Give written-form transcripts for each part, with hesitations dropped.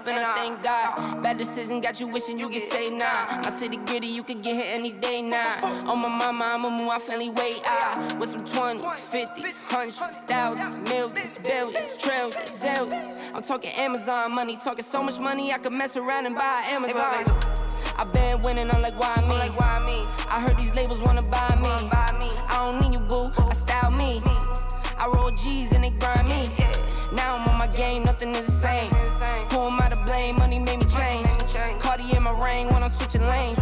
and I thank God. Bad decision got you wishing you could say nah. My city gritty, you could get hit any day now. On my mama, I'ma move my family way out. With some 20s, 50s, hundreds, thousands, millions, billions, trillions, zillions. I'm talking Amazon money, talking so much money I could mess around and buy Amazon. I been winning, I'm like, why me? I heard these labels wanna buy me. I don't need you, boo, I style me. I roll G's and they grind me. Now I'm on my game, nothing is the same. Who am I to blame? Money made me change. Cardi in my ring when I'm switching lanes.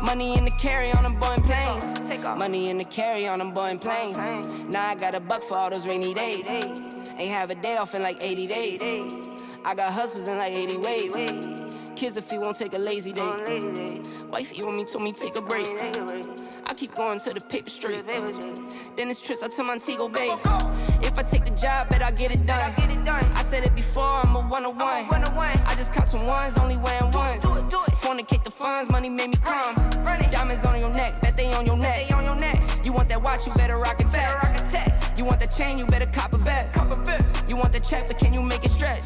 Money in the carry on them Boeing planes. Money in the carry on them Boeing planes. Now I got a buck for all those rainy days. Ain't have a day off in like 80 days. I got hustles in like 80 ways. Kids if he won't take a lazy day. Wifey on me told me take a break. I keep going to the paper straight. Then it's trips out to Montego Bay. If I take the job, bet I get it done. I said it before, I'm a one-on-one. I just caught some ones, only wearing ones. Fornicate the funds, money made me calm. Diamonds on your neck, bet they on your neck. You want that watch, you better rock a tech. You want that chain, you better cop a vest. You want the check, but can you make it stretch?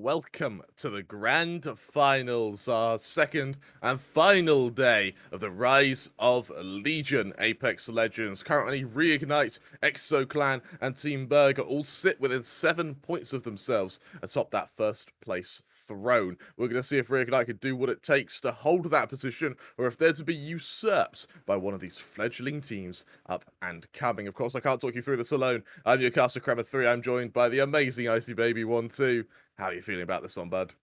Welcome to the grand finals, our second and final day of the Rise of Legion Apex Legends. Currently, Reignite, EXO Clan, and Team Burger all sit within 7 points of themselves atop that first place throne. We're going to see if Reignite can do what it takes to hold that position, or if they're to be usurped by one of these fledgling teams up and coming. Of course, I can't talk you through this alone. I'm your caster, Crema3. I'm joined by the amazing Icy Baby 1-2. How are you feeling about this one, bud?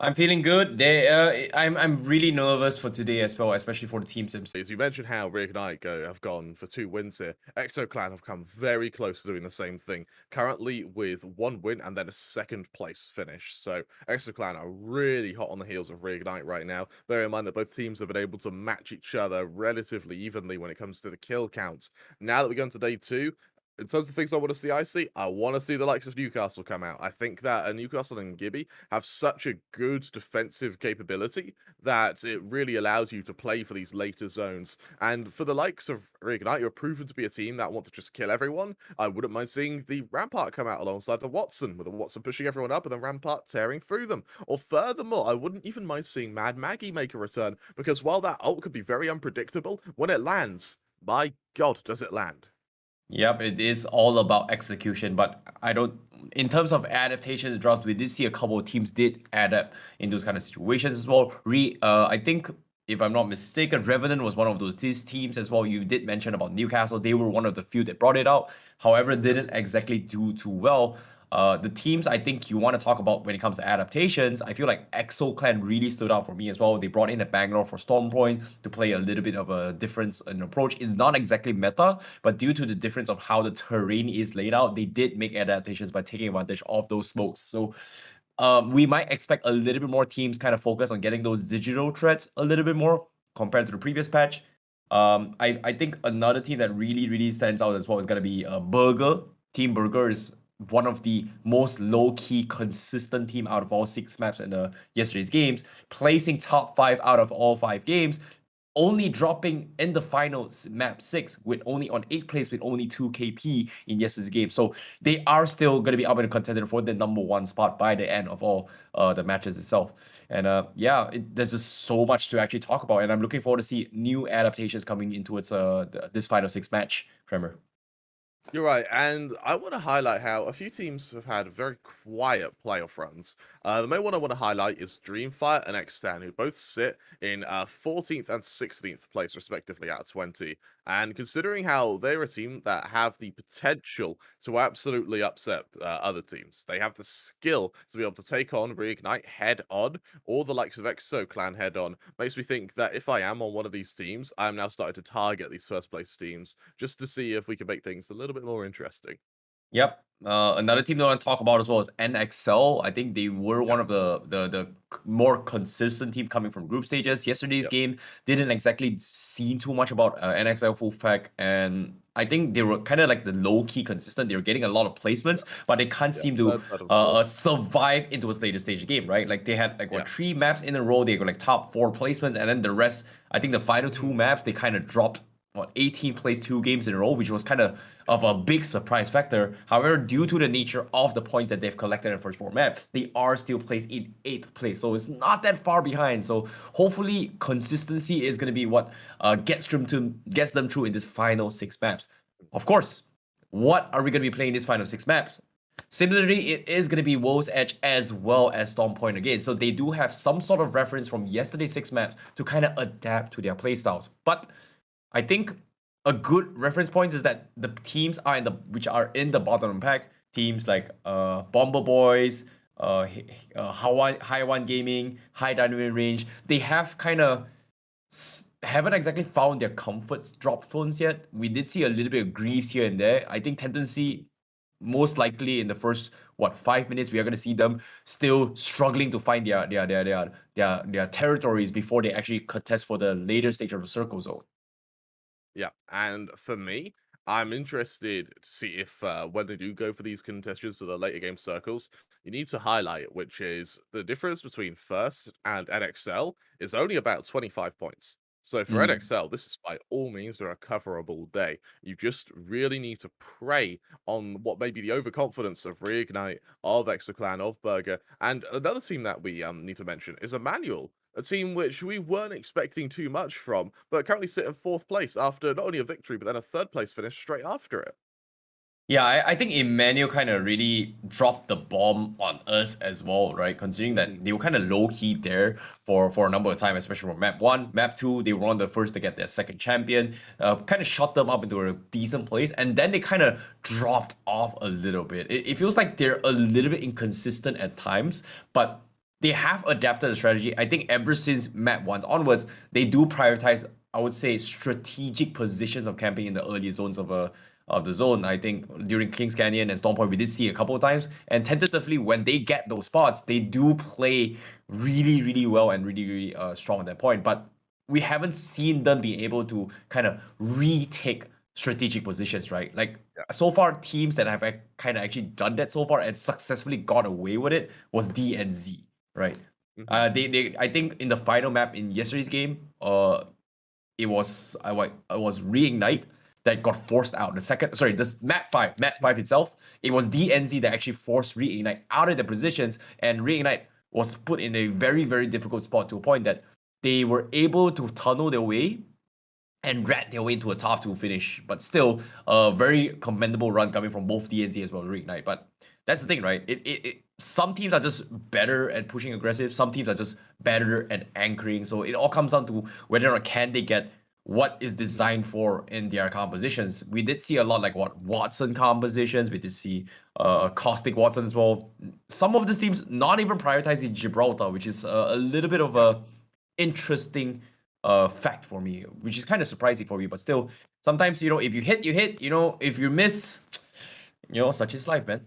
I'm feeling good. I'm really nervous for today as well, especially for the teams themselves. As you mentioned how Reignite have gone for 2 wins here, EXO Clan have come very close to doing the same thing, currently with 1 win and then a second place finish. So EXO Clan are really hot on the heels of Reignite right now. Bear in mind that both teams have been able to match each other relatively evenly when it comes to the kill counts. Now that we go into day 2, in terms of things I want to see, I want to see the likes of Newcastle come out. I think that Newcastle and Gibby have such a good defensive capability that it really allows you to play for these later zones. And for the likes of Reignite, you're proven to be a team that want to just kill everyone. I wouldn't mind seeing the Rampart come out alongside the Watson, with the Watson pushing everyone up and the Rampart tearing through them. Or furthermore, I wouldn't even mind seeing Mad Maggie make a return, because while that ult could be very unpredictable, when it lands, my god, does it land. Yep, it is all about execution, but I don't. In terms of adaptations drops, we did see a couple of teams did adapt in those kind of situations as well. I think if I'm not mistaken, Revenant was one of these teams as well. You did mention about Newcastle; they were one of the few that brought it out. However, didn't exactly do too well. The teams I think you want to talk about when it comes to adaptations, I feel like EXO Clan really stood out for me as well. They brought in a Bangalore for Stormpoint to play a little bit of a difference in approach. It's not exactly meta, but due to the difference of how the terrain is laid out, they did make adaptations by taking advantage of those smokes. So we might expect a little bit more teams kind of focus on getting those digital threats a little bit more compared to the previous patch. I think another team that really stands out as well is going to be Burger. Team Burger is one of the most low-key consistent team out of all 6 maps in yesterday's games, placing top 5 out of all 5 games, only dropping in the final map 6 with only on 8th place with only 2 KP in yesterday's game. So they are still going to be up in the contender for the #1 spot by the end of all the matches itself. And yeah, there's just so much to actually talk about, and I'm looking forward to see new adaptations coming into its this final 6 match, Tremor. You're right, and I want to highlight how a few teams have had very quiet playoff runs. The main one I want to highlight is DreamFire and X10, who both sit in 14th and 16th place, respectively, out of 20. And considering how they're a team that have the potential to absolutely upset other teams, they have the skill to be able to take on Reignite head on, or the likes of EXO Clan head on, makes me think that if I am on one of these teams, I'm now starting to target these first place teams just to see if we can make things a little bit more interesting. Yep. Another team that I want to talk about as well is NXL. I think they were Yep, one of the more consistent team coming from group stages. Yesterday's yep, game didn't exactly see too much about NXL WolfPack, and I think they were kind of like the low key consistent. They were getting a lot of placements, yep, but they can't yep. seem to Third, and fourth. survive into a later stage game, right? Like they had like Yeah. 3 maps in a row. They got like top 4 placements, and then the rest. I think the final 2 Mhm. maps they kind of dropped 18 plays 2 games in a row, which was kind of a big surprise factor. However, due to the nature of the points that they've collected in the first 4 maps, they are still placed in 8th place. So it's not that far behind. So hopefully consistency is going to be what gets them through in this final 6 maps. Of course, what are we going to be playing this final 6 maps? Similarly, it is going to be Woe's Edge as well as Stormpoint again. So they do have some sort of reference from yesterday's 6 maps to kind of adapt to their playstyles. But I think a good reference point is that the teams are which are in the bottom pack, teams like Bomber Boys, High One Gaming, High Dynamic Range, they have kind of haven't exactly found their comfort drop zones yet. We did see a little bit of Greaves here and there. I think tendency most likely in the first 5 minutes we are going to see them still struggling to find their territories before they actually contest for the later stage of the circle zone. Yeah, and for me, I'm interested to see if when they do go for these contestants for the later game circles, you need to highlight, which is the difference between first and NXL is only about 25 points. So for Mm. NXL, this is by all means a recoverable day. You just really need to prey on what may be the overconfidence of Reignite, of EXO Clan, of Burger, and another team that we need to mention is Emmanuel, a team which we weren't expecting too much from, but currently sit in 4th place after not only a victory, but then a 3rd place finish straight after it. Yeah, I think Emmanuel kind of really dropped the bomb on us as well, right? Considering that they were kind of low key there for a number of time, especially for map 1. Map 2, they were one of the first to get their second champion, kind of shot them up into a decent place, and then they kind of dropped off a little bit. It feels like they're a little bit inconsistent at times, but they have adapted the strategy. I think ever since map 1 onwards, they do prioritize, I would say, strategic positions of camping in the early zones of the zone. I think during Kings Canyon and Storm Point, we did see a couple of times. And tentatively, when they get those spots, they do play really, really well and really, really strong at that point. But we haven't seen them be able to kind of retake strategic positions, right? Like Yeah. so far, teams that have kind of actually done that so far and successfully got away with it was D and Z, right? They I think in the final map in yesterday's game, it was Reignite that got forced out. The second, sorry, this map 5 itself, it was DNZ that actually forced Reignite out of the positions, and Reignite was put in a very, very difficult spot to a point that they were able to tunnel their way and rat their way into a top 2 finish. But still, a very commendable run coming from both DNZ as well as Reignite. But that's the thing, right? Some teams are just better at pushing aggressive. Some teams are just better at anchoring. So it all comes down to whether or not can they get what is designed for in their compositions. We did see a lot like Watson compositions. We did see Caustic Watson as well. Some of these teams not even prioritizing Gibraltar, which is a little bit of a interesting fact for me, which is kind of surprising for me. But still, sometimes, if you hit, you hit. If you miss, such is life, man.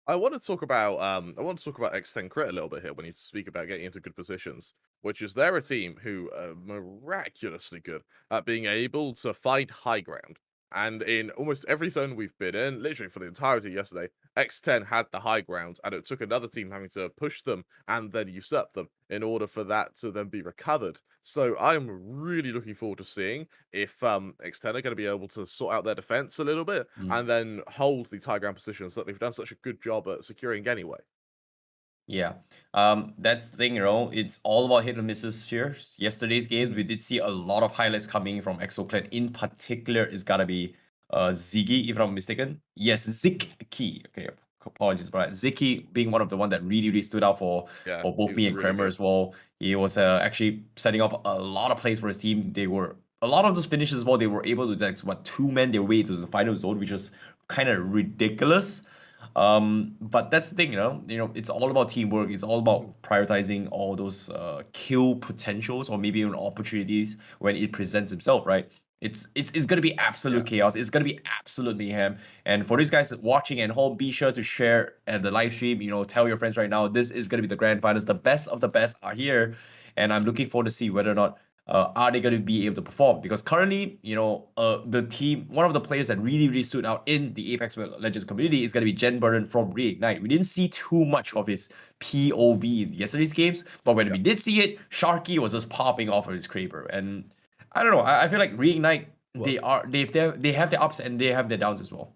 I want to talk about X10 Crit a little bit here when you speak about getting into good positions, which is they're a team who are miraculously good at being able to find high ground. And in almost every zone we've been in, literally for the entirety of yesterday, X10 had the high ground, and it took another team having to push them and then usurp them in order for that to then be recovered. So I'm really looking forward to seeing if X10 are going to be able to sort out their defense a little bit and then hold these high ground positions that they've done such a good job at securing anyway. Yeah, that's the thing, it's all about hit and misses here. Yesterday's game, we did see a lot of highlights coming from EXO Clan. In particular, it's gotta be Ziggy, if I'm not mistaken. Yes, Ziki. Okay, apologies for that. Ziki being one of the one that really, really stood out for both me and really Kramer good. as well. He was actually setting off a lot of plays for his team. They were a lot of those finishes as well. They were able to two-man their way to the final zone, which was kind of ridiculous. But that's the thing, it's all about teamwork. It's all about prioritizing all those kill potentials or maybe even opportunities when it presents itself, right? It's gonna be absolute chaos. It's gonna be absolute mayhem. And for these guys watching at home, be sure to share at the live stream. Tell your friends right now. This is gonna be the grand finals. The best of the best are here, and I'm looking forward to see whether or not are they going to be able to perform? Because currently, the team, one of the players that really, really stood out in the Apex Legends community is going to be Jen Burden from Reignite. We didn't see too much of his POV in yesterday's games, but when we did see it, Sharky was just popping off of his Kraber. And I don't know, I feel like Reignite, they have their ups and they have their downs as well.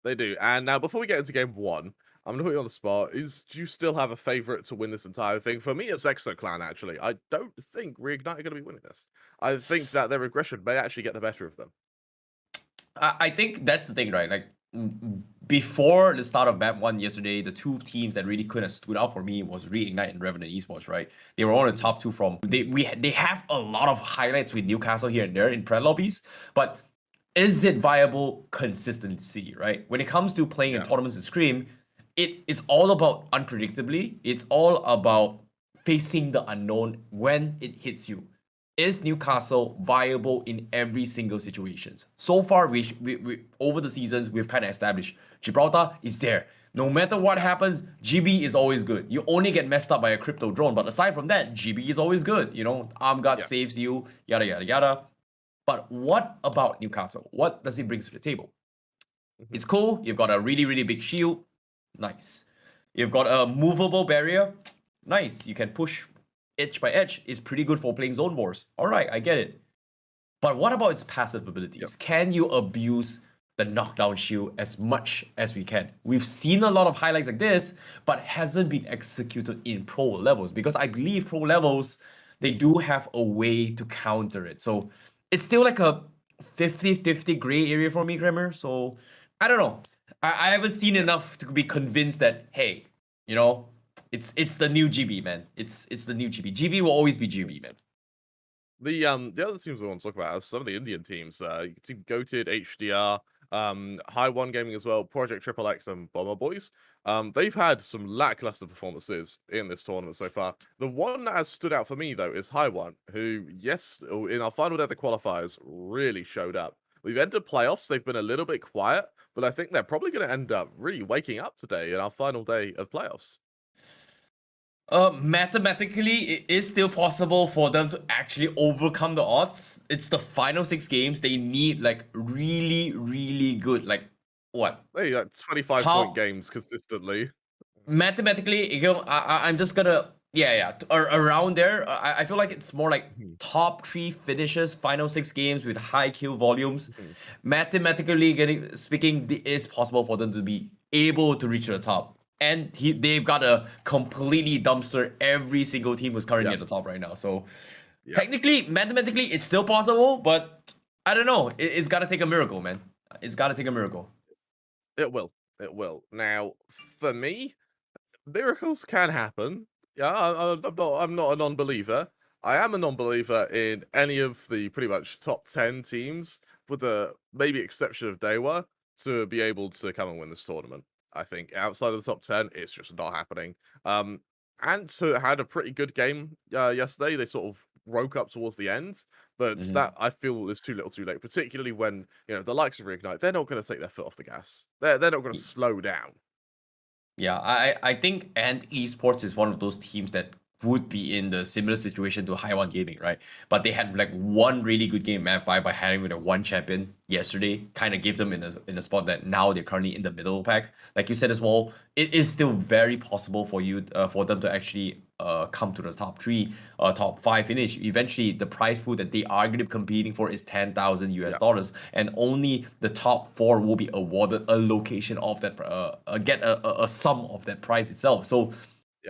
They do. And now, before we get into game 1, I'm gonna put you on the spot. Do you still have a favorite to win this entire thing? For me, it's EXO Clan. Actually, I don't think Reignite are gonna be winning this. I think that their aggression may actually get the better of them. I think that's the thing, right? Like before the start of map 1 yesterday, the two teams that really could have stood out for me was Reignite and Revenant Esports, right? They were on the top 2 from they have a lot of highlights with Newcastle here and there in pre lobbies, but is it viable consistency, right? When it comes to playing in tournaments and Scream, it is all about unpredictably. It's all about facing the unknown when it hits you. Is Newcastle viable in every single situations? So far, we over the seasons, we've kind of established Gibraltar is there. No matter what happens, GB is always good. You only get messed up by a crypto drone, but aside from that, GB is always good. Arm God saves you, yada, yada, yada. But what about Newcastle? What does he bring to the table? It's cool. You've got a really, really big shield. Nice. You've got a movable barrier. Nice. You can push edge by edge is pretty good for playing Zone Wars. All right, I get it. But what about its passive abilities? Yep. Can you abuse the knockdown shield as much as we can? We've seen a lot of highlights like this, but hasn't been executed in pro levels, because I believe pro levels, they do have a way to counter it. So it's still like a 50-50 gray area for me, Kramer. So I don't know. I haven't seen enough to be convinced that, hey, you know, it's the new GB, man. It's the new GB. GB will always be GB, man. The other teams I want to talk about are some of the Indian teams. Team Goated, HDR, High One Gaming as well, Project Triple X, and Bomber Boys. They've had some lackluster performances in this tournament so far. The one that has stood out for me though is High One, who, yes, in our final day of the qualifiers, really showed up. We've entered playoffs, they've been a little bit quiet, but I think they're probably going to end up really waking up today in our final day of playoffs. Mathematically, it is still possible for them to actually overcome the odds. It's the final 6 games. They need like really, really good, like what? Hey, like 25-point games consistently. Mathematically, you know, I'm just gonna around there. I feel like it's more like top 3 finishes, final 6 games with high kill volumes. Mathematically speaking, it is possible for them to be able to reach the top. And they've got to completely dumpster every single team who's currently at the top right now. So technically, mathematically, it's still possible, but I don't know. It's got to take a miracle, man. It's got to take a miracle. It will. It will. Now, for me, miracles can happen. Yeah, I'm not a non-believer. I am a non-believer in any of the pretty much top 10 teams, with the maybe exception of Dewa, to be able to come and win this tournament. I think outside of the top 10, it's just not happening. Ants had a pretty good game yesterday. They sort of woke up towards the end, but that I feel is too little too late, particularly when, you know, the likes of Reignite, they're not going to take their foot off the gas. They're not going to slow down. Yeah, I think Ant Esports is one of those teams that would be in the similar situation to High One Gaming, right? But they had like one really good game at Map 5 by having with a one champion yesterday, kind of gave them in a spot that now they're currently in the middle pack. Like you said as well, it is still very possible for you for them to actually come to the top 3, top 5 finish. Eventually, the prize pool that they are going to be competing for is $10,000 US, and only the top 4 will be awarded a location of that, get a sum of that prize itself. So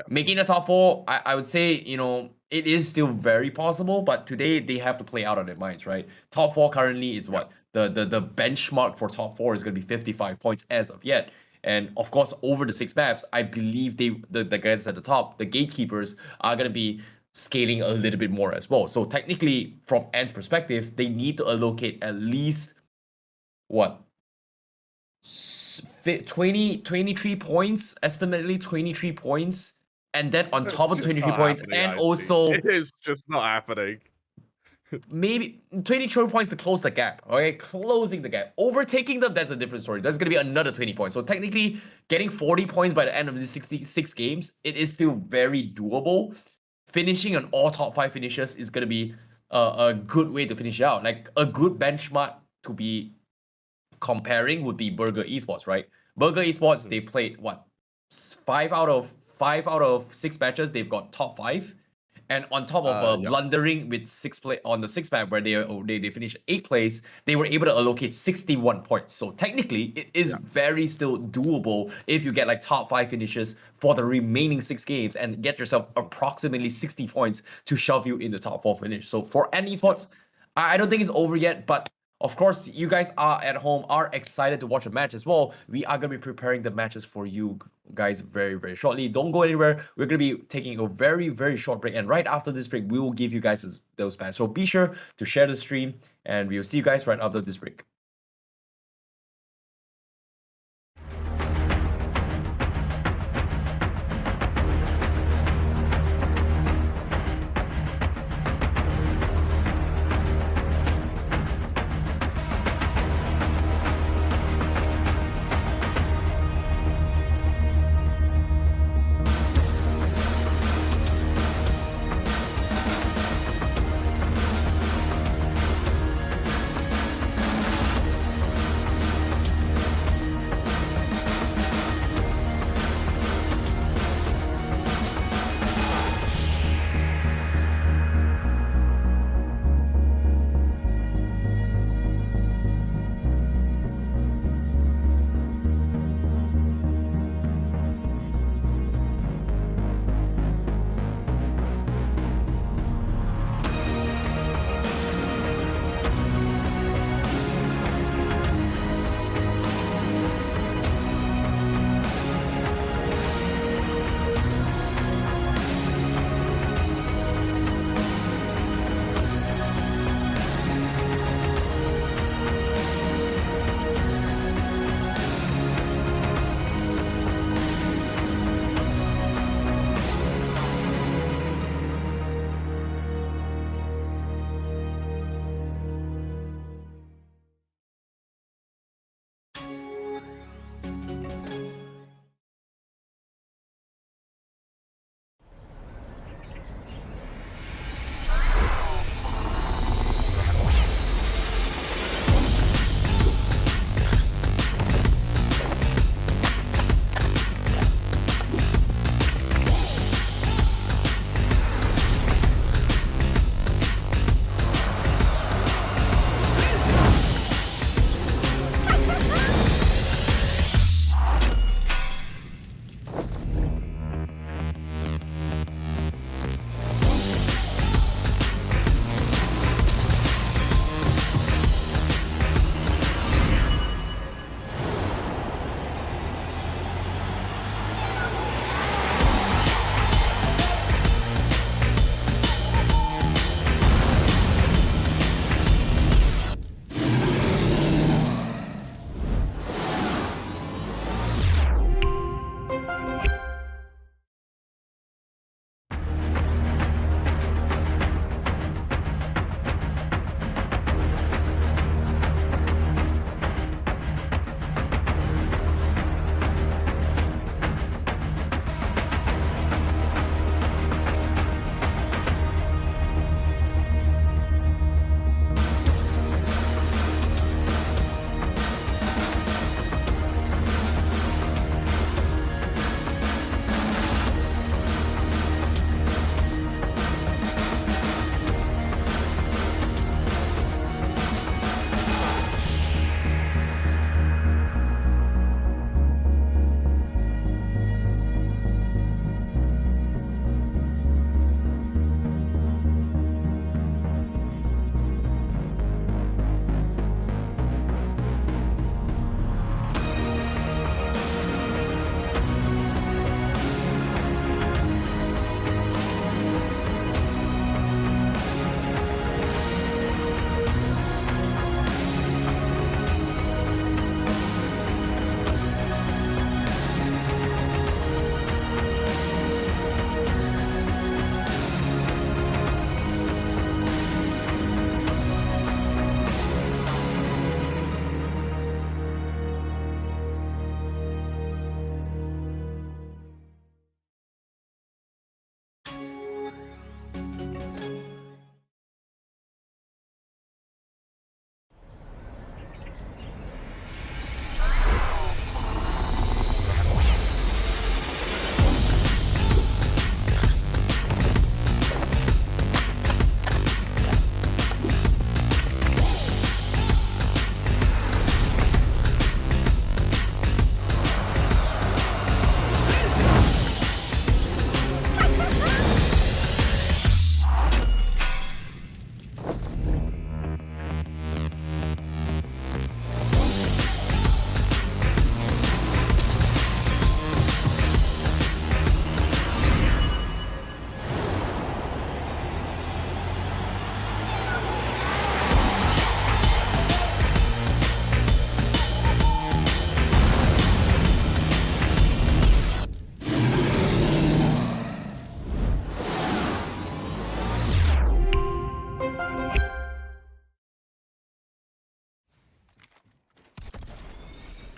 making the top 4, I would say, you know, it is still very possible, but today they have to play out of their minds, right? Top 4 currently, it's what? The benchmark for top 4 is going to be 55 points as of yet. And of course, over the 6 maps, I believe the guys at the top, the gatekeepers, are going to be scaling a little bit more as well. So technically, from Ant's perspective, they need to allocate at least, what? 23 points, estimately 23 points. And then on top of the 23 points, and also... It is just not happening. Maybe 23 points to close the gap, okay? Closing the gap. Overtaking them, that's a different story. That's going to be another 20 points. So technically, getting 40 points by the end of the 66 games, it is still very doable. Finishing on all top 5 finishes is going to be a good way to finish out. Like, a good benchmark to be comparing would be Burger Esports, right? Burger Esports, they played, what? 5 out of 6 matches, they've got top 5. And on top of blundering with 6 play on the 6 map where they finished 8th place, they were able to allocate 61 points. So technically, it is very still doable if you get like top 5 finishes for the remaining 6 games and get yourself approximately 60 points to shove you in the top 4 finish. So for Ant Esports, I don't think it's over yet, but of course, you guys are at home, are excited to watch a match as well. We are going to be preparing the matches for you guys very, very shortly. Don't go anywhere. We're going to be taking a very, very short break. And right after this break, we will give you guys those packs. So be sure to share the stream, and we will see you guys right after this break.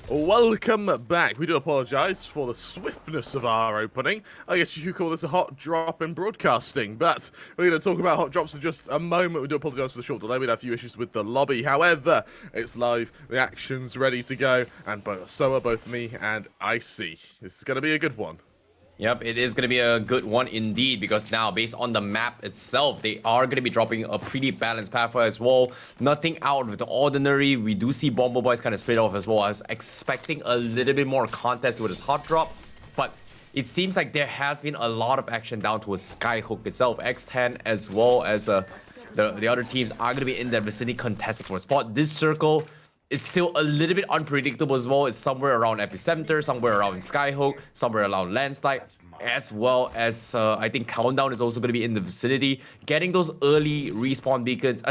Welcome back. We do apologize for the swiftness of our opening. I guess you could call this a hot drop in broadcasting, but we're going to talk about hot drops in just a moment. We do apologize for the short delay. We had a few issues with the lobby. However, it's live, the action's ready to go, and so are both me and Icy. This is going to be a good one. Yep, it is going to be a good one indeed, because now, based on the map itself, they are going to be dropping a pretty balanced pathway as well. Nothing out of the ordinary. We do see Bomber Boys kind of split off as well. I was expecting a little bit more contest with his hot drop, but it seems like there has been a lot of action down to a Skyhook itself. X10 as well as the other teams are going to be in their vicinity contesting for a spot. This circle is still a little bit unpredictable as well. It's somewhere around Epicenter, somewhere around Skyhook, somewhere around Landslide, as well as I think Countdown is also going to be in the vicinity. Getting those early respawn beacons,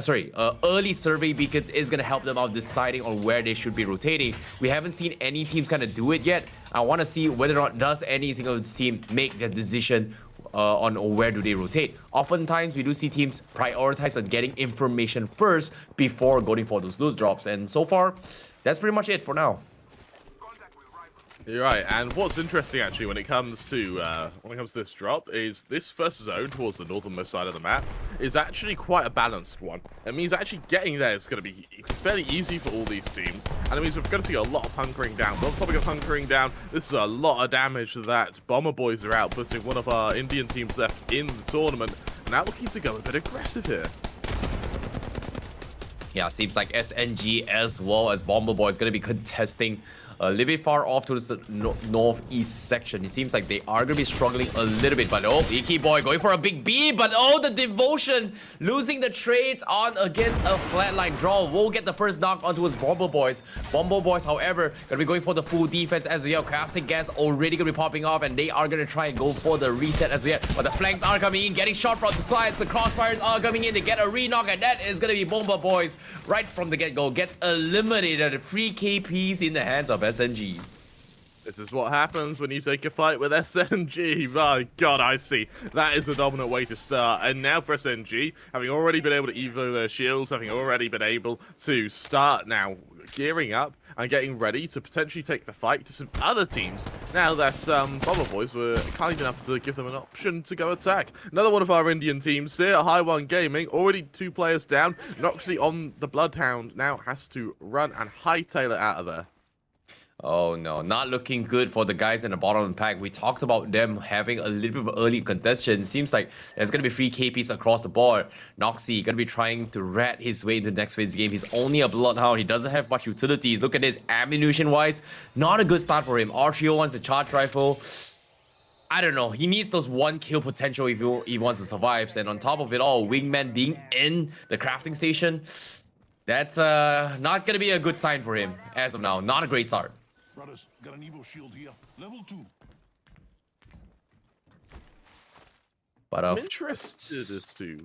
early survey beacons is going to help them out deciding on where they should be rotating. We haven't seen any teams kind of do it yet. I want to see whether or not does any single team make the decision on where do they rotate. Oftentimes, we do see teams prioritize on getting information first before going for those loot drops. And so far, that's pretty much it for now. You're right, and what's interesting actually when it comes to this drop is this first zone towards the northernmost side of the map is actually quite a balanced one. It means actually getting there is going to be fairly easy for all these teams, and it means we're going to see a lot of hunkering down. But on the topic of hunkering down, this is a lot of damage that Bomber Boys are out, putting one of our Indian teams left in the tournament. Now looking to go a bit aggressive here. Yeah, seems like SNG as well as Bomber Boy is going to be contesting a little bit far off to the northeast section. It seems like they are going to be struggling a little bit, but oh, Icky Boy going for a big B, but oh, the devotion losing the trades on against a flatline draw. Will get the first knock onto his Bomber Boys. Bomber Boys, however, going to be going for the full defense as well. Casting gas already going to be popping off, and they are going to try and go for the reset as well. But the flanks are coming in, getting shot from the sides. The crossfires are coming in. They get a re-knock, and that is going to be Bomber Boys right from the get-go. Gets eliminated. Free KPs in the hands of SNG. This is what happens when you take a fight with SNG. My God, I see. That is a dominant way to start. And now for SNG, having already been able to evo their shields, having already been able to start now gearing up and getting ready to potentially take the fight to some other teams. Now that Bomber Boys were kind enough to give them an option to go attack. Another one of our Indian teams here, High One Gaming, already 2 players down. Noxy on the Bloodhound now has to run and hightail it out of there. Oh no, not looking good for the guys in the bottom of the pack. We talked about them having a little bit of early contention. Seems like there's going to be free KPs across the board. Noxy going to be trying to rat his way into the next phase game. He's only a Bloodhound. He doesn't have much utilities. Look at this, ammunition-wise, not a good start for him. R301 wants a charge rifle. I don't know. He needs those 1 kill potential if he wants to survive. And on top of it all, Wingman being in the crafting station, that's not going to be a good sign for him as of now. Not a great start. Brothers, got an Evo shield here. Level 2. But I'm interested as to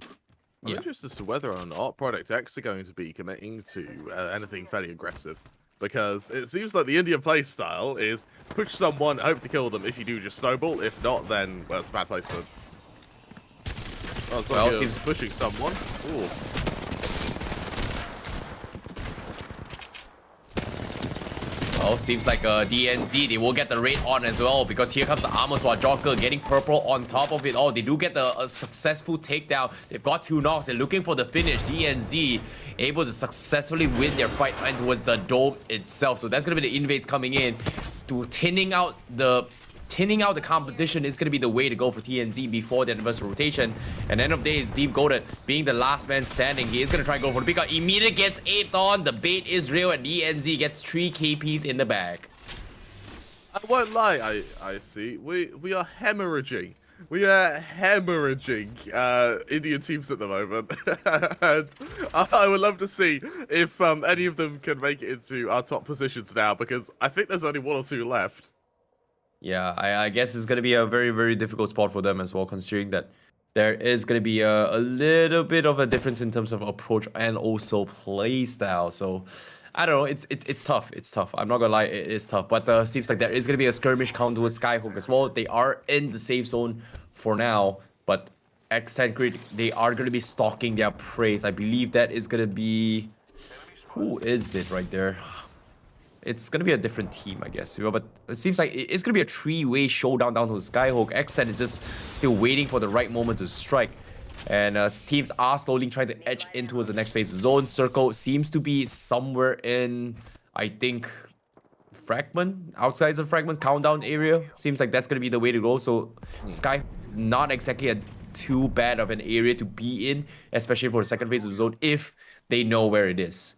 whether or not Product X are going to be committing to anything fairly aggressive. Because it seems like the Indian playstyle is push someone, hope to kill them. If you do, just snowball. If not, then, well, it's a bad place to... Oh, it's like you're pushing someone. Ooh. Oh, seems like DNZ, they will get the raid on as well, because here comes the Armor Sword Joker getting purple on top of it all. They do get a successful takedown. They've got 2 knocks. They're looking for the finish. DNZ able to successfully win their fight and towards the dome itself. So that's going to be the invades coming in to thinning out the competition is going to be the way to go for TNZ before the anniversary rotation. And end of day is Deep Goated being the last man standing. He is going to try and go for the pickup. Immediately gets aped on. The bait is real, and DNZ gets 3 KPs in the bag. I won't lie, I see. We are hemorrhaging. We are hemorrhaging Indian teams at the moment. And I would love to see if any of them can make it into our top positions now, because I think there's only 1 or 2 left. Yeah, I guess it's going to be a very, very difficult spot for them as well, considering that there is going to be a little bit of a difference in terms of approach and also play style. So, I don't know, it's tough. It's tough. I'm not going to lie, it is tough. But seems like there is going to be a skirmish count with Skyhook as well. They are in the safe zone for now, but X10 Crit, they are going to be stalking their prey. I believe that is going to be... Who is it right there? it's going to be a different team, I guess. But it seems like it's going to be a three-way showdown down to Skyhook. X10 is just still waiting for the right moment to strike. And teams are slowly trying to edge in towards the next phase. Zone Circle seems to be somewhere in, I think, Fragment, outside the Fragment countdown area. Seems like that's going to be the way to go. So Sky is not exactly a too bad of an area to be in, especially for the second phase of Zone, if they know where it is.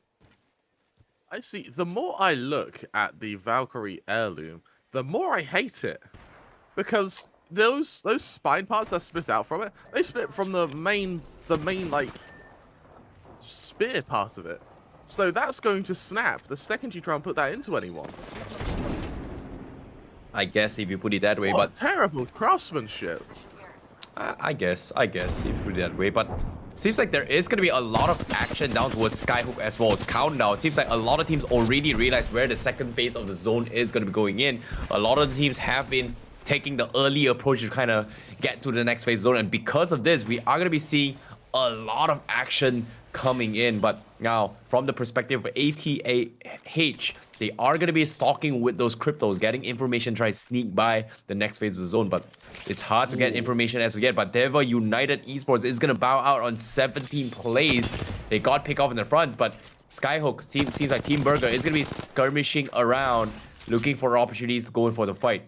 I see. The more I look at the Valkyrie heirloom, the more I hate it. Because those spine parts that split out from it, they split from the main like spear part of it. So that's going to snap the second you try and put that into anyone. I guess if you put it that way, What but terrible craftsmanship. I guess if you put it that way, but seems like there is going to be a lot of action down towards Skyhook as well as Countdown. It seems like a lot of teams already realize where the second phase of the zone is going to be going in. A lot of the teams have been taking the early approach to kind of get to the next phase zone, and because of this, we are going to be seeing a lot of action coming in. But now, from the perspective of ATHXVY, they are going to be stalking with those cryptos, getting information, try to sneak by the next phase of the zone. But it's hard to get information as we get. But Dewa United Esports is going to bow out on 17 plays. They got picked off in the fronts, but Skyhook seems like Team Burger is going to be skirmishing around, looking for opportunities to go in for the fight.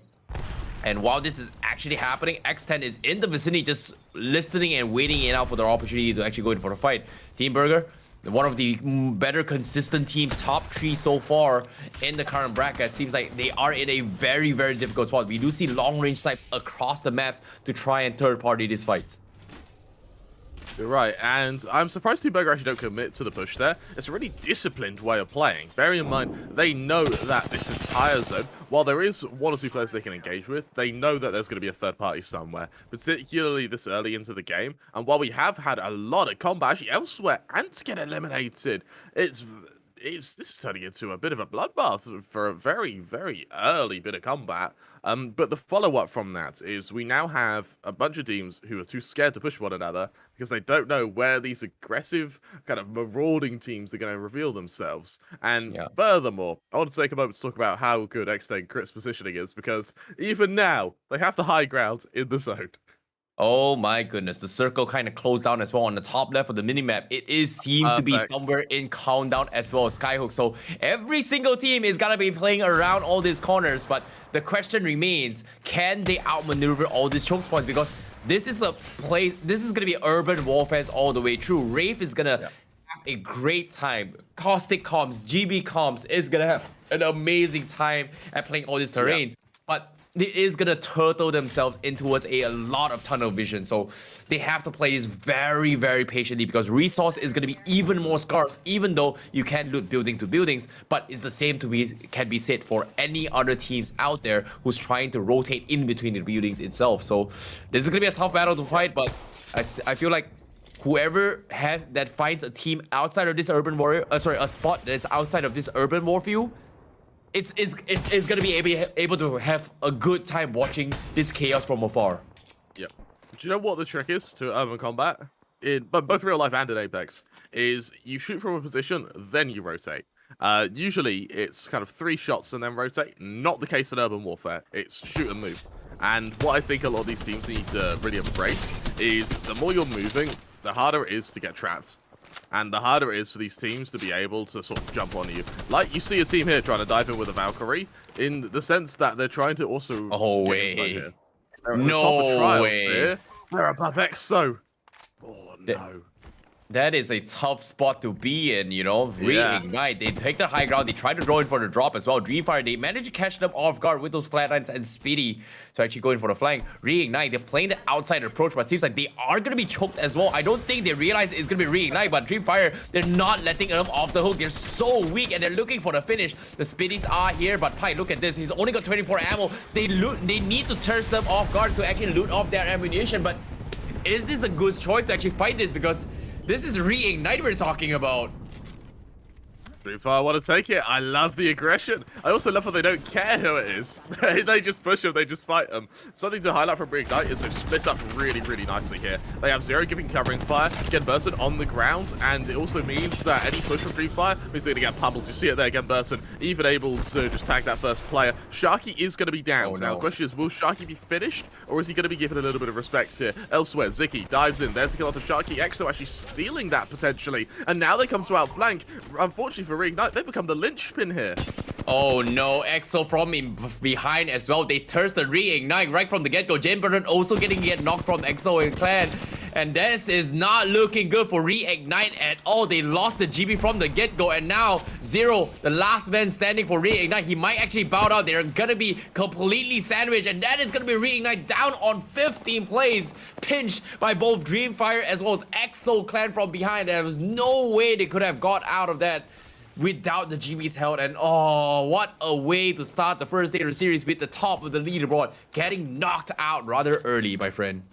And while this is actually happening, X10 is in the vicinity, just listening and waiting it out for their opportunity to actually go in for the fight. Team Burger, one of the better consistent teams, top 3 so far in the current bracket. Seems like they are in a very, very difficult spot. We do see long-range snipes across the maps to try and third-party these fights. You're right, and I'm surprised Team Burger actually don't commit to the push there. It's a really disciplined way of playing. Bearing in mind, they know that this entire zone, while there is 1 or 2 players they can engage with, they know that there's going to be a third party somewhere, particularly this early into the game. And while we have had a lot of combat actually elsewhere and to get eliminated, this is turning into a bit of a bloodbath for a very, very early bit of combat. But the follow-up from that is we now have a bunch of teams who are too scared to push one another because they don't know where these aggressive, kind of marauding teams are going to reveal themselves. And furthermore, I want to take a moment to talk about how good X10 Crit's positioning is, because even now, they have the high ground in the zone. Oh my goodness, the circle kind of closed down as well on the top left of the minimap. It seems to be somewhere in countdown as well as Skyhook. So every single team is gonna be playing around all these corners, but the question remains, can they outmaneuver all these choke spots? Because this is gonna be urban warfare all the way through. Wraith is gonna have a great time. Caustic Comms, GB Comms is gonna have an amazing time at playing all these terrains. But it is gonna turtle themselves in towards a lot of tunnel vision, so they have to play this very, very patiently, because resource is gonna be even more scarce, even though you can loot building to buildings. But it's the same can be said for any other teams out there who's trying to rotate in between the buildings itself. So this is gonna be a tough battle to fight, but I feel like whoever that finds a team outside of this urban warrior, a spot that's outside of this urban warfield, it's gonna be able to have a good time watching this chaos from afar. Yep. Do you know what the trick is to urban combat? In both real life and in Apex, is you shoot from a position, then you rotate. Usually it's kind of 3 shots and then rotate. Not the case in urban warfare. It's shoot and move. And what I think a lot of these teams need to really embrace is the more you're moving, the harder it is to get trapped. And the harder it is for these teams to be able to sort of jump on you. Like, you see a team here trying to dive in with a Valkyrie, in the sense that they're trying to also... Oh, way. They're at No the top of trials way. here. They're above EXO. Oh, no. That is a tough spot to be in, you know. Reignite, they take the high ground, they try to draw in for the drop as well. DreamFire, they manage to catch them off guard with those flatlines and Speedy to actually go in for the flank. Reignite, they're playing the outside approach, but it seems like they are going to be choked as well. I don't think they realize it's going to be Reignite, but DreamFire, they're not letting them off the hook. They're so weak, and they're looking for the finish. The Speedies are here, but Pai, look at this. He's only got 24 ammo. They need to turn them off guard to actually loot off their ammunition, but is this a good choice to actually fight this? Because this is Reignite we're talking about. DreamFire want to take it. I love the aggression. I also love how they don't care who it is. They just push them. They just fight them. Something to highlight from Reignite is they've split up really, really nicely here. They have Zero giving covering fire, Genburson on the ground, and it also means that any push from DreamFire means they're going to get pummeled. You see it there, Genburson, even able to just tag that first player. Sharky is going to be down. Now, the question is, will Sharky be finished, or is he going to be given a little bit of respect here? Elsewhere, Ziki dives in. There's a kill onto Sharky. EXO actually stealing that potentially, and now they come to outflank. Unfortunately for Reignite, they become the linchpin here. Oh no, EXO from behind as well. They thirst the Reignite right from the get-go. Genburson also getting knocked from EXO and Clan. And this is not looking good for Reignite at all. They lost the GB from the get-go, and now Zero, the last man standing for Reignite, he might actually bow out. They're gonna be completely sandwiched, and that is gonna be Reignite down on 15 plays, pinched by both DreamFire as well as EXO Clan from behind. There was no way they could have got out of that without the GB's help. And oh, what a way to start the first day of the series with the top of the leaderboard getting knocked out rather early, my friend.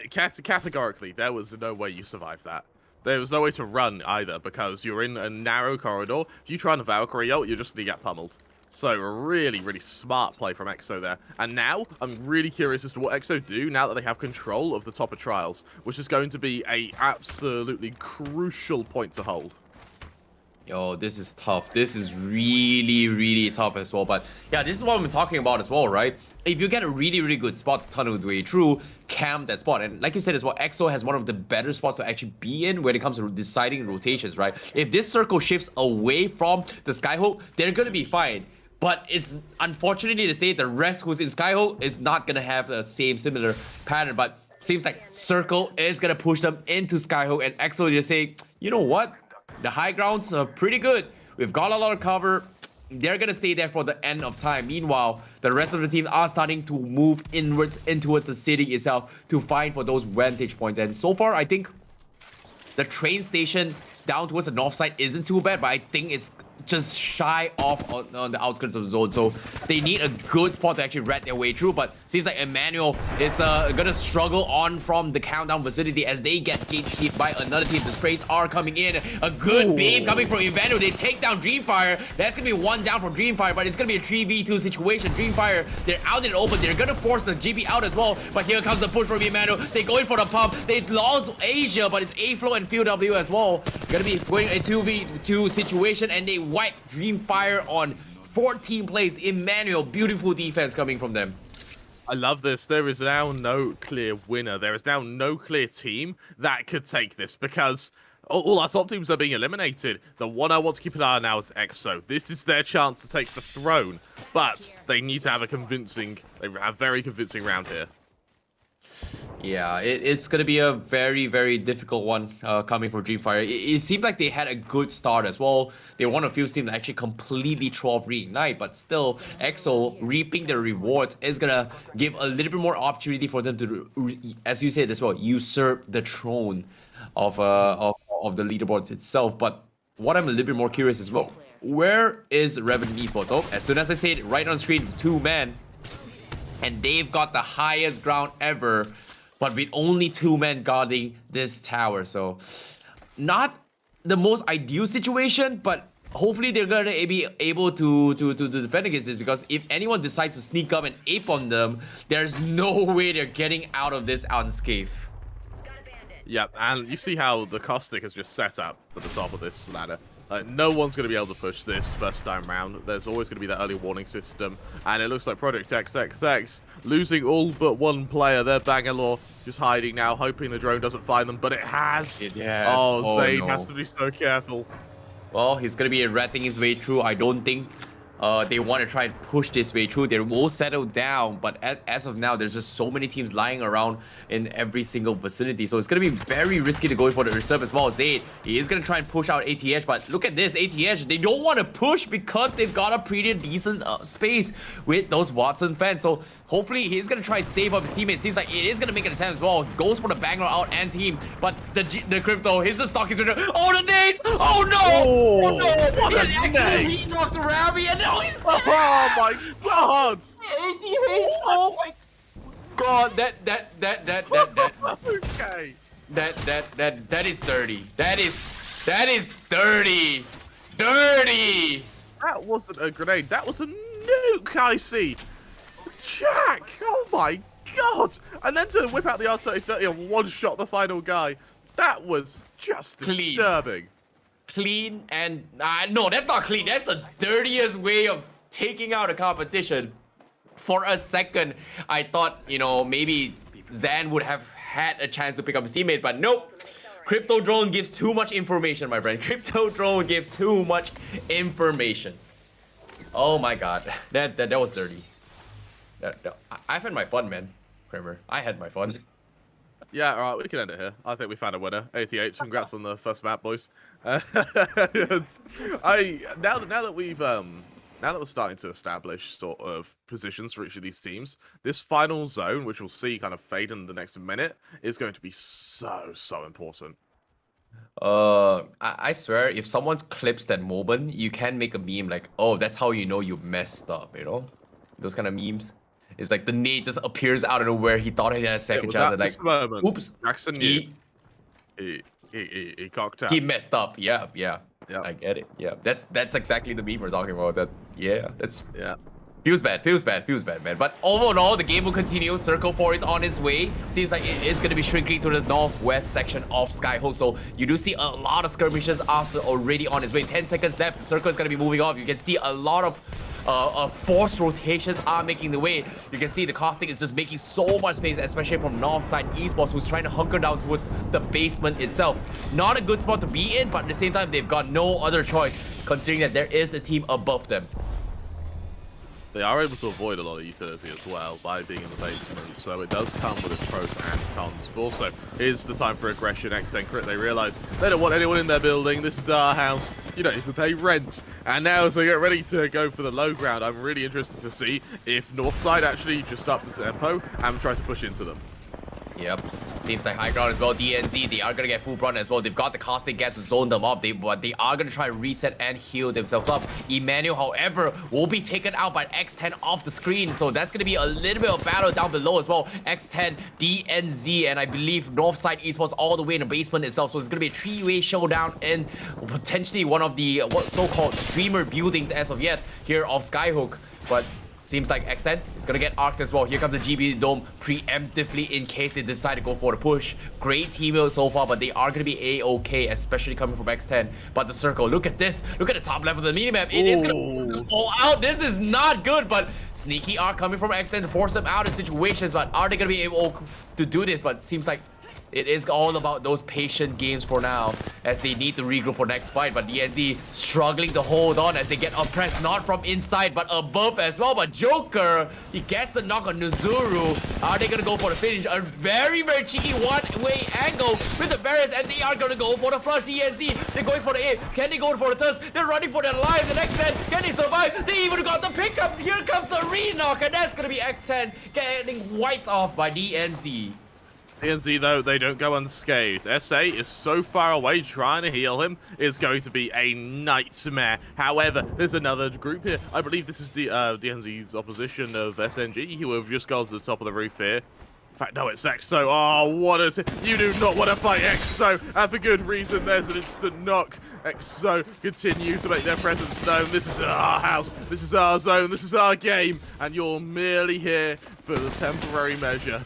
Categorically, there was no way you survived that. There was no way to run either, because you're in a narrow corridor. If you try and Valkyrie ult, you're just going to get pummeled. So a really, really smart play from EXO there. And now, I'm really curious as to what EXO do now that they have control of the top of Trials, which is going to be a absolutely crucial point to hold. Yo, this is tough. This is really, really tough as well. But yeah, this is what we're talking about as well, right? If you get a really, really good spot tunnel way through, camp that spot. And like you said as well, EXO has one of the better spots to actually be in when it comes to deciding rotations, right? If this circle shifts away from the Skyhook, they're going to be fine. But it's unfortunately to say the rest who's in Skyhook is not going to have the same similar pattern. But seems like Circle is going to push them into Skyhook, and EXO just say, you know what? The high grounds are pretty good. We've got a lot of cover. They're going to stay there for the end of time. Meanwhile, the rest of the team are starting to move inwards in towards the city itself to find for those vantage points. And so far, I think the train station down towards the north side isn't too bad, but I think it's just shy off on the outskirts of the zone. So they need a good spot to actually rat their way through. But seems like Emmanuel is gonna struggle on from the countdown vicinity as they get hit by another team. The sprays are coming in. A good beam coming from Emmanuel. They take down DreamFire. That's gonna be one down from DreamFire, but it's gonna be a 3v2 situation. DreamFire, they're out in the open. They're gonna force the GB out as well. But here comes the push from Emmanuel. They go in for the pump. They lost Asia, but it's A-Flow and FieldW as well. Gonna be going a 2v2 situation, and they wipe DreamFire on 14 plays. Emmanuel, beautiful defense coming from them. I love this. There is now no clear winner. There is now no clear team that could take this, because all our top teams are being eliminated. The one I want to keep an eye on now is EXO. This is their chance to take the throne, but they need to have a very convincing round here. Yeah, it's going to be a very, very difficult one coming from DreamFire. It seemed like they had a good start as well. They were one of the few teams that actually completely throw off Reignite, but still, EXO reaping the rewards is going to give a little bit more opportunity for them to, as you said as well, usurp the throne of the leaderboards itself. But what I'm a little bit more curious as well, where is Revenant Esports? Oh, as soon as I say it right on screen, 2-man. And they've got the highest ground ever, but with only 2 men guarding this tower. So not the most ideal situation, but hopefully they're gonna be able to defend against this, because if anyone decides to sneak up and ape on them, there's no way they're getting out of this unscathed. Yeah, and you see how the caustic has just set up at the top of this ladder. No one's going to be able to push this first time round. There's always going to be that early warning system. And it looks like Project XXX losing all but one player. They're Bangalore just hiding now, hoping the drone doesn't find them. But it has. It has. Oh, Zayd has to be so careful. Well, he's going to be ratting his way through. I don't think they want to try and push this way through. They will settle down, but as of now, there's just so many teams lying around in every single vicinity. So it's going to be very risky to go for the reserve as well. Zayd, he is going to try and push out ATH, but look at this, ATH, they don't want to push because they've got a pretty decent space with those Watson fans. So hopefully he's going to try and save up his teammates. Seems like it is going to make an attempt as well. Goes for the Bangalore out and team, but the Crypto, his stock is ready. Oh, the nades! Oh no! Oh no! What a nade! He knocked around me, and now he's dead! Oh my god! ATH! Oh my god! That Okay. That is dirty. That is dirty. Dirty! That wasn't a grenade. That was a nuke, I see. Jack! Oh my god! And then to whip out the R3030 and one-shot the final guy. That was just disturbing. Clean and... no, that's not clean. That's the dirtiest way of taking out a competition. For a second, I thought, you know, maybe Zan would have had a chance to pick up his teammate, but nope. Crypto Drone gives too much information, my friend. Crypto Drone gives too much information. Oh my god. That was dirty. I've had my fun, man. Kramer, I had my fun. Yeah, all right, we can end it here. I think we found a winner. ATH, congrats on the first map, boys. Now that we're starting to establish sort of positions for each of these teams, this final zone, which we'll see kind of fade in the next minute, is going to be so important. I swear, if someone clips that moment, you can make a meme like, oh, that's how you know you messed up, you know? Those kind of memes. It's like the nade just appears out of nowhere. He thought he had a second chance, and like, moment, oops. Jackson he cocked out. He messed up. Yeah. I get it. Yeah, that's exactly the meme we're talking about. That feels bad, man. But overall, the game will continue. Circle 4 is on its way. Seems like it is going to be shrinking to the northwest section of Skyhook. So you do see a lot of skirmishes are already on its way. 10 seconds left. The circle is going to be moving off. You can see a lot of forced rotations are making the way. You can see the Caustic is just making so much space, especially from Northside Esports, who's trying to hunker down towards the basement itself. Not a good spot to be in, but at the same time, they've got no other choice, considering that there is a team above them. They are able to avoid a lot of utility as well by being in the basement, so it does come with its pros and cons. But also, it's the time for aggression. X10 Crit, they realize they don't want anyone in their building. This is our house. You don't even pay rent. And now as they get ready to go for the low ground, I'm really interested to see if Northside actually just up the tempo and try to push into them. Yep. Seems like high ground as well. DNZ, they are going to get full run as well. They've got the Caustic Gas to zone them up. But they are going to try to reset and heal themselves up. Emmanuel, however, will be taken out by X10 off the screen. So that's going to be a little bit of battle down below as well. X10, DNZ, and I believe Northside Esports all the way in the basement itself. So it's going to be a three-way showdown in potentially one of the so-called streamer buildings as of yet here of Skyhook. But seems like X10 is going to get arced as well. Here comes the GB Dome preemptively in case they decide to go for the push. Great teamwork so far, but they are going to be A-okay, especially coming from X10. But the circle, look at this. Look at the top left of the minimap. It is going to go out. This is not good, but sneaky arc coming from X10 to force them out of situations. But are they going to be able to do this? But it seems like it is all about those patient games for now, as they need to regroup for next fight. But DNZ struggling to hold on as they get oppressed, not from inside, but above as well. But Joker, he gets the knock on Nuzuru. Are they going to go for the finish? A very, very cheeky one-way angle with the barriers, and they are going to go for the flush. DNZ, they're going for the A. Can they go for the thirst? They're running for their lives. And X10, can they survive? They even got the pickup. Here comes the re-knock, and that's going to be X10 getting wiped off by DNZ. DNZ, though, they don't go unscathed. SA is so far away, trying to heal him is going to be a nightmare. However, there's another group here. I believe this is the DNZ's opposition of SNG, who have just gone to the top of the roof here. In fact, no, it's EXO. Oh, what is it? You do not want to fight EXO. And for good reason, there's an instant knock. EXO continue to make their presence known. This is our house. This is our zone. This is our game. And you're merely here for the temporary measure.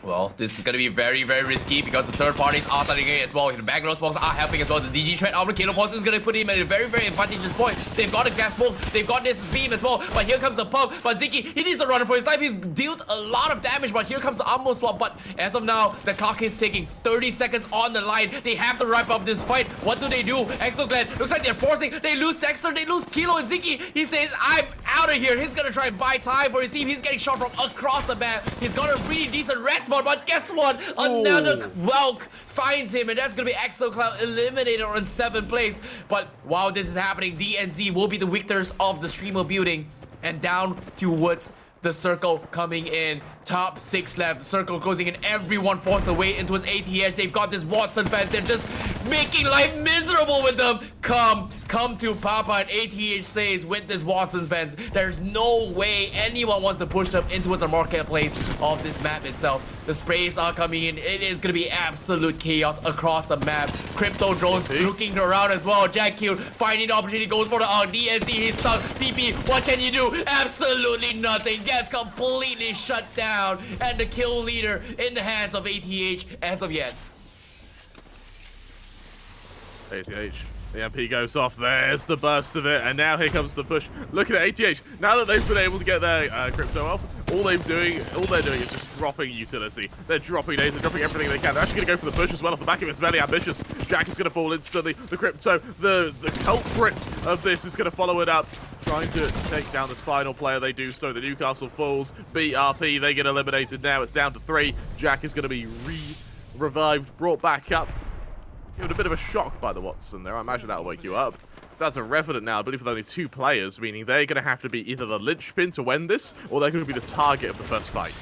Well, this is going to be very, very risky because the third parties are starting as well. The Bangalore smokes are helping as well. The DG Trend Armor Kilo Pulse is going to put him at a very, very advantageous point. They've got a gas smoke. They've got this beam as well. But here comes the pump. But Ziki, he needs to run for his life. He's dealt a lot of damage. But here comes the ammo swap. But as of now, the clock is taking 30 seconds on the line. They have to wrap up this fight. What do? EXO Clan, looks like they're forcing. They lose Dexter. They lose Kilo. And Ziki, he says, I'm out of here. He's going to try and buy time for his team. He's getting shot from across the map. He's got a really decent red spot. But guess what? Another Welk finds him, and that's gonna be EXO Clan eliminated on 7th place. But while this is happening, DNZ will be the victors of the streamer building, and down towards the circle coming in Top 6 left. Circle closing in. Everyone forced their way into his ATH. They've got this Watson fans. They're just making life miserable with them. Come to Papa, and ATH says with this Watson fans, there's no way anyone wants to push them into the marketplace of this map itself. The sprays are coming in. It is going to be absolute chaos across the map. Crypto drones looking around as well. Jack Q finding the opportunity, goes for the DNC. He's stuck. PP, what can you do? Absolutely nothing. Gets completely shut down. And the kill leader in the hands of ATH as of yet. ATH. The MP goes off. There's the burst of it, and now here comes the push. Look at ATH. Now that they've been able to get their crypto off, all they're doing is just dropping utility. They're dropping data, dropping everything they can. They're actually going to go for the push as well off the back of it. It's very ambitious. Jack is going to fall instantly. The crypto, the culprit of this is going to follow it up, trying to take down this final player. They do so. The Newcastle Falls BRP. They get eliminated now. It's down to 3. Jack is going to be revived, brought back up. Given a bit of a shock by the Watson there. I imagine that'll wake you up. So that's a Revenant now, I believe, with only 2 players, meaning they're going to have to be either the linchpin to win this, or they're going to be the target of the first fight.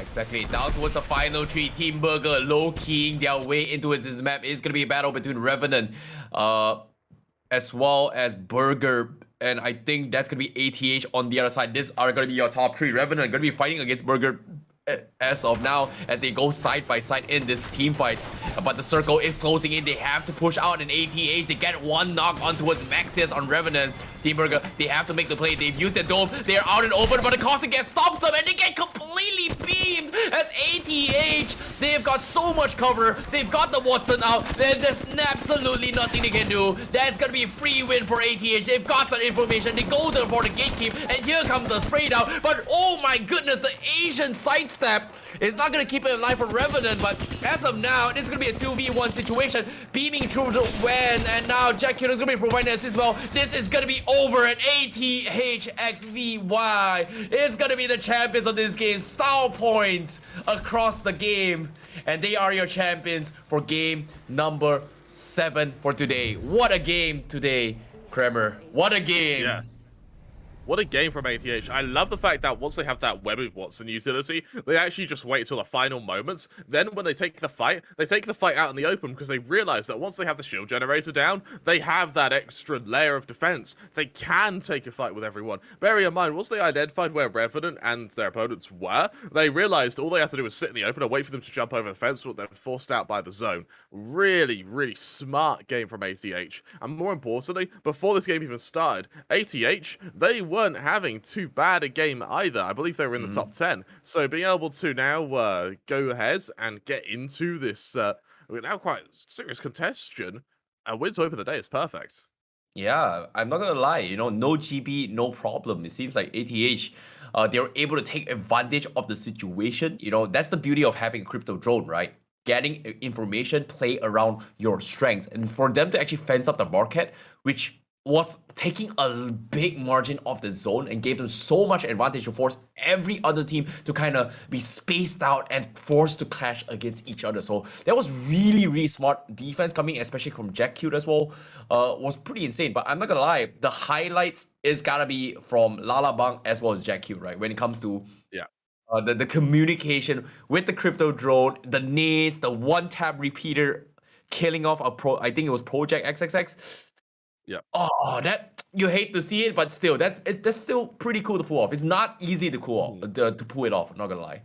Exactly. Down towards the final 3. Team Burger low-keying their way into this map. It's going to be a battle between Revenant as well as Burger. And I think that's going to be ATH on the other side. These are going to be your top 3. Revenant going to be fighting against Burger as of now, as they go side by side in this team fight. But the circle is closing in. They have to push out an ATH to get one knock on towards Maxius on Revenant. Team Burger, they have to make the play. They've used their dome. They're out and open, but the Cosmic Gas stops them, and they get completely beamed as ATH. They've got so much cover. They've got the Watson out. There's absolutely nothing they can do. That's gonna be a free win for ATH. They've got that information. They go there for the gatekeep, and here comes the spray down. But oh my goodness, the Asian sidestep is not gonna keep it alive for Revenant. But as of now, it's gonna be a 2v1 situation. Beaming through the WAN, and now Jack Q is gonna be providing assist as well. This is gonna be over at ATHXVY. It's gonna be the champions of this game. Style points across the game. And they are your champions for game number 7 for today. What a game today, Kremer. What a game. Yeah. What a game from ATH. I love the fact that once they have that web of Watson utility, they actually just wait till the final moments. Then when they take the fight out in the open, because they realize that once they have the shield generator down, they have that extra layer of defense. They can take a fight with everyone. Bearing in mind, once they identified where Revenant and their opponents were, they realized all they have to do is sit in the open and wait for them to jump over the fence, but they're forced out by the zone. Really, really smart game from ATH. And more importantly, before this game even started, ATH, they weren't having too bad a game either. I believe they were in the top 10. So being able to now go ahead and get into this now quite serious contention, a win to open the day is perfect. Yeah, I'm not gonna lie, you know, no GB, no problem. It seems like ATH, they were able to take advantage of the situation. You know, that's the beauty of having a crypto drone, right? Getting information, play around your strengths, and for them to actually fence up the market, which was taking a big margin off the zone and gave them so much advantage to force every other team to kind of be spaced out and forced to clash against each other. So that was really, really smart defense coming, especially from Jack Q as well. Was pretty insane. But I'm not gonna lie, the highlights is gotta be from Lalabang as well as Jack Q, right? When it comes to the communication with the crypto drone, the nades, the one-tap repeater, killing off a pro. I think it was Project XXX. Yeah. Oh, that you hate to see it, but still, that's still pretty cool to pull off. It's not easy to pull off, to pull it off. I'm not gonna lie.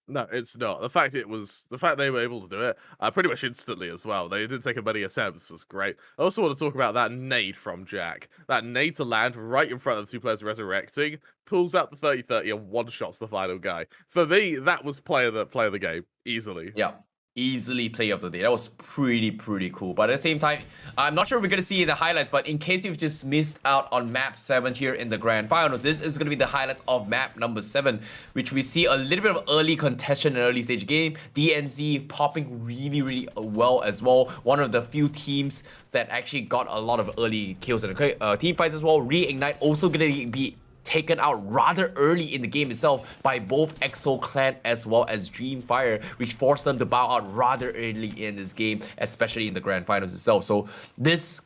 No, it's not. The fact they were able to do it pretty much instantly as well. They didn't take many attempts, was great. I also want to talk about that nade from Jack. That nade to land right in front of the 2 players resurrecting, pulls out the 30-30 and one-shots the final guy. For me, that was play of the game easily. Yeah. Easily play of the day. That was pretty cool. But at the same time, I'm not sure we're going to see the highlights, but in case you've just missed out on map 7 here in the grand finals, this is going to be the highlights of map number 7, which we see a little bit of early contention in an early stage game. DNZ popping really well as well. One of the few teams that actually got a lot of early kills in the team fights as well. Reignite also going to be taken out rather early in the game itself by both EXO Clan as well as DreamFire, which forced them to bow out rather early in this game, especially in the grand finals itself. So this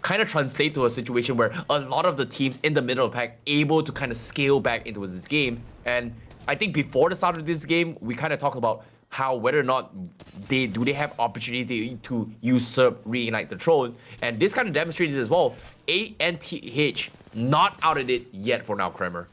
kind of translates to a situation where a lot of the teams in the middle of the pack able to kind of scale back into this game, and I think before the start of this game, we kind of talked about how whether or not they have opportunity to usurp Reignite the throne, and this kind of demonstrates as well. ATH not out of it yet for now, Kremer.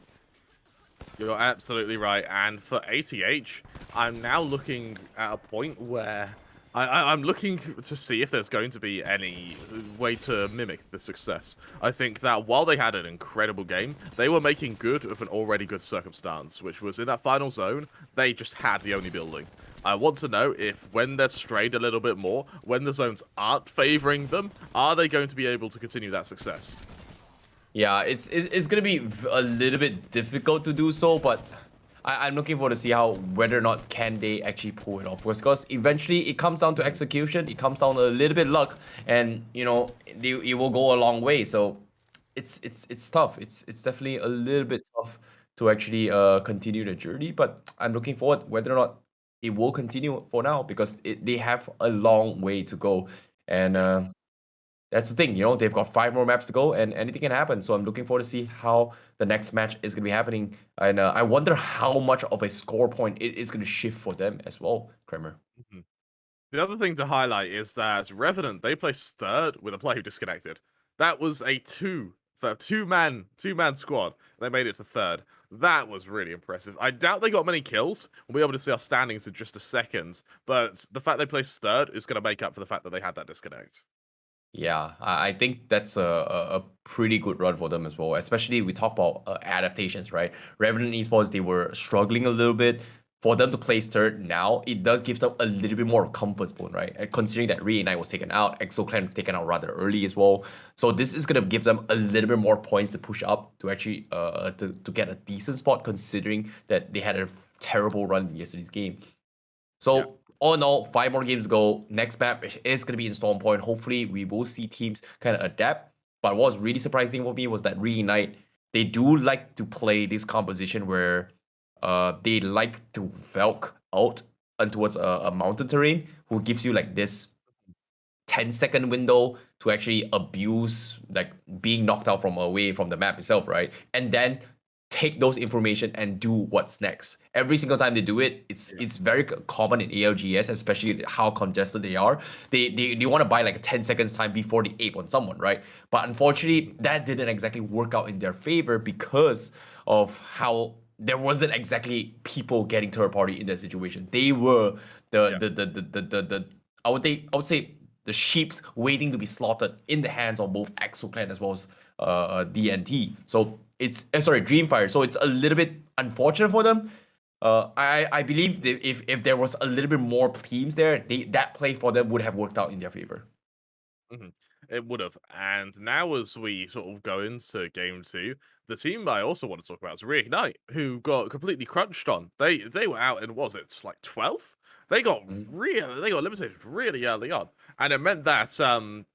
You're absolutely right. And for ATH, I'm now looking at a point where I'm looking to see if there's going to be any way to mimic the success. I think that while they had an incredible game, they were making good of an already good circumstance, which was in that final zone, they just had the only building. I want to know if when they're strayed a little bit more, when the zones aren't favoring them, are they going to be able to continue that success? Yeah, it's gonna be a little bit difficult to do so, but I'm looking forward to see how whether or not can they actually pull it off. Because eventually it comes down to execution, it comes down to a little bit luck, and you know it will go a long way. So it's tough. It's definitely a little bit tough to actually continue the journey. But I'm looking forward whether or not it will continue for now because they have a long way to go, and that's the thing, you know, they've got 5 more maps to go and anything can happen. So I'm looking forward to see how the next match is going to be happening. And I wonder how much of a score point it is going to shift for them as well, Kremer. Mhm. The other thing to highlight is that Revenant, they placed third with a player who disconnected. That was a two-man squad. They made it to third. That was really impressive. I doubt they got many kills. We'll be able to see our standings in just a second. But the fact they placed third is going to make up for the fact that they had that disconnect. Yeah, I think that's a pretty good run for them as well. Especially we talk about adaptations, right? Revenant Esports, they were struggling a little bit. For them to place third now, it does give them a little bit more comfort zone, right? Considering that Reignite was taken out, EXO Clan was taken out rather early as well. So this is gonna give them a little bit more points to push up to actually to get a decent spot, considering that they had a terrible run in yesterday's game. So Yeah. all in all, 5 more games to go. Next map is going to be in Storm Point. Hopefully, we will see teams kind of adapt. But what was really surprising for me was that Reignite, they do like to play this composition where they like to Valk out and towards a mountain terrain, who gives you like this 10-second window to actually abuse like being knocked out from away from the map itself, right? And then take those information and do what's next. Every single time they do it, it's very common in ALGS, especially how congested they are. They want to buy like a 10 seconds time before they ape on someone, right? But unfortunately, that didn't exactly work out in their favor because of how there wasn't exactly people getting third party in that situation. They were the I would say the sheeps waiting to be slaughtered in the hands of both EXO Clan as well as DNT. So it's DreamFire. So it's a little bit unfortunate for them. I believe that if there was a little bit more teams there, that play for them would have worked out in their favor. Mm-hmm. It would have. And now as we sort of go into game 2, the team I also want to talk about is Reignite, who got completely crunched on. They were out in, what was it, like 12th? They got limited really early on. And it meant that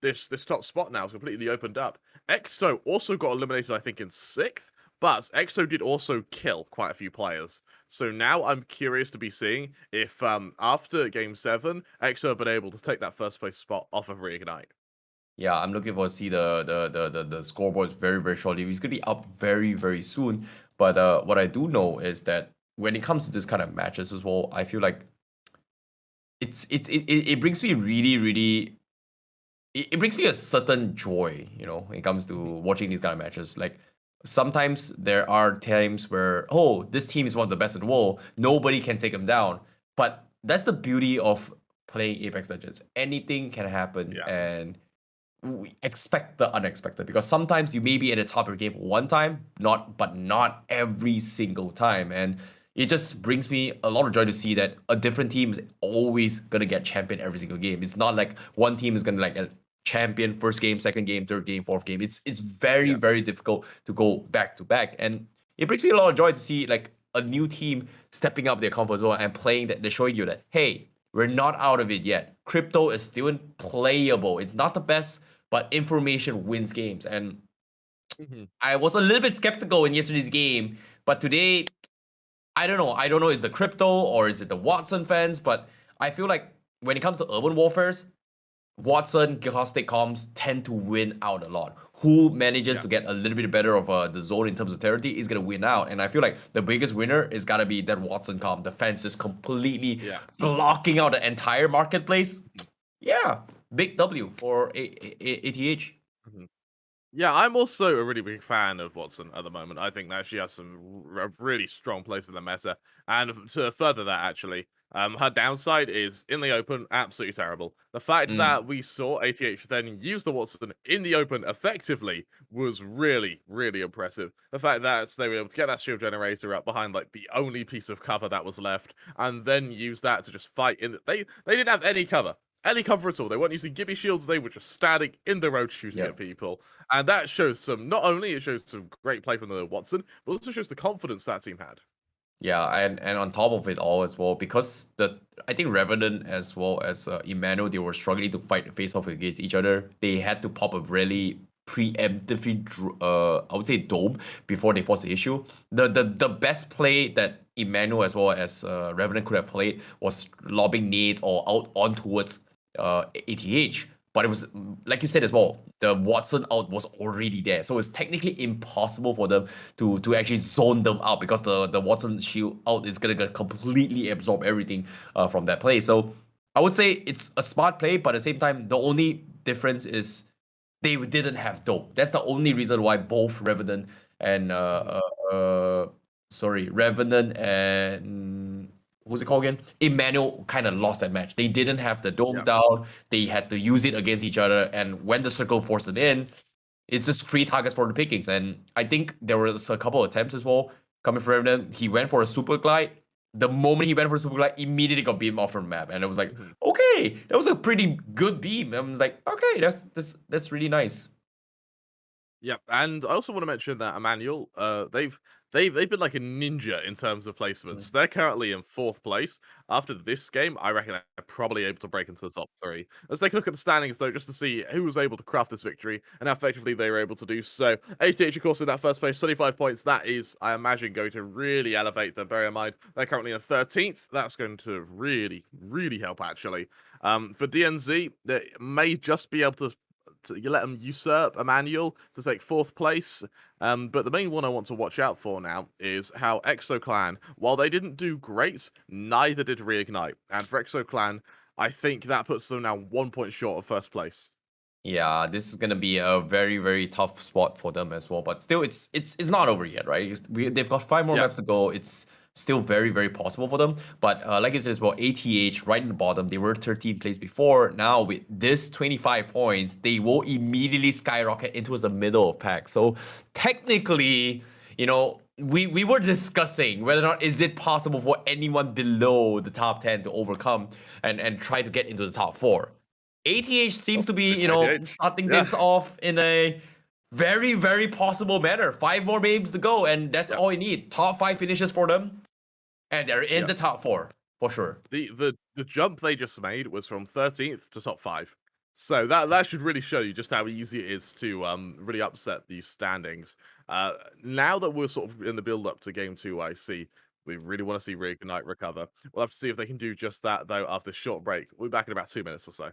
this top spot now is completely opened up. EXO also got eliminated, I think, in 6th, but EXO did also kill quite a few players. So now I'm curious to be seeing if after game 7, EXO have been able to take that first place spot off of Reignite. Yeah, I'm looking forward to see the scoreboards very, very shortly. It's gonna be up very, very soon. But what I do know is that when it comes to this kind of matches as well, I feel like it brings me really, really it brings me a certain joy, you know, when it comes to watching these kind of matches. Like sometimes there are times where, oh, this team is one of the best in the world. Nobody can take them down. But that's the beauty of playing Apex Legends. Anything can happen, and we expect the unexpected, because sometimes you may be at the top of your game one time, but not every single time. And it just brings me a lot of joy to see that a different team is always gonna get champion every single game. It's not like one team is gonna like get champion first game, second game, third game, fourth game. It's very, very difficult to go back to back. And it brings me a lot of joy to see like a new team stepping up their comfort zone and playing that they're showing you that, hey, we're not out of it yet. Crypto is still playable. It's not the best, but information wins games. And I was a little bit skeptical in yesterday's game, but today, I don't know. I don't know, is the crypto or is it the Watson fans? But I feel like when it comes to urban warfares, Watson, Caustic Comms tend to win out a lot. Who manages to get a little bit better of the zone in terms of territory is going to win out. And I feel like the biggest winner is got to be that Watson Comm. The fence is completely blocking out the entire marketplace. Yeah, big W for ATH. Yeah, I'm also a really big fan of Watson at the moment. I think that she has some really strong place in the meta. And to further that, actually, her downside is in the open, absolutely terrible. The fact that we saw ATH then use the Watson in the open effectively was really, really impressive. The fact that they were able to get that shield generator up behind like the only piece of cover that was left, and then use that to just fight in. They didn't have any cover at all. They weren't using Gibby shields. They were just standing in the road shooting at people. And that shows not only it shows some great play from the Watson, but also shows the confidence that team had. Yeah, and on top of it all as well, because I think Revenant as well as Emmanuel, they were struggling to fight face off against each other. They had to pop a really preemptively, I would say, dome before they forced the issue. The best play that Emmanuel as well as Revenant could have played was lobbing nades or out on towards ATH. But it was, like you said as well, the Watson out was already there. So it's technically impossible for them to actually zone them out because the Watson shield out is going to completely absorb everything from that play. So I would say it's a smart play, but at the same time, the only difference is they didn't have dope. That's the only reason why both Revenant and Revenant and who's it called again? Emmanuel kind of lost that match. They didn't have the domes down. They had to use it against each other. And when the circle forced it in, it's just free targets for the pickings. And I think there was a couple of attempts as well coming from Revenant. He went for a super glide. The moment he went for a super glide, immediately got beamed off from the map. And it was like, okay, that was a pretty good beam. I was like, okay, that's really nice. Yep, and I also want to mention that Emmanuel, they've been like a ninja in terms of placements. They're currently in 4th place. After this game, I reckon they're probably able to break into the top 3. Let's take a look at the standings though, just to see who was able to craft this victory and how effectively they were able to do so. ATH, of course, in that 1st place, 25 points. That is, I imagine, going to really elevate them. Bear in mind, they're currently in 13th. That's going to really, really help, actually. For DNZ, they may just be able to you let them usurp Emmanuel to take 4th place. But the main one I want to watch out for now is how EXO Clan, while they didn't do great, neither did Reignite. And for EXO Clan, I think that puts them now 1 point short of 1st place. Yeah, this is gonna be a very, very tough spot for them as well. But still, it's not over yet, right? They've got 5 more maps to go. It's still very, very possible for them. But like I said as well, ATH right in the bottom, they were 13th place before. Now with this 25 points, they will immediately skyrocket into the middle of pack. So technically, you know, we were discussing whether or not is it possible for anyone below the top 10 to overcome and try to get into the top 4. ATH seems to be, you know, starting this off in a very, very possible manner. 5 more games to go, and that's all you need. Top 5 finishes for them, and they're in the top 4 for sure. The jump they just made was from 13th to top 5. So that should really show you just how easy it is to really upset these standings. Now that we're sort of in the build up to game 2, I see we really want to see Reignite recover. We'll have to see if they can do just that though after this short break. We'll be back in about 2 minutes or so.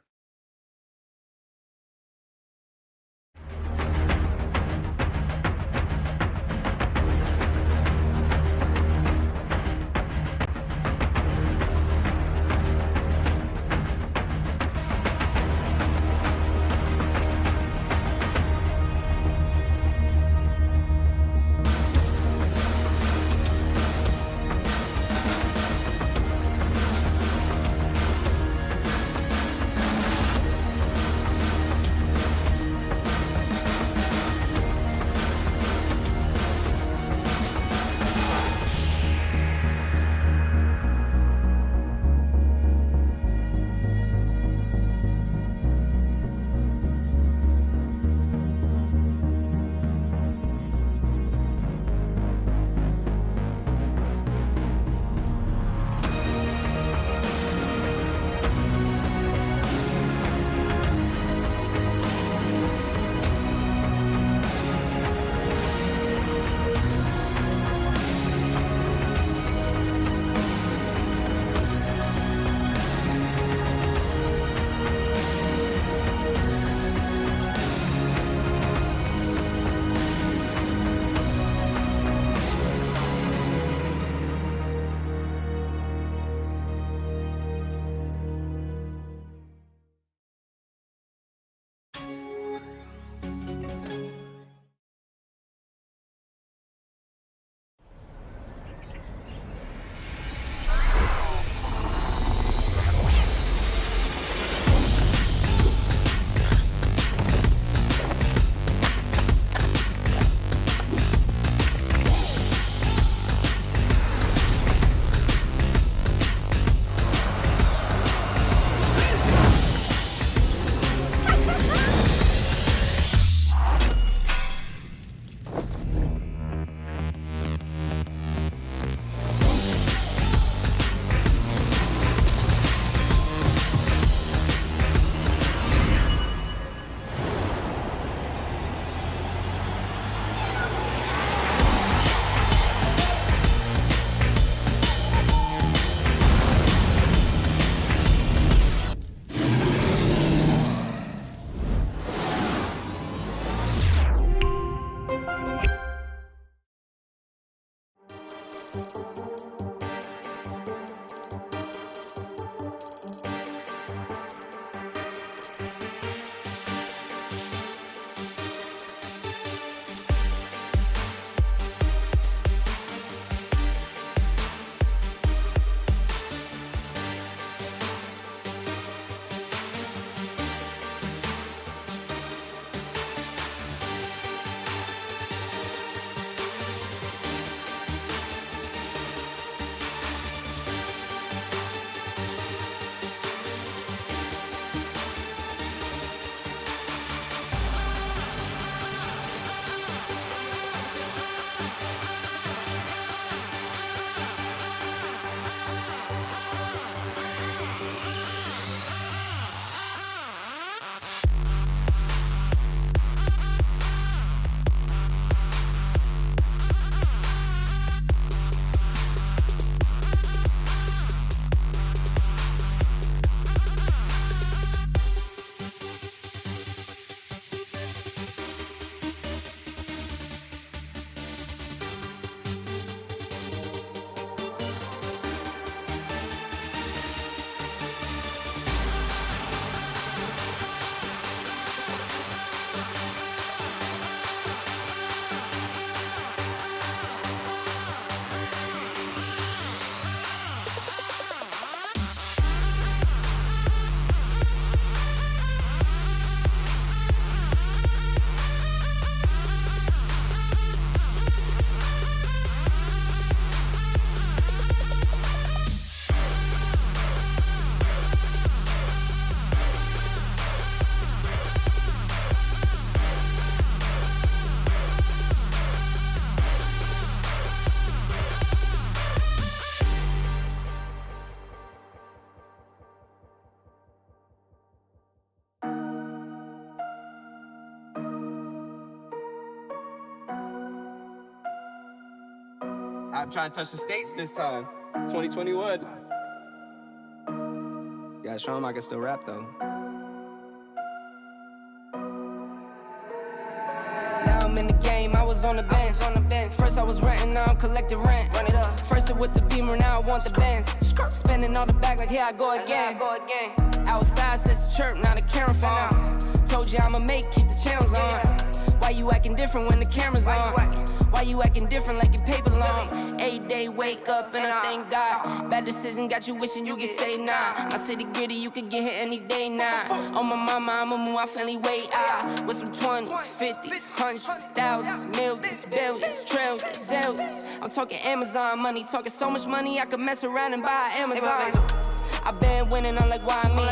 I'm trying to touch the States this time. 2021. Gotta show him I can still rap though. Now I'm in the game, I was on the bench. First I was renting, now I'm collecting rent. Run it up. First it with the Beamer, now I want the Benz. Spending all the back like here I go again. Outside says the chirp, now the camera phone. Told you I'ma make, keep the channels on. Why you acting different when the camera's on? Why you acting different like your paper long? 8 day wake up and I thank God. Bad decision got you wishing you could say nah. My city gritty, you could get hit any day now. On my mama, I'ma move my family way out. With some 20s, 50s, hundreds, thousands, millions, billions, trillions, zillions. I'm talking Amazon money, talking so much money I could mess around and buy Amazon. I been winning, I'm like, why me?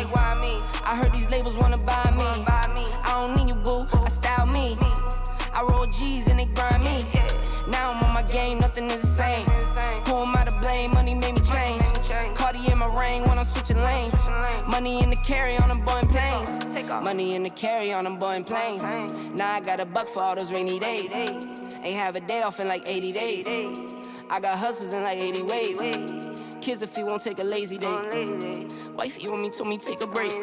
I heard these labels wanna buy me. I don't need you, boo, I style me. I roll G's and they grind me. Now I'm on my game, nothing is the same. Who am I to blame? Money made me change. Cardi in my ring when I'm switching lanes. Money in the carry on them Boeing planes. Money in the carry on them Boeing planes. Now I got a buck for all those rainy days. Ain't have a day off in like 80 days. I got hustles in like 80 ways. Kids if he won't take a lazy day. Wifey on me told me take a break.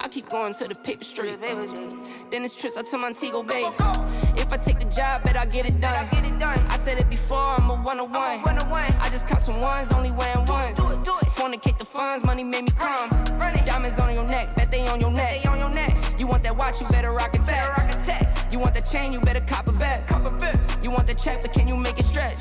I keep going to the paper straight. Then it's trips out to Montego Bay. If I take the job, bet I get it done. I said it before, I'm a 101. I just caught some ones, only wearing ones. Fornicate the funds, money made me calm. Diamonds on your neck, bet they on your neck. You want that watch, you better rock a tech. You want that chain, you better cop a vest. You want the check, but can you make it stretch?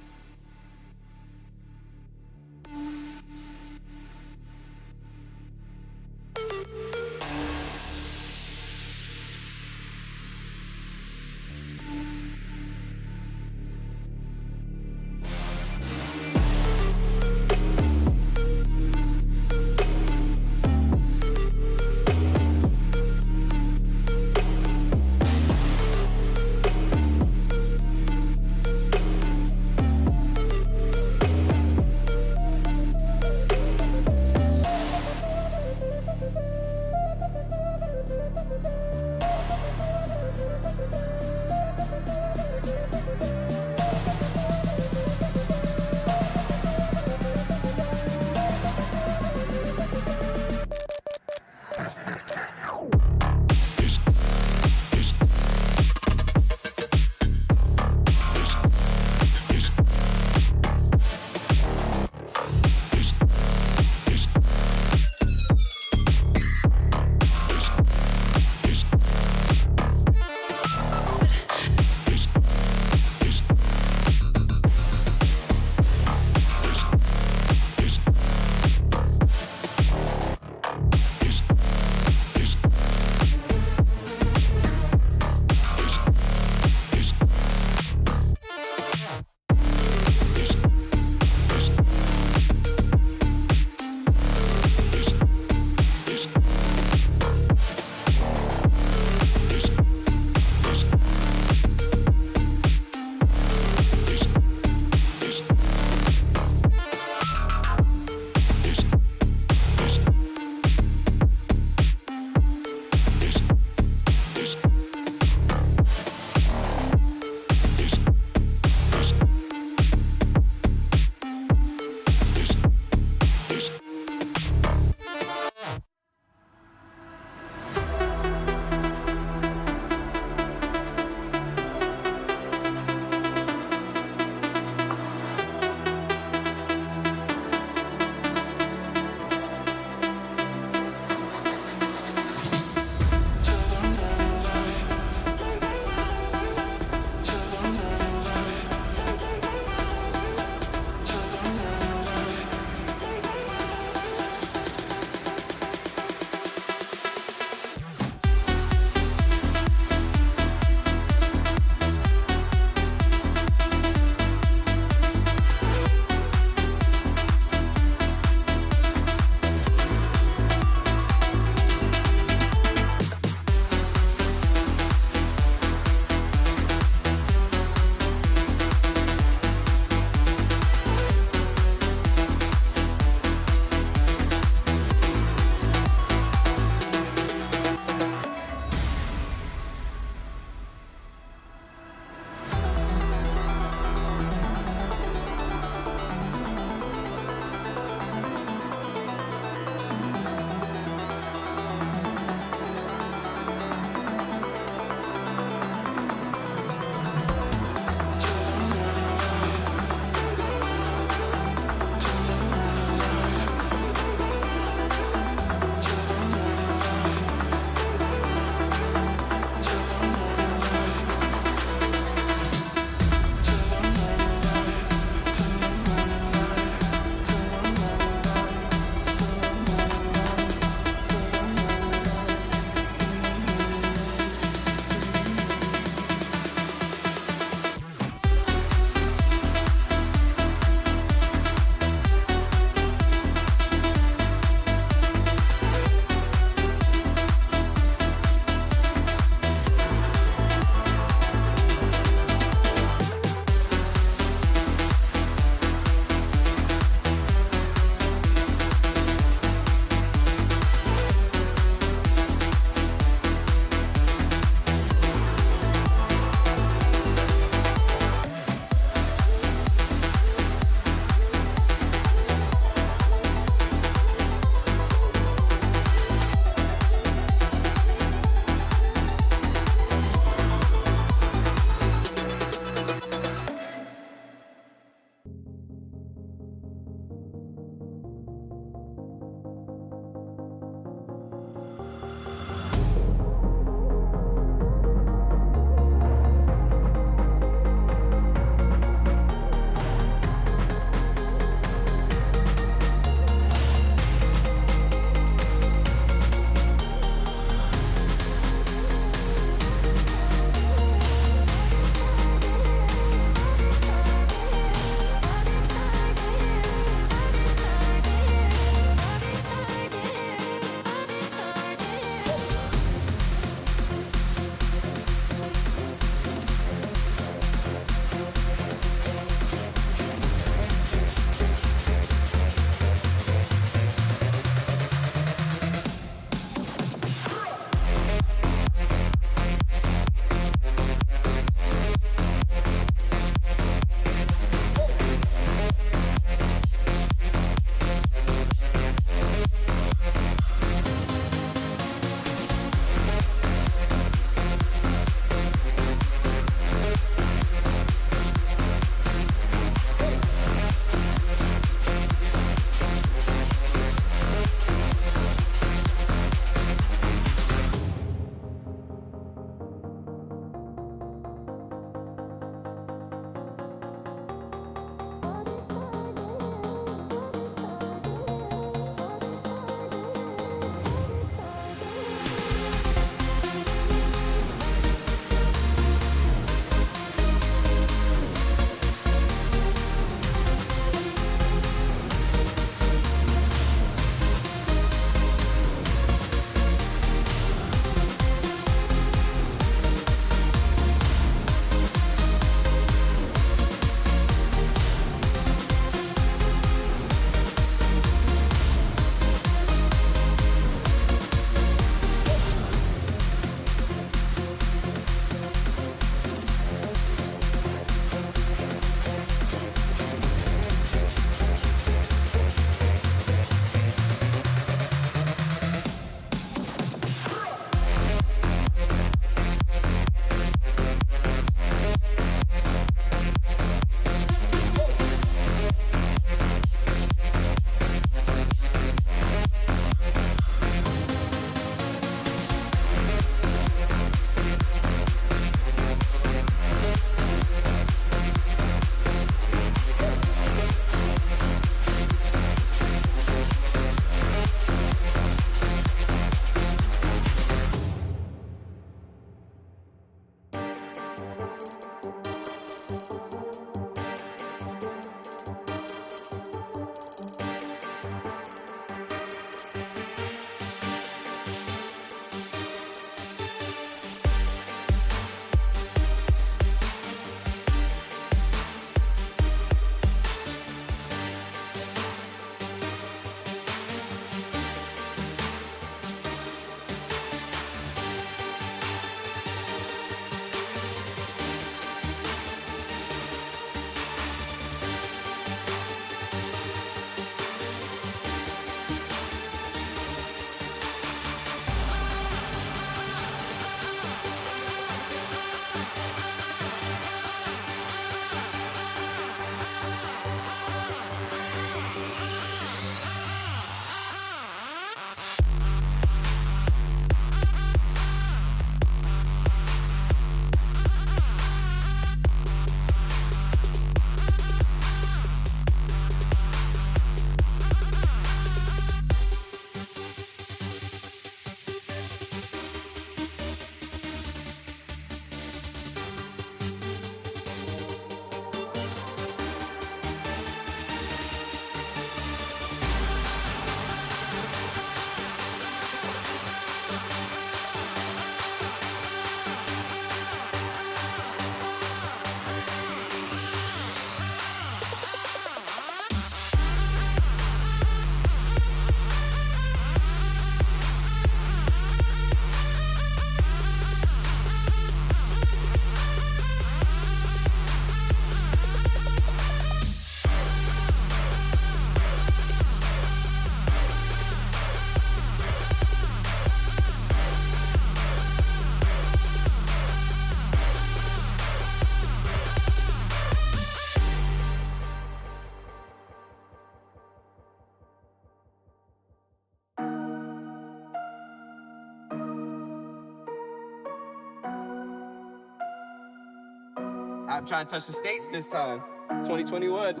I'm trying to touch the States this time. 2021.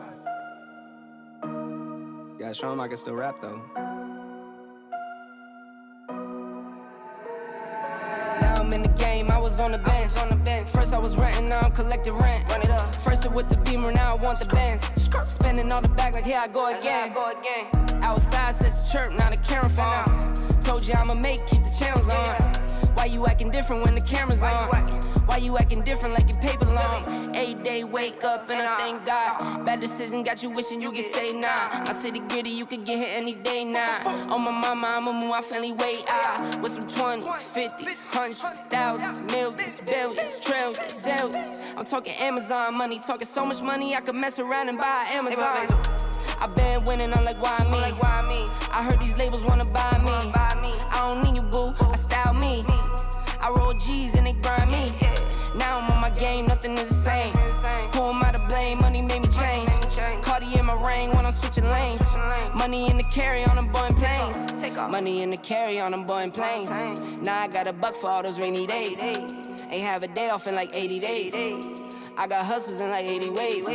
Yeah, show him I can still rap though. Now I'm in the game, I was on the bench. First I was renting, now I'm collecting rent. Run it up. First it with the Beamer, now I want the Benz. Spending all the bag like here I go again. Outside says chirp, now the camera phone. Told you I'ma make, keep the channels on. Why you acting different when the camera's on? Why you acting different like your paper long? 8 day wake up and I thank God. Bad decision got you wishing you could say nah. My city gritty, you could get hit any day now. On my mama, I'ma move my family way out. With some 20s, 50s, hundreds, thousands, millions, billions, trillions, zillions. I'm talking Amazon money, talking so much money I could mess around and buy Amazon. I been winning, I'm like, why me? I heard these labels wanna buy me. I don't need you, boo, I style me. I roll G's and they grind me. Now I'm on my game, nothing is the same. Who am I to blame? Money made me change. Cardi in my ring when I'm switching lanes. Money in the carry on them Boeing planes. Money in the carry on them Boeing planes. Now I got a buck for all those rainy days. Ain't have a day off in like 80 days. I got hustles in like 80 ways.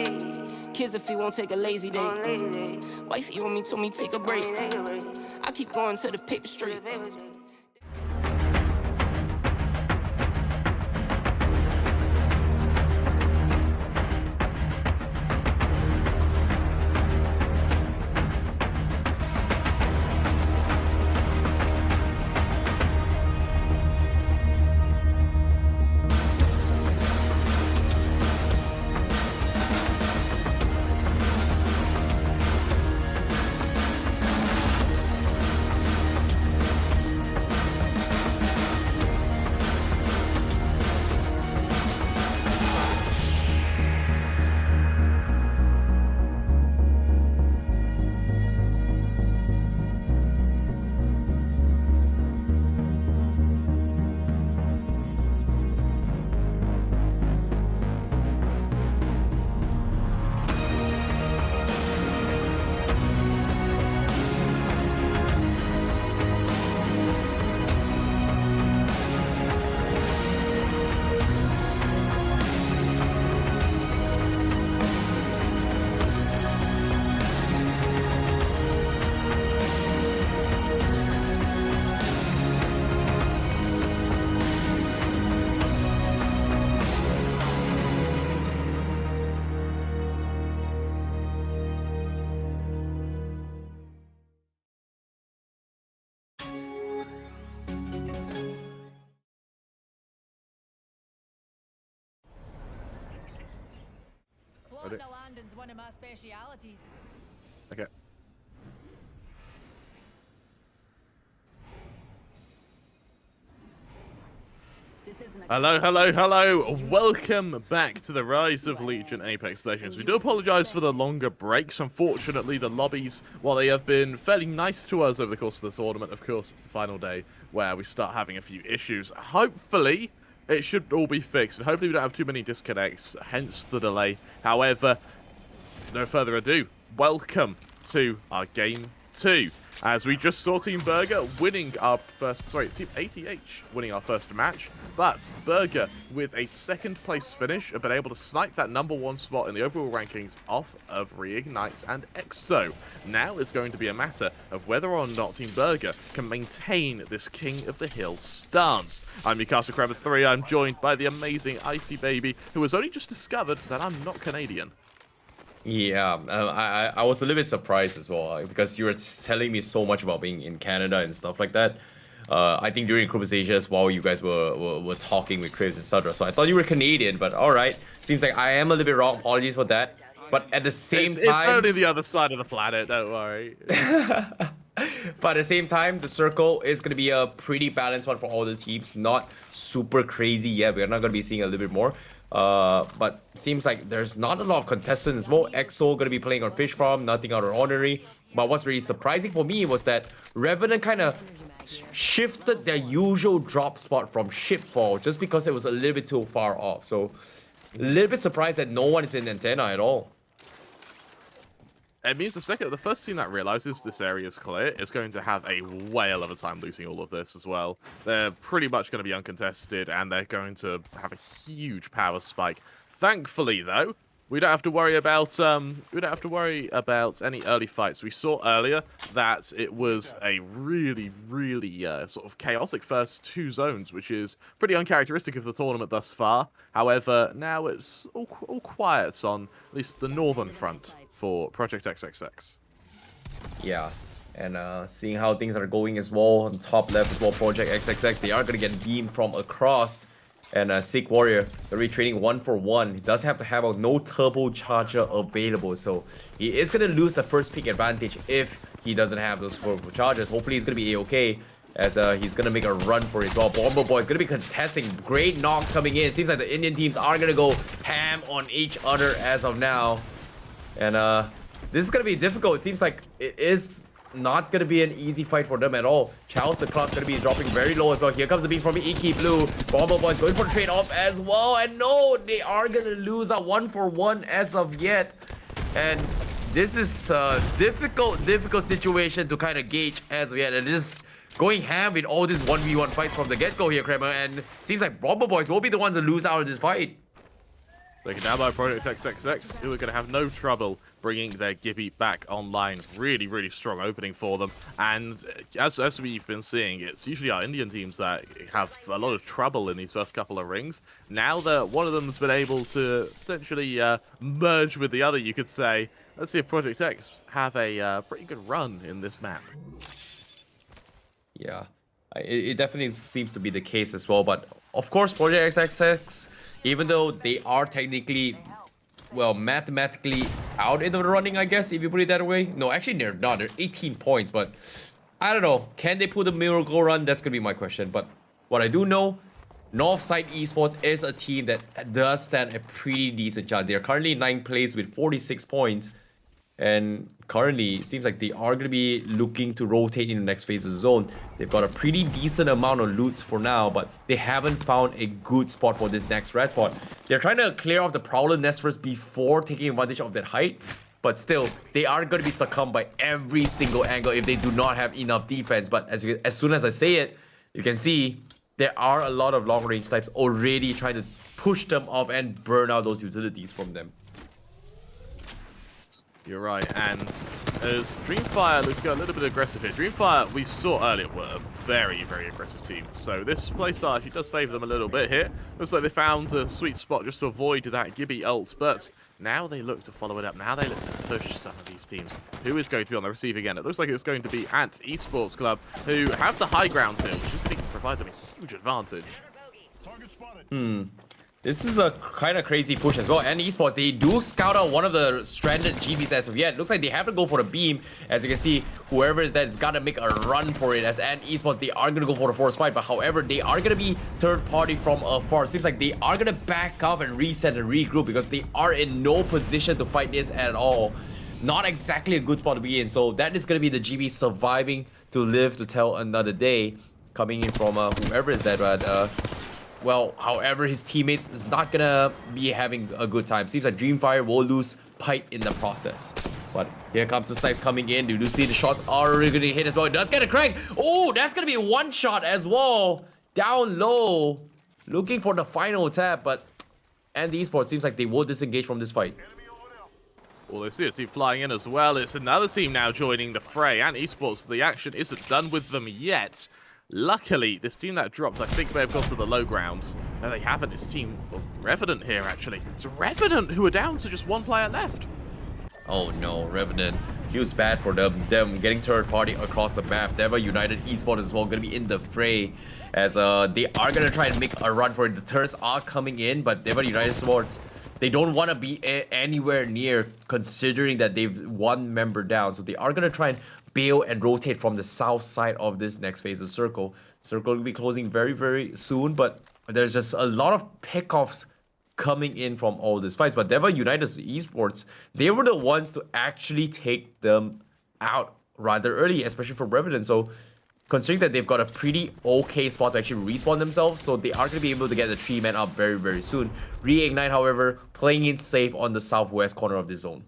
Kids if he won't take a lazy day. Wifey on me told me take a break. I keep going to the paper street. Ready? Landing's one of my specialities. Okay. Hello. Welcome back to the Rise of Legion Apex Legends. We do apologise for the longer breaks. Unfortunately, the lobbies, while they have been fairly nice to us over the course of the tournament, of course, it's the final day where we start having a few issues. Hopefully, it should all be fixed, and hopefully we don't have too many disconnects, hence the delay. However, with no further ado, welcome to our Game 2. As we just saw Team Burger winning our first, Team ATH winning our first match, but Burger with a second place finish have been able to snipe that #1 spot in the overall rankings off of Reignite and EXO. Now it's going to be a matter of whether or not Team Burger can maintain this King of the Hill stance. I'm Mikasa Crabber 3, I'm joined by the amazing Icy Baby, who has only just discovered that I'm not Canadian. Yeah, I was a little bit surprised as well because you were telling me so much about being in Canada and stuff like that. I think during conversations while you guys were talking with Cribs, etc. So I thought you were Canadian, but all right. Seems like I am a little bit wrong. Apologies for that. But at the same time, it's only the other side of the planet. Don't worry. But at the same time, the circle is going to be a pretty balanced one for all the teams. Not super crazy yet. We're not going to be seeing a little bit more. But seems like there's not a lot of contestants. More EXO going to be playing on Fish Farm, nothing out of ordinary. But what's really surprising for me was that Revenant kind of shifted their usual drop spot from Shipfall just because it was a little bit too far off. So a little bit surprised that no one is in Antenna at all. It means the first team that realizes this area is clear is going to have a whale of a time losing all of this as well. They're pretty much going to be uncontested, and they're going to have a huge power spike Thankfully, though, we don't have to worry about any early fights. We saw earlier that it was a really, really sort of chaotic first 2 zones, which is pretty uncharacteristic of the tournament thus far. However, now it's all quiet on at least the northern front for Project XXX. Yeah, and seeing how things are going as well on top left as well, Project XXX, they are gonna get beamed from across. And Sick Warrior, the retraining 1-for-1. He does have to have a no turbo charger available, so he is gonna lose the first pick advantage if he doesn't have those turbo chargers. Hopefully he's gonna be A-okay, as he's gonna make a run for it as well. Bomber Boy is gonna be contesting. Great knocks coming in. Seems like the Indian teams are gonna go ham on each other as of now. And this is gonna be difficult. It seems like it is not gonna be an easy fight for them at all. Charles the Clock gonna be dropping very low as well. Here comes the beat from Iki Blue. Bomber Boy going for the trade-off as well. And no, they are gonna lose a 1-for-1 as of yet. And this is a difficult situation to kind of gauge as of yet. And just going ham with all these 1v1 fights from the get-go here, Kramer. And seems like Bomber Boys will be the ones to lose out of this fight. Taken down by Project XXX, who are going to have no trouble bringing their Gibby back online. Really, really strong opening for them. And as we've been seeing, it's usually our Indian teams that have a lot of trouble in these first couple of rings. Now that one of them's been able to potentially merge with the other, you could say, let's see if Project X have a pretty good run in this map. Yeah, it definitely seems to be the case as well. But of course, Project XXX, even though they are technically, well, mathematically out in the running, I guess, if you put it that way. No, actually, they're not. They're 18 points, but I don't know. Can they pull the miracle run? That's going to be my question. But what I do know, Northside Esports is a team that does stand a pretty decent chance. They are currently in 9th place with 46 points. And currently, it seems like they are going to be looking to rotate in the next phase of the zone. They've got a pretty decent amount of loots for now, but they haven't found a good spot for this next red spot. They're trying to clear off the Prowler nest first before taking advantage of that height. But still, they are going to be succumbed by every single angle if they do not have enough defense. But as soon as I say it, you can see there are a lot of long-range types already trying to push them off and burn out those utilities from them. You're right, and as DreamFire looks to go a little bit aggressive here. DreamFire, we saw earlier, were a very, very aggressive team. So this playstyle actually does favour them a little bit here. Looks like they found a sweet spot just to avoid that Gibby ult, but now they look to follow it up. Now they look to push some of these teams. Who is going to be on the receiving end? It looks like it's going to be Esports Club, who have the high ground here, which is going to provide them a huge advantage. This is a kind of crazy push as well. And Esports, they do scout out one of the stranded GBs as of yet. Looks like they have to go for the beam. As you can see, whoever is that has got to make a run for it. As and Esports, they are going to go for the force fight. But however, they are going to be third party from afar. Seems like they are going to back off and reset and regroup because they are in no position to fight this at all. Not exactly a good spot to be in. So that is going to be the GB surviving to live to tell another day. Coming in from whoever is that, but well, however, his teammates is not gonna be having a good time. Seems like DreamFire will lose Pipe in the process. But here comes the snipes coming in. You do see the shots are already gonna hit as well. It does get a crank. Oh, that's gonna be one shot as well. Down low. Looking for the final tap, but and the Esports seems like they will disengage from this fight. Well, they see a team flying in as well. It's another team now joining the fray. And Esports, the action isn't done with them yet. Luckily, this team that dropped, I think, may have got to the low ground. No, they haven't. It's team Revenant here, actually. It's Revenant who are down to just one player left. Oh no, Revenant. Feels bad for them getting third party across the map. Dewa United Esports as well going to be in the fray. As they are going to try and make a run for it. The turns are coming in, but Dewa United Esports, they don't want to be anywhere near, considering that they've one member down. So they are going to try and bail and rotate from the south side of this next phase of Circle. Circle will be closing very, very soon, but there's just a lot of pickoffs coming in from all these fights. But Dewa United Esports, they were the ones to actually take them out rather early, especially for Revenant. So considering that they've got a pretty okay spot to actually respawn themselves, so they are going to be able to get the 3-man up very, very soon. Reignite, however, playing it safe on the southwest corner of the zone.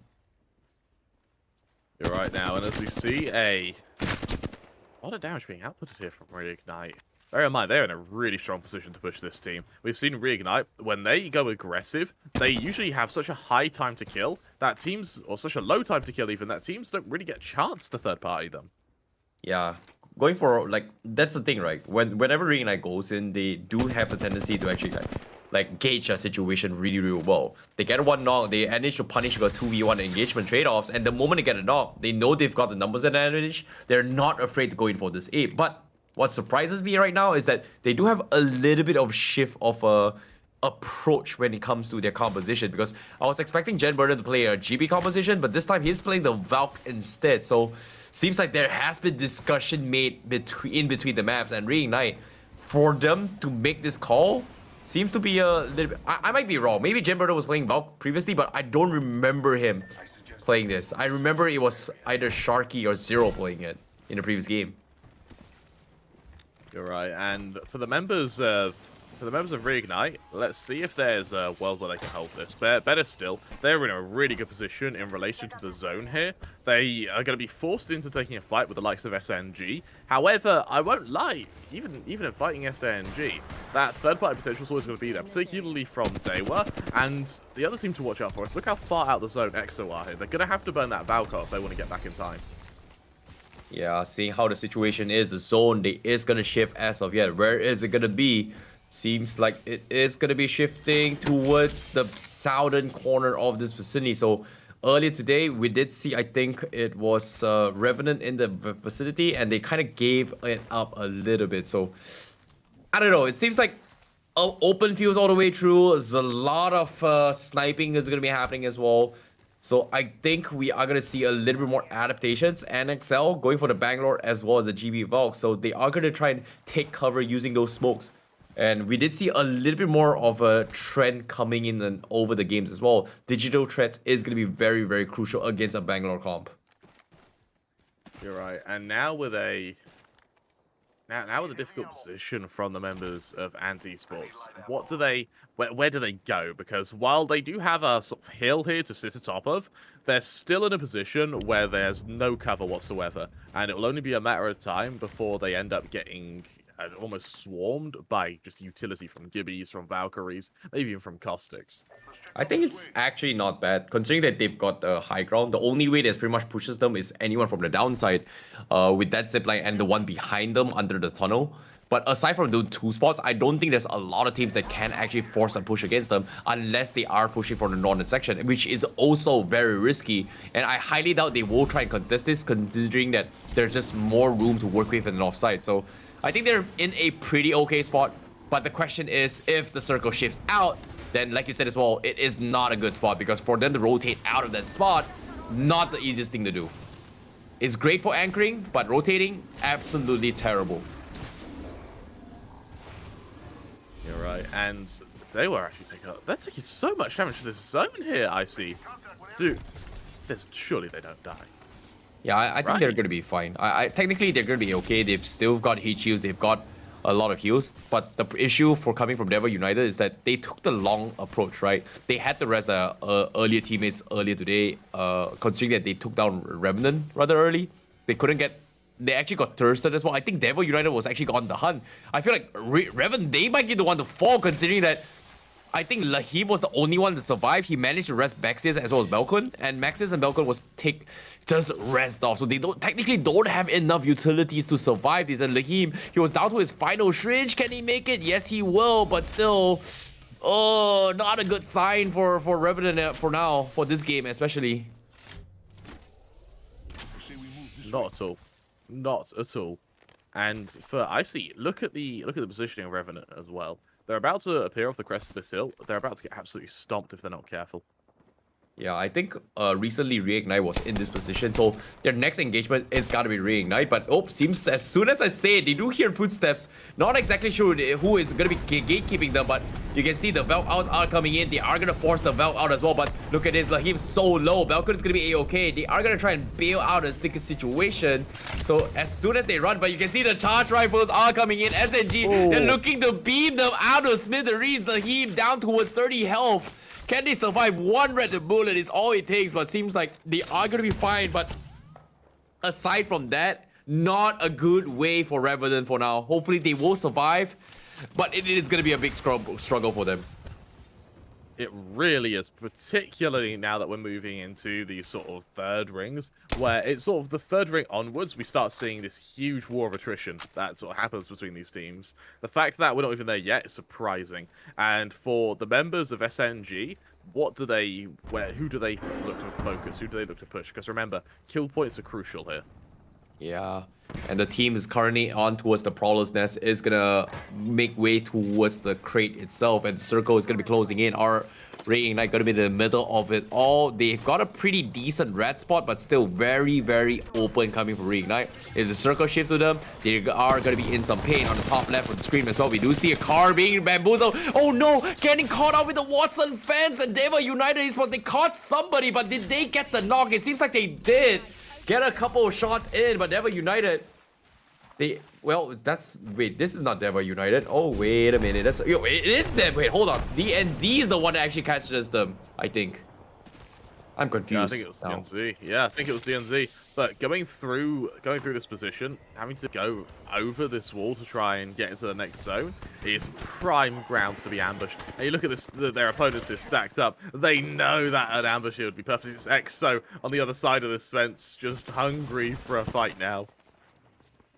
You're right now, and as we see a lot of damage being outputted here from Reignite. Bear in mind, they're in a really strong position to push this team. We've seen Reignite, when they go aggressive, they usually have such a high time to kill that teams, or such a low time to kill even, that teams don't really get a chance to third party them. Yeah, going for, like, that's the thing, right? Whenever Reignite goes in, they do have the tendency to actually like gauge a situation really, really well. They get one knock, they manage to punish the 2v1 engagement trade-offs, and the moment they get a knock, they know they've got the numbers advantage. They're not afraid to go in for this A. But what surprises me right now is that they do have a little bit of shift of a approach when it comes to their composition, because I was expecting Jen Burden to play a GB composition, but this time he's playing the Valk instead. So seems like there has been discussion made in between the maps, and Reignite, for them to make this call seems to be a little bit... I might be wrong. Maybe Jen Burden was playing Valk previously, but I don't remember him playing this. I remember it was either Sharky or Zero playing it in the previous game. You're right, and for the members of Reignite, let's see if there's a world where they can hold this. Better still, they're in a really good position in relation to the zone here. They are going to be forced into taking a fight with the likes of SNG. However, I won't lie, even in fighting SNG, that third-party potential is always going to be there, particularly from Dewa. And the other team to watch out for is, look how far out the zone EXO are here. They're going to have to burn that Valkyr if they want to get back in time. Yeah, seeing how the situation is, the zone, they is going to shift as of yet. Where is it going to be? Seems like it is going to be shifting towards the southern corner of this vicinity. So earlier today, we did see, I think it was Revenant in the vicinity, and they kind of gave it up a little bit. So I don't know. It seems like open fields all the way through. There's a lot of sniping that's going to be happening as well. So I think we are going to see a little bit more adaptations. NXL going for the Bangalore as well as the GB Valk. So they are going to try and take cover using those smokes. And we did see a little bit more of a trend coming in and over the games as well. Digital threats is going to be very, very crucial against a Bangalore comp. You're right. And now with a difficult position from the members of Esports, where do they go? Because while they do have a sort of hill here to sit atop of, they're still in a position where there's no cover whatsoever, and it will only be a matter of time before they end up getting almost swarmed by just utility from Gibbies, from Valkyries, maybe even from Caustics. I think it's actually not bad, considering that they've got the high ground. The only way that pretty much pushes them is anyone from the downside with that zipline and the one behind them under the tunnel. But aside from those two spots, I don't think there's a lot of teams that can actually force a push against them unless they are pushing from the northern section, which is also very risky. And I highly doubt they will try and contest this, considering that there's just more room to work with in the north side. So I think they're in a pretty okay spot. But the question is, if the circle shifts out, then like you said as well, it is not a good spot, because for them to rotate out of that spot, not the easiest thing to do. It's great for anchoring, but rotating, absolutely terrible. You're right, and they were actually they're taking so much damage to this zone here, I see. Dude, surely they don't die. Yeah, I think they're going to be fine. Technically, they're going to be okay. They've still got heat shields. They've got a lot of heals. But the issue for coming from Dewa United is that they took the long approach, right? They had to rest earlier teammates earlier today, considering that they took down Revenant rather early. They couldn't get... They actually got thirsted as well. I think Dewa United was actually on the hunt. I feel like Revenant, they might be the one to fall, considering that I think Lahim was the only one to survive. He managed to rest Maxis as well as Belkun, and Maxis and Belkun was just rest off. So they technically don't have enough utilities to survive this. And Lahim, he was down to his final syringe. Can he make it? Yes, he will, but still, oh, not a good sign for Revenant for now, for this game especially. Not at all. Not at all. And for Icy, look at the positioning of Revenant as well. They're about to appear off the crest of this hill. They're about to get absolutely stomped if they're not careful. Yeah, I think recently Reignite was in this position, so their next engagement is gotta be Reignite. But seems as soon as I say it, they do hear footsteps. Not exactly sure who is gonna be gatekeeping them, but you can see the Valk outs are coming in. They are gonna force the Valk out as well. But look at this, Lahim's so low. Valkyrie is gonna be a-okay. They are gonna try and bail out a sticky situation. So as soon as they run, but you can see the charge rifles are coming in. SNG, they're looking to beam them out of smithereens. Lahim down towards 30 health. Can they survive? One red bullet is all it takes, but seems like they are going to be fine. But aside from that, Not a good way for Revenant for now. Hopefully they will survive, but it is going to be a big struggle for them. It really is, particularly now that we're moving into the sort of third rings, where it's sort of the third ring onwards, we start seeing this huge war of attrition that sort of happens between these teams. The fact that we're not even there yet is surprising. And for the members of SNG, who do they look to focus? Who do they look to push? Because remember, kill points are crucial here. Yeah, and the team is currently on towards the Prowler's Nest, is gonna make way towards the crate itself, and Circle is gonna be closing in. Our Reignite gonna be in the middle of it all. They've got a pretty decent red spot, but still very, very open coming from Reignite. If the Circle shifts to them, they are gonna be in some pain on the top left of the screen as well. We do see a car being bamboozled. Oh no, getting caught out with the Watson fence, and Dewa United Esports, they caught somebody, but did they get the knock? It seems like they did. Get a couple of shots in, but Dewa United, wait, this is not Dewa United. Oh, wait a minute. It is them. Wait, hold on. DNZ is the one that actually catches them, I think. I'm confused. Yeah, I think it was DNZ. Yeah, I think it was DNZ. But going through this position, having to go over this wall to try and get into the next zone is prime grounds to be ambushed. And you look at this, their opponents is stacked up. They know that an ambush here would be perfect. It's EXO on the other side of this fence, just hungry for a fight now.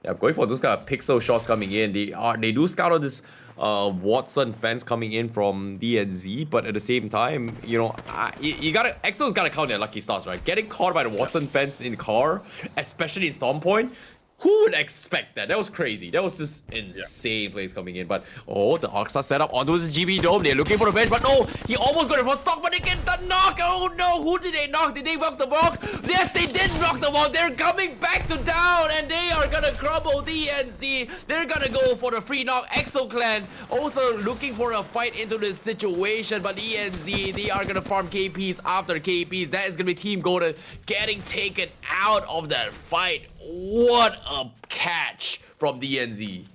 Yeah, I'm going for those kind of pixel shots coming in. They do scout on this Watson fence coming in from DNZ, but at the same time, you know, EXO's gotta count their lucky stars, right? Getting caught by the Watson fence in the car, especially in Storm Point. Who would expect that? That was crazy. That was just insane plays coming in. But oh, the Oxa set up onto his GB dome. They're looking for the bench, but no, he almost got it for stock, but they get the knock. Oh no, who did they knock? Did they knock the walk? Yes, they did knock the walk. They're coming back to down, and they are gonna crumble DNC. They're gonna go for the free knock. EXO Clan also looking for a fight into this situation, but DNZ, they are gonna farm KPs after KPs. That is gonna be Team Golden getting taken out of that fight. What a catch from DNZ.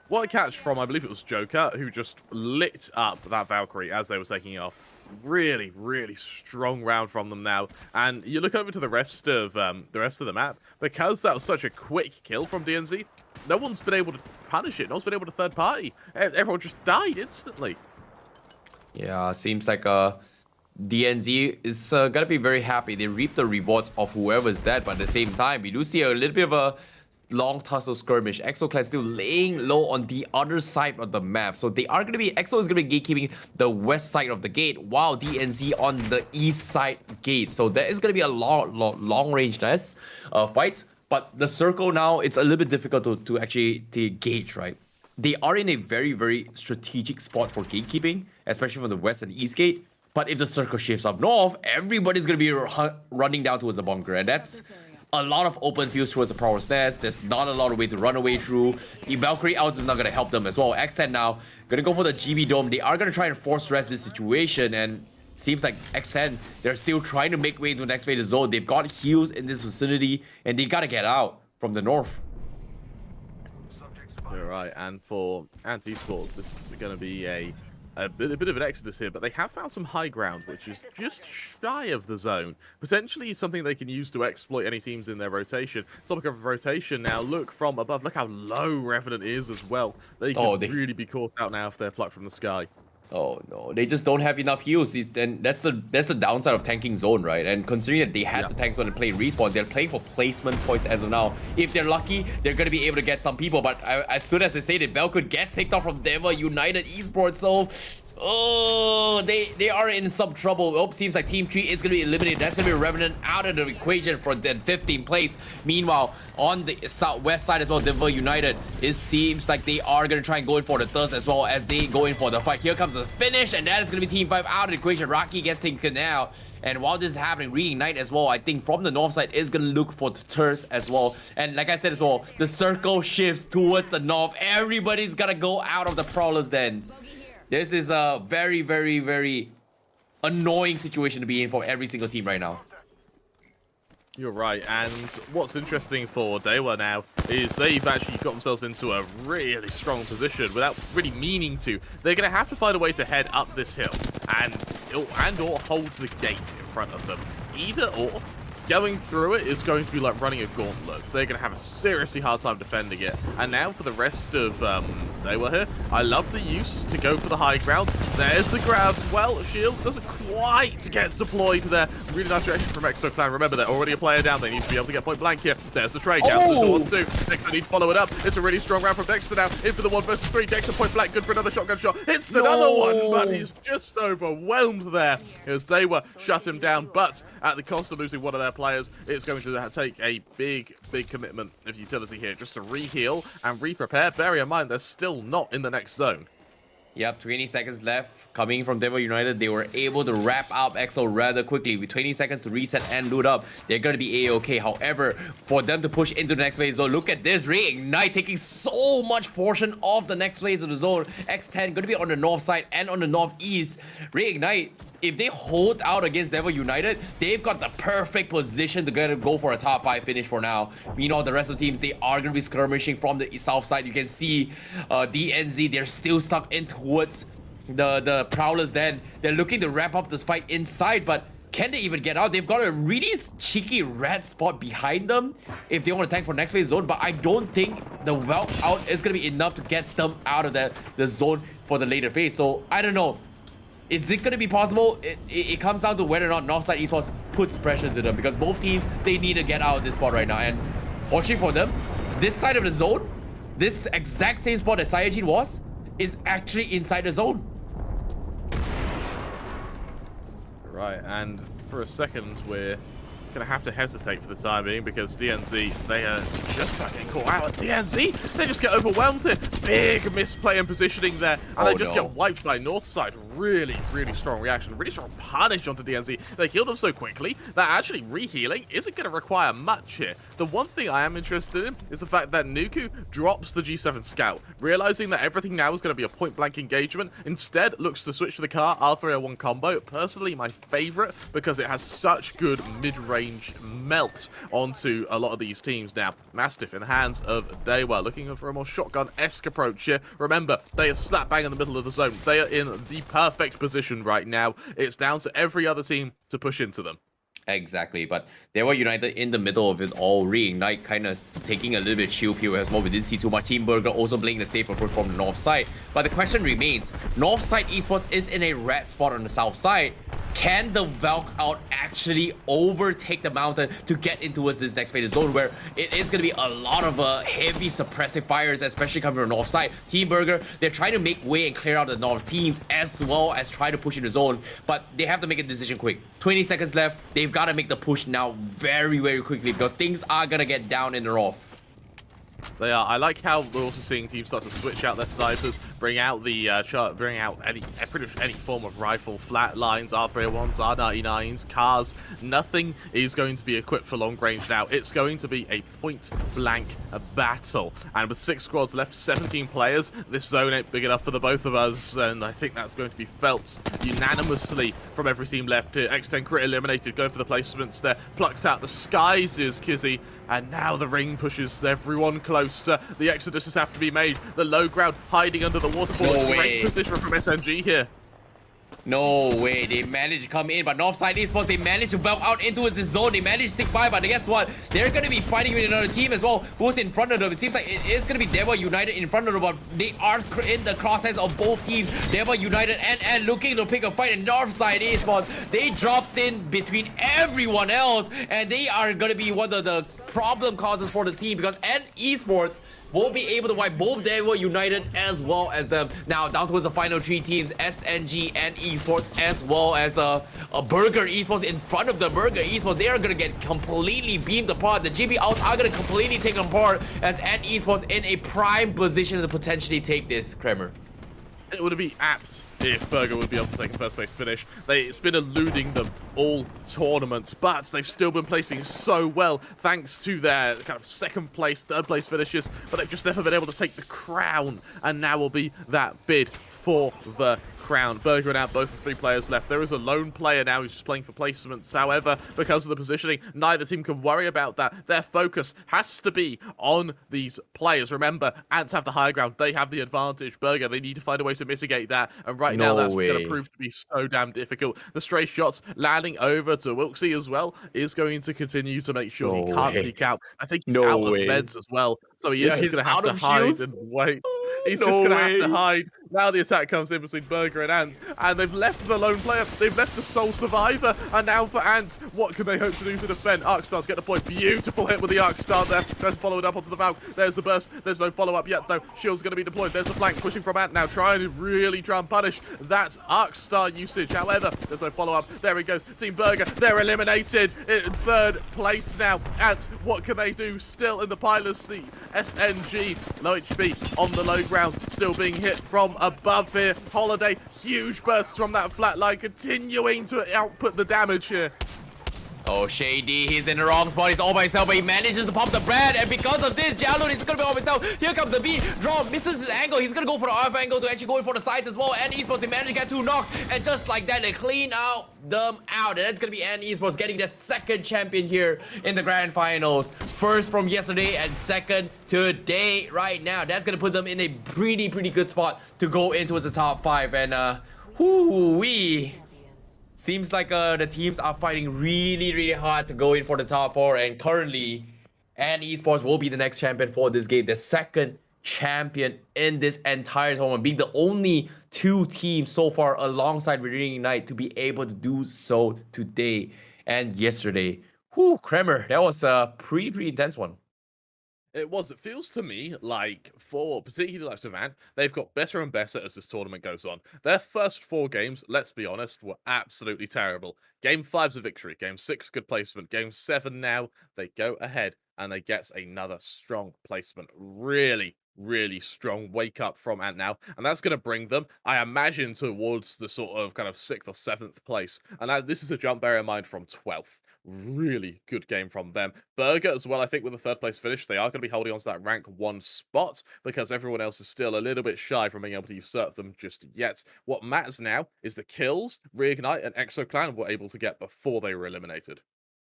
What a catch from, I believe it was Joker, who just lit up that Valkyrie as they were taking off. Really, really strong round from them now. And you look over to the rest of the map, because that was such a quick kill from DNZ, no one's been able to punish it. No one's been able to third party. Everyone just died instantly. Yeah, seems like DNZ is gonna be very happy. They reap the rewards of whoever's dead, but at the same time, we do see a little bit of a long tussle skirmish. EXO Clan still laying low on the other side of the map, so they are gonna be EXO is gonna be gatekeeping the west side of the gate, while DNZ on the east side gate. So there is gonna be a long range fights. But the circle now, it's a little bit difficult to actually gauge, right? They are in a very, very strategic spot for gatekeeping, especially from the west and east gate. But if the circle shifts up north, everybody's going to be running down towards the bunker. And that's a lot of open fields towards the Prowler's Nest. There's not a lot of way to run away through. The Valkyrie outs is not going to help them as well. X10 now going to go for the GB Dome. They are going to try and force rest this situation. And seems like X10, they're still trying to make way into the next phase of the zone. They've got heals in this vicinity. And they got to get out from the north. You're right. And for Esports, this is going to be a bit of an exodus here, but they have found some high ground, which is just shy of the zone. Potentially something they can use to exploit any teams in their rotation. Topic of rotation now, look from above. Look how low Revenant is as well. They can really be caught out now if they're plucked from the sky. Oh no, they just don't have enough heals. And that's the downside of tanking zone, right? And considering that they had to tank zone and play respawn, they're playing for placement points as of now. If they're lucky, they're gonna be able to get some people. But as soon as they say that Valkyrie gets picked up from Dewa United Esports, so they are in some trouble. Oh, seems like Team 3 is going to be eliminated. That's going to be Revenant out of the equation for the 15th place. Meanwhile, on the southwest side as well, Dewa United, it seems like they are going to try and go in for the thirst as well as they go in for the fight. Here comes the finish, and that is going to be Team 5 out of the equation. Rocky gets taken out. And while this is happening, Reignite as well, I think from the north side is going to look for the thirst as well. And like I said as well, the circle shifts towards the north. Everybody's going to go out of the Prowler's Den. This is a very, very, very annoying situation to be in for every single team right now. You're right, and what's interesting for Dewa now is they've actually got themselves into a really strong position without really meaning to. They're going to have to find a way to head up this hill and or hold the gate in front of them. Either or, going through it is going to be like running a gauntlet. They're going to have a seriously hard time defending it. And now for the rest of Dewa here, I love the use to go for the high ground. There's the grab. Well, shield doesn't quite get deployed there. Really nice reaction from EXO Clan. Remember, they're already a player down. They need to be able to get point blank here. There's the trade down to 1-2. Dexter need to follow it up. It's a really strong round from Dexter now. In for the 1 versus 3. Dexter point blank, good for another shotgun shot. It's another one, but he's just overwhelmed there. As Dewa shut him down, but at the cost of losing one of their players, it's going to take a big commitment of utility here just to re-heal and re-prepare. Bear in mind, they're still not in the next zone. Yep, 20 seconds left. Coming from Dewa United, they were able to wrap up EXO rather quickly. With 20 seconds to reset and loot up, they're going to be A-okay. However, for them to push into the next phase zone, look at this. Reignite taking so much portion of the next phase of the zone. X10 going to be on the north side and on the northeast. Reignite, if they hold out against Dewa United, they've got the perfect position to go for a top 5 finish for now. Meanwhile, the rest of the teams, they are going to be skirmishing from the south side. You can see DNZ, they're still stuck in towards the Prowlers. Then they're looking to wrap up this fight inside, but can they even get out? They've got a really cheeky red spot behind them if they want to tank for next phase zone, but I don't think the well out is going to be enough to get them out of the zone for the later phase. So I don't know. Is it going to be possible? It comes down to whether or not Northside Esports puts pressure to them, because both teams, they need to get out of this spot right now. And watching for them, this side of the zone, this exact same spot that Saiyajin was, is actually inside the zone. Right, and for a second, we're going to have to hesitate for the time being, because DNZ, they are just about getting caught out. At DNZ, they just get overwhelmed here. Big misplay and positioning there, and they just get wiped by Northside. Really strong reaction, really strong punish onto DNZ. They healed them so quickly that actually re-healing isn't going to require much here. The one thing I am interested in is the fact that Nuku drops the G7 Scout, realizing that everything now is going to be a point-blank engagement. Instead, looks to switch to the car R301 combo. Personally, my favorite, because it has such good mid-range melt onto a lot of these teams now. Mastiff in the hands of Dewa, looking for a more shotgun-esque approach here. Remember, they are slap bang in the middle of the zone. They are in the perfect position right now. It's down to every other team to push into them. Exactly, but they were United in the middle of it all. Reignite kind of taking a little bit chill pill as well. We didn't see too much. Team Burger also playing the safe approach from the north side. But the question remains, Northside Esports is in a red spot on the south side. Can the Valk out actually overtake the mountain to get into this next phase zone, where it is going to be a lot of heavy suppressive fires, especially coming from the north side? Team Burger, they're trying to make way and clear out the north teams, as well as try to push in the zone, but they have to make a decision quick. 20 seconds left. They've got to make the push now very quickly, because things are going to get down in the north. They are. I like how we're also seeing teams start to switch out their snipers, bring out the bring out pretty much any form of rifle, flat lines, R301s, R99s, cars. Nothing is going to be equipped for long range now. It's going to be a point blank battle. And with 6 squads left, 17 players, this zone ain't big enough for the both of us, and I think that's going to be felt unanimously from every team left here. X10 Crit eliminated, go for the placements there, plucked out the skies is Kizzy, and now the ring pushes everyone closer. The exoduses have to be made. The low ground hiding under the waterfall. No Great way. position from SNG here. No way, they managed to come in, but Northside Esports, they managed to valve out into this zone. They managed to stick by, but guess what? They're going to be fighting with another team as well, who's in front of them. It seems like it is going to be Dewa United in front of them, but they are in the crosshairs of both teams. Dewa United and looking to pick a fight, and Northside Esports, they dropped in between everyone else, and they are going to be one of the problem causes for the team, because Esports won't be able to wipe both Dewa United as well as them. Now down towards the final 3 teams, SNG and Esports, as well as a Burger Esports in front of the Burger Esports. They are going to get completely beamed apart. The GB outs are going to completely take them apart, as Esports in a prime position to potentially take this, Kremer. It would be apt if Burger would be able to take a first place finish. It's been eluding them all tournaments, but they've still been placing so well thanks to their kind of second place, third place finishes, but they've just never been able to take the crown, and now will be that bid for the crown. Burger and out, both the 3 players left. There is a lone player now who's just playing for placements. However, because of the positioning, neither team can worry about that. Their focus has to be on these players. Remember, Ants have the higher ground. They have the advantage. Burger, they need to find a way to mitigate that. And right now, that's going to prove to be so damn difficult. The stray shots landing over to Wilksy as well is going to continue to make sure he can't peek out. I think he's out of meds as well. So he is just going to have to hide and wait. He's just going to have to hide. Now the attack comes in between Burger and Ants, and they've left the lone player, they've left the sole survivor, and now for Ants, what can they hope to do to defend? Arcstar's get the point. Beautiful hit with the Arcstar there. Goes follow it up onto the Valk. There's the burst. There's no follow-up yet, though. Shield's going to be deployed. There's a flank pushing from Ant now, trying to really try and punish that Arcstar usage. However, there's no follow-up. There he goes. Team Burger, they're eliminated in 3rd place now. Ant, what can they do? Still in the pilot's seat. SNG, low HP on the low grounds, still being hit from above here. Holiday, huge bursts from that flat line, continuing to output the damage here. Oh, Shady, he's in the wrong spot. He's all by himself, but he manages to pop the Brad. And because of this, Jalun is going to be all by himself. Here comes the B. Draw misses his angle. He's going to go for the off angle to actually go in for the sides as well. And Esports, they manage to get 2 knocks. And just like that, they clean them out. And that's going to be Esports getting their 2nd champion here in the grand finals. First from yesterday and 2nd today right now. That's going to put them in a pretty good spot to go into the top 5. And, whoo-wee. Seems like the teams are fighting really hard to go in for the top 4, and currently, Esports will be the next champion for this game, the 2nd champion in this entire tournament, being the only 2 teams so far alongside Reignite to be able to do so today and yesterday. Whew, Kremer, that was a pretty intense one. It was. It feels to me like, for particularly like Savant, they've got better and better as this tournament goes on. Their first 4 games, let's be honest, were absolutely terrible. Game 5's a victory. Game 6, good placement. Game 7 now, they go ahead and they get another strong placement. Really strong wake up from Ant now, and that's going to bring them, I imagine, towards the sort of kind of 6th or 7th place. And this is a jump, bear in mind, from 12th. Really good game from them. Burger as well, I think, with the 3rd place finish, they are going to be holding on to that rank 1 spot because everyone else is still a little bit shy from being able to usurp them just yet. What matters now is the kills Reignite and EXO Clan were able to get before they were eliminated.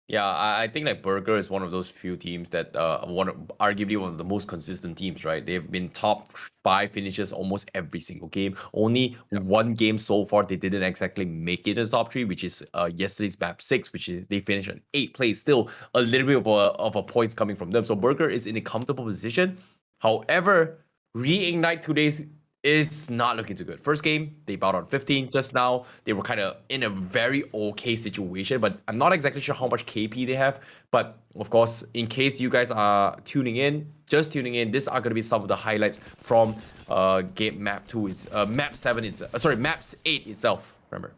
Yeah, I think like Burger is one of those few teams that arguably one of the most consistent teams, right? They've been top 5 finishes almost every single game. Only 1 game so far they didn't exactly make it in the top 3, which is yesterday's map 6, which is they finished at 8th place. Still a little bit of a points coming from them. So Burger is in a comfortable position. However, Reignite today's is not looking too good. First game, they bowed out 15. Just now, they were kind of in a very okay situation, but I'm not exactly sure how much KP they have. But of course, in case you guys are tuning in, these are going to be some of the highlights from game map 2. It's map 7. It's maps 8 itself. Remember.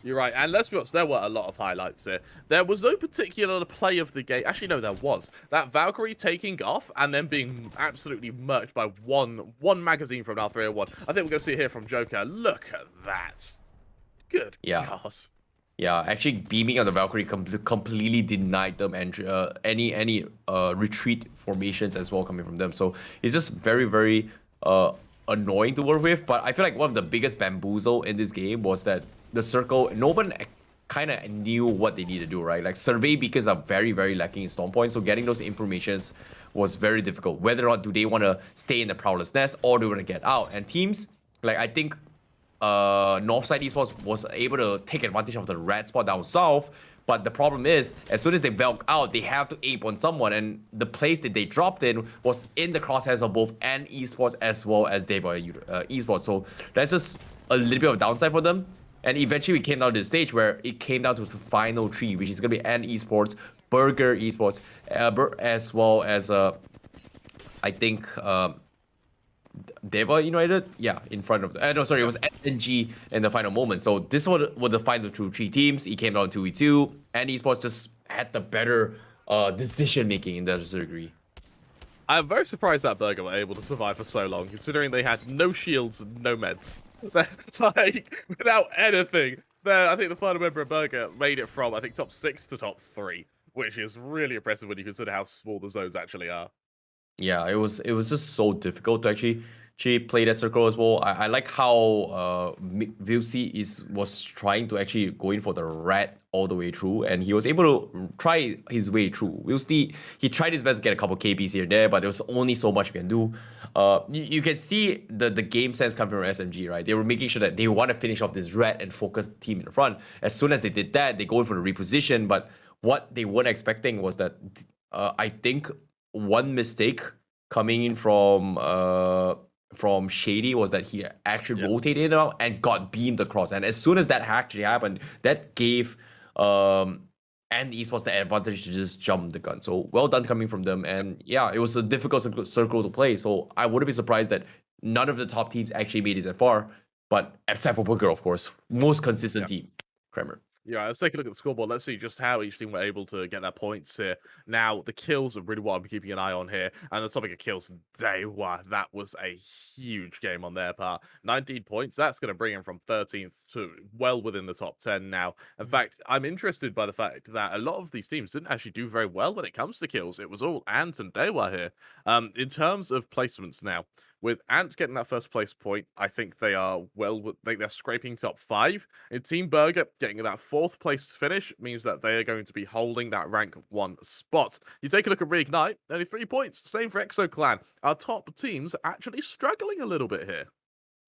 You're right, and let's be honest, there were a lot of highlights here. There was no particular play of the game. Actually, no, there was. That Valkyrie taking off and then being absolutely murked by one magazine from now 301. I think we're going to see it here from Joker. Look at that. Good God. Yeah, actually beaming on the Valkyrie completely denied them any retreat formations as well coming from them. So it's just very annoying to work with. But I feel like one of the biggest bamboozle in this game was that the circle, no one kind of knew what they need to do, right? Like survey beacons are very lacking in storm points, so getting those informations was very difficult. Whether or not do they want to stay in the Prowler's Nest or do they want to get out. And teams, like I think Northside Esports was able to take advantage of the red spot down south, but the problem is, as soon as they bulk out, they have to ape on someone, and the place that they dropped in was in the crosshairs of both Esports as well as Dewa Esports. So that's just a little bit of a downside for them. And eventually we came down to the stage where it came down to the final 3, which is going to be Esports, Burger Esports, as well as, I think, Dewa United? Yeah, in front of the... no, sorry, it was SNG in the final moment. So this were the final 3 teams. It came down to 2v2, and Esports just had the better decision-making in that degree. I'm very surprised that Burger were able to survive for so long, considering they had no shields and no meds. Like, without anything. I think the final member of Burger made it from, I think, top 6 to top 3, which is really impressive when you consider how small the zones actually are. Yeah, it was just so difficult to actually actually play that circle as well. I like how Vilsi was trying to actually go in for the rat all the way through, and he was able to try his way through. Vilsi, he tried his best to get a couple KPs here and there, but there was only so much you can do. You can see the game sense coming from SMG, right? They were making sure that they want to finish off this rat and focus the team in the front. As soon as they did that, they go in for the reposition, but what they weren't expecting was that I think one mistake coming in from Shady was that he actually rotated around and got beamed across. And as soon as that actually happened, that gave and Esports the advantage to just jump the gun. So well done coming from them. And yeah, it was a difficult circle to play. So I wouldn't be surprised that none of the top teams actually made it that far. But except for Booker, of course, most consistent team, Kramer. Yeah, let's take a look at the scoreboard. Let's see just how each team were able to get their points here. Now, the kills are really what I'm keeping an eye on here. And the topic of kills, Dewa, that was a huge game on their part. 19 points, that's going to bring him from 13th to well within the top 10 now. In fact, I'm interested by the fact that a lot of these teams didn't actually do very well when it comes to kills. It was all Ant and Dewa here. In terms of placements now, with Ant getting that first place point, I think they are they're scraping top 5. In Team Burger, getting that 4th place finish means that they are going to be holding that rank 1 spot. You take a look at Reignite, only 3 points. Same for EXO Clan. Our top teams are actually struggling a little bit here.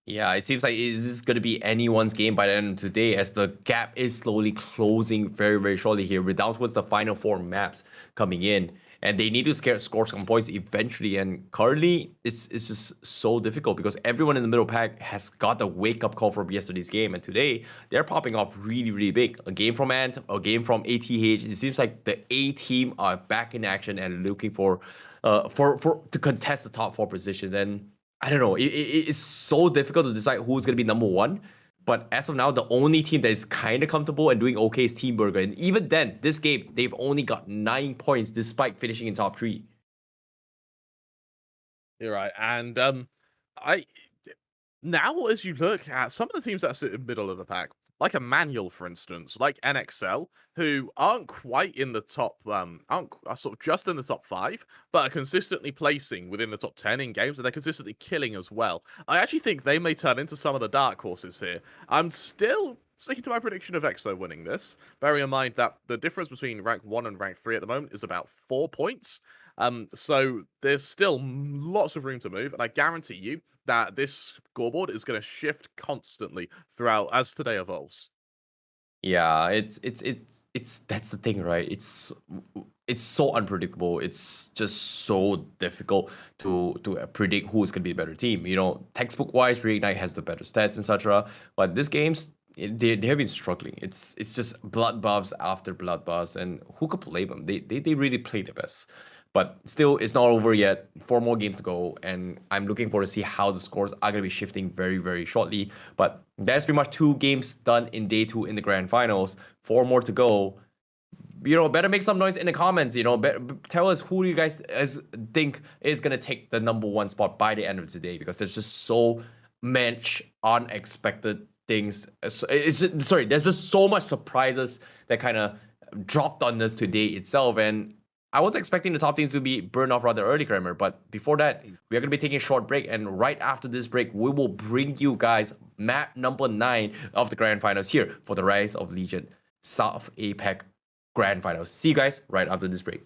Yeah, it seems like this is going to be anyone's game by the end of today, as the gap is slowly closing very, very shortly here. We're down towards the final 4 maps coming in, and they need to score some points eventually. And currently, it's just so difficult because everyone in the middle pack has got a wake-up call from yesterday's game, and today they're popping off really, really big. A game from Ant, a game from ATH. It seems like the A team are back in action and looking for to contest the top 4 position. And I don't know. It's so difficult to decide who's going to be number 1. But as of now, the only team that is kind of comfortable and doing okay is Team Burger. And even then, this game, they've only got 9 points despite finishing in top 3. You're right. And now as you look at some of the teams that sit in the middle of the pack, like Emmanuel, for instance, like NXL, who aren't quite in the top, are sort of just in the top 5, but are consistently placing within the top 10 in games, and they're consistently killing as well. I actually think they may turn into some of the dark horses here. I'm still sticking to my prediction of EXO winning this, bearing in mind that the difference between rank 1 and rank 3 at the moment is about 4 points. So there's still lots of room to move, and I guarantee you that this scoreboard is going to shift constantly throughout as today evolves. Yeah, it's that's the thing, right? It's so unpredictable. It's just so difficult to predict who is going to be a better team. You know, textbook wise, Reignite has the better stats, etc. But this game's they have been struggling. It's just blood buffs after blood buffs, and who could blame them? They really play their best. But still, it's not over yet. 4 more games to go, and I'm looking forward to see how the scores are going to be shifting very, very shortly. But that's pretty much 2 games done in day 2 in the grand finals. 4 more to go. You know, better make some noise in the comments. You know, tell us who you guys think is going to take the number 1 spot by the end of today, because there's just so much unexpected things. There's just so much surprises that kind of dropped on us today itself, and I was expecting the top teams to be burned off rather early, Kramer, but before that, we are going to be taking a short break, and right after this break, we will bring you guys map number 9 of the Grand Finals here for the Rise of Legion South APAC Grand Finals. See you guys right after this break.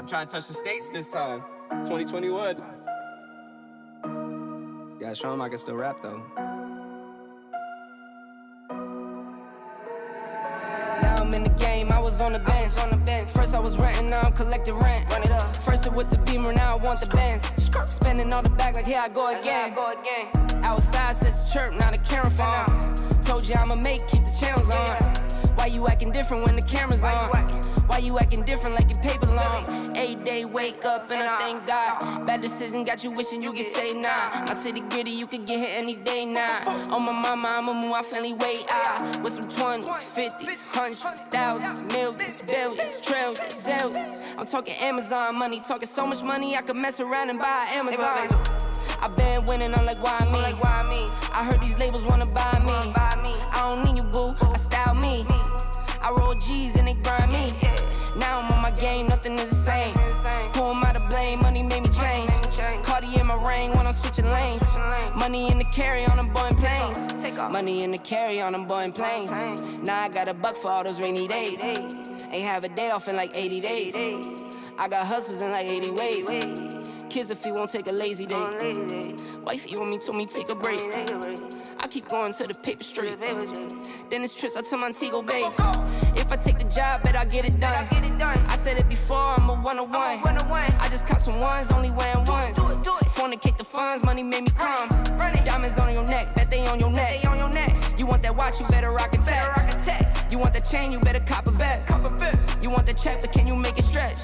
I'm trying to touch the States this time. 2021. Gotta show him I can still rap though. Now I'm in the game, I was on the bench. First I was renting, now I'm collecting rent. Run it up. First it with the Beamer, now I want the Benz. Spending all the bag like here I go again. Outside says chirp, now the camera phone. Told you I'ma keep the channels on. Why you acting different when the camera's on? Why you acting different like your paper long? 8 day wake up and I thank God. Bad decision got you wishing you could say nah. My city gritty, you could get hit any day now. On my mama, I'ma move my family way out. With some 20s, 50s, hundreds, thousands, millions, billions, trillions, zillions. I'm talking Amazon money, talking so much money I could mess around and buy Amazon. I been winning, I'm like, why me? I heard these labels wanna buy me. I don't need you, boo, I style me. I roll G's and they grind me. Now I'm on my game, nothing is the same. Who am I to blame? Money made me change. Cardi in my ring when I'm switching lanes. Money in the carry on them Boeing planes. Money in the carry on them Boeing planes. Now I got a buck for all those rainy days. Ain't have a day off in like 80 days. I got hustles in like 80 ways. Kids if he won't take a lazy day. Wifey on me told me take a break. I keep going to the paper street. Then it's trips out to Montego Bay. If I take the job, bet I get it done. I said it before, I'm a one-on-one. I just caught some ones, only wearing ones. Fornicate the funds, money made me calm. Diamonds on your neck, bet they on your neck. You want that watch, you better rock a tech. You want that chain, you better cop a vest. You want the check, but can you make it stretch?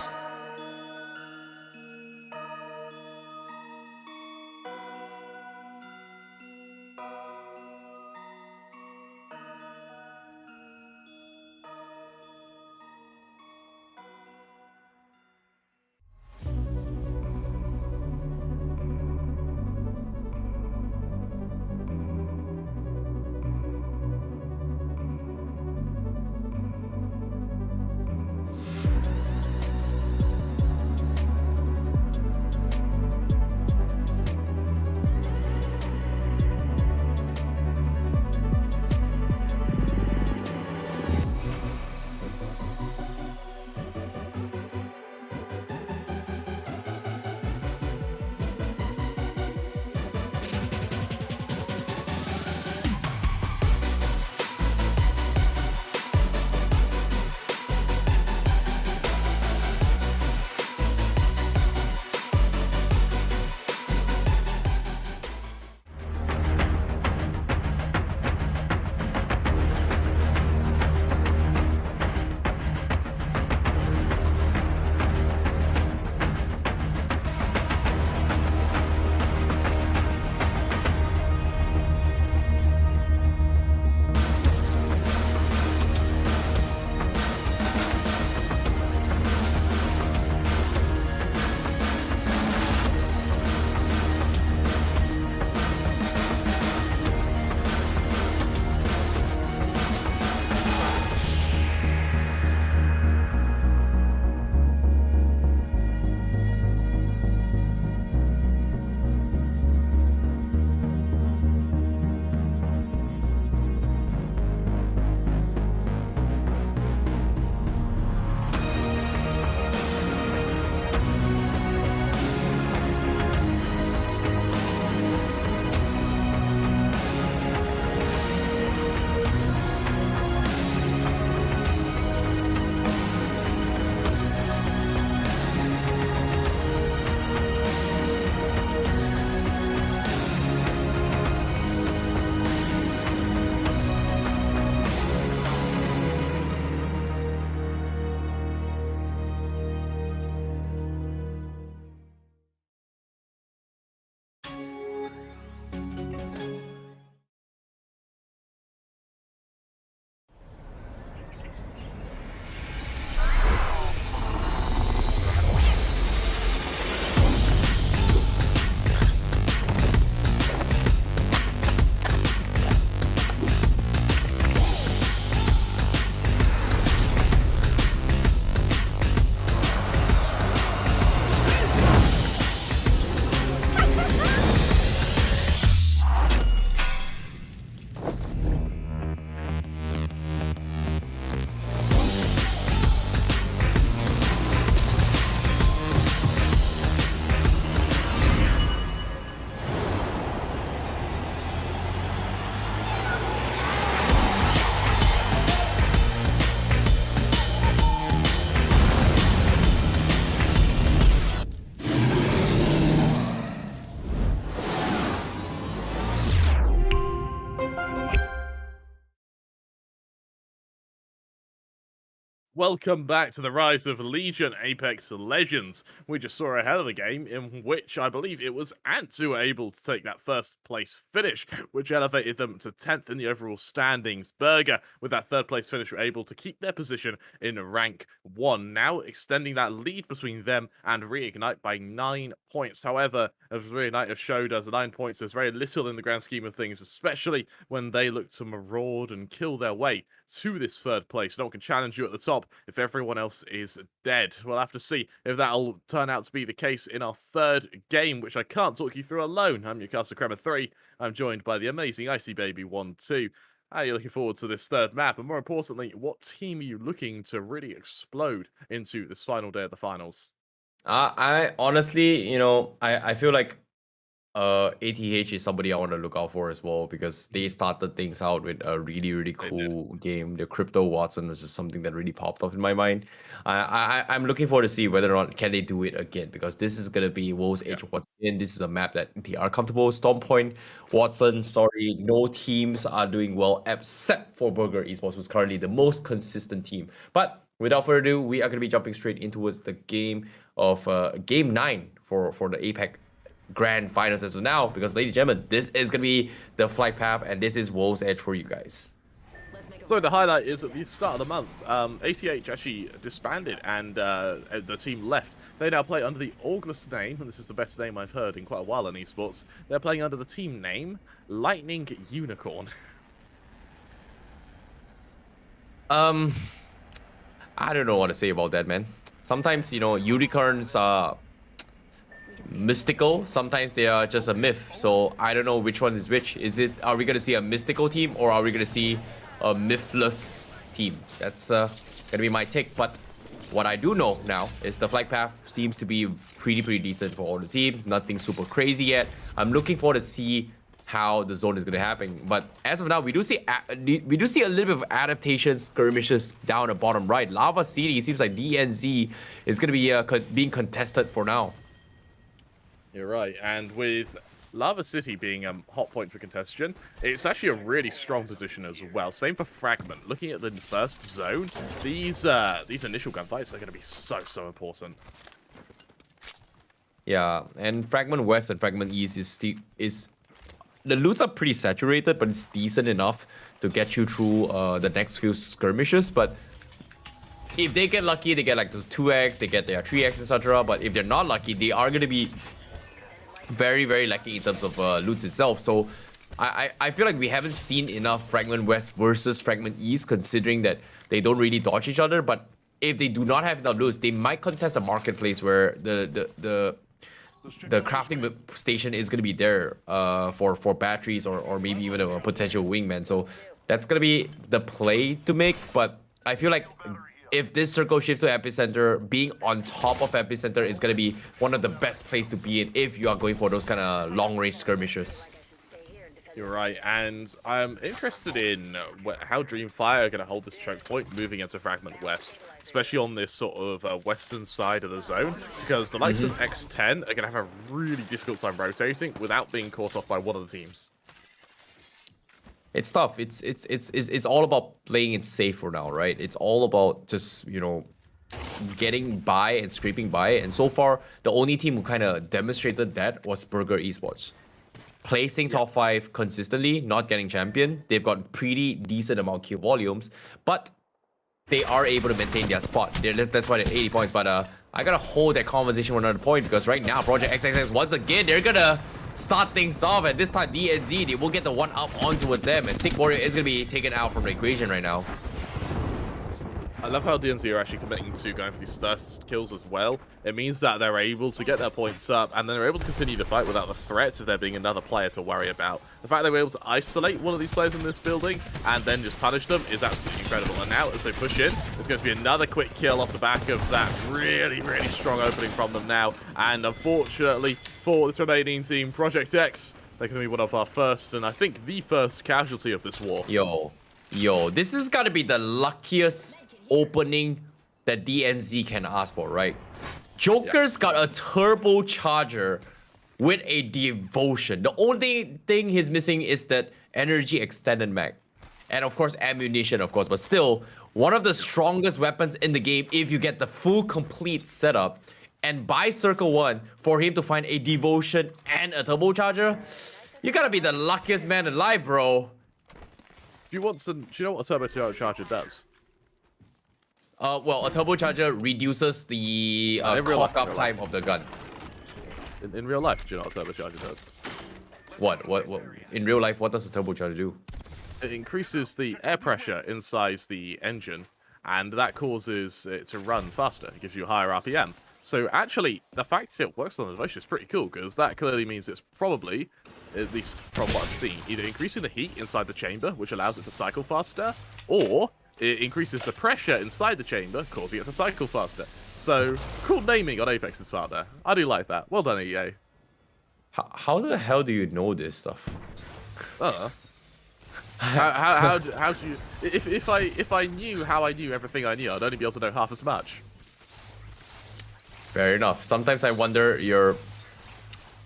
Welcome back to the Rise of Legion Apex Legends. We just saw a hell of a game in which I believe it was Ants who were able to take that first place finish, which elevated them to 10th in the overall standings. Burger, with that third place finish, were able to keep their position in rank 1, now extending that lead between them and Reignite by 9 points. However, as Reignite have showed us, 9 points is very little in the grand scheme of things, especially when they look to maraud and kill their way to this third place. No one can challenge you at the top if everyone else is dead. We'll have to see if that'll turn out to be the case in our third game, which I can't talk you through alone. I'm Newcastle Crema 3. I'm joined by the amazing Icy Baby 1-2. How are you looking forward to this third map? And more importantly, what team are you looking to really explode into this final day of the finals? I honestly, I feel like ATH is somebody I want to look out for as well, because they started things out with a really cool game. The Crypto Watson was just something that really popped off in my mind. I'm looking forward to see whether or not can they do it again, because this is gonna be Wolves Edge Watson. This is a map that they are comfortable. Storm Point, Watson, sorry, no teams are doing well except for Burger Esports, who's currently the most consistent team. But without further ado, we are gonna be jumping straight in towards the game of game 9 for the APAC Grand Finals as of now, because ladies and gentlemen, this is gonna be the flight path, and this is Wolves Edge for you guys. So the highlight is at the start of the month, ATH actually disbanded and the team left. They now play under the August name, and this is the best name I've heard in quite a while in esports. They're playing under the team name Lightning Unicorn. I don't know what to say about that, man. Sometimes, unicorns are mystical, sometimes they are just a myth, so I don't know which one is which. Are we gonna see a mystical team, or are we gonna see a mythless team? That's gonna be my take. But what I do know now is the flight path seems to be pretty decent for all the team. Nothing super crazy yet. I'm looking forward to see how the zone is going to happen. But as of now, we do see a little bit of adaptation skirmishes down the bottom right. Lava City seems like DNZ is going to be being contested for now. You're right, and with Lava City being a hot point for contention, it's actually a really strong position as well. Same for Fragment. Looking at the first zone, these initial gunfights are going to be so important. Yeah, and Fragment West and Fragment East is the loots are pretty saturated, but it's decent enough to get you through the next few skirmishes. But if they get lucky, they get like the 2x, they get their 3x, etc. But if they're not lucky, they are going to be very lacking in terms of loots itself. So I feel like we haven't seen enough Fragment West versus Fragment East, considering that they don't really dodge each other. But if they do not have enough loots, they might contest a marketplace where the crafting station is going to be there for batteries or maybe even a potential wingman. So that's going to be the play to make. But I feel like if this circle shifts to Epicenter, being on top of Epicenter is going to be one of the best places to be in if you are going for those kind of long-range skirmishes. You're right, and I'm interested in how DreamFire are going to hold this choke point moving into Fragment West, especially on this sort of western side of the zone, because the likes of X10 are going to have a really difficult time rotating without being caught off by one of the teams. It's tough. It's all about playing it safe for now, right? It's all about just, getting by and scraping by. And so far, the only team who kind of demonstrated that was Burger Esports. Placing top 5 consistently, not getting champion. They've got pretty decent amount of kill volumes, but they are able to maintain their spot. That's why they're 80 points. But I gotta hold that conversation for another point, because right now, Project XXX, once again, they're gonna start things off. And this time, DNZ, they will get the one up on towards them. And Sick Warrior is gonna be taken out from the equation right now. I love how DNZ are actually committing to going for these thirst kills as well. It means that they're able to get their points up, and then they're able to continue the fight without the threat of there being another player to worry about. The fact they were able to isolate one of these players in this building and then just punish them is absolutely incredible. And now, as they push in, there's going to be another quick kill off the back of that really strong opening from them now. And unfortunately for this remaining team, Project X, they're going to be one of our first, and I think the first casualty of this war. Yo, this is gotta be the luckiest opening that DNZ can ask for, right? Joker's got a turbocharger with a devotion. The only thing he's missing is that energy extended mag. and of course ammunition, of course. But still, one of the strongest weapons in the game if you get the full complete setup. And by Circle 1, for him to find a Devotion and a Turbocharger, you gotta be the luckiest man alive, bro. Do you know what a turbocharger does? Well, a turbocharger reduces the clock up time of the gun. In real life, do you know what a turbocharger does? What? In real life, what does a turbocharger do? It increases the air pressure inside the engine, and that causes it to run faster. It gives you a higher RPM. So actually, the fact it works on the Devotion is pretty cool, because that clearly means it's probably, at least from what I've seen, either increasing the heat inside the chamber, which allows it to cycle faster, or it increases the pressure inside the chamber, causing it to cycle faster. So, cool naming on Apex's part there. I do like that. Well done, EA. How the hell do you know this stuff? How do you... If I knew how I knew everything I knew, I'd only be able to know half as much. Fair enough. Sometimes I wonder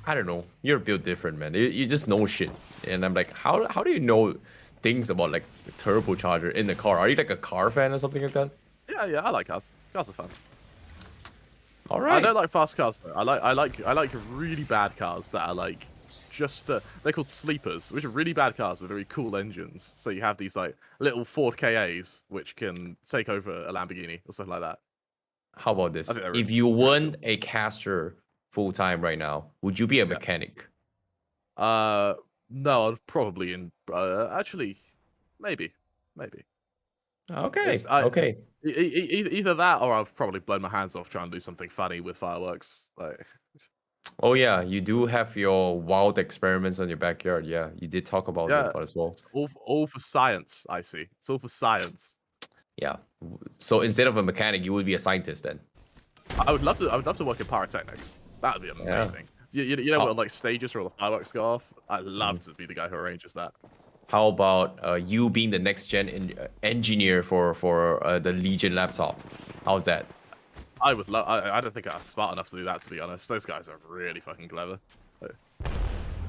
I don't know, you're built different, man. You just know shit. And I'm like, how do you know things about like the turbocharger in the car? Are you like a car fan or something like that? Yeah, I like cars. Cars are fun. All right. I don't like fast cars though. I like really bad cars that are like just they're called sleepers, which are really bad cars with very cool engines. So you have these like little Ford KAs which can take over a Lamborghini or something like that. How about this? Really If you weren't a caster full time right now, would you be a mechanic? No, I'd probably actually maybe. Okay. Okay. Either that, or I've probably blown my hands off trying to do something funny with fireworks. Like, Oh yeah, you do have your wild experiments on your backyard. Yeah, you did talk about that as well. it's all for science. I see. It's all for science. Yeah. So instead of a mechanic, you would be a scientist then. I would love to work in pyrotechnics. That would be amazing. You know what, like stages where all the fireworks go off? I'd love to be the guy who arranges that. How about you being the next gen engineer for the Legion laptop? How's that? I would love. I don't think I'm smart enough to do that, to be honest. Those guys are really fucking clever.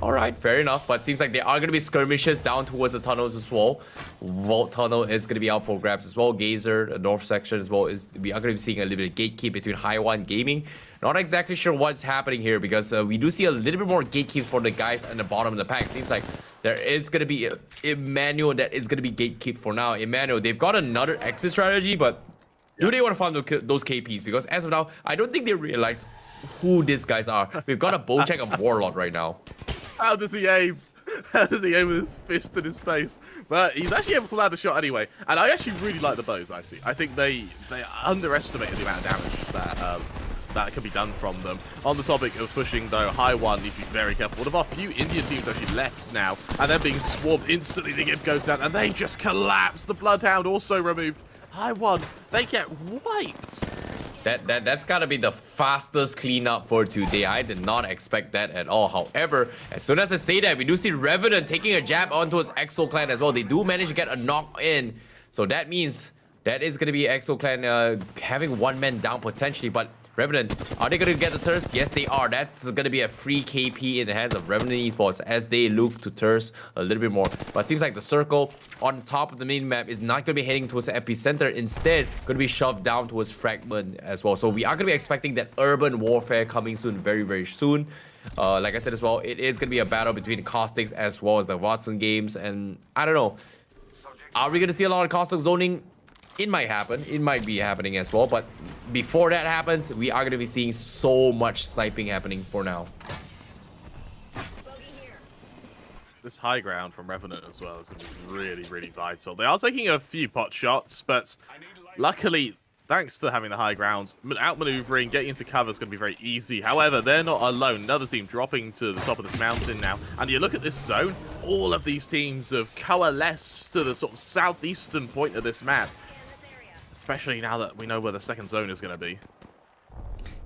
All right, fair enough. But it seems like there are going to be skirmishes down towards the tunnels as well. Vault Tunnel is going to be out for grabs as well. Gazer, the north section as well. We are going to be seeing a little bit of gatekeep between Haiwa and Gaming. Not exactly sure what's happening here because we do see a little bit more gatekeep for the guys at the bottom of the pack. Seems like there is going to be Emmanuel that is going to be gatekeep for now. Emmanuel, they've got another exit strategy, but do they want to farm those KPs? Because as of now, I don't think they realize who these guys are. We've got a Bojack and Warlord right now. How does he aim? How does he aim with his fist in his face? But he's actually able to land the shot anyway. And I actually really like the bows, I see. I think they underestimated the amount of damage that can be done from them. On the topic of pushing, though, Haiwan needs to be very careful. One of our few Indian teams actually left now, and they're being swarmed instantly. The gift goes down, and they just collapse. The Bloodhound also removed. Haiwan, they get wiped. That's gotta be the fastest cleanup for today. I did not expect that at all. However, as soon as I say that, we do see Revenant taking a jab onto his EXO Clan as well. They do manage to get a knock in. So that means that is gonna be EXO Clan having one man down potentially. But Revenant, are they gonna get the Thirst? Yes, they are. That's gonna be a free KP in the hands of Revenant Esports as they look to Thirst a little bit more. But it seems like the circle on top of the main map is not gonna be heading towards the epicenter. Instead, gonna be shoved down towards Fragment as well. So we are gonna be expecting that urban warfare coming soon, very, very soon. Like I said as well, it is gonna be a battle between Caustics as well as the Watson games. And I don't know, are we gonna see a lot of Caustic zoning? It might happen. It might be happening as well. But before that happens, we are going to be seeing so much sniping happening for now. This high ground from Revenant as well is going to be really, really vital. They are taking a few pot shots, but luckily, thanks to having the high ground, outmaneuvering, getting into cover is going to be very easy. However, they're not alone. Another team dropping to the top of this mountain now. And you look at this zone, all of these teams have coalesced to the sort of southeastern point of this map. Especially now that we know where the second zone is going to be.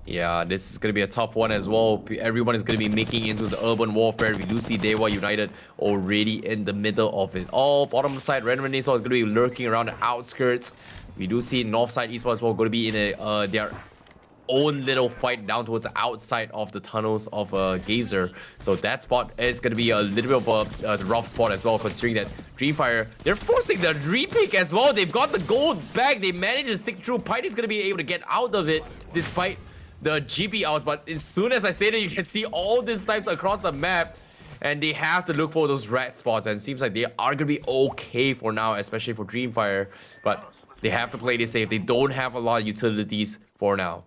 Yeah, this is going to be a tough one as well. Everyone is going to be making into the urban warfare. We do see Dewa United already in the middle of it all. Bottom side, Revenant Esports is going to be lurking around the outskirts. We do see North side Esports as well going to be in a... their own little fight down towards the outside of the tunnels of Gazer. So that spot is going to be a little bit of a rough spot as well, considering that DreamFire, they're forcing the repick as well. They've got the gold back. They managed to stick through. Pity's going to be able to get out of it despite the GB out. But as soon as I say that, you can see all these types across the map. And they have to look for those red spots. And it seems like they are going to be okay for now, especially for DreamFire. But they have to play this safe. They don't have a lot of utilities for now.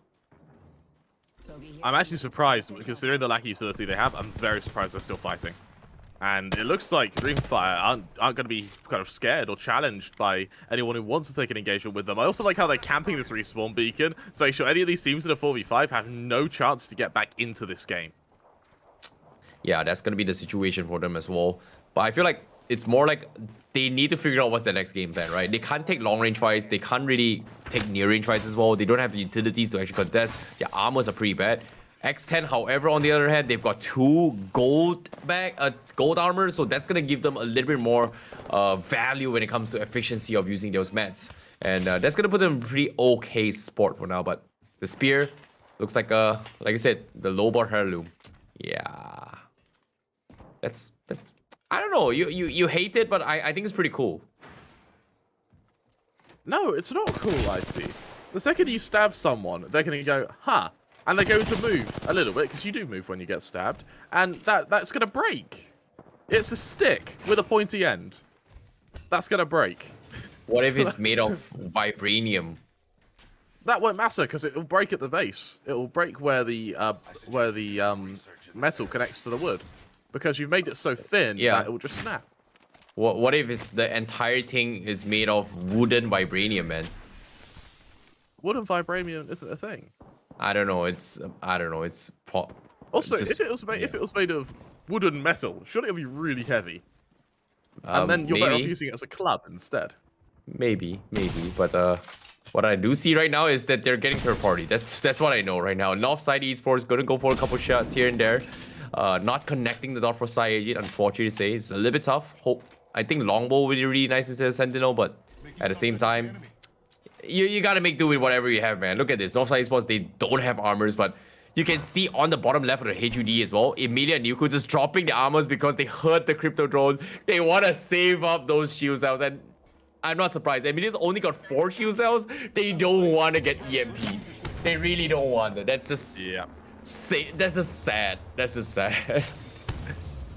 I'm actually surprised, considering the lack of utility they have. I'm very surprised they're still fighting. And it looks like DreamFire aren't going to be kind of scared or challenged by anyone who wants to take an engagement with them. I also like how they're camping this respawn beacon to make sure any of these teams in a 4v5 have no chance to get back into this game. Yeah, that's going to be the situation for them as well. But I feel like it's more like they need to figure out what's the next game plan, right? They can't take long-range fights. They can't really take near-range fights as well. They don't have the utilities to actually contest. Their armors are pretty bad. X10, however, on the other hand, they've got 2 gold armor, so that's going to give them a little bit more value when it comes to efficiency of using those mats. And that's going to put them in a pretty okay spot for now. But the spear looks like I said, the low bar heirloom. Yeah. That's I don't know. You hate it, but I think it's pretty cool. No, it's not cool, I see. The second you stab someone, they're going to go, huh, and they're going to move a little bit, because you do move when you get stabbed, and that's going to break. It's a stick with a pointy end. That's going to break. What if it's made of vibranium? That won't matter, because it will break at the base. It will break where the metal connects to the wood. Because you've made it so thin that it will just snap. What if it's the entire thing is made of wooden vibranium, man? Wooden vibranium isn't a thing. I don't know. It's Also, just, if it was made of wooden metal, surely it would be really heavy. And then you're better off using it as a club instead. Maybe. But what I do see right now is that they're getting third party. That's what I know right now. Northside Esports gonna go for a couple shots here and there. Not connecting the dot for Saiyajin, unfortunately to say. It's a little bit tough. I think Longbow would be really nice instead of Sentinel, but at the same time, you gotta make do with whatever you have, man. Look at this. Northside Esports, they don't have armors, but you can see on the bottom left of the HUD as well, Emilia and Nuku just dropping the armors because they heard the crypto drone. They want to save up those shield cells, and I'm not surprised. Emilia's only got 4 shield cells. They don't want to get EMP. They really don't want that. That's just... Yeah. That's just sad. That's just sad.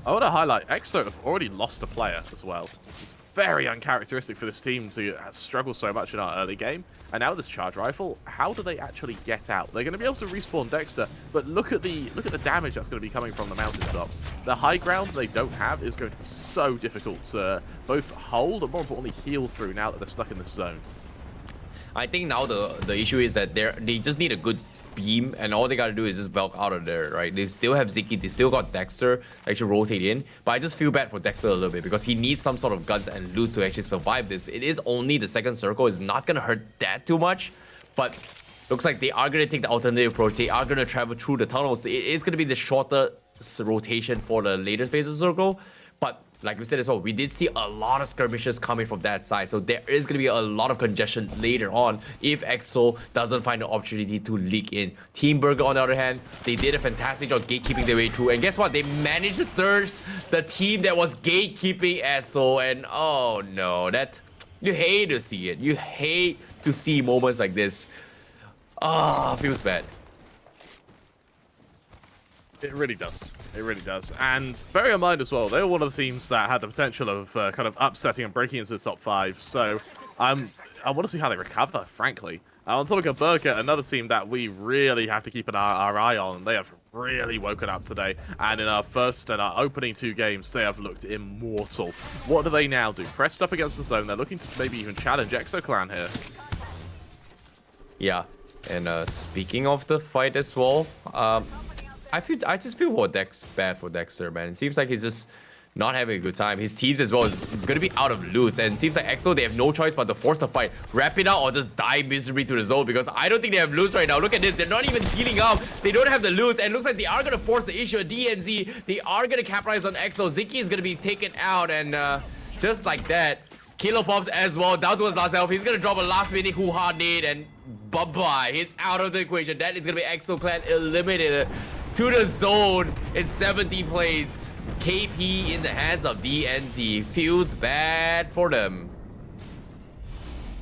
I want to highlight, EXO have already lost a player as well. It's very uncharacteristic for this team to struggle so much in our early game. And now with this charge rifle, how do they actually get out? They're going to be able to respawn Dexter, but look at the damage that's going to be coming from the mountaintops. The high ground they don't have is going to be so difficult to both hold and more importantly heal through now that they're stuck in this zone. I think now the issue is that they just need a good beam, and all they gotta do is just Valk out of there, right? They still have Ziki, they still got Dexter to actually rotate in, but I just feel bad for Dexter a little bit because he needs some sort of guns and loot to actually survive this. It is only the second circle, it's not gonna hurt that too much, but looks like they are gonna take the alternative approach. They are gonna travel through the tunnels. It is gonna be the shorter rotation for the later phases of the circle, but like we said as well, we did see a lot of skirmishes coming from that side, so there is going to be a lot of congestion later on if EXO doesn't find the opportunity to leak in. Team Burger, on the other hand, they did a fantastic job gatekeeping their way through, and guess what? They managed to thirst the team that was gatekeeping EXO, and oh no, that you hate to see it. You hate to see moments like this. Feels bad. It really does. It really does. And bear in mind as well, they were one of the teams that had the potential of kind of upsetting and breaking into the top 5. So I want to see how they recover, frankly. On topic of Burger, another team that we really have to keep our eye on. They have really woken up today. And in our first and our opening 2 games, they have looked immortal. What do they now do? Pressed up against the zone. They're looking to maybe even challenge EXO Clan here. Yeah. And speaking of the fight as well, I just feel bad for Dexter, man. It seems like he's just not having a good time. His teams as well is gonna be out of loots, and it seems like EXO, they have no choice but to force the fight, wrap it out, or just die miserably to the zone, because I don't think they have loots right now. Look at this, they're not even healing up. They don't have the loots, and it looks like they are gonna force the issue of DNZ. They are gonna capitalize on EXO. Ziki is gonna be taken out, and just like that, Kilo Pops as well, down to his last health. He's gonna drop a last minute hoo-ha nade and bye-bye. He's out of the equation. That is gonna be EXO Clan eliminated to the zone in 70 plays. KP in the hands of DNZ. Feels bad for them.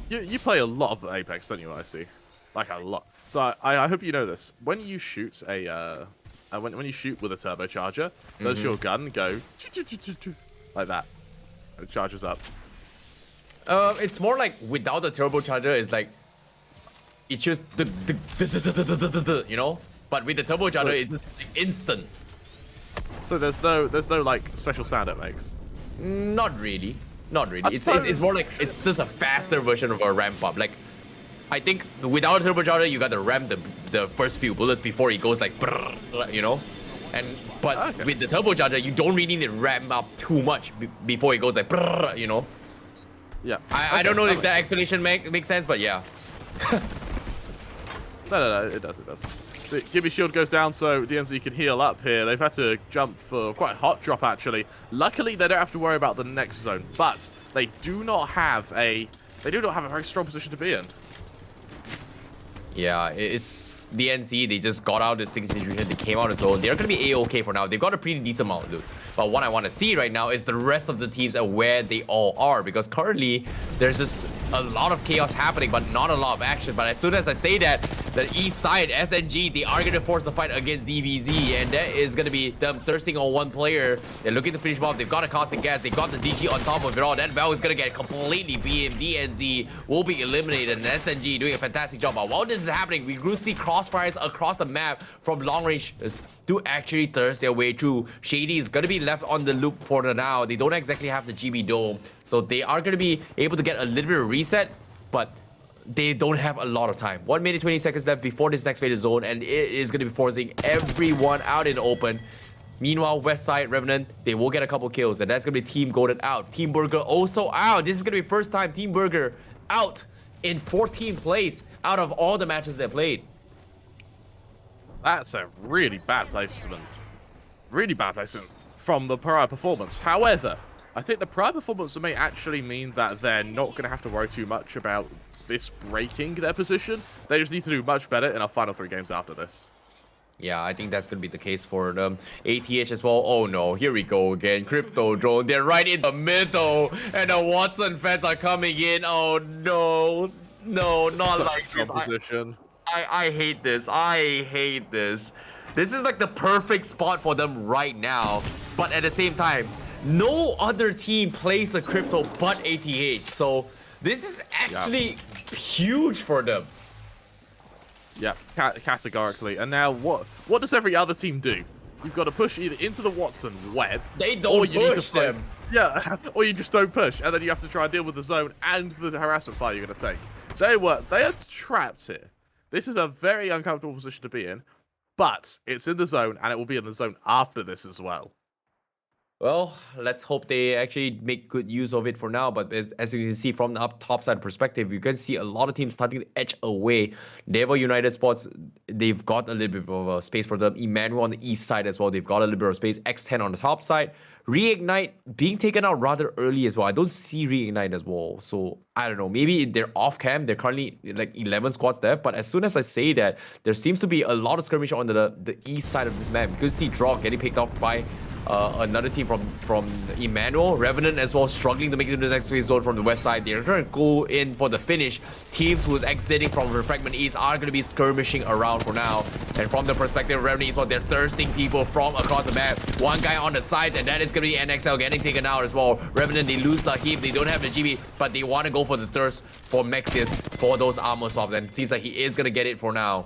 You play a lot of Apex, don't you, I see? Like a lot. So I hope you know this. When you shoot when you shoot with a turbocharger, does your gun go like that? It charges up. It's more like without the turbocharger, it's like it just you know. But with the turbocharger, it's like instant. So there's no like special sound it makes. Not really. Not really. It's more like it's just a faster version of a ramp up. Like I think without a turbocharger, you got to ram the first few bullets before it goes like brrr, you know. But with the turbocharger, you don't really need to ramp up too much before it goes like brrr, you know. Yeah. I don't know if that explanation makes sense, but yeah. No, it does. So, Gibby shield goes down, so DNZ can heal up here. They've had to jump for quite a hot drop, actually. Luckily, they don't have to worry about the next zone, but they do not have a very strong position to be in. Yeah, it's DNC. They just got out of the sticky situation. They came out of zone. They're going to be A-okay for now. They've got a pretty decent amount of loots. But what I want to see right now is the rest of the teams and where they all are. Because currently, there's just a lot of chaos happening, but not a lot of action. But as soon as I say that, the east side, SNG, they are going to force the fight against DVZ. And that is going to be them thirsting on one player. They're looking to finish him off. They've got a caustic gas. They got the DG on top of it all. That Val is going to get completely BM. DNZ will be eliminated. And SNG doing a fantastic job. But while this is happening, we will see crossfires across the map from long range to actually thirst their way through. Shady is going to be left on the loop for now. They don't exactly have the GB dome, so they are going to be able to get a little bit of reset, but they don't have a lot of time. 1 minute 20 seconds left before this next faded zone, and it is going to be forcing everyone out in the open. Meanwhile, west side, Revenant, they will get a couple kills, and that's going to be Team Golden out. Team Burger also out. This is going to be first time Team Burger out in 14th place out of all the matches they played. That's a really bad placement. Really bad placement from the prior performance. However, I think the prior performance may actually mean that they're not going to have to worry too much about this breaking their position. They just need to do much better in our final 3 games after this. Yeah, I think that's going to be the case for them. ATH as well. Oh no, here we go again. Crypto drone. They're right in the middle. And the Watson fans are coming in. Oh no. No, not like this. Position. I hate this. I hate this. This is like the perfect spot for them right now. But at the same time, no other team plays a crypto but ATH. So this is actually huge for them. Yeah, categorically. And now what does every other team do? You've got to push either into the Watson web. They don't push them. Yeah, or you just don't push, and then you have to try and deal with the zone and the harassment fire you're going to take. They are trapped here. This is a very uncomfortable position to be in, but it's in the zone, and it will be in the zone after this as well. Well, let's hope they actually make good use of it for now. But as you can see from the top side perspective, you can see a lot of teams starting to edge away. Dewa United Sports, they've got a little bit of a space for them. Emmanuel on the east side as well, they've got a little bit of space. X10 on the top side. Reignite being taken out rather early as well. I don't see Reignite as well. So, I don't know. Maybe they're off cam. They're currently like 11 squads left. But as soon as I say that, there seems to be a lot of skirmish on the east side of this map. You can see Draw getting picked off by another team from Emmanuel. Revenant as well, struggling to make it to the next phase zone from the west side. They're going to go in for the finish. Teams who's exiting from Refragment East are going to be skirmishing around for now. And from the perspective of Revenant Esports, they're thirsting people from across the map. One guy on the side, and that is going to be NXL getting taken out as well. Revenant, they lose Lahib. They don't have the GB, but they want to go for the thirst for Mexius for those armor swaps. And it seems like he is going to get it for now.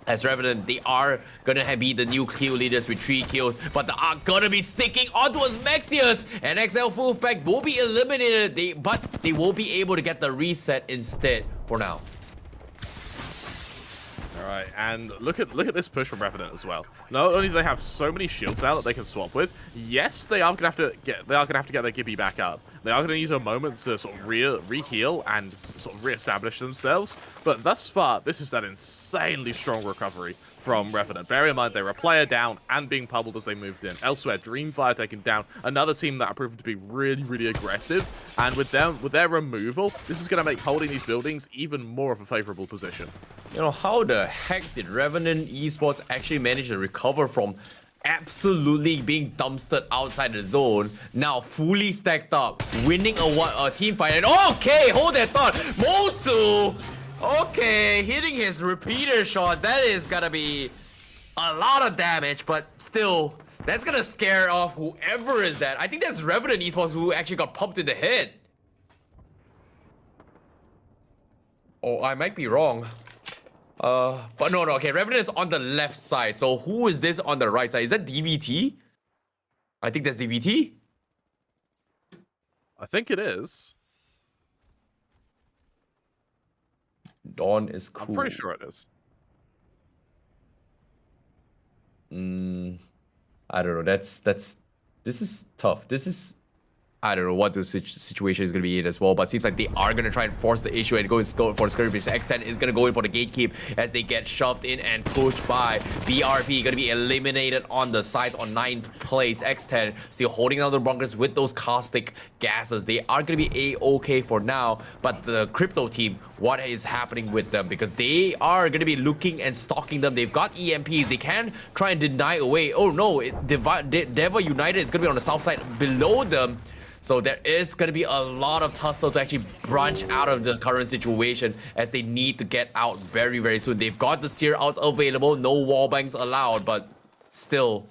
As Revenant, they are gonna be the new kill leaders with 3 kills, but they are gonna be sticking onto us Mexius. NXL WolfPack will be eliminated, but they will be able to get the reset instead for now. Alright, and look at this push from Revenant as well. Not only do they have so many shields out that they can swap with, yes, they are gonna have to get their Gibby back up. They are gonna use a moment to sort of re-heal and sort of re-establish themselves. But thus far, this is an insanely strong recovery from Revenant. Bear in mind, they were a player down and being pummeled as they moved in. Elsewhere, DreamFire taken down, another team that are proven to be really, really aggressive. And with their removal, this is going to make holding these buildings even more of a favorable position. You know, how the heck did Revenant Esports actually manage to recover from absolutely being dumpstered outside the zone, now fully stacked up, winning a team fight, and okay, hold that thought, Mosu, okay, hitting his repeater shot, that is gonna be a lot of damage, but still, that's gonna scare off whoever is that. I think that's Revenant Esports who actually got pumped in the head. Oh, I might be wrong. But no, okay, Revenant's on the left side. So who is this on the right side? Is that DVT? I think that's DVT. I think it is. Dawn is cool. I'm pretty sure it is. I don't know. This is tough. This is, I don't know what the situation is going to be in as well, but it seems like they are going to try and force the issue and go for the skirmish. X10 is going to go in for the gatekeep as they get shoved in and pushed by BRP. Going to be eliminated on the sides on 9th place. X10 still holding down the bunkers with those caustic gases. They are going to be a-okay for now, but the crypto team, what is happening with them? Because they are going to be looking and stalking them. They've got EMPs. They can try and deny away. Oh no, Dewa United is going to be on the south side below them. So there is going to be a lot of tussle to actually branch out of the current situation as they need to get out very, very soon. They've got the seer outs available, no wall bangs allowed, but still,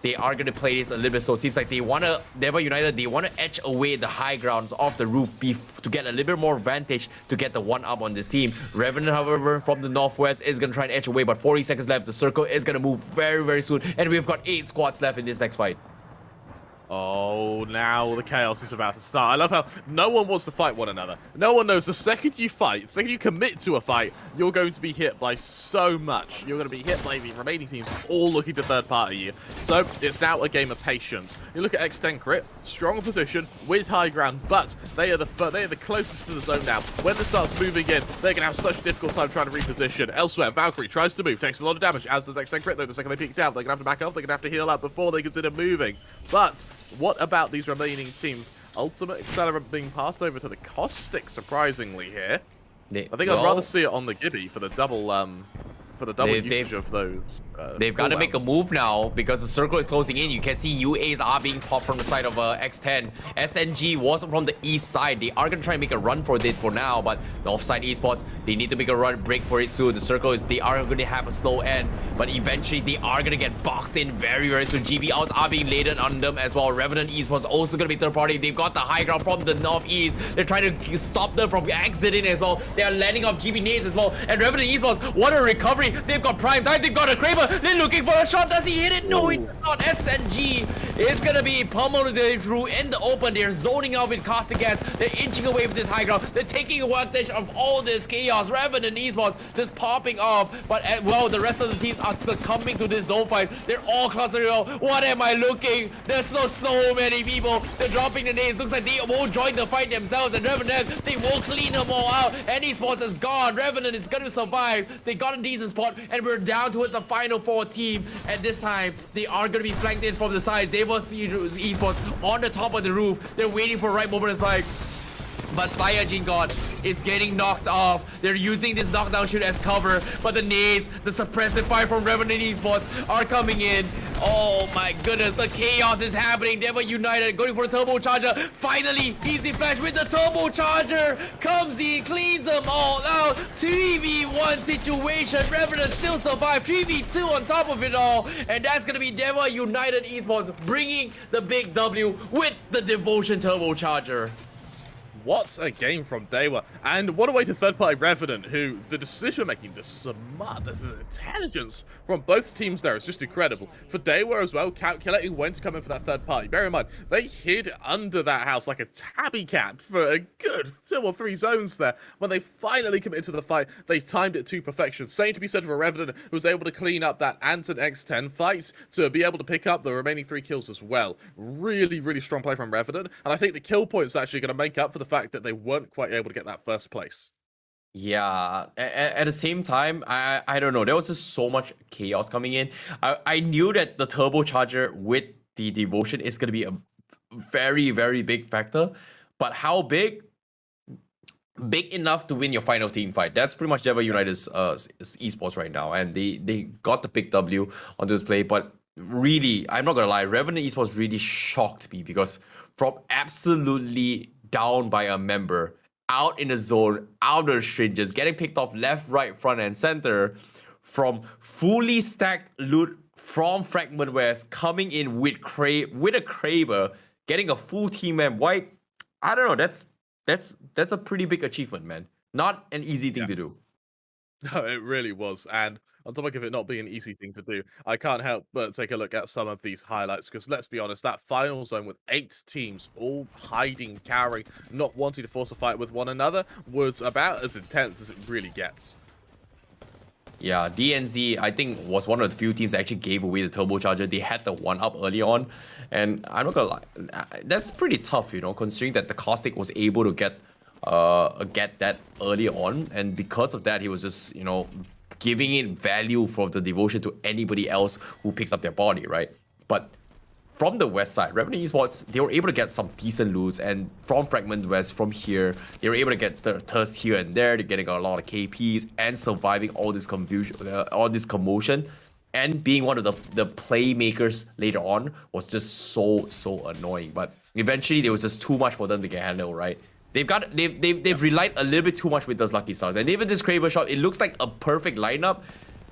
they are going to play this a little bit. So it seems like they want to, Dewa United, they want to edge away the high grounds off the roof to get a little bit more advantage to get the one up on this team. Revenant, however, from the northwest is going to try and edge away, but 40 seconds left. The circle is going to move very, very soon, and we've got 8 squads left in this next fight. Oh, now the chaos is about to start. I love how no one wants to fight one another. No one knows the second you fight, the second you commit to a fight, you're going to be hit by so much. You're going to be hit by the remaining teams all looking to third party you. So it's now a game of patience. You look at X10 Crit, strong position with high ground, but they are the closest to the zone now. When this starts moving in, they're going to have such a difficult time trying to reposition. Elsewhere, Valkyrie tries to move, takes a lot of damage, as does X10 Crit though. The second they peek down, they're going to have to back up, they're going to have to heal up before they consider moving. But what about these remaining teams? Ultimate Accelerant being passed over to the Caustic, surprisingly here. I think I'd rather see it on the Gibby for the double usage of those. They've got to make a move now because the circle is closing in. You can see UAs are being popped from the side of X10. SNG was from the east side. They are going to try and make a run for it for now, but the offside esports, they need to make a run break for it soon. The circle is, they are going to have a slow end, but eventually they are going to get boxed in very, very soon. GB outs are being laden on them as well. Revenant Esports also going to be third party. They've got the high ground from the northeast. They're trying to stop them from exiting as well. They are landing off GB nades as well. And Revenant Esports, what a recovery. They've got prime time. They've got a Kraber. They're looking for a shot. Does he hit it? No, he does not. SNG is going to be pummeled through in the open. They're zoning out with caustic gas. They're inching away with this high ground. They're taking advantage of all this chaos. Revenant Esports just popping off. But well, the rest of the teams are succumbing to this zone fight. They're all clustering out. What am I looking? There's so many people. They're dropping the nades. Looks like they won't join the fight themselves. And Revenant, they will clean them all out. And Esports is gone. Revenant is going to survive. They got a decent spot. And we're down towards the final 4 team. And this time, they are going to be flanked in from the side. They will see Esports on the top of the roof. They're waiting for the right moment to strike. But Saiyajin God is getting knocked off. They're using this knockdown shoot as cover. But the nades, the suppressive fire from Revenant Esports are coming in. Oh my goodness, the chaos is happening. Dewa United going for the turbocharger. Finally, Easy Flash with the turbocharger comes in, cleans them all out. 3v1 situation. Revenant still survive. 3v2 on top of it all. And that's going to be Dewa United Esports bringing the big W with the Devotion turbocharger. What a game from Dewa. And what a way to third-party Revenant, who the decision-making, the smart, the intelligence from both teams there is just incredible. For Dewa as well, calculating when to come in for that third party. Bear in mind, they hid under that house like a tabby cat for a good 2 or 3 zones there. When they finally committed to the fight, they timed it to perfection. Same to be said for a Revenant who was able to clean up that Anton X10 fight to be able to pick up the remaining 3 kills as well. Really, really strong play from Revenant. And I think the kill point is actually going to make up for the fact that they weren't quite able to get that first place. Yeah, at the same time, I don't know. There was just so much chaos coming in. I knew that the turbocharger with the devotion is going to be a very, very big factor. But how big? Big enough to win your final team fight. That's pretty much Dewa United's esports right now, and they got the big W on this play. But really, I'm not gonna lie, Revenant Esports really shocked me because from absolutely down by a member, out in the zone, out of the strangers, getting picked off left, right, front, and center, from fully stacked loot from Fragment West coming in with a Kraber, getting a full team and wipe. I don't know. That's a pretty big achievement, man. Not an easy thing Yeah. to do. No, it really was. And on top of it not being an easy thing to do, I can't help but take a look at some of these highlights because let's be honest, that final zone with 8 teams all hiding, cowering, not wanting to force a fight with one another was about as intense as it really gets. Yeah, DNZ, I think, was one of the few teams that actually gave away the turbocharger. They had the one up early on, and I'm not gonna lie, that's pretty tough, considering that the Caustic was able to get that early on, and because of that, he was just giving it value for the devotion to anybody else who picks up their body, right? But from the west side, Revenant Esports, they were able to get some decent loots, and from Fragment West, from here, they were able to get the Thirst here and there. They're getting a lot of KPs and surviving all this confusion, all this commotion, and being one of the playmakers later on was just so annoying. But eventually, there was just too much for them to get handled, right? They've relied a little bit too much with those lucky stars, and even this Kraber shot, it looks like a perfect lineup,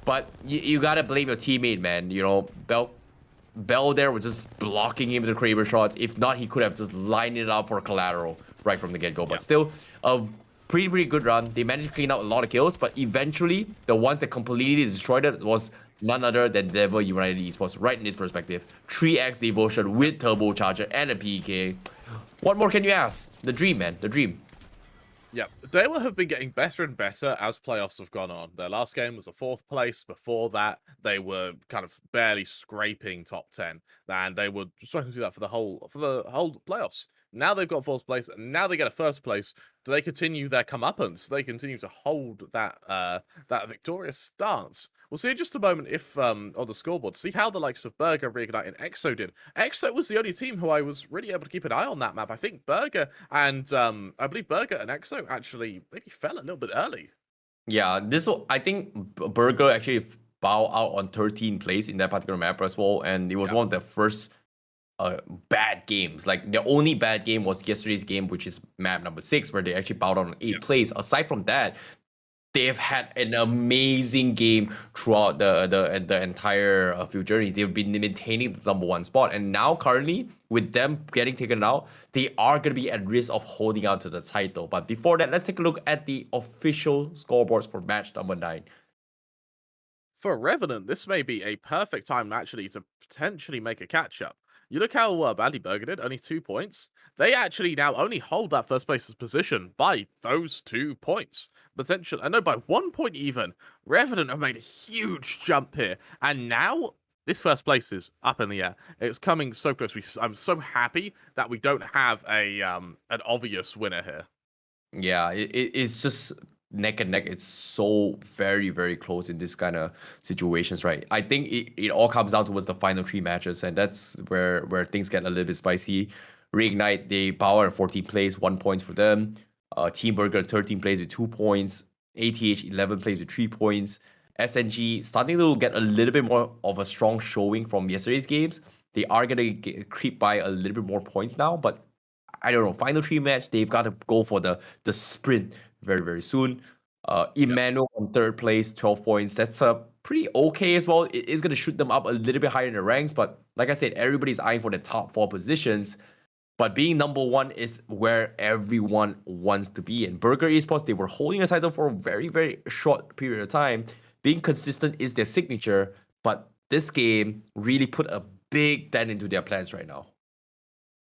but you gotta blame your teammate, man. Bell there was just blocking him with the Kraber shots. If not, he could have just lined it up for collateral right from the get-go. But still, a pretty good run. They managed to clean out a lot of kills, but eventually, the ones that completely destroyed it was none other than Dewa United Esports, right in this perspective. 3x devotion with turbocharger and a PK. What more can you ask? The dream, man. The dream. Yeah, they will have been getting better and better as playoffs have gone on. Their last game was a 4th place. Before that, they were kind of barely scraping top 10, and they were trying to do that for the whole playoffs. Now they've got 4th place, and now they get a 1st place. Do they continue their comeuppance? Do they continue to hold that that victorious stance? We'll see in just a moment if on the scoreboard, see how the likes of Burger, Reignite, and EXO did. EXO was the only team who I was really able to keep an eye on that map. I think Burger and I believe Burger and EXO actually maybe fell a little bit early. Yeah, I think Burger actually bow out on 13 place in that particular map as well, and it was one of the first bad games. Like, the only bad game was yesterday's game, which is map number 6, where they actually bowed out on 8 plays. Aside from that, they've had an amazing game throughout the entire few journeys. They've been maintaining the number 1 spot, and now currently with them getting taken out, they are going to be at risk of holding on to the title. But before that, let's take a look at the official scoreboards for match number 9. For Revenant, this may be a perfect time actually to potentially make a catch-up. You look how badly Burger did, only 2 points. They actually now only hold that 1st place's position by those 2 points. Potentially, I know by 1 point even. Revenant have made a huge jump here, and now this 1st place is up in the air. It's coming so close. I'm so happy that we don't have a an obvious winner here. Yeah, it's just neck and neck. It's so very close in this kind of situations, right? I think it all comes down towards the final 3 matches, and that's where things get a little bit spicy. Reignite, they power 14 plays, 1 point for them. Team Burger 13 plays with 2 points. ATH 11 plays with 3 points. SNG starting to get a little bit more of a strong showing from yesterday's games. They are gonna creep by a little bit more points now, but I don't know. Final 3 match, they've got to go for the sprint very soon. Emmanuel on 3rd place, 12 points. That's pretty okay as well. It is going to shoot them up a little bit higher in the ranks, but like I said, everybody's eyeing for the top 4 positions. But being number 1 is where everyone wants to be. And Burger Esports, they were holding a title for a very short period of time. Being consistent is their signature, but this game really put a big dent into their plans right now.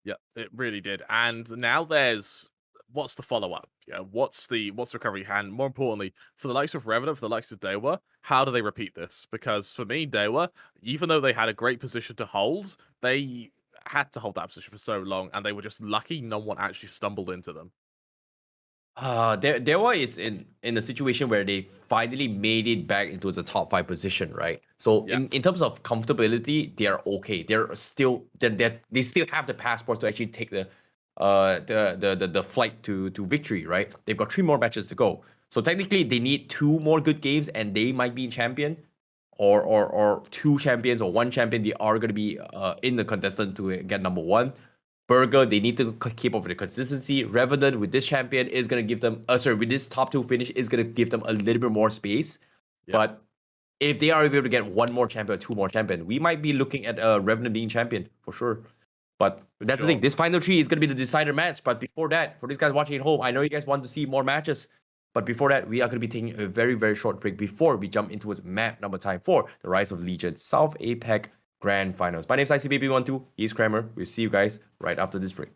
Yeah, it really did. And now there's what's the follow-up? Yeah, what's the recovery? And more importantly, for the likes of Revenant, for the likes of Dewa, how do they repeat this? Because for me, Dewa, even though they had a great position to hold, they had to hold that position for so long, and they were just lucky no one actually stumbled into them. Dewa is in a situation where they finally made it back into the top 5 position, right? So Yeah. in terms of comfortability, they are okay. They still have the passports to actually take the flight to victory, right? They've got 3 more matches to go. So technically, they need 2 more good games, and they might be champion, or 2 champions or 1 champion. They are going to be in the contestant to get number 1. Burger, they need to keep up with the consistency. Revenant with this champion is going to give them, with this top 2 finish is going to give them a little bit more space. Yeah. But if they are able to get 1 more champion or 2 more champion, we might be looking at Revenant being champion for sure. But that's the thing. This final 3 is going to be the decider match. But before that, for these guys watching at home, I know you guys want to see more matches. But before that, we are going to be taking a very, very short break before we jump into map number time for the Rise of Legion South APAC Grand Finals. My name is ICBaby12. He's Kramer. We'll see you guys right after this break.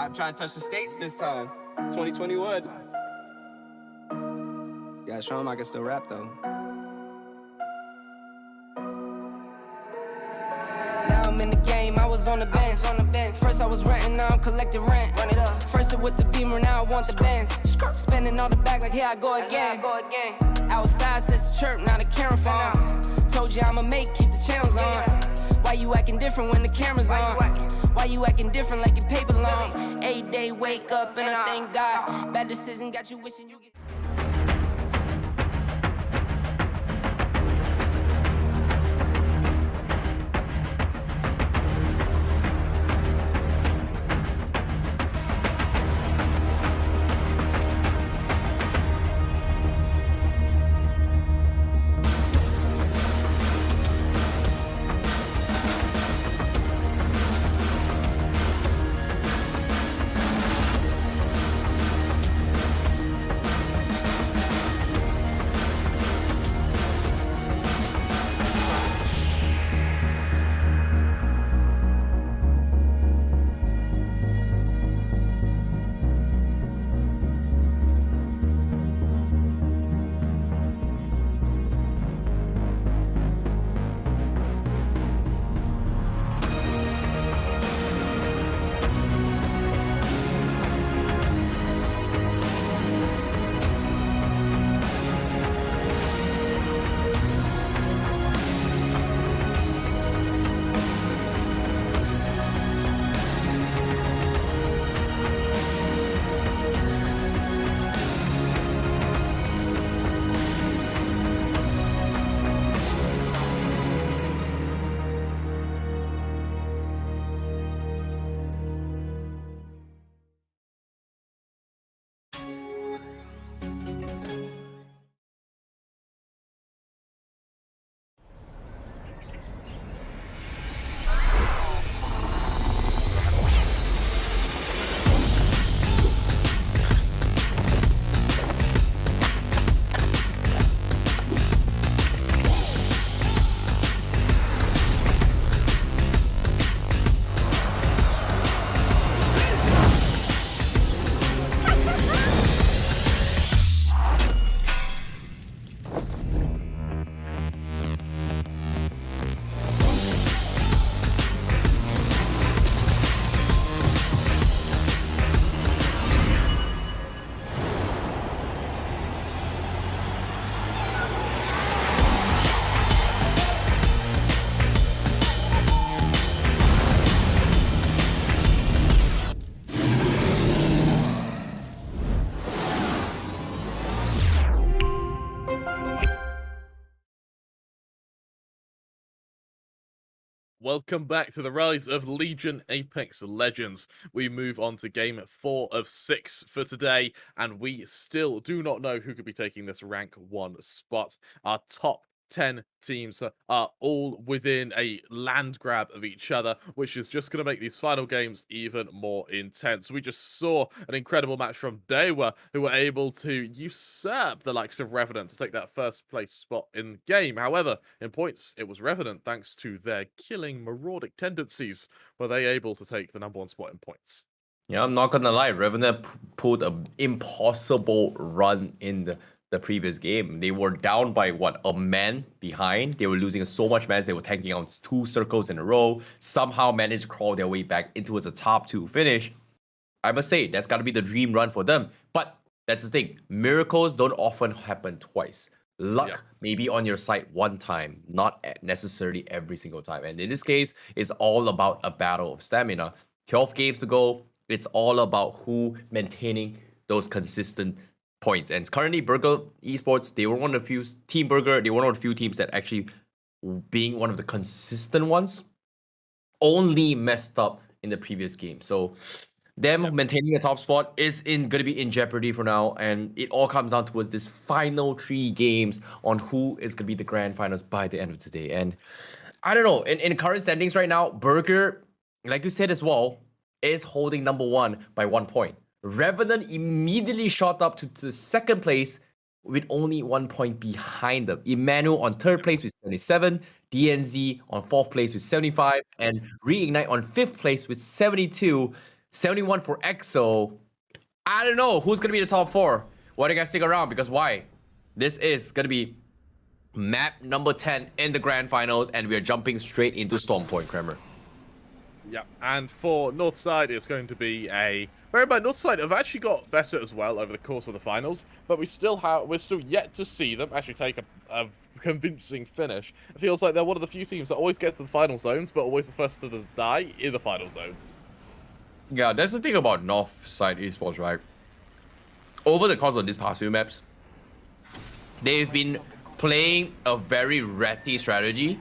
I'm trying to touch the States this time. 2021. Gotta show him I can still rap though. Now I'm in the game, I was on the bench. First I was renting, now I'm collecting rent. Run it up. First it with the Beamer, now I want the Benz. Spending all the back like here I go again. Outside says the chirp, now the camera phone. Told you I'ma keep the channels on. Why you acting different when the camera's on? Why you acting different like your paper long? 8 day wake up and I thank God. Bad decision got you wishing you. Welcome back to the Rise of Legion Apex Legends. We move on to game 4 of 6 for today, and we still do not know who could be taking this rank 1 spot. Our top 10 teams are all within a land grab of each other, which is just going to make these final games even more intense. We just saw an incredible match from Dewa, who were able to usurp the likes of Revenant to take that first place spot in the game. However, in points, it was Revenant, thanks to their killing maraudic tendencies, were they able to take the #1 spot in points. Yeah, I'm not gonna lie. Revenant pulled an impossible run in the previous game. They were down by a man behind. They were losing so much man. They were tanking out 2 circles in a row. Somehow managed to crawl their way back into the top 2 finish. I must say, that's got to be the dream run for them. But that's the thing. Miracles don't often happen twice. Luck may be on your side one time, not necessarily every single time. And in this case, it's all about a battle of stamina. 12 games to go. It's all about who maintaining those consistent points. And currently, Burger Esports, they were one of the few, Team Burger, they were one of the few teams that actually, being one of the consistent ones, only messed up in the previous game. So them maintaining a top spot is going to be in jeopardy for now, and it all comes down towards this final 3 games on who is going to be the grand finals by the end of today. And I don't know, in current standings right now, Burger, like you said as well, is holding #1 by 1 point. Revenant immediately shot up to the 2nd place with only 1 point behind them. Emmanuel on 3rd place with 77, DNZ on 4th place with 75, and Reignite on 5th place with 72. 71 for EXO. I don't know who's gonna be the top 4. Why do you guys stick around? Because why? This is gonna be map number 10 in the grand finals, and we are jumping straight into Storm Point, Kramer. Yeah, and for Northside, it's going to be a... Bear in mind, Northside have actually got better as well over the course of the finals, but we're still yet to see them actually take a convincing finish. It feels like they're one of the few teams that always get to the final zones, but always the first to die in the final zones. Yeah, that's the thing about Northside Esports, right? Over the course of these past few maps, they've been playing a very ratty strategy,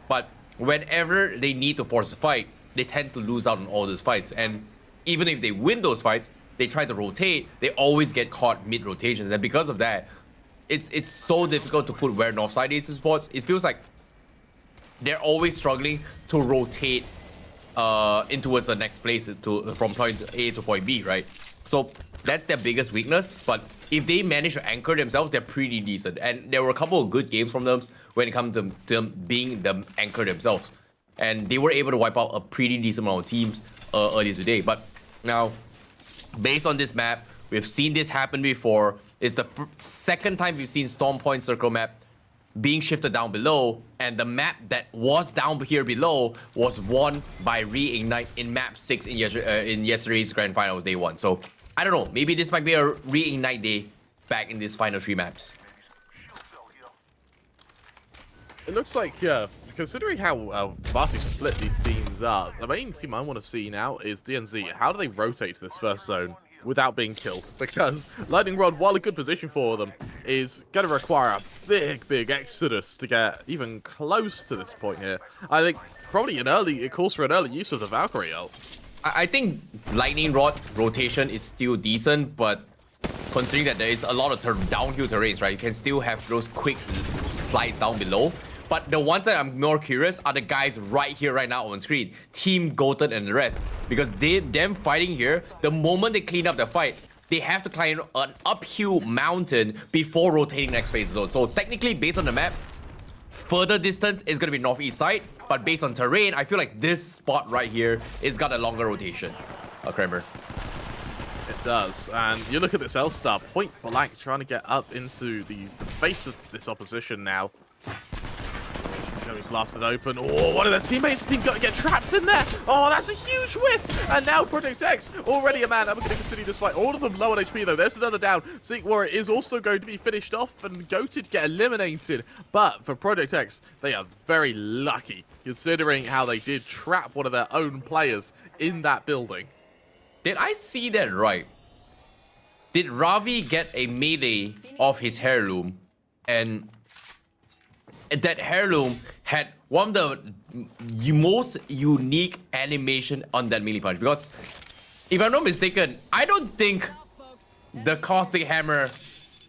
but whenever they need to force a fight, they tend to lose out on all these fights. And even if they win those fights, they try to rotate, they always get caught mid-rotations. And because of that, it's so difficult to put where Northside Esports. It feels like they're always struggling to rotate in towards the next place from point A to point B, right? So that's their biggest weakness. But if they manage to anchor themselves, they're pretty decent. And there were a couple of good games from them when it comes to them being the anchor themselves. And they were able to wipe out a pretty decent amount of teams earlier today. But now, based on this map, we've seen this happen before. It's the second time we've seen Storm Point Circle map being shifted down below, and the map that was down here below was won by Reignite in map 6 in yesterday's grand finals day 1. So I don't know, maybe this might be a Reignite day back in these final 3 maps. It looks like, considering how vastly split these teams are, the main team I want to see now is DNZ. How do they rotate to this first zone without being killed? Because Lightning Rod, while a good position for them, is going to require a big exodus to get even close to this point here. I think probably it calls for an early use of the Valkyrie ult. I think Lightning Rod rotation is still decent, but considering that there is a lot of downhill terrains, right, you can still have those quick slides down below. But the ones that I'm more curious are the guys right here, right now on screen. Team Goated and the rest. Because them fighting here, the moment they clean up the fight, they have to climb an uphill mountain before rotating next phase zone. So technically, based on the map, further distance is going to be northeast side. But based on terrain, I feel like this spot right here is got a longer rotation. Kramer. It does. And you look at this L-Star, point blank, trying to get up into the face of this opposition now. Going blasted open. Oh, one of their teammates has got to get trapped in there. Oh, that's a huge whiff. And now Project X, already a man. I'm going to continue this fight. All of them low on HP, though. There's another down. Zeke Warrior is also going to be finished off, and Goated get eliminated. But for Project X, they are very lucky, considering how they did trap one of their own players in that building. Did I see that right? Did Ravi get a melee of his heirloom, and that heirloom had one of the most unique animation on that melee punch? Because if I'm not mistaken, I don't think the caustic hammer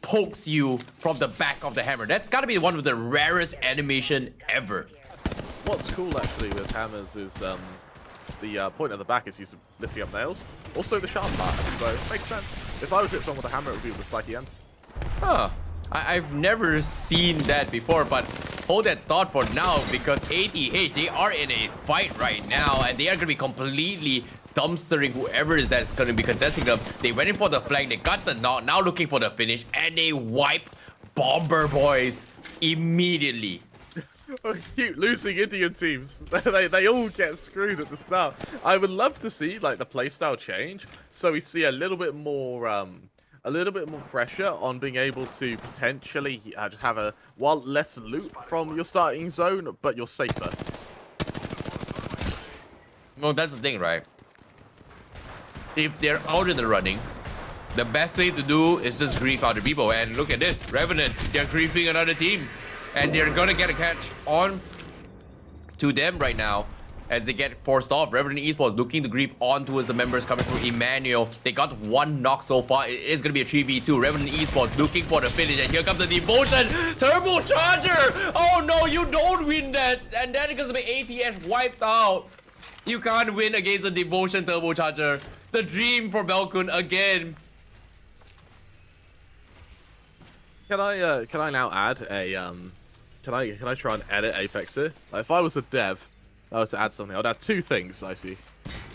pokes you from the back of the hammer. That's gotta be one of the rarest animation ever. What's cool actually with hammers is the point at the back is used to lifting up nails. Also the sharp part, so it makes sense. If I was hit someone with a hammer, it would be with the spiky end. Huh. I've never seen that before, but hold that thought for now, because ATH, they are in a fight right now, and they are going to be completely dumpstering whoever is that's going to be contesting them. They went in for the flank, they got the knock, now looking for the finish, and they wipe Bomber Boys immediately. Cute losing Indian teams. they all get screwed at the start. I would love to see like the playstyle change, so we see a little bit more pressure on being able to potentially just have less loot from your starting zone, but you're safer. No, that's the thing, right? If they're out in the running, the best thing to do is just grief other people. And look at this, Revenant, they're griefing another team. And they're gonna get a catch on to them right now as they get forced off. Revenant Esports looking to grief on towards the members coming from Emmanuel. They got one knock so far. It is gonna be a 3v2. Revenant Esports looking for the finish, and here comes the devotion. Turbocharger! Oh no, you don't win that. And then it's gonna be ATH wiped out. You can't win against a devotion turbocharger. The dream for Belkun again. Can I now add a can I try and edit Apex here? Like, if I was a dev, I was to add something, I'd add 2 things, I see.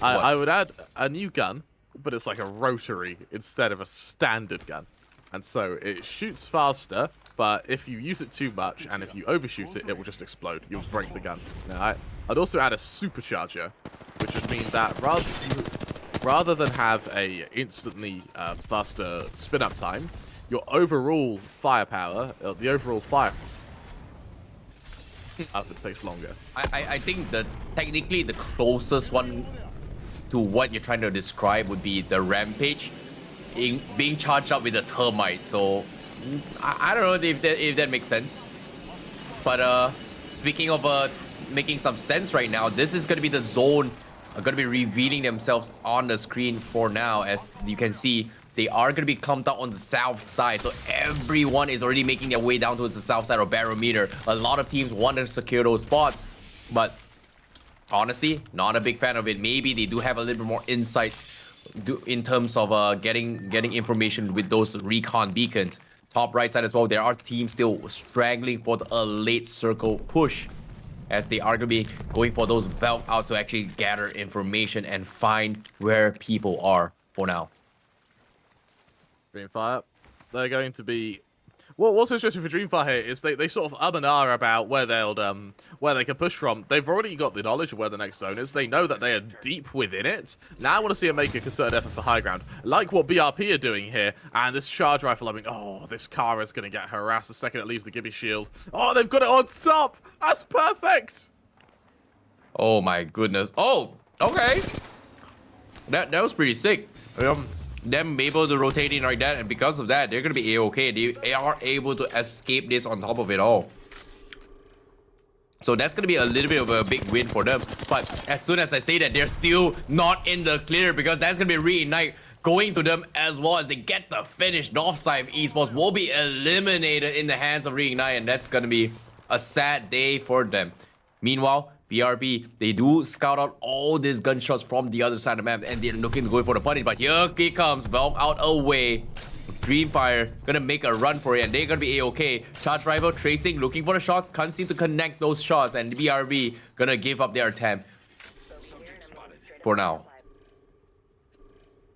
I would add a new gun, but it's like a rotary instead of a standard gun. And so it shoots faster, but if you use it too much and if you overshoot it, it will just explode. You'll break the gun. Alright? I'd also add a supercharger, which would mean that rather than have a instantly faster spin-up time, your overall firepower, the overall fire it takes longer. I think technically the closest one to what you're trying to describe would be the Rampage being charged up with a Termite. So I don't know if that makes sense. But speaking of making some sense right now, this is going to be the zone going to be revealing themselves on the screen for now. As you can see, they are going to be clumped out on the south side. So everyone is already making their way down towards the south side of Barometer. A lot of teams want to secure those spots, but honestly, not a big fan of it. Maybe they do have a little bit more insights in terms of getting information with those recon beacons. Top right side as well, there are teams still straggling for a late circle push, as they are going to be going for those valve outs to actually gather information and find where people are for now. DreamFire, they're going to be... Well, what's interesting for DreamFire here is they sort of and ah about where they can push from. They've already got the knowledge of where the next zone is. They know that they are deep within it. Now I want to see them make a concerted effort for high ground, like what BRP are doing here. And this charge rifle, I mean, oh, this car is going to get harassed the second it leaves the Gibby shield. Oh, they've got it on top. That's perfect. Oh my goodness. Oh, okay. That was pretty sick. Them able to rotate in like that, and because of that, they're gonna be A-okay. They are able to escape this on top of it all. So that's gonna be a little bit of a big win for them. But as soon as I say that, they're still not in the clear, because that's gonna be Reignite going to them as well as they get the finish. Northside Esports will be eliminated in the hands of Reignite, and that's gonna be a sad day for them. Meanwhile, BRB, they do scout out all these gunshots from the other side of the map, and they're looking to go for the punish, but here he comes, Valve out away. DreamFire gonna make a run for it, and they're gonna be A-okay. Charge rival tracing, looking for the shots, can't seem to connect those shots, and BRB gonna give up their attempt for now.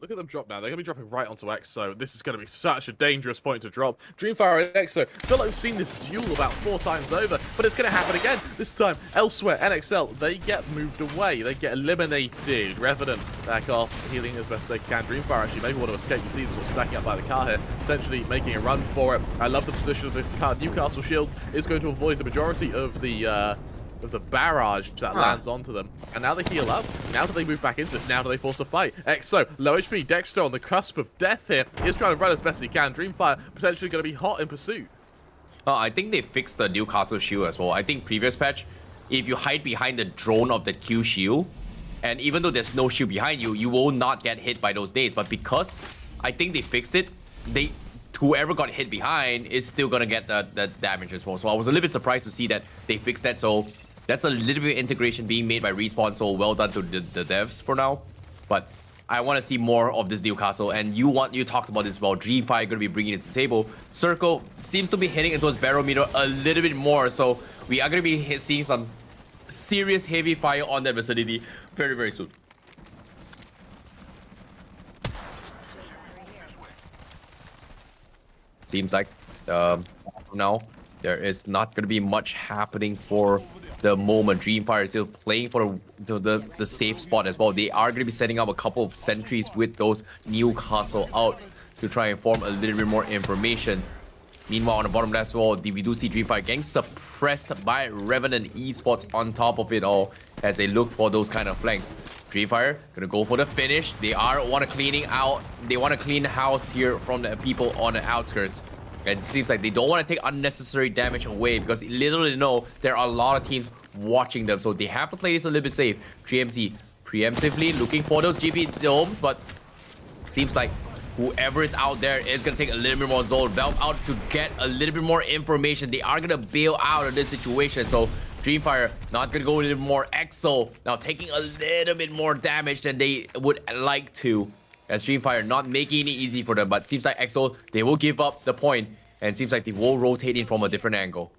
Look at them drop now. They're going to be dropping right onto EXO. This is going to be such a dangerous point to drop. DreamFire and EXO. I feel like we've seen this duel about 4 times over, but it's going to happen again. This time, elsewhere, NXL, they get moved away. They get eliminated. Revenant back off, healing as best they can. DreamFire actually maybe want to escape. You see them sort of stacking up by the car here, potentially making a run for it. I love the position of this car. Newcastle Shield is going to avoid the majority of the barrage that lands onto them. And now they heal up. Now do they move back into this? Now do they force a fight? EXO, low HP, Dexter on the cusp of death here. He's trying to run as best he can. DreamFire potentially going to be hot in pursuit. I think they fixed the Newcastle shield as well. I think previous patch, if you hide behind the drone of the Q shield, and even though there's no shield behind you, you will not get hit by those nades. But because I think they fixed it, whoever got hit behind is still gonna get the damage as well. So I was a little bit surprised to see that they fixed that. So that's a little bit of integration being made by Respawn. So well done to the devs for now. But I want to see more of this Newcastle, and you talked about this as well. DreamFire gonna be bringing it to the table. Circle seems to be hitting into his Barometer a little bit more, so we are gonna be seeing some serious heavy fire on that vicinity very, very soon. Seems like now there is not gonna be much happening for the moment. DreamFire is still playing for the safe spot as well. They are going to be setting up a couple of sentries with those Newcastle outs to try and form a little bit more information. Meanwhile, on the bottom left as well, we do see DreamFire getting suppressed by Revenant Esports on top of it all as they look for those kind of flanks. DreamFire gonna go for the finish. They want to clean house here from the people on the outskirts. And it seems like they don't want to take unnecessary damage away, because literally know there are a lot of teams watching them. So they have to play this a little bit safe. 3MC preemptively looking for those GP domes, but seems like whoever is out there is going to take a little bit more zone. Valve out to get a little bit more information. They are going to bail out of this situation. So DreamFire not going to go a little more. EXO now taking a little bit more damage than they would like to, as DreamFire not making it easy for them. But seems like EXO, they will give up the point, and seems like they will rotate in from a different angle.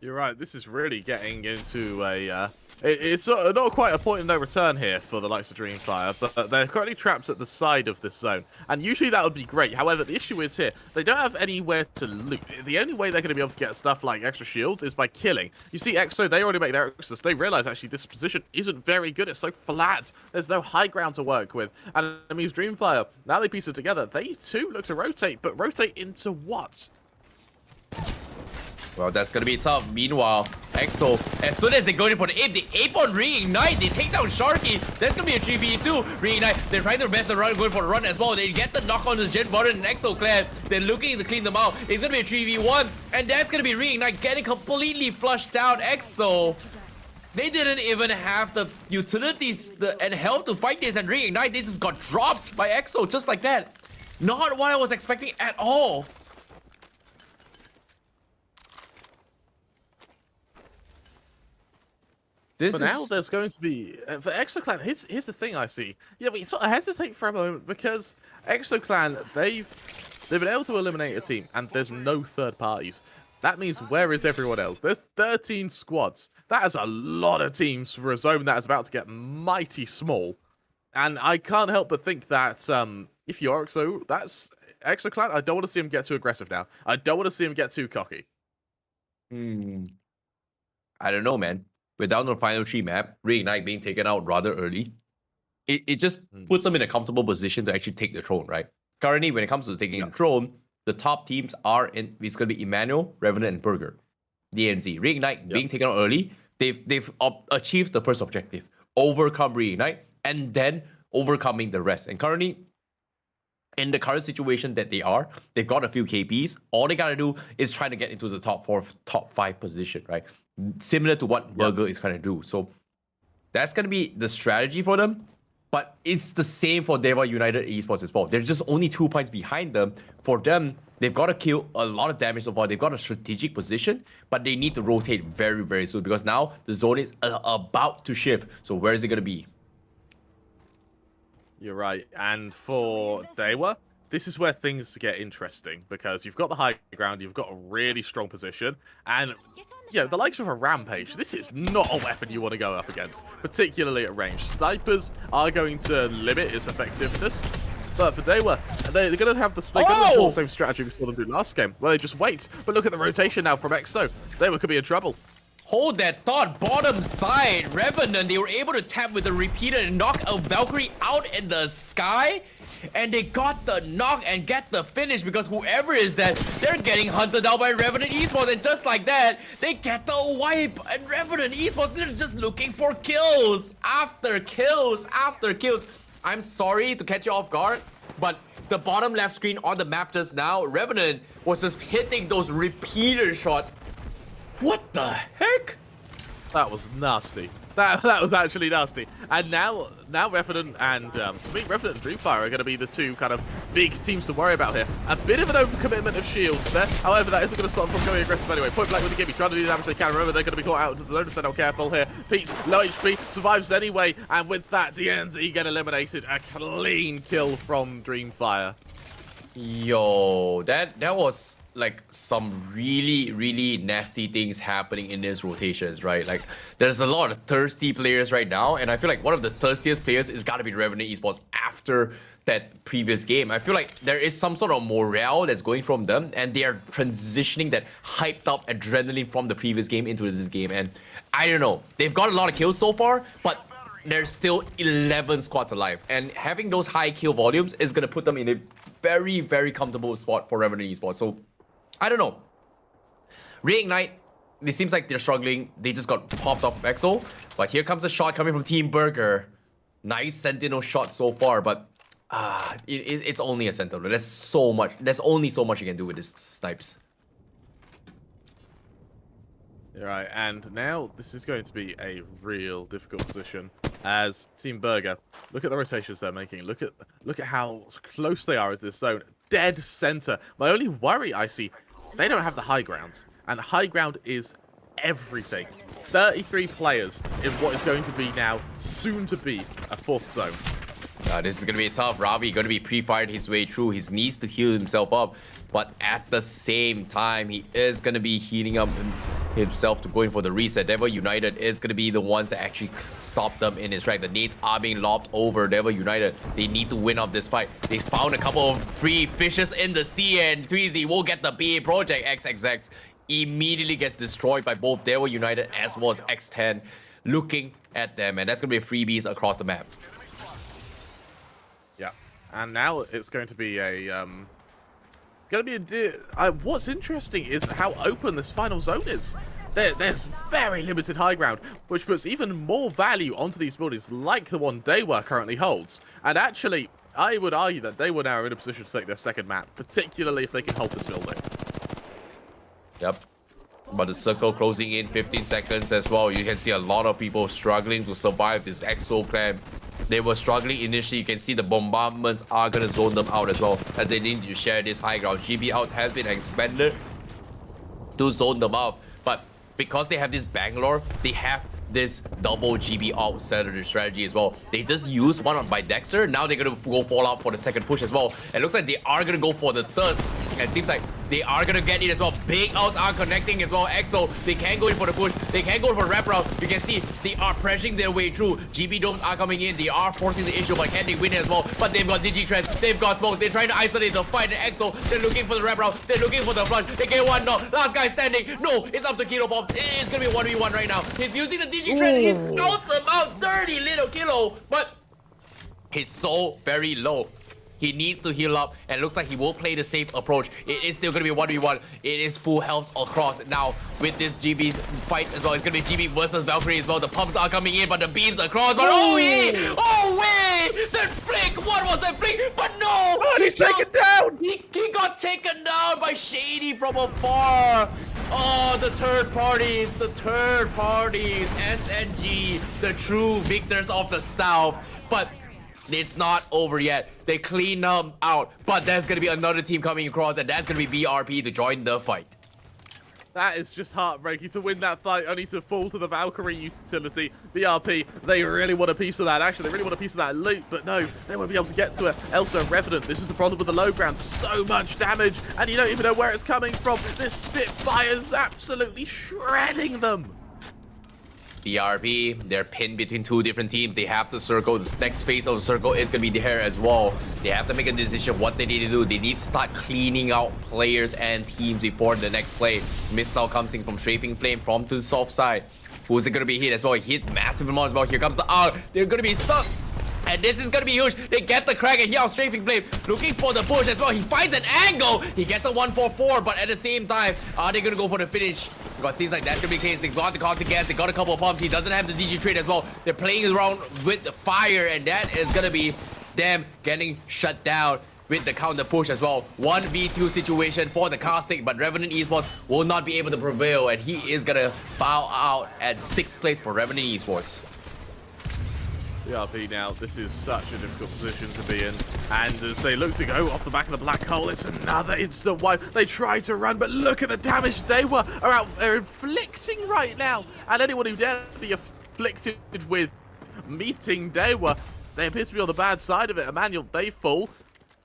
You're right. This is really getting into a. It's not quite a point of no return here for the likes of DreamFire, but they're currently trapped at the side of this zone. And usually that would be great. However, the issue is here, they don't have anywhere to loot. The only way they're going to be able to get stuff like extra shields is by killing. You see, EXO, they already make their extras. They realize actually this position isn't very good. It's so flat. There's no high ground to work with. And it means DreamFire, now they piece it together, they too look to rotate, but rotate into what? Well, that's gonna be tough. Meanwhile, EXO, as soon as they go in for the ape, they ape on Reignite, they take down Sharky. That's gonna be a 3v2. Reignite, they're trying to mess around, going for a run as well. They get the knock on the Jet Warden and EXO Clan. They're looking to clean them out. It's gonna be a 3v1, and that's gonna be Reignite getting completely flushed out. EXO, they didn't even have the utilities and health to fight this, and Reignite, they just got dropped by EXO just like that. Not what I was expecting at all. But now there's going to be for EXO Clan. Here's the thing I see. Yeah, we sort of hesitate for a moment because EXO Clan they've been able to eliminate a team, and there's no third parties. That means where is everyone else? There's 13 squads. That is a lot of teams for a zone that is about to get mighty small. And I can't help but think that if you're EXO, that's EXO Clan. I don't want to see him get too aggressive now. I don't want to see him get too cocky. I don't know, man. We're down to the final 3 map. Reignite being taken out rather early. It just puts them in a comfortable position to actually take the throne, right? Currently, when it comes to taking the throne, the top teams are in. It's going to be Emmanuel, Revenant, and Burger. DNZ. Reignite being taken out early. They've achieved the first objective. Overcome Reignite. And then overcoming the rest. And currently, in the current situation that they are, they've got a few KPs. All they got to do is try to get into the top 4, top 5 position, right? Similar to what Burger is trying to do. So that's going to be the strategy for them. But it's the same for Dewa United Esports as well. They're just only 2 points behind them. For them, they've got to kill a lot of damage so far. They've got a strategic position, but they need to rotate very, very soon because now the zone is about to shift. So where is it going to be? You're right. And for Dewa, this is where things get interesting because you've got the high ground, you've got a really strong position, and the likes of a Rampage, this is not a weapon you want to go up against, particularly at range. Snipers are going to limit its effectiveness, but for Dewa, they're going to have the same strategy we saw them do last game, where they just wait. But look at the rotation now from EXO. Dewa could be in trouble. Hold that thought. Bottom side, Revenant, they were able to tap with the repeater and knock a Valkyrie out in the sky. And they got the knock and get the finish because whoever is that, they're getting hunted out by Revenant Esports. And just like that, they get the wipe. And Revenant Esports, they're just looking for kills after kills after kills. I'm sorry to catch you off guard, but the bottom left screen on the map just now, Revenant was just hitting those repeater shots. What the heck? That was nasty. That was actually nasty. And now Revenant and Revenant and DreamFire are going to be the two kind of big teams to worry about here. A bit of an overcommitment of shields there. However, that isn't going to stop them from going aggressive anyway. Point blank with the Gibby, trying to do the damage they can. Remember, they're going to be caught out into the zone if they're not careful here. Pete, low HP, survives anyway. And with that, DNZ get eliminated. A clean kill from DreamFire. Yo, that was like some really nasty things happening in these rotations, right? Like there's a lot of thirsty players right now, and I feel like one of the thirstiest players is gotta be Revenant Esports after that previous game. I feel like there is some sort of morale that's going from them, and they are transitioning that hyped up adrenaline from the previous game into this game. And I don't know, they've got a lot of kills so far, but there's still 11 squads alive, and having those high kill volumes is gonna put them in a very comfortable spot for Revenant Esports. So I don't know. Reignite, it seems like they're struggling. They just got popped off of EXO. But here comes a shot coming from Team Burger. Nice Sentinel shot so far, but it's only a Sentinel. There's only so much you can do with these snipes. Right, and now this is going to be a real difficult position as Team Burger. Look at the rotations they're making. Look at how close they are to this zone. Dead center. My only worry I see, they don't have the high ground, and high ground is everything. 33 players in what is going to be now soon to be a 4th zone. This is going to be tough. Ravi going to be pre-fired his way through. He needs to heal himself up. But at the same time, he is going to be healing up himself to going for the reset. Dewa United is going to be the ones that actually stop them in his track. The nades are being lobbed over Dewa United. They need to win off this fight. They found a couple of free fishes in the sea, and Tweezy will get the BA project. XXX immediately gets destroyed by both Dewa United as well as X10. Looking at them, and that's going to be freebies across the map. Yeah, and now it's going to be a what's interesting is how open this final zone is. There's very limited high ground, which puts even more value onto these buildings like the one Dewa currently holds. And actually, I would argue that Dewa now are in a position to take their second map, particularly if they can hold this building. Yep. But the circle closing in 15 seconds as well. You can see a lot of people struggling to survive this EXO Clan. They were struggling initially. You can see the bombardments are going to zone them out as well, as they need to share this high ground. GB out has been expanded to zone them out. But because they have this Bangalore, they have this double GB out strategy as well. They just use one on by Dexter. Now they're going to go fall out for the second push as well. It looks like they are going to go for the third. And it seems like they are going to get it as well. Big outs are connecting as well. EXO, they can go in for the push. They can go for wraparound. You can see they are pressuring their way through. GB domes are coming in. They are forcing the issue, but can they win it as well? But they've got Digitrends. They've got smoke. They're trying to isolate the fight. And EXO, they're looking for the wraparound. They're looking for the flush. They get one knock. Last guy standing. No, it's up to Kilo Pops. It's going to be 1v1 right now. He's using the Digitrend. He scouts him out. 30 little Kilo. But he's so very low. He needs to heal up, and looks like he will play the safe approach. It is still going to be 1v1. It is full health across. Now, with this GB's fight as well, it's going to be GB versus Valkyrie as well. The pumps are coming in, but the beams across. But oh, wait! That flick! What was that flick? But no! Oh, he's taken down! He got taken down by Shady from afar. Oh, the third parties. SNG, the true victors of the South. But it's not over yet. They clean them out, but there's going to be another team coming across, and that's going to be BRP to join the fight. That is just heartbreaking to win that fight, only to fall to the Valkyrie utility. BRP, they really want a piece of that. Actually, they really want a piece of that loot, but no, they won't be able to get to it. Elsewhere, Revenant, this is the problem with the low ground. So much damage, and you don't even know where it's coming from. This Spitfire's absolutely shredding them. BRP, they're pinned between two different teams. They have to circle. The next phase of the circle is going to be there as well. They have to make a decision what they need to do. They need to start cleaning out players and teams before the next play. Missile comes in from Strafing Flame from to the soft side. Who's it going to be hit as well? He hits massive amount as well. Here comes the R. They're going to be stuck. And this is going to be huge. They get the crack, and here on Strafing Flame, looking for the push as well. He finds an angle. He gets a 1-4-4, but at the same time, are they going to go for the finish? Because it seems like that's going to be the case. They got the cost again. They got a couple of pumps. He doesn't have the DG trade as well. They're playing around with the fire, and that is going to be them getting shut down with the counter push as well. 1v2 situation for the casting, but Revenant Esports will not be able to prevail, and he is going to bow out at 6th place for Revenant Esports. BRP now, this is such a difficult position to be in, and as they look to go off the back of the black hole, it's another instant wipe. They try to run, but look at the damage they are inflicting right now, and anyone who dare be afflicted with meeting Dewa, they appear to be on the bad side of it. Emmanuel, they fall.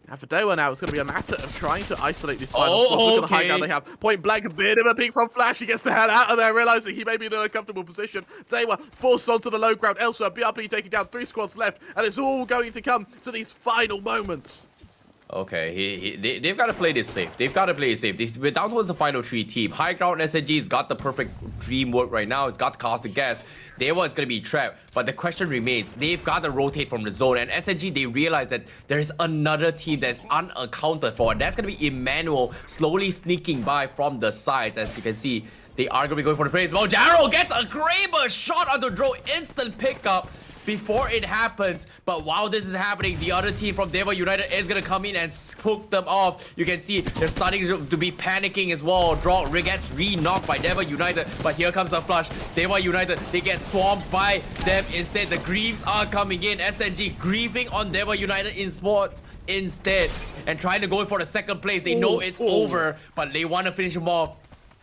And for Dewa now, it's going to be a matter of trying to isolate this final squad. Look at the high ground they have. Point blank, a bit of a peek from Flash. He gets the hell out of there, realizing he may be in an uncomfortable position. Dewa forced onto the low ground. Elsewhere, BRP taking down 3 squads left, and it's all going to come to these final moments. Okay, they've got to play this safe. We're down towards the final 3 team. High ground SNG's got the perfect dream work right now. It's got the cost of gas. Dewa is going to be trapped. But the question remains, they've got to rotate from the zone. And SNG, they realize that there's another team that's unaccounted for. And that's going to be Emmanuel slowly sneaking by from the sides. As you can see, they are going to be going for the praise. Well, Jarrow gets a Graber shot on the draw. Instant pickup before it happens. But while this is happening, the other team from Dewa United is gonna come in and spook them off. You can see they're starting to be panicking as well. Draw gets re-knocked by Dewa United, but here comes the flush. Dewa United, they get swamped by them instead. The Greaves are coming in. SNG grieving on Dewa United in sport instead, and trying to go for the second place. They know it's over, but they want to finish them off.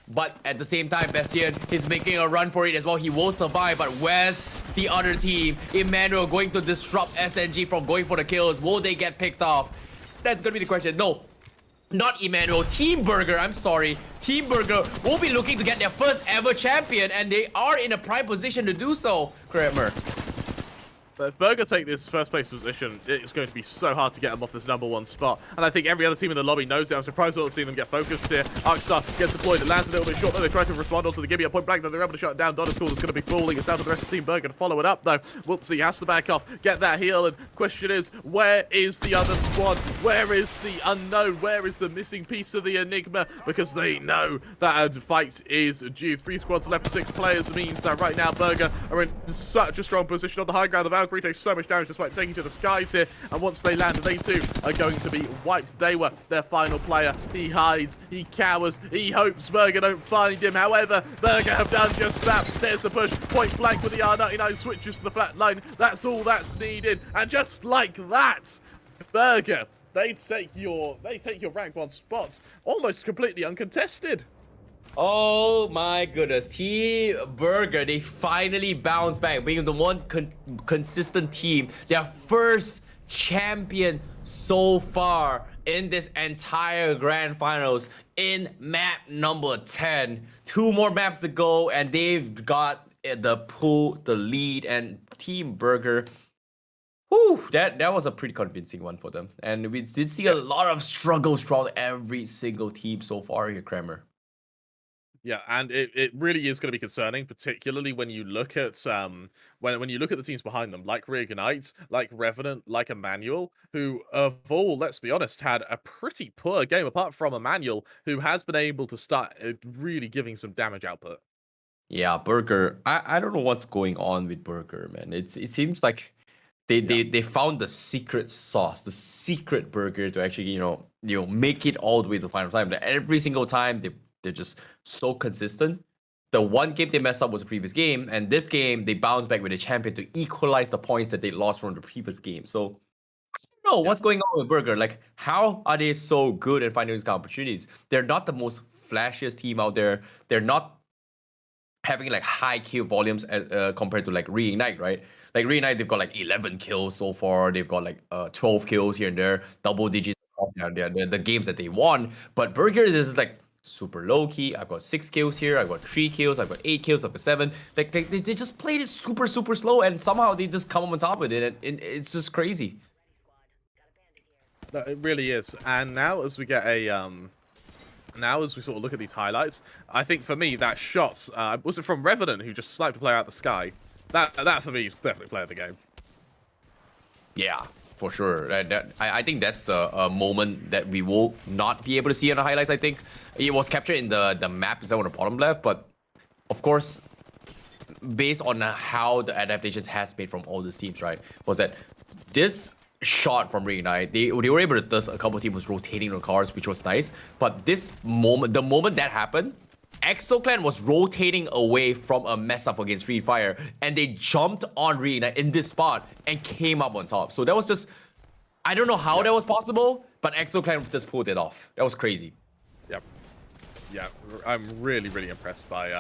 But at the same time, Bastien is making a run for it as well. He will survive, but where's the other team? Emmanuel going to disrupt SNG from going for the kills. Will they get picked off? That's gonna be the question. No. not Emmanuel, Team Burger, I'm sorry. Team Burger will be looking to get their first ever champion, and they are in a prime position to do so, Kramer. But if Burger take this first place position, it's going to be so hard to get them off this #1 spot. And I think every other team in the lobby knows it. I'm surprised we're not seeing them get focused here. Arcstar gets deployed. It lands a little bit short, though. They try to respond onto the Gibby at point blank, though they're able to shut it down. Donner's School is going to be falling. It's down to the rest of Team Burger to follow it up, though. Whoopsie has to back off, get that heal. And question is, where is the other squad? Where is the unknown? Where is the missing piece of the enigma? Because they know that a fight is due. 3 squads left, 6 players means that right now Burger are in such a strong position on the high ground. The Valkyrie takes so much damage despite taking to the skies here, and once they land, they too are going to be wiped. Dewa, their final player, he hides, he cowers, he hopes Burger don't find him. However, Burger have done just that. There's the push, point blank with the R99, switches to the flat line. That's all that's needed, and just like that, Burger, they take your rank 1 spots almost completely uncontested. Oh my goodness, Team Burger, they finally bounced back, being the one consistent team, their first champion so far in this entire grand finals in map number 10. 2 more maps to go, and they've got the pull, the lead, and Team Burger, whew, that was a pretty convincing one for them. And we did see a lot of struggles throughout every single team so far here, Kramer. Yeah, and it really is going to be concerning, particularly when you look at when you look at the teams behind them, like Reignite, like Revenant, like Emmanuel, who of all, let's be honest, had a pretty poor game, apart from Emmanuel, who has been able to start really giving some damage output. Yeah, Burger. I don't know what's going on with Burger, man. It seems like they found the secret sauce, the secret burger to actually make it all the way to the final time. That every single time they're just so consistent. The one game they messed up was the previous game, and this game they bounced back with a champion to equalize the points that they lost from the previous game. So I don't know what's going on with Burger. Like, how are they so good at finding these kind of opportunities? They're not the most flashiest team out there. They're not having like high kill volumes compared to like Reignite, right? Like Reignite, they've got like 11 kills so far. They've got like 12 kills here and there, double digits. The games that they won. But Burger is like super low key. I've got 6 kills here. I've got 3 kills. I've got 8 kills. I've got 7. Like they just played it super slow, and somehow they just come on top of it, and it's just crazy. No, it really is. And now as we get a now as we sort of look at these highlights, I think for me that shot was it from Revenant, who just sniped a player out the sky. That for me is definitely player of the game. Yeah, for sure. I think that's a moment that we will not be able to see in the highlights. I think it was captured in the map itself on the bottom left, but of course, based on how the adaptations has made from all these teams, right, was that this shot from Reignite, they were able to thus a couple of teams was rotating the cars, which was nice. But this moment, the moment that happened, EXO Clan was rotating away from a mess up against DreamFire, and they jumped on Reignite in this spot and came up on top. So that was just, I don't know how that was possible, but EXO Clan just pulled it off. That was crazy. Yep. Yeah, I'm really impressed by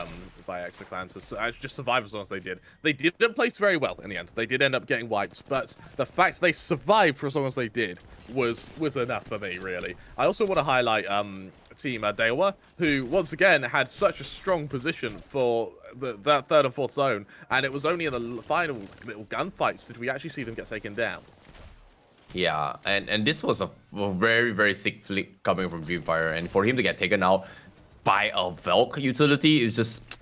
EXO Clan to just survive as long as they did. They didn't place very well in the end. They did end up getting wiped, but the fact they survived for as long as they did was enough for me, really. I also want to highlight Team Dewa, who once again had such a strong position for that 3rd and 4th zone, and it was only in the final little gunfights did we actually see them get taken down. Yeah, and this was a very sick flick coming from DreamFire, and for him to get taken out by a Valk utility is just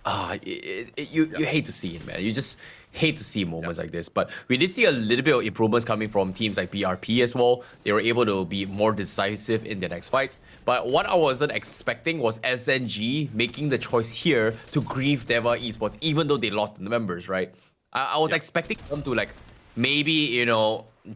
you hate to see it, man. You just hate to see moments like this. But we did see a little bit of improvements coming from teams like BRP as well. They were able to be more decisive in their next fights. But what I wasn't expecting was SNG making the choice here to grieve Dewa Esports, even though they lost the members, right? I was expecting them to like maybe,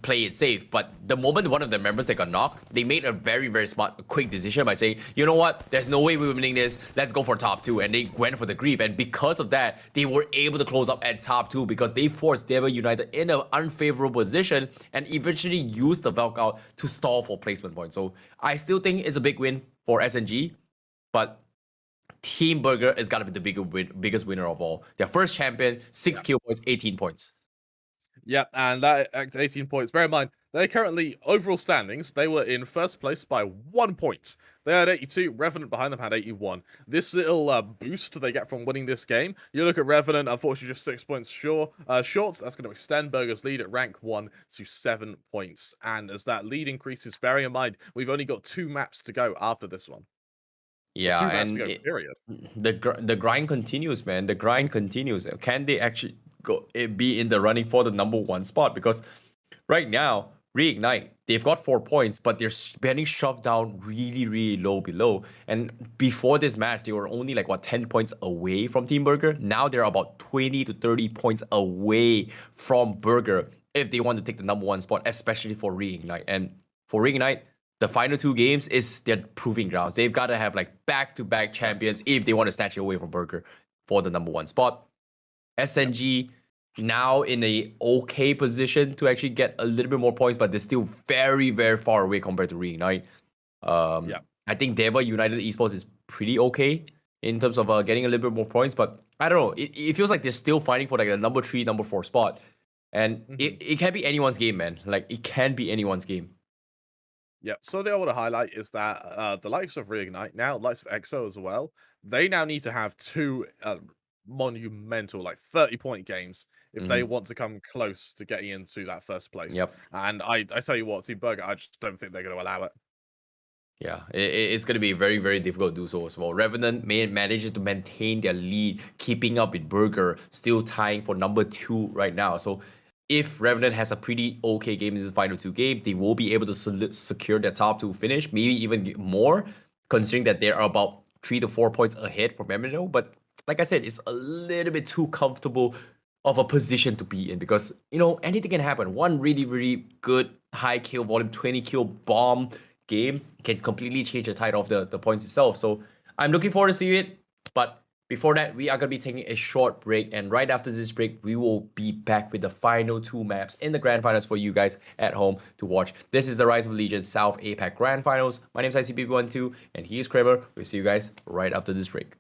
play it safe. But the moment one of the members they got knocked, they made a very smart, quick decision by saying, you know what, there's no way we're winning this, let's go for top 2. And they went for the grief, and because of that, they were able to close up at top 2 because they forced Dewa United in an unfavorable position and eventually used the Valk out to stall for placement points. So I still think it's a big win for SNG, but Team Burger is gotta be the biggest winner of all. Their first champion, 6 kill points, 18 points. Yep, and that 18 points. Bear in mind, they're currently overall standings. They were in first place by 1 point. They had 82. Revenant behind them had 81. This little boost they get from winning this game. You look at Revenant, unfortunately, just 6 points short. That's going to extend Burger's lead at rank 1 to 7 points. And as that lead increases, bearing in mind we've only got 2 maps to go after this one. Yeah, 2 maps and to go. Period. the grind continues, man. The grind continues. Can they actually be in the running for the number 1 spot? Because right now, Reignite, they've got 4 points, but they're getting shoved down really, really low below. And before this match, they were only like 10 points away from Team Burger. Now they're about 20 to 30 points away from Burger if they want to take the number 1 spot, especially for Reignite. And for Reignite, the final 2 games is their proving grounds. They've got to have back-to-back champions if they want to snatch it away from Burger for the number 1 spot. SNG now in a okay position to actually get a little bit more points, but they're still very, very far away compared to Reignite. I think Dewa United Esports is pretty okay in terms of getting a little bit more points, but I don't know. It feels like they're still fighting for the number 3, number 4 spot. And it can be anyone's game, man. It can be anyone's game. Yeah, so the I want to highlight is that the likes of Reignite, now the likes of EXO as well, they now need to have 2 monumental 30-point games if they want to come close to getting into that first place. Yep. And I tell you what, Team Burger, I just don't think they're going to allow it. Yeah, it's going to be very, very difficult to do so as well. Revenant manages to maintain their lead, keeping up with Burger, still tying for number 2 right now. So if Revenant has a pretty okay game in this final 2 game, they will be able to secure their top 2 finish, maybe even more, considering that they are about 3 to 4 points ahead from Emmanuel. But like I said, it's a little bit too comfortable of a position to be in because, anything can happen. One really, really good high kill volume, 20 kill bomb game can completely change the tide of the points itself. So I'm looking forward to see it. But before that, we are going to be taking a short break. And right after this break, we will be back with the final 2 maps in the Grand Finals for you guys at home to watch. This is the Rise of Legends South APAC Grand Finals. My name is ICP12, and he is Kramer. We'll see you guys right after this break.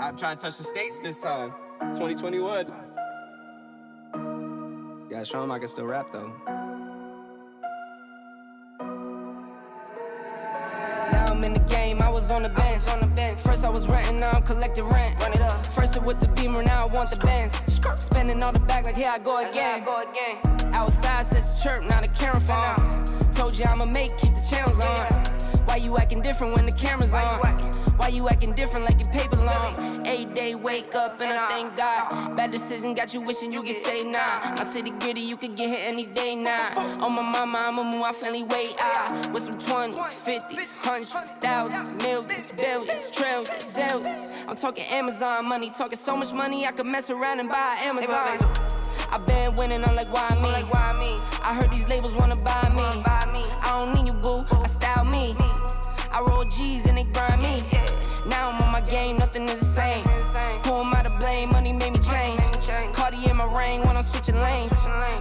I'm trying to touch the States this time. 2021. Gotta show him I can still rap though. Now I'm in the game, I was on the bench. First I was renting, now I'm collecting rent. Run it up. First it with the Beamer, now I want the Benz. Spending all the back like here I go again. Outside says the chirp, now the camera phone. Told you I'ma make, keep the channels on. Why you acting different when the camera's on? Why you acting different like your paper long? 8 day wake up and I thank God. Bad decision got you wishing you could say nah. My city gritty, you could get hit any day now. On my mama, I'ma move my family way out. With some 20s, 50s, hundreds, thousands, millions, billions, trillions, zillions. I'm talking Amazon money, talking so much money I could mess around and buy Amazon. I been winning, I'm like, why me? I heard these labels wanna buy me. I don't need you, boo, I style me. I roll G's and they grind me. Now I'm on my game, nothing is the same. Who am I to blame? Money made me change. Cardi in my ring when I'm switching lanes.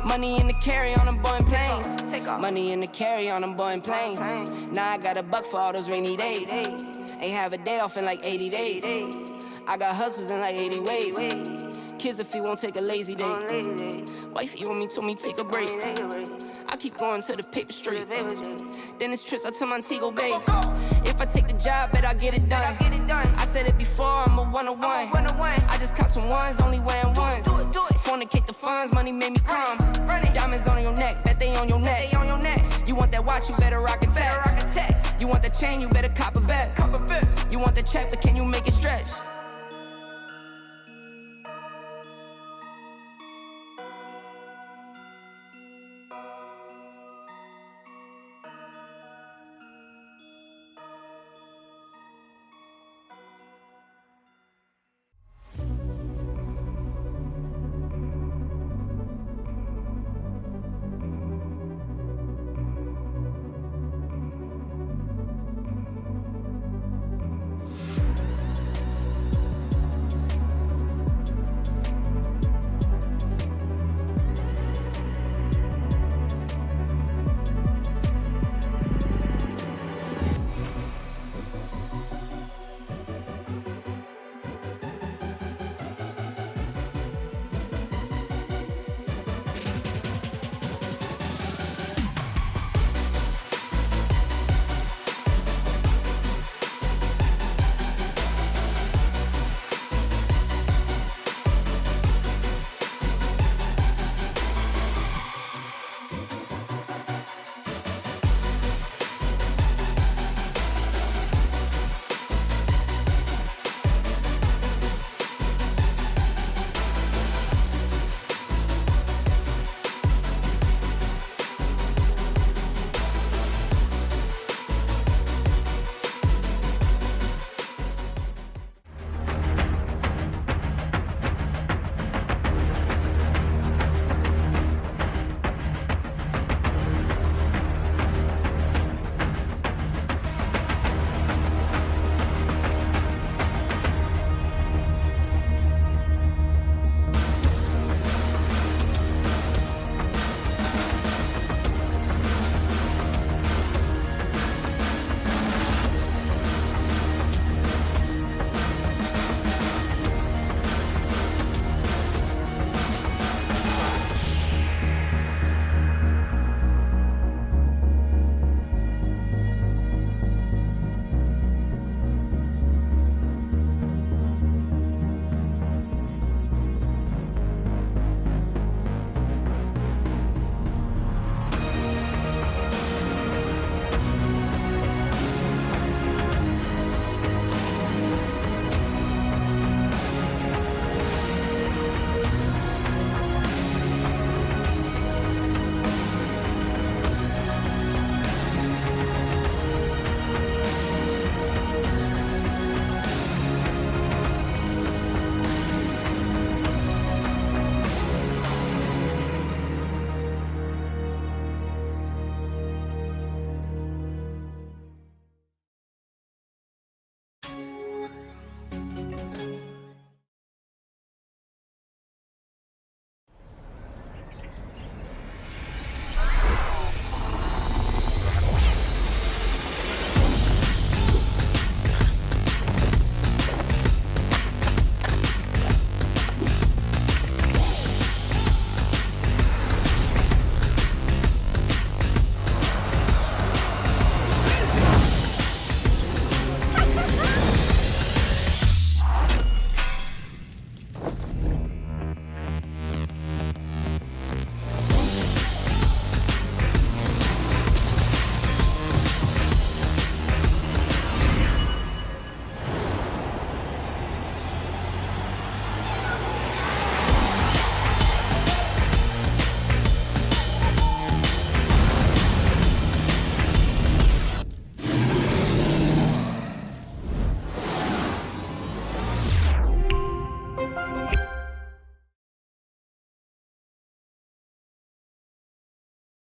Money in the carry on them Boeing planes. Money in the carry on them Boeing planes. Now I got a buck for all those rainy days. Ain't have a day off in like 80 days. I got hustles in like 80 ways. Kids if he won't take a lazy day. Wifey on me told me take a break. I keep going to the paper straight. Then it's trips out to Montego Bay. If I take the job, bet I get it done. I said it before, I'm a 101. I just caught some ones, only wearing ones. Fornicate the funds, money made me calm. Diamonds on your neck, bet they on your neck. You want that watch, you better rock it tech. You want that chain, you better cop a vest. You want the check, but can you make it stretch?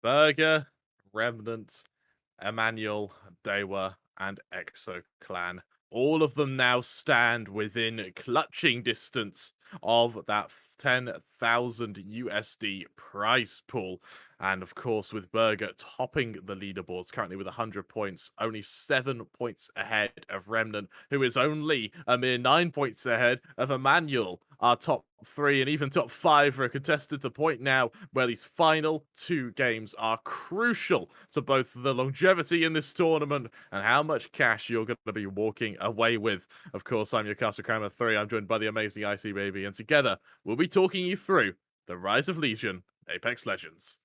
Burger, Revenant, Emmanuel, Dewa, and EXO Clan. All of them now stand within clutching distance of that 10,000 USD prize pool. And of course, with Burger topping the leaderboards currently with 100 points, only 7 points ahead of Remnant, who is only a mere 9 points ahead of Emmanuel. Our top 3 and even top 5 are contested to the point now where these final 2 games are crucial to both the longevity in this tournament and how much cash you're going to be walking away with. Of course, I'm your Castle Crammer 3. I'm joined by the amazing IC Baby, and together we'll be talking you through the Rise of Legion Apex Legends.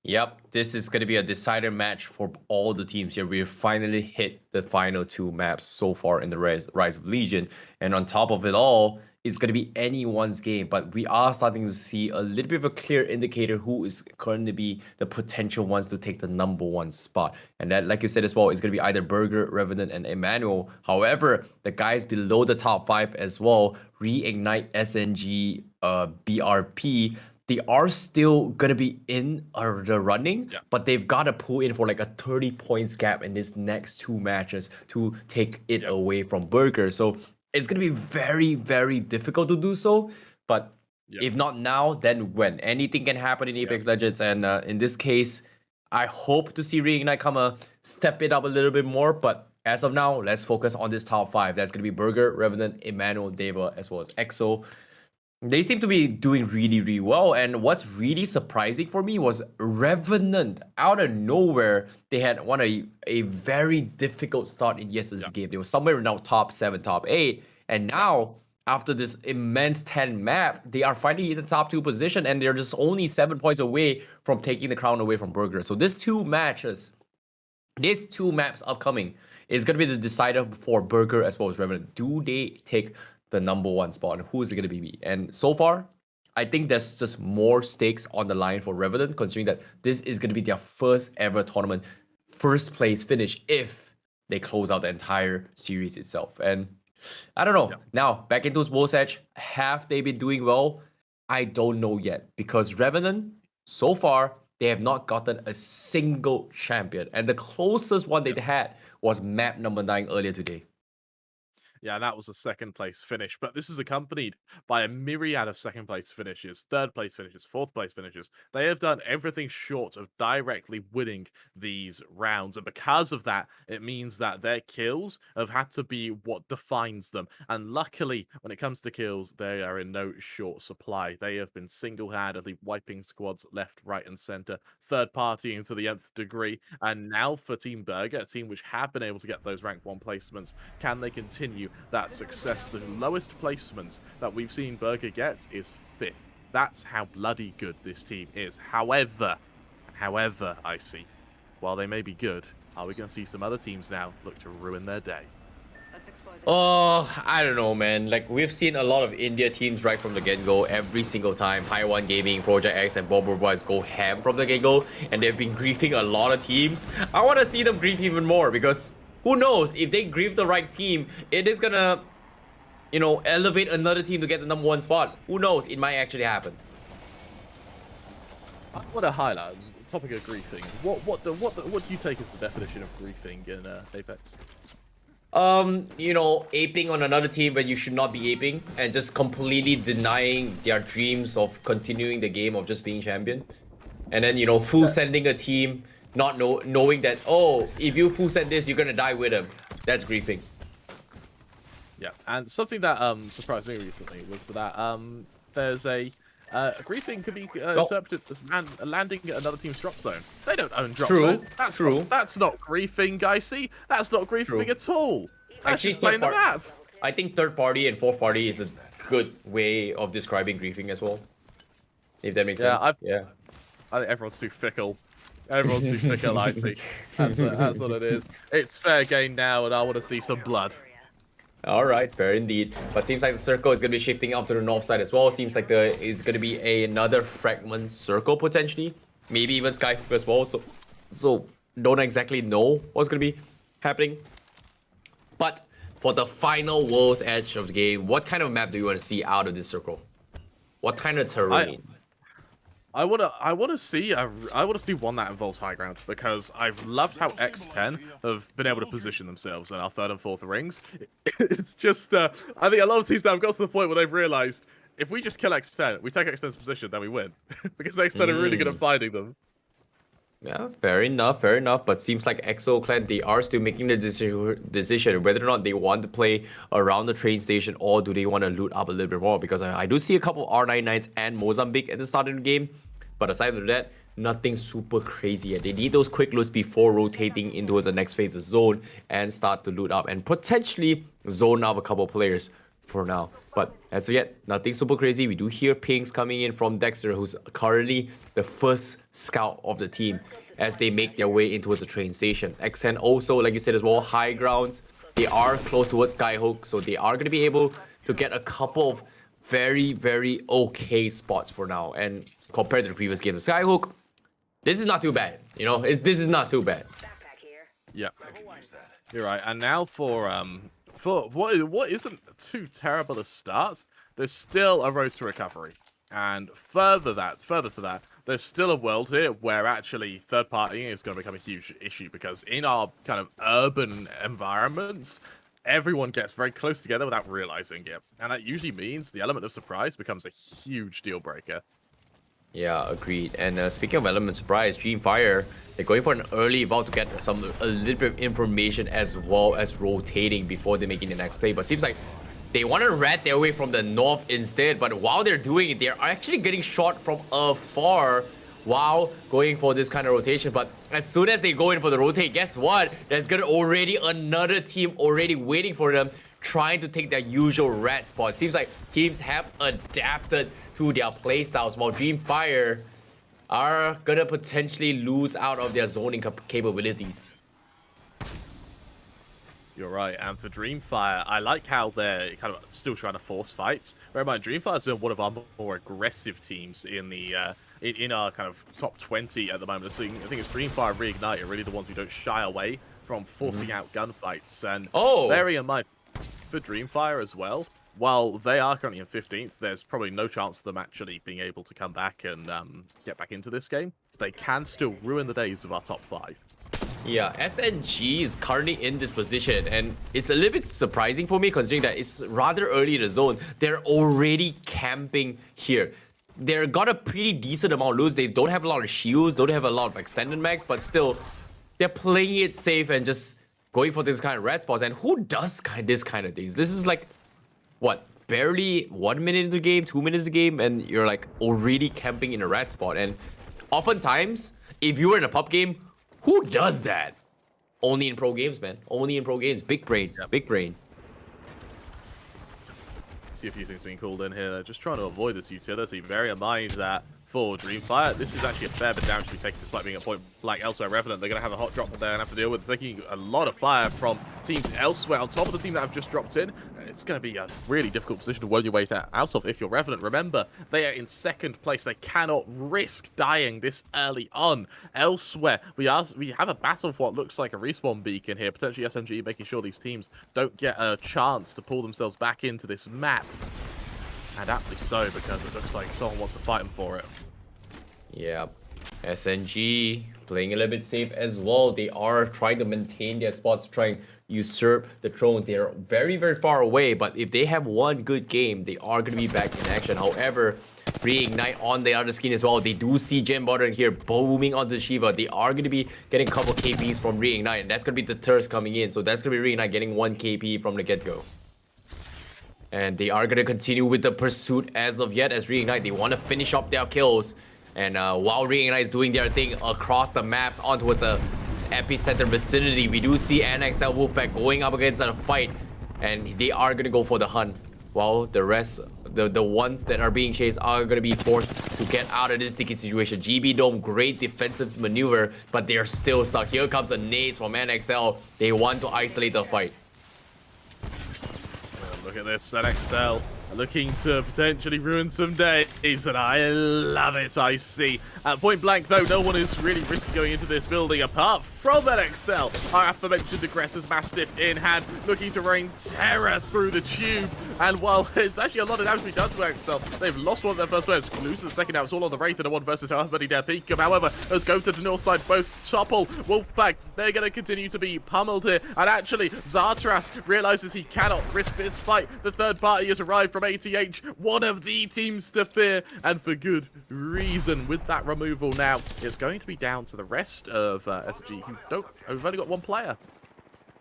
Yep, this is going to be a decider match for all the teams here. We've finally hit the final 2 maps so far in the Rise of Legion. And on top of it all, it's going to be anyone's game. But we are starting to see a little bit of a clear indicator who is going to be the potential ones to take the #1 spot. And that, like you said as well, is going to be either Burger, Revenant, and Emmanuel. However, the guys below the top 5 as well, Reignite, SNG, BRP, they are still going to be in the running, but they've got to pull in for like a 30 points gap in this next 2 matches to take it away from Burger. So it's going to be very, very difficult to do so. But if not now, then when? Anything can happen in Apex Legends. And in this case, I hope to see Reignite step it up a little bit more. But as of now, let's focus on this top 5. That's going to be Burger, Revenant, Emmanuel, Dewa, as well as EXO. They seem to be doing really, really well. And what's really surprising for me was Revenant, out of nowhere, they had won a very difficult start in yesterday's game. They were somewhere now top 7, top 8. And now, after this immense 10 map, they are finally in the top 2 position. And they're just only 7 points away from taking the crown away from Burger. So these 2 maps upcoming is going to be the decider for Burger as well as Revenant. Do they take the #1 spot, and who is it going to be? And so far, I think there's just more stakes on the line for Revenant, considering that this is going to be their first ever tournament, first place finish if they close out the entire series itself. And I don't know. Now, back into Wolf's Edge, have they been doing well? I don't know yet, because Revenant, so far, they have not gotten a single champion. And the closest one they had was map number 9 earlier today. Yeah, that was a 2nd place finish, but this is accompanied by a myriad of 2nd place finishes, 3rd place finishes, 4th place finishes. They have done everything short of directly winning these rounds, and because of that, it means that their kills have had to be what defines them. And luckily, when it comes to kills, they are in no short supply. They have been single-handedly wiping squads left, right, and center, third-partying to the nth degree. And now for Team Burger, a team which have been able to get those rank 1 placements, can they continue that success? The lowest placement that we've seen Burger get is 5th. That's how bloody good this team is. However, I see, while they may be good, are we going to see some other teams now look to ruin their day? Oh, I don't know, man. Like, we've seen a lot of India teams right from the get-go every single time. High1 Gaming, Project X, and Bobo Boys go ham from the get-go, and they've been griefing a lot of teams. I want to see them grief even more, because who knows, if they grief the right team, it is gonna, elevate another team to get the #1 spot. Who knows, it might actually happen. I want to highlight the topic of griefing. What do you take as the definition of griefing in Apex? Aping on another team when you should not be aping, and just completely denying their dreams of continuing the game of just being champion. And then, full sending a team, not knowing that, oh, if you full send this, you're gonna die with him. That's griefing. Yeah, and something that surprised me recently was that there's a griefing could be interpreted as landing at another team's drop zone. They don't own drop zones. That's true. That's not griefing, guys. See, that's not griefing at all. That's just playing the map. I think 3rd party and 4th party is a good way of describing griefing as well. If that makes sense. I think everyone's too fickle. Everyone's too fickle, I think. That's what it is. It's fair game now, and I want to see some blood. All right, fair indeed. But seems like the circle is going to be shifting up to the north side as well. Seems like there is going to be another fragment circle potentially. Maybe even Skyhook as well. So don't exactly know what's going to be happening. But for the final World's Edge of the game, what kind of map do you want to see out of this circle? What kind of terrain? I wanna see one that involves high ground, because I've loved how X10 have been able to position themselves in our third and fourth rings. It's just I think a lot of teams now have got to the point where they've realized if we just kill X10, we take X10's position, then we win, because X10 are really good at finding them. Yeah, fair enough, fair enough. But seems like EXO Clan, they are still making the decision whether or not they want to play around the train station or do they want to loot up a little bit more. Because I do see a couple R99s and Mozambique at the start of the game. But aside from that, nothing super crazy yet. They need those quick loots before rotating into the next phase of zone and start to loot up and potentially zone up a couple players for now. But as of yet, nothing super crazy. We do hear pings coming in from Dexter, who's currently the first scout of the team as they make their way into the train station. X10 also, like you said as well, high grounds. They are close towards Skyhook, so they are going to be able to get a couple of very, very okay spots for now. And compared to the previous game, the Skyhook, this is not too bad. You know, this is not too bad. Yeah, you're right. And now for what isn't too terrible a start, there's still a road to recovery. And further to that, there's still a world here where actually third partying is going to become a huge issue, because in our kind of urban environments, everyone gets very close together without realizing it. And that usually means the element of surprise becomes a huge deal breaker. Yeah, agreed. And speaking of element surprise, DreamFire, they're going for an early vault to get a little bit of information as well as rotating before they making the next play. But seems like they want to rat their way from the north instead. But while they're doing it, they're actually getting shot from afar while going for this kind of rotation. But as soon as they go in for the rotate, guess what? There's gonna already another team already waiting for them, trying to take their usual rat spot. Seems like teams have adapted to their playstyles, while DreamFire are gonna potentially lose out of their zoning capabilities. You're right, and for DreamFire, I like how they're kind of still trying to force fights. Bear in mind, DreamFire has been one of our more aggressive teams in the in our kind of top 20 at the moment. I think it's DreamFire, Reignite are really the ones who don't shy away from forcing out gunfights. And bearing in mind, for DreamFire as well, while they are currently in 15th, there's probably no chance of them actually being able to come back and get back into this game. They can still ruin the days of our top 5. Yeah, SNG is currently in this position, and it's a little bit surprising for me considering that it's rather early in the zone. They're already camping here. They've got a pretty decent amount of loot. They don't have a lot of shields, don't have a lot of extended mags, but still, they're playing it safe and just going for this kind of red spots. And who does this kind of things? This is like, what, barely 1 minute into the game, 2 minutes into the game, and you're like already camping in a red spot. And oftentimes, if you were in a pub game, who does that? Only in pro games, man. Only in pro games. Big brain. Yep. Big brain. See a few things being called in here. They're just trying to avoid this utility. Bear in mind that for DreamFire, this is actually a fair bit damage to be taken despite being a point blank elsewhere. Revenant, they're going to have a hot drop there and have to deal with taking a lot of fire from teams elsewhere on top of the team that have just dropped in. It's going to be a really difficult position to work your way out of if you're Revenant. Remember, they are in second place. They cannot risk dying this early on. Elsewhere, we have a battle for what looks like a respawn beacon here, potentially SMG making sure these teams don't get a chance to pull themselves back into this map. And aptly so, because it looks like someone wants to fight them for it. Yeah, SNG playing a little bit safe as well. They are trying to maintain their spots, trying to usurp the throne. They're very, very far away, but if they have one good game, they are going to be back in action. However, Reignite on the other screen as well. They do see Gem Border here booming onto Shiva. They are going to be getting a couple KPs from Reignite, and that's going to be the Thirst coming in. So that's going to be Reignite getting 1 KP from the get-go. And they are going to continue with the pursuit as of yet as Reignite. They want to finish up their kills. And while Reignite is doing their thing across the maps on towards the epicenter vicinity, we do see NXL WolfPack going up against a fight. And they are going to go for the hunt. While the rest, the ones that are being chased are going to be forced to get out of this sticky situation. GB Dome, great defensive maneuver, but they're still stuck. Here comes the nades from NXL. They want to isolate the fight. Look at this, NXL looking to potentially ruin some days, and I love it, I see. At point blank, though, no one is really risky going into this building apart from NXL. Our aforementioned aggressors, Mastiff in hand, looking to rain terror through the tube. And while it's actually a lot of damage being done to NXL, they've lost one of their first players, losing the second now. It's all on the Wraith and a 1 versus Harmony down Peakum. However, let's go to the north side, both topple. WolfPack, they're going to continue to be pummeled here. And actually, Zartras realizes he cannot risk this fight. The third party has arrived from ATH, one of the teams to fear, and for good reason. With that removal now, it's going to be down to the rest of SG, who've only got one player.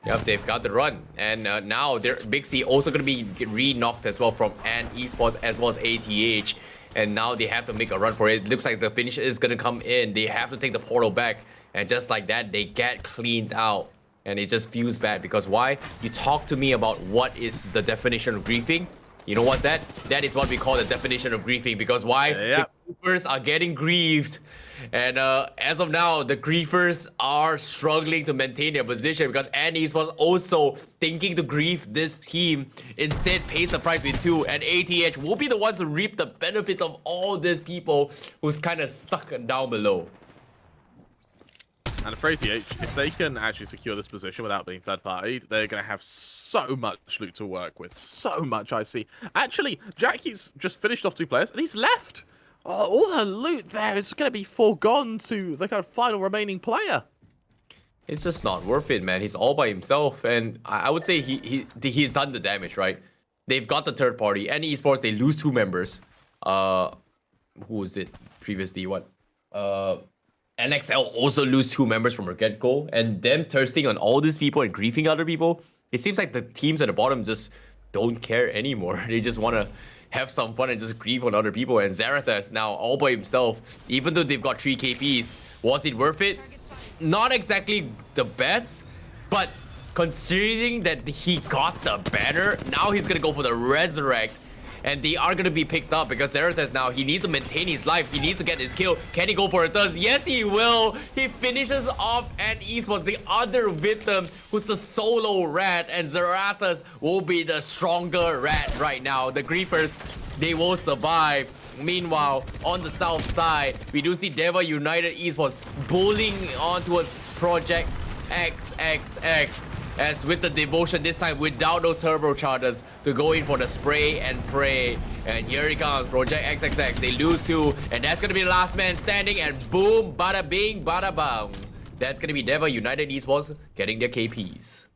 Yep, they've got the run, and now their Big C also going to be re-knocked as well from Esports as well as ATH, and now they have to make a run for it. It looks like the finish is going to come in. They have to take the portal back, and just like that, they get cleaned out, and it just feels bad because why? You talk to me about what is the definition of griefing. You know what that is what we call the definition of griefing, because why? Yep. The griefers are getting grieved. And as of now, the griefers are struggling to maintain their position because Annie's was also thinking to grief this team. Instead, pays the price with 2, and ATH will be the ones to reap the benefits of all these people who's kind of stuck down below. And for ATH, if they can actually secure this position without being third-partied, they're going to have so much loot to work with. So much, I see. Actually, Jackie's just finished off 2 players, and he's left. All the loot there is going to be foregone to the kind of final remaining player. It's just not worth it, man. He's all by himself, and I would say he's done the damage, right? They've got the third party, and Esports, they lose 2 members. Who was it previously? What? NXL also lose 2 members from her get-go, and them thirsting on all these people and griefing other people. It seems like the teams at the bottom just don't care anymore. They just want to have some fun and just grieve on other people. And Zarathas now all by himself, even though they've got 3 KPs. Was it worth it? Not exactly the best, but considering that he got the banner, now he's gonna go for the Resurrect. And they are going to be picked up because Zarathas now, he needs to maintain his life. He needs to get his kill. Can he go for a thirst? Yes, he will. He finishes off and Esports, the other victim, who's the solo rat. And Zarathas will be the stronger rat right now. The griefers, they will survive. Meanwhile, on the south side, we do see Dewa United Esports bullying on towards Project XXX. As with the devotion this time without those turbo chargers to go in for the spray and pray. And here he comes, Project XXX. They lose 2, and that's gonna be the last man standing. And boom, bada bing, bada bang. That's gonna be Dewa United Esports getting their KPs.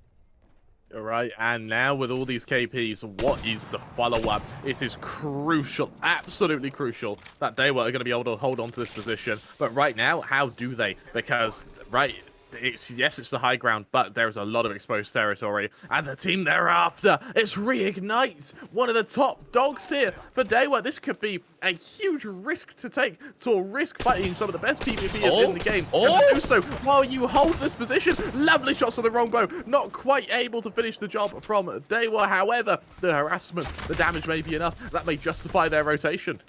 All right, and now with all these KPs, what is the follow-up? It is crucial, absolutely crucial, that Dewa are going to be able to hold on to this position. But right now, how do they? Because, right, it's the high ground, but there's a lot of exposed territory. And the team thereafter, it's Reignite, one of the top dogs here for Dewa. This could be a huge risk to take, to risk fighting some of the best PvPers in the game. And to do so while you hold this position. Lovely shots on the wrong bow, not quite able to finish the job from Dewa. However, the harassment, the damage may be enough. That may justify their rotation.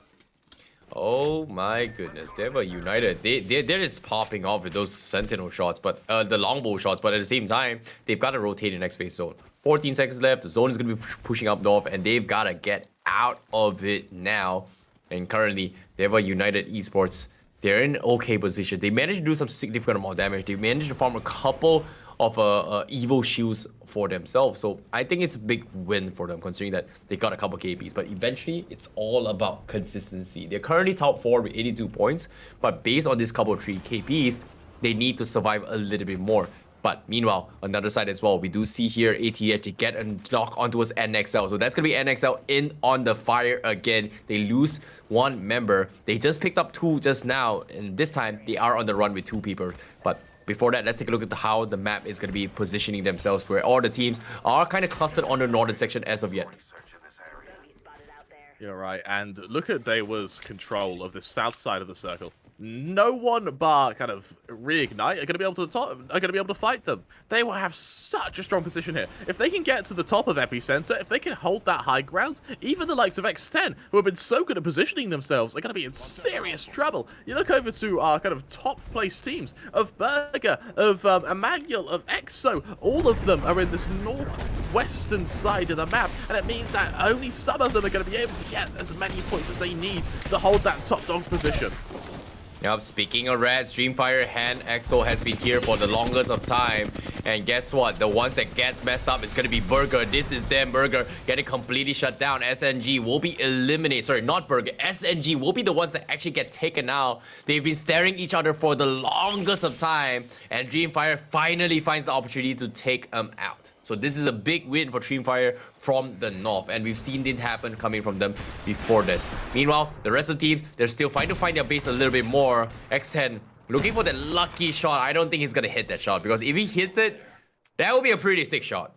Oh my goodness, Dewa United, they're just popping off with those sentinel shots, but the longbow shots, but at the same time, they've got to rotate in next phase zone. 14 seconds left, the zone is going to be pushing up north, and they've got to get out of it now. And currently, Dewa United Esports, they're in an okay position. They managed to do some significant amount of damage. They managed to farm a couple of Evo shields for themselves. So I think it's a big win for them, considering that they got a couple KPs. But eventually, it's all about consistency. They're currently top 4 with 82 points. But based on this couple of 3 KPs, they need to survive a little bit more. But meanwhile, on the other side as well, we do see here ATH get a knock onto us NXL. So that's going to be NXL in on the fire again. They lose 1 member. They just picked up 2 just now. And this time, they are on the run with 2 people. But before that, let's take a look at how the map is going to be positioning themselves, where all the teams are kind of clustered on the northern section as of yet. You're right, and look at Dewa's control of the south side of the circle. no one bar kind of Reignite are going to be able to fight them. They will have such a strong position here. If they can get to the top of Epicenter, if they can hold that high ground, even the likes of X10, who have been so good at positioning themselves, are going to be in serious trouble. You look over to our kind of top place teams of Burger, of Emmanuel, of EXO. All of them are in this northwestern side of the map, and it means that only some of them are going to be able to get as many points as they need to hold that top dog position. Yep, speaking of rats, DreamFire and EXO has been here for the longest of time. And guess what? The ones that gets messed up is going to be Burger. This is them, Burger, getting completely shut down. SNG will be eliminated. Sorry, not Burger. SNG will be the ones that actually get taken out. They've been staring each other for the longest of time. And DreamFire finally finds the opportunity to take them out. So this is a big win for DreamFire from the north, and we've seen it happen coming from them before this. Meanwhile, the rest of the teams, they're still trying to find their base a little bit more. X10 looking for that lucky shot. I don't think he's gonna hit that shot, because if he hits it, that would be a pretty sick shot.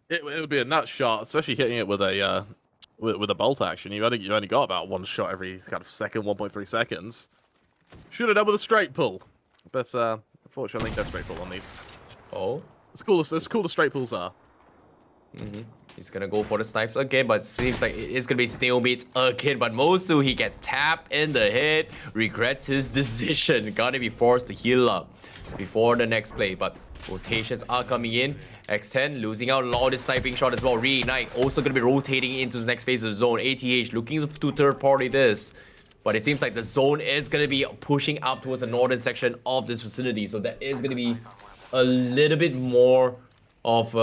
It would be a nut shot, especially hitting it with a bolt action. You only got about one shot every kind of second, 1.3 seconds. Should have done with a straight pull, but unfortunately, no straight pull on these. Oh. As cool as straight pulls are. He's gonna go for the snipes again, but seems like it's gonna be stalemates again. But Mosu, he gets tapped in the head, regrets his decision. Gonna be forced to heal up before the next play. But rotations are coming in. X10 losing out a lot of this sniping shot as well. Reignite also gonna be rotating into the next phase of the zone. ATH looking to third party this. But it seems like the zone is gonna be pushing up towards the northern section of this vicinity. So that is gonna be a little bit more of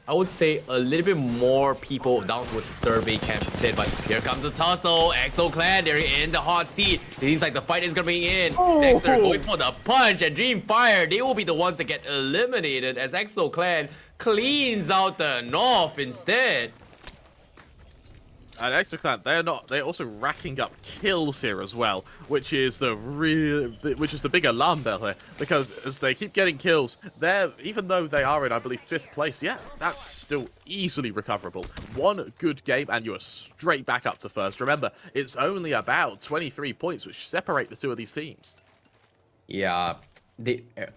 I would say a little bit more people down towards the survey camp instead. But here comes the tussle. EXO Clan, they're in the hot seat. It seems like the fight is gonna be in. Dexter going for the punch, and DreamFire, they will be the ones that get eliminated as EXO Clan cleans out the north instead. And EXO Clan, they're also racking up kills here as well, which is the big alarm bell here, because as they keep getting kills, even though they are in, I believe, 5th place, yeah, that's still easily recoverable. One good game and you are straight back up to first. Remember, it's only about 23 points which separate the two of these teams. Yeah,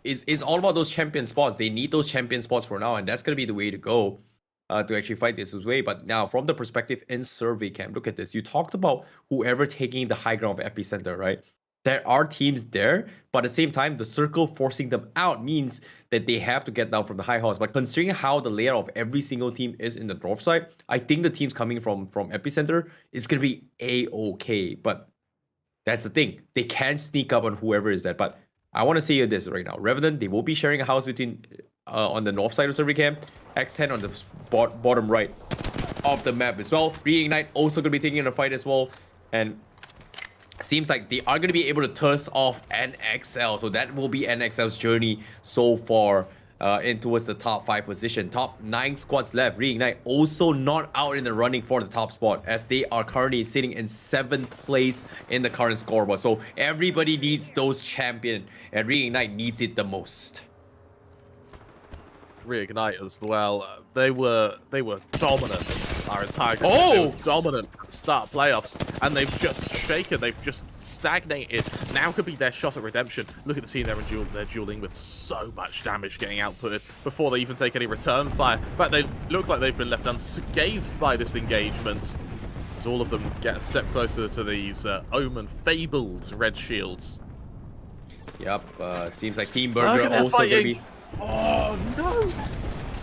it's all about those champion spots. They need those champion spots for now, and that's gonna be the way to go. To actually fight this way. But now from the perspective in survey camp, look at this. You talked about whoever taking the high ground of epicenter, right? There are teams there, but at the same time, the circle forcing them out means that they have to get down from the high horse. But considering how the layout of every single team is in the north side, I think the teams coming from epicenter is gonna be a-okay. But that's the thing, they can sneak up on whoever is that. But I want to say this right now. Revenant, they will be sharing a house between on the north side of survey camp. X10 on the bottom right of the map as well. Reignite also going to be taking in a fight as well. And seems like they are going to be able to toss off NXL. So that will be NXL's journey so far in towards the top 5 position. Top 9 squads left. Reignite also not out in the running for the top spot, as they are currently sitting in 7th place in the current scoreboard. So everybody needs those champion, and Reignite needs it the most. Reignite as well. They were dominant our entire game. Oh! They were dominant at the start playoffs, and they've just shaken. They've just stagnated. Now could be their shot at redemption. Look at the scene there, and they're dueling with so much damage getting outputted before they even take any return fire. In fact, they look like they've been left unscathed by this engagement, as all of them get a step closer to these Omen fabled red shields. Yep, seems like Team Burger also gonna be... Oh no!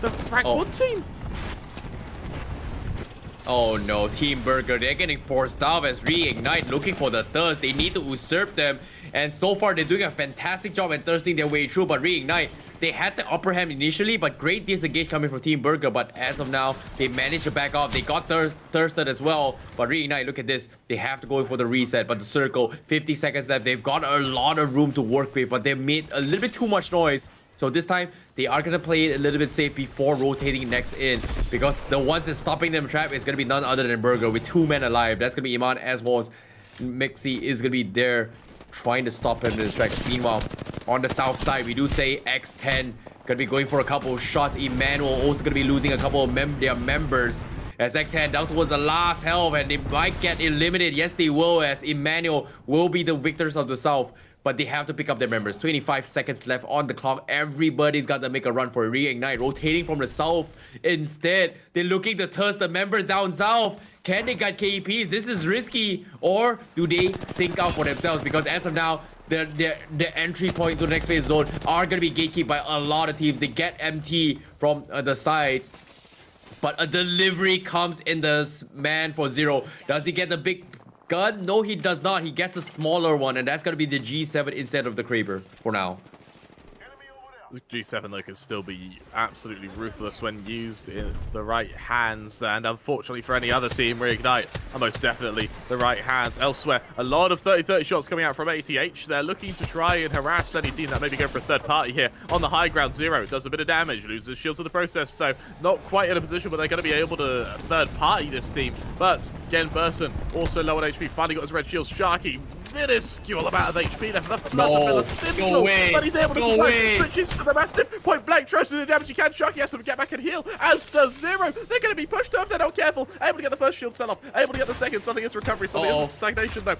The Frank Wood team! Oh no, Team Burger, they're getting forced out as Reignite looking for the thirst. They need to usurp them. And so far, they're doing a fantastic job at thirsting their way through. But Reignite, they had the upper hand initially, but great disengage coming from Team Burger. But as of now, they managed to back off. They got thirsted as well. But Reignite, look at this. They have to go for the reset. But the circle, 50 seconds left. They've got a lot of room to work with, but they made a little bit too much noise. So this time, they are going to play it a little bit safe before rotating next in, because the ones that's stopping them trap is going to be none other than Burger with 2 men alive. That's going to be Iman, as well as Mixi is going to be there trying to stop him in this track. Meanwhile, on the south side, we do say X10 going to be going for a couple of shots. Emmanuel also going to be losing a couple of their members. as X10 down towards the last health, and they might get eliminated. Yes, they will, as Emmanuel will be the victors of the South. But they have to pick up their members. 25 seconds left on the clock. Everybody's got to make a run for a Reignite. Rotating from the south instead. They're looking to toss the members down south. Can they get KPs? This is risky. Or do they think out for themselves? Because as of now, their entry point to the next phase zone are going to be gatekept by a lot of teams. They get MT from the sides. But a delivery comes in the man for Zero. Does he get the big gun? No, he does not. He gets a smaller one, and that's going to be the G7 instead of the Kraber for now. The G7 though can still be absolutely ruthless when used in the right hands, and unfortunately for any other team, Reignite are most definitely the right hands. Elsewhere, a lot of 30-30 shots coming out from ATH. They're looking to try and harass any team that may be going for a third party here. On the high ground, Zero does a bit of damage, loses shields in the process though. Not quite in a position where they're going to be able to third party this team, but Gen Burson also low on HP, finally got his red shields. Sharky, minuscule amount of HP left. No way. But he's able to survive. Switches to the Mastiff. Point blank, tries to do the damage he can. Sharky has to get back and heal, as does Zero. They're going to be pushed off. They're not careful. Able to get the first shield sell off. Able to get the second. Something is recovery. Something is stagnation though.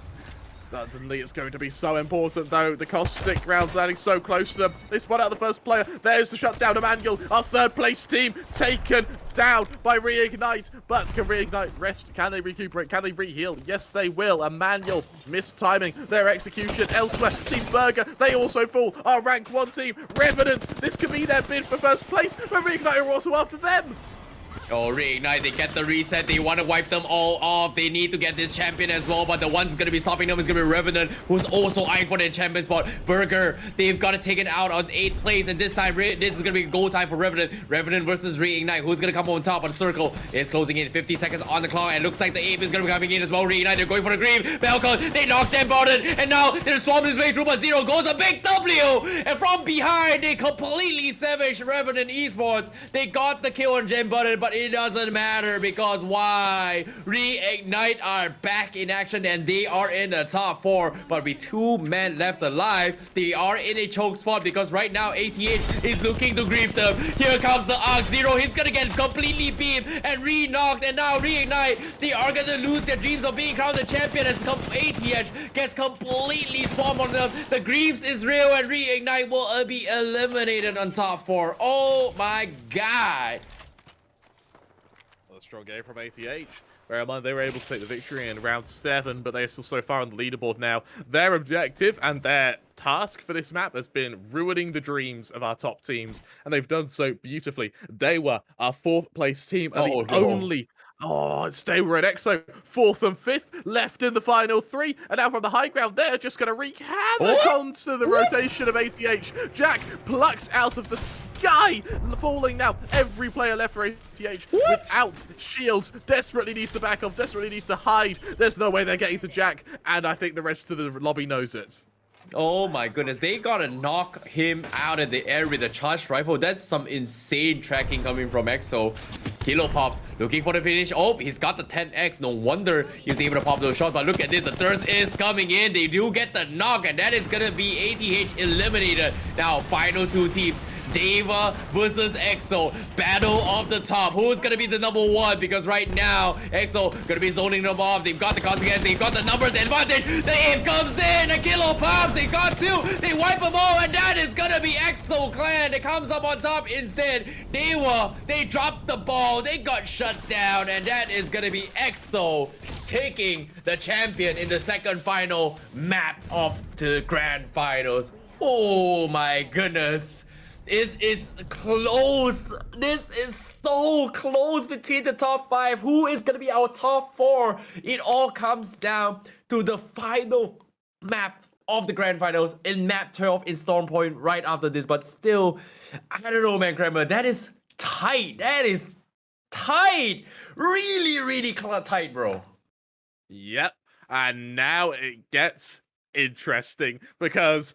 Suddenly it's going to be so important though. The caustic rounds landing so close to them. They spot out the first player. There's the shutdown. Emmanuel, our third place team, taken down by Reignite. But can Reignite rest? Can they recuperate? Can they re-heal? Yes, they will. Emmanuel mistiming their execution. Elsewhere, Team Burger, they also fall. Our rank 1 team, Revenant. This could be their bid for first place, but Reignite are also after them. Oh, Reignite, they get the reset. They want to wipe them all off. They need to get this champion as well, but the one's going to be stopping them is going to be Revenant, who's also eyeing for the champion spot. Burger, they've got to take it out on 8th place, and this time, this is going to be goal time for Revenant. Revenant versus Reignite. Who's going to come on top on Circle? Is closing in 50 seconds on the clock, and looks like the ape is going to be coming in as well. Reignite, they're going for the green. Falcon, they knocked them out, and now they're swamping his way through, but Zero goes a big W, and from behind, they completely savage Revenant Esports. They got the kill on Gem Button, but it doesn't matter because why? Reignite are back in action and they are in the top 4, but with 2 men left alive, they are in a choke spot because right now ATH is looking to grief them. Here comes the Arc Zero. He's gonna get completely beamed and re-knocked, and now Reignite, they are gonna lose their dreams of being crowned the champion as ATH gets completely swamped on them. The griefs is real and Reignite will be eliminated on top 4. Oh my god. A strong game from ATH. Bear in mind, they were able to take the victory in round 7, but they're still so far on the leaderboard now. Their objective and their task for this map has been ruining the dreams of our top teams, and they've done so beautifully. Dewa, our 4th place team, are the only... it's Dewa and EXO, 4th and 5th, left in the final 3, and now from the high ground, they're just going to wreak havoc onto the rotation of ATH. Jack plucked out of the sky, falling now. Every player left for ATH without shields, desperately needs to back off, desperately needs to hide. There's no way they're getting to Jack, and I think the rest of the lobby knows it. Oh my goodness, they gotta knock him out of the air with a charged rifle. That's some insane tracking coming from EXO. Kilo pops, looking for the finish. Oh, he's got the 10x. No wonder he's able to pop those shots. But look at this, the thirst is coming in. They do get the knock, and that is gonna be ATH eliminated. Now, final 2 teams. Dewa versus EXO. Battle of the top. Who's gonna be the number 1? Because right now, EXO gonna be zoning them off. They've got the consequence. They've got the numbers advantage. The aim comes in. The kilo pops. They got 2. They wipe them all. And that is gonna be EXO Clan. It comes up on top instead. Dewa, they dropped the ball. They got shut down. And that is gonna be EXO taking the champion in the second final map of the grand finals. Oh my goodness. This is close. This is so close between the top 5. Who is gonna be our top 4? It all comes down to the final map of the grand finals in map 12 in Storm Point right after this. But still, I don't know, man, Kramer. That is tight. That is tight. Really, really tight, bro. Yep. And now it gets interesting because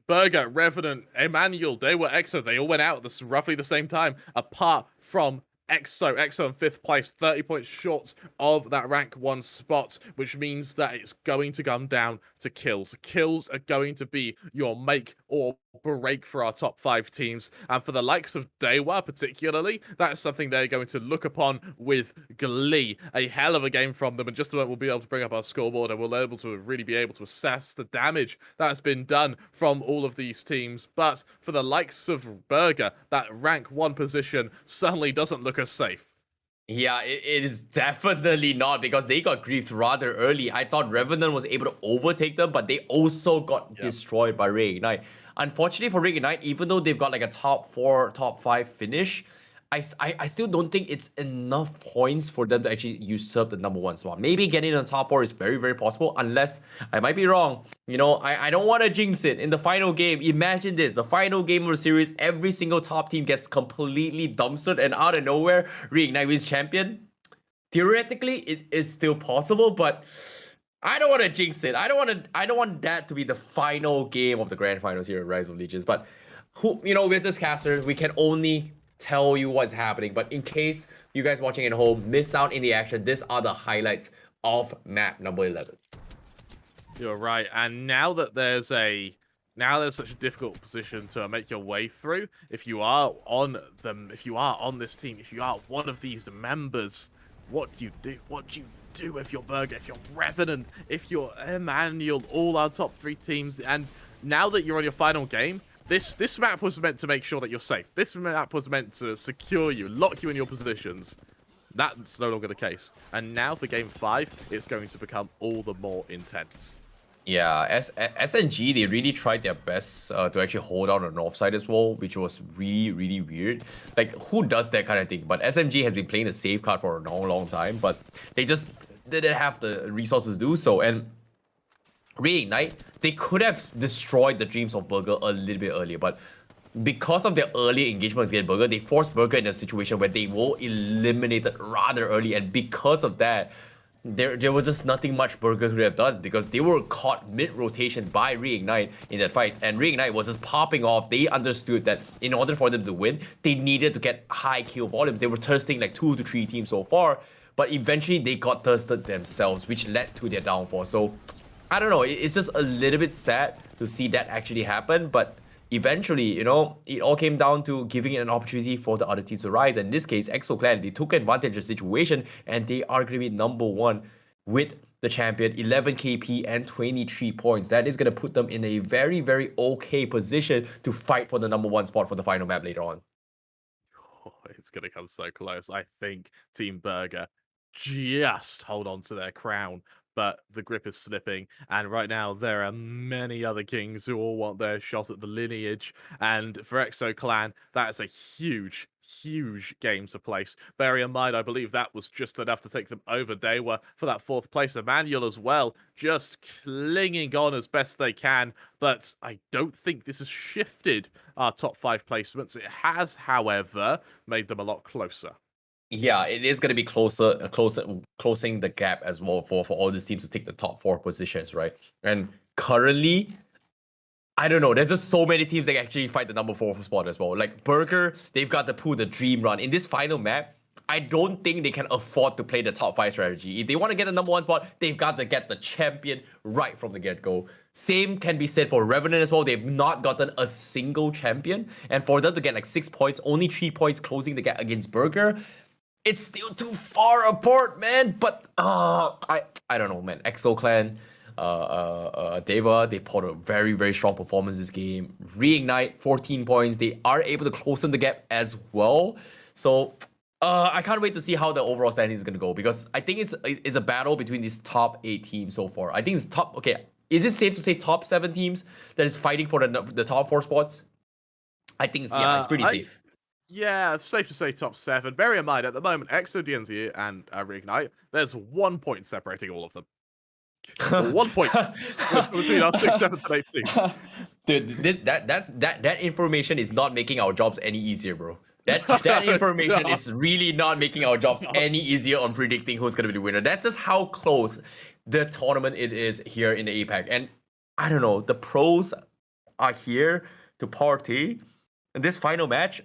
Burger, Revenant, Emmanuel, they were EXO. They all went out at roughly the same time, apart from EXO. EXO in 5th place, 30 points short of that rank 1 spot, which means that it's going to come down to kills. Kills are going to be your make or break for our top 5 teams. And for the likes of Dewa particularly, that's something they're going to look upon with glee. A hell of a game from them, and just about we'll be able to bring up our scoreboard and we'll be able to really be able to assess the damage that's been done from all of these teams. But for the likes of Burger, that rank 1 position suddenly doesn't look as safe. Yeah, it is definitely not, because they got griefed rather early. I thought Revenant was able to overtake them, but they also got destroyed by Reignite. Unfortunately for Reignite, even though they've got like a top 4, top 5 finish, I still don't think it's enough points for them to actually usurp the number 1 spot. Maybe getting in the top 4 is very, very possible, unless I might be wrong. You know, I don't want to jinx it. In the final game, imagine this, the final game of the series, every single top team gets completely dumpstered, and out of nowhere, Reignite wins champion. Theoretically, it is still possible, but I don't want to jinx it. I don't want that to be the final game of the grand finals here at Rise of Legions. But we're just casters. We can only tell you what's happening. But in case you guys watching at home miss out in the action, these are the highlights of map number 11. You're right. And now that there's such a difficult position to make your way through, if you are on this team, if you are one of these members, what do you do? What do you do if you're Burger, if you're Revenant, if you're Emmanuel, all our top 3 teams? And now that you're on your final game, this map was meant to make sure that you're safe. This map was meant to secure you, lock you in your positions. That's no longer the case. And now for game 5, it's going to become all the more intense. Yeah, SNG, they really tried their best to actually hold out on the north side as well, which was really, really weird. Like, who does that kind of thing? But SMG has been playing the safe card for a long, long time, but they just didn't have the resources to do so. And Reignite, they could have destroyed the dreams of Burger a little bit earlier, but because of their early engagement with Burger, they forced Burger in a situation where they were eliminated rather early, and because of that, there was just nothing much Burger could have done, because they were caught mid-rotation by Reignite in that fight, and Reignite was just popping off. They understood that in order for them to win, they needed to get high kill volumes. They were thirsting like 2 to 3 teams so far, but eventually they got thirsted themselves, which led to their downfall. So I don't know, it's just a little bit sad to see that actually happen, but eventually, it all came down to giving it an opportunity for the other teams to rise. And in this case, EXO Clan, they took advantage of the situation, and they are going to be number 1 with the champion, 11 KP and 23 points. That is going to put them in a very, very okay position to fight for the number 1 spot for the final map later on. Oh, it's going to come so close. I think Team Burger just hold on to their crown, but the grip is slipping, and right now there are many other kings who all want their shot at the lineage, and for EXO Clan, that is a huge, huge game to place. Bear in mind, I believe that was just enough to take them over Dewa for that 4th place. Emmanuel as well, just clinging on as best they can, but I don't think this has shifted our top 5 placements. It has, however, made them a lot closer. Yeah, it is going to be closing the gap as well for all these teams to take the top 4 positions, right? And currently, I don't know, there's just so many teams that actually fight the number 4 spot as well. Like Burger, they've got to pull the dream run. In this final map, I don't think they can afford to play the top 5 strategy. If they want to get the number 1 spot, they've got to get the champion right from the get-go. Same can be said for Revenant as well. They've not gotten a single champion. And for them to get like 6 points, only 3 points closing the gap against Burger, it's still too far apart, man. But I don't know, man. EXO Clan, Dewa, they put a very, very strong performance this game. Reignite, 14 points. They are able to close in the gap as well. So I can't wait to see how the overall standing is going to go, because I think it's a battle between these top 8 teams so far. I think it's top. Okay, is it safe to say top 7 teams that is fighting for the top 4 spots? I think it's pretty safe. Yeah, safe to say top 7. Bear in mind, at the moment, EXO, DNZ, and Reignite, there's 1 point separating all of them. 1 point between our 6th, 7th, and 8th teams. Dude, that information is not making our jobs any easier, bro. That information is really not making our jobs any easier on predicting who's gonna be the winner. That's just how close the tournament it is here in the APAC. And I don't know, the pros are here to party. And this final match,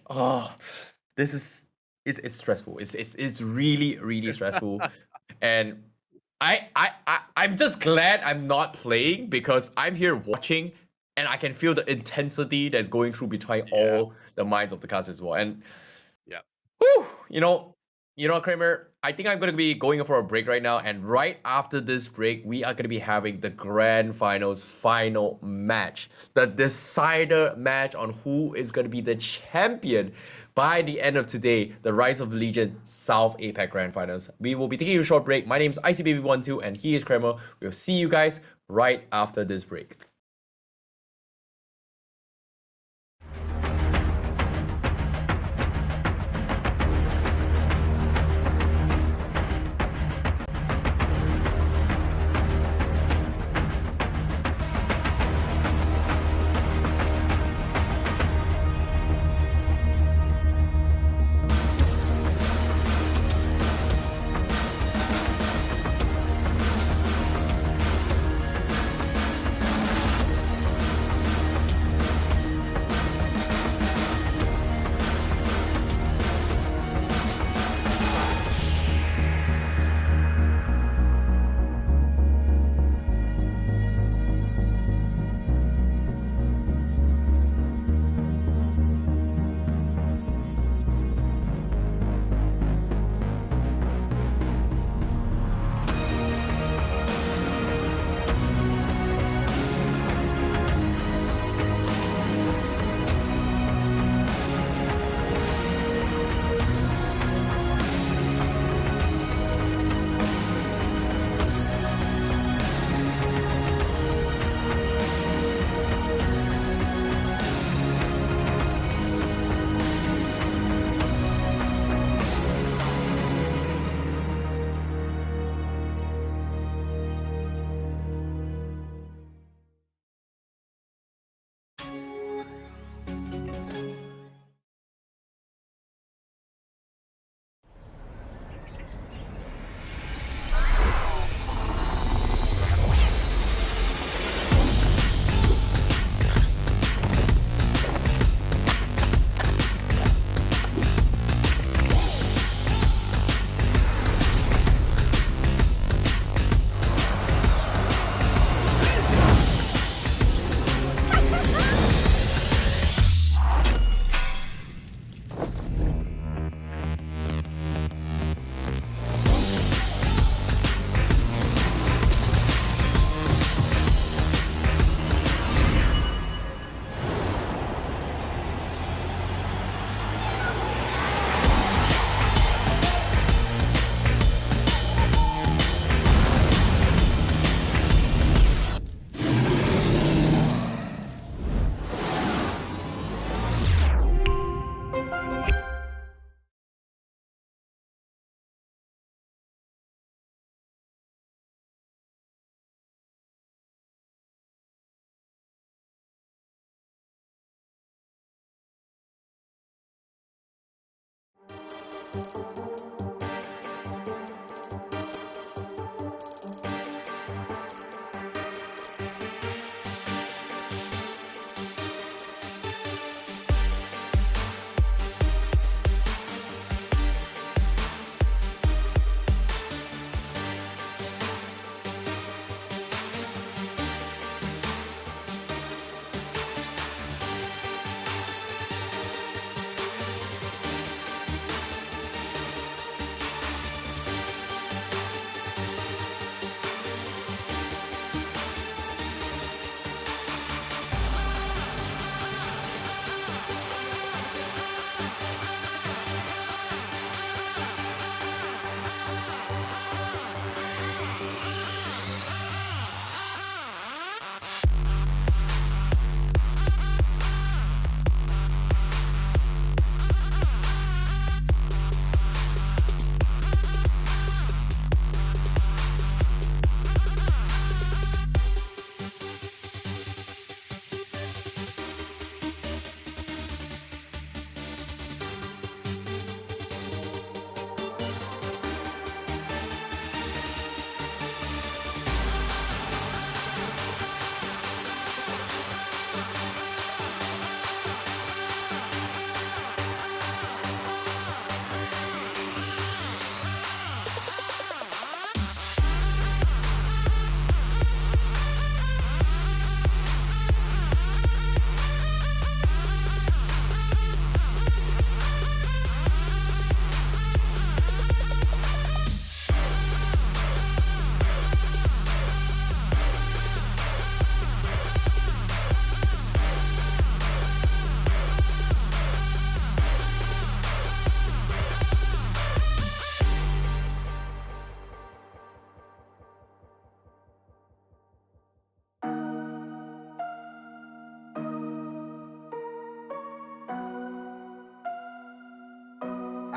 it's stressful. It's really, really stressful. And I'm just glad I'm not playing, because I'm here watching and I can feel the intensity that's going through between all the minds of the cast as well. And Yeah. whew, you know, Kramer, I think I'm going to be going for a break right now. And right after this break, we are going to be having the grand finals final match, the decider match on who is going to be the champion by the end of today, the Rise of the Legion South APAC Grand Finals. We will be taking a short break. My name is ICBaby12 and he is Kramer. We'll see you guys right after this break.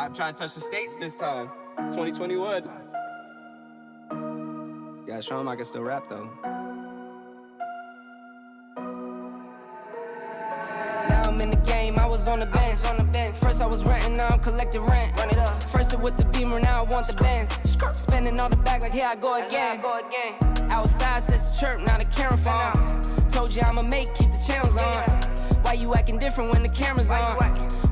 I'm trying to touch the States this time. 2021. Gotta show him I can still rap though. Now I'm in the game, I was on the bench. First I was renting, now I'm collecting rent. Run it up. First it with the Beamer, now I want the Benz. Spending all the bag like here I go again. Outside says chirp, now the camera phone. Told you I'ma make, keep the channels on. Why you acting different when the camera's on?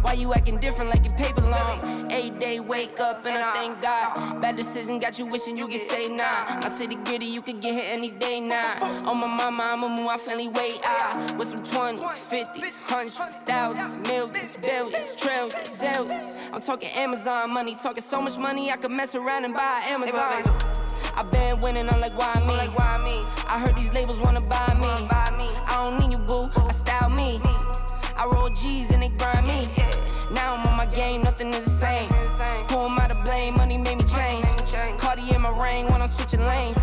Why you acting different like your paper long? 8 day wake up and I thank God. Bad decision got you wishing you could say nah. My city gritty, you could get hit any day now. On my mama, I'ma move my family way out. With some 20s, 50s, hundreds, thousands, millions, billions, trillions, zillions. I'm talking Amazon money, talking so much money I could mess around and buy Amazon. I been winning, I'm like, why me? I heard these labels wanna buy me. I don't need you, boo, I style me. I roll G's and they grind me. Now I'm on my game, nothing is the same. Who am I to blame? Money made me change. Cardi in my ring when I'm switching lanes.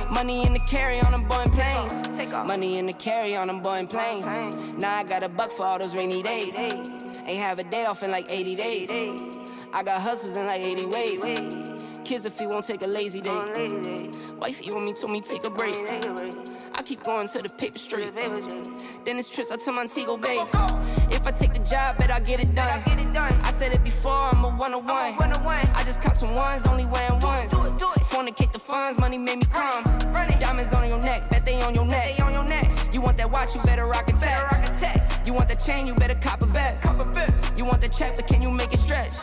Money in the carry on them Boeing planes. Money in the carry on them Boeing planes. Now I got a buck for all those rainy days. Ain't have a day off in like 80 days. I got hustles in like 80 ways. Kids if he won't take a lazy day. Wifey on me told me take a break. I keep going to the paper street. Then it's trips out to Montego Bay. If I take the job, bet I get it done. I said it before, I'm a 101. I just caught some ones, only wearing ones. Fornicate the funds, money made me calm. Diamonds on your neck, bet they on your neck. You want that watch, you better rock a tech. You want that chain, you better cop a vest. You want the check, but can you make it stretch?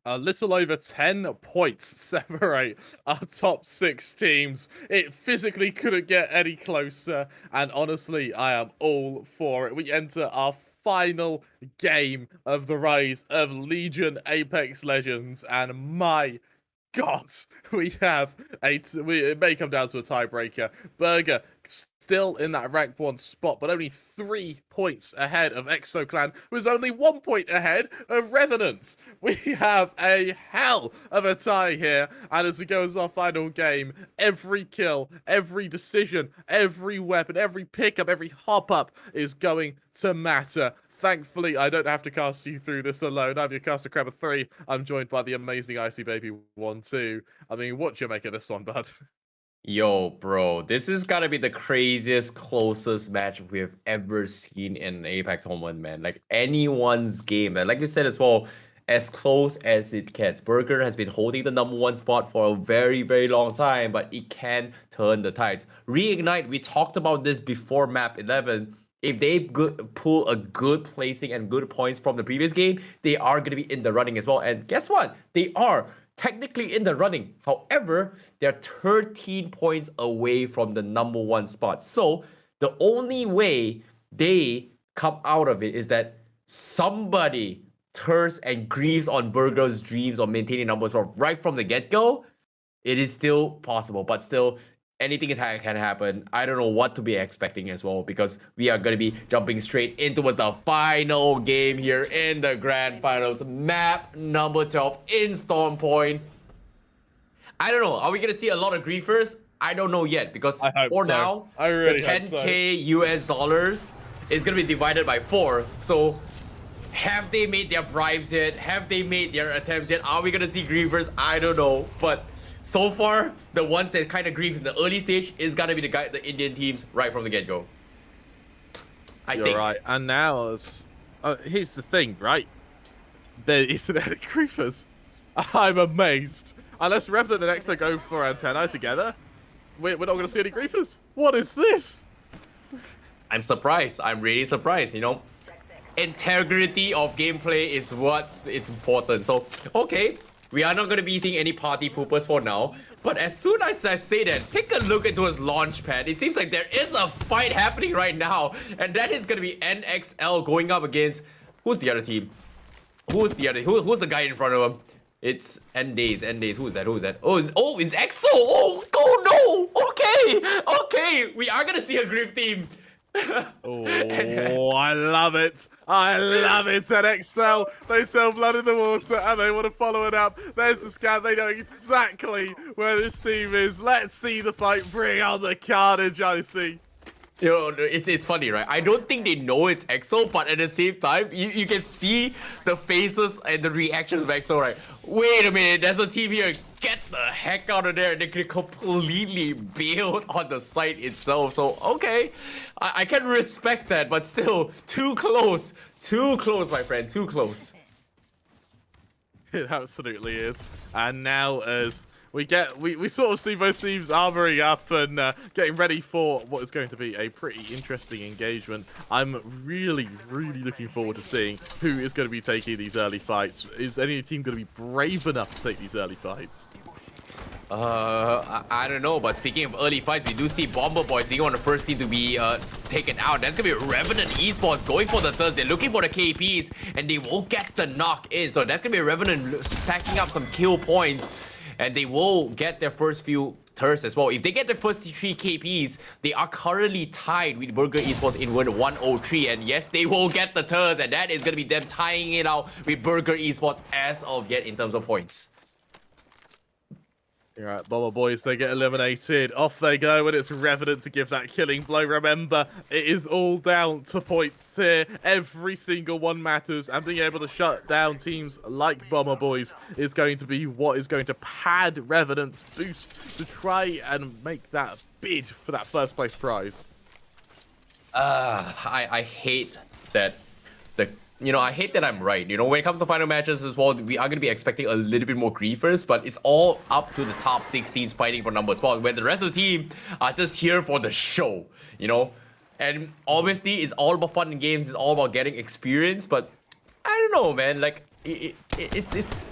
A little over 10 points separate our top 6 teams. It physically couldn't get any closer, and honestly, I am all for it. We enter our final game of the Rise of Legion Apex Legends, and my God, we have it may come down to a tiebreaker. Burger still in that rank 1 spot, but only 3 points ahead of EXO Clan, who is only 1 point ahead of Revenant. We have a hell of a tie here, and as we go as our final game, every kill, every decision, every weapon, every pickup, every hop up is going to matter. Thankfully, I don't have to cast you through this alone. I'm your caster Crabber 3. I'm joined by the amazing Icy Baby 1-2. I mean, what do you make of this one, bud? Yo, bro, this is gotta be the craziest, closest match we've ever seen in an APAC tournament, man. Like, anyone's game. And like you said as well, as close as it gets. Burger has been holding the number 1 spot for a very, very long time, but it can turn the tides. Reignite, we talked about this before map 11. If they pull a good placing and good points from the previous game, they are going to be in the running as well. And guess what? They are technically in the running. However, they're 13 points away from the number 1 spot. So the only way they come out of it is that somebody turns and grieves on Burger's dreams of maintaining numbers right from the get-go. It is still possible, but still, anything can happen. I don't know what to be expecting as well, because we are going to be jumping straight into the final game here in the grand finals. Map number 12 in Storm Point. I don't know. Are we going to see a lot of griefers? I don't know yet, because for now, I really the 10K US dollars is going to be divided by 4. So have they made their bribes yet? Have they made their attempts yet? Are we going to see griefers? I don't know. But so far, the ones that kind of grieve in the early stage is gonna be the Indian teams right from the get-go. You're right. And now, here's the thing, right? There isn't any griefers. I'm amazed. Unless Revenant and EXO go for Antenna together, we're not gonna see any griefers. What is this? I'm surprised. I'm really surprised, you know? Integrity of gameplay is it's important. So, okay. We are not going to be seeing any party poopers for now. But as soon as I say that, take a look into his launch pad. It seems like there is a fight happening right now. And that is going to be NXL going up against... Who's the other team? Who's the guy in front of him? It's Endays. Who's that? Oh, it's EXO. Oh no. Okay. We are going to see a grief team. Oh, I love it. I love it. At NXL, they sell blood in the water and they want to follow it up. There's the scan. They know exactly where this team is. Let's see the fight. Bring on the carnage, I see. You know, it's funny, right? I don't think they know it's EXO, but at the same time, you can see the faces and the reactions of EXO, right? Wait a minute, there's a team here. Get the heck out of there. They could completely bailed on the site itself. So, okay, I can respect that, but still, too close. Too close, my friend, too close. It absolutely is. And now as we sort of see both teams armoring up and getting ready for what is going to be a pretty interesting engagement. I'm really looking forward to seeing who is going to be taking these early fights. Is any team going to be brave enough to take these early fights? I don't know, but speaking of early fights, we do see Bomber Boys being one of the first team to be taken out. That's gonna be Revenant Esports going for the thirst. They're looking for the KPs, and they will get the knock in. So that's gonna be Revenant stacking up some kill points, and they will get their first few thirsts as well. If they get the first 3 KPs, they are currently tied with Burger Esports in 103, and yes, they will get the thirst, and that is gonna be them tying it out with Burger Esports as of yet in terms of points. You're right, Bomber Boys, they get eliminated. Off they go, and it's Revenant to give that killing blow. Remember, it is all down to points here. Every single one matters, and being able to shut down teams like Bomber Boys is going to be what is going to pad Revenant's boost to try and make that bid for that first place prize. I hate that I hate that I'm right. You know, when it comes to final matches as well, we are going to be expecting a little bit more griefers, but it's all up to the top 16s fighting for number spot, where the rest of the team are just here for the show, you know? And obviously, it's all about fun and games, it's all about getting experience, but I don't know, man. Like, it's.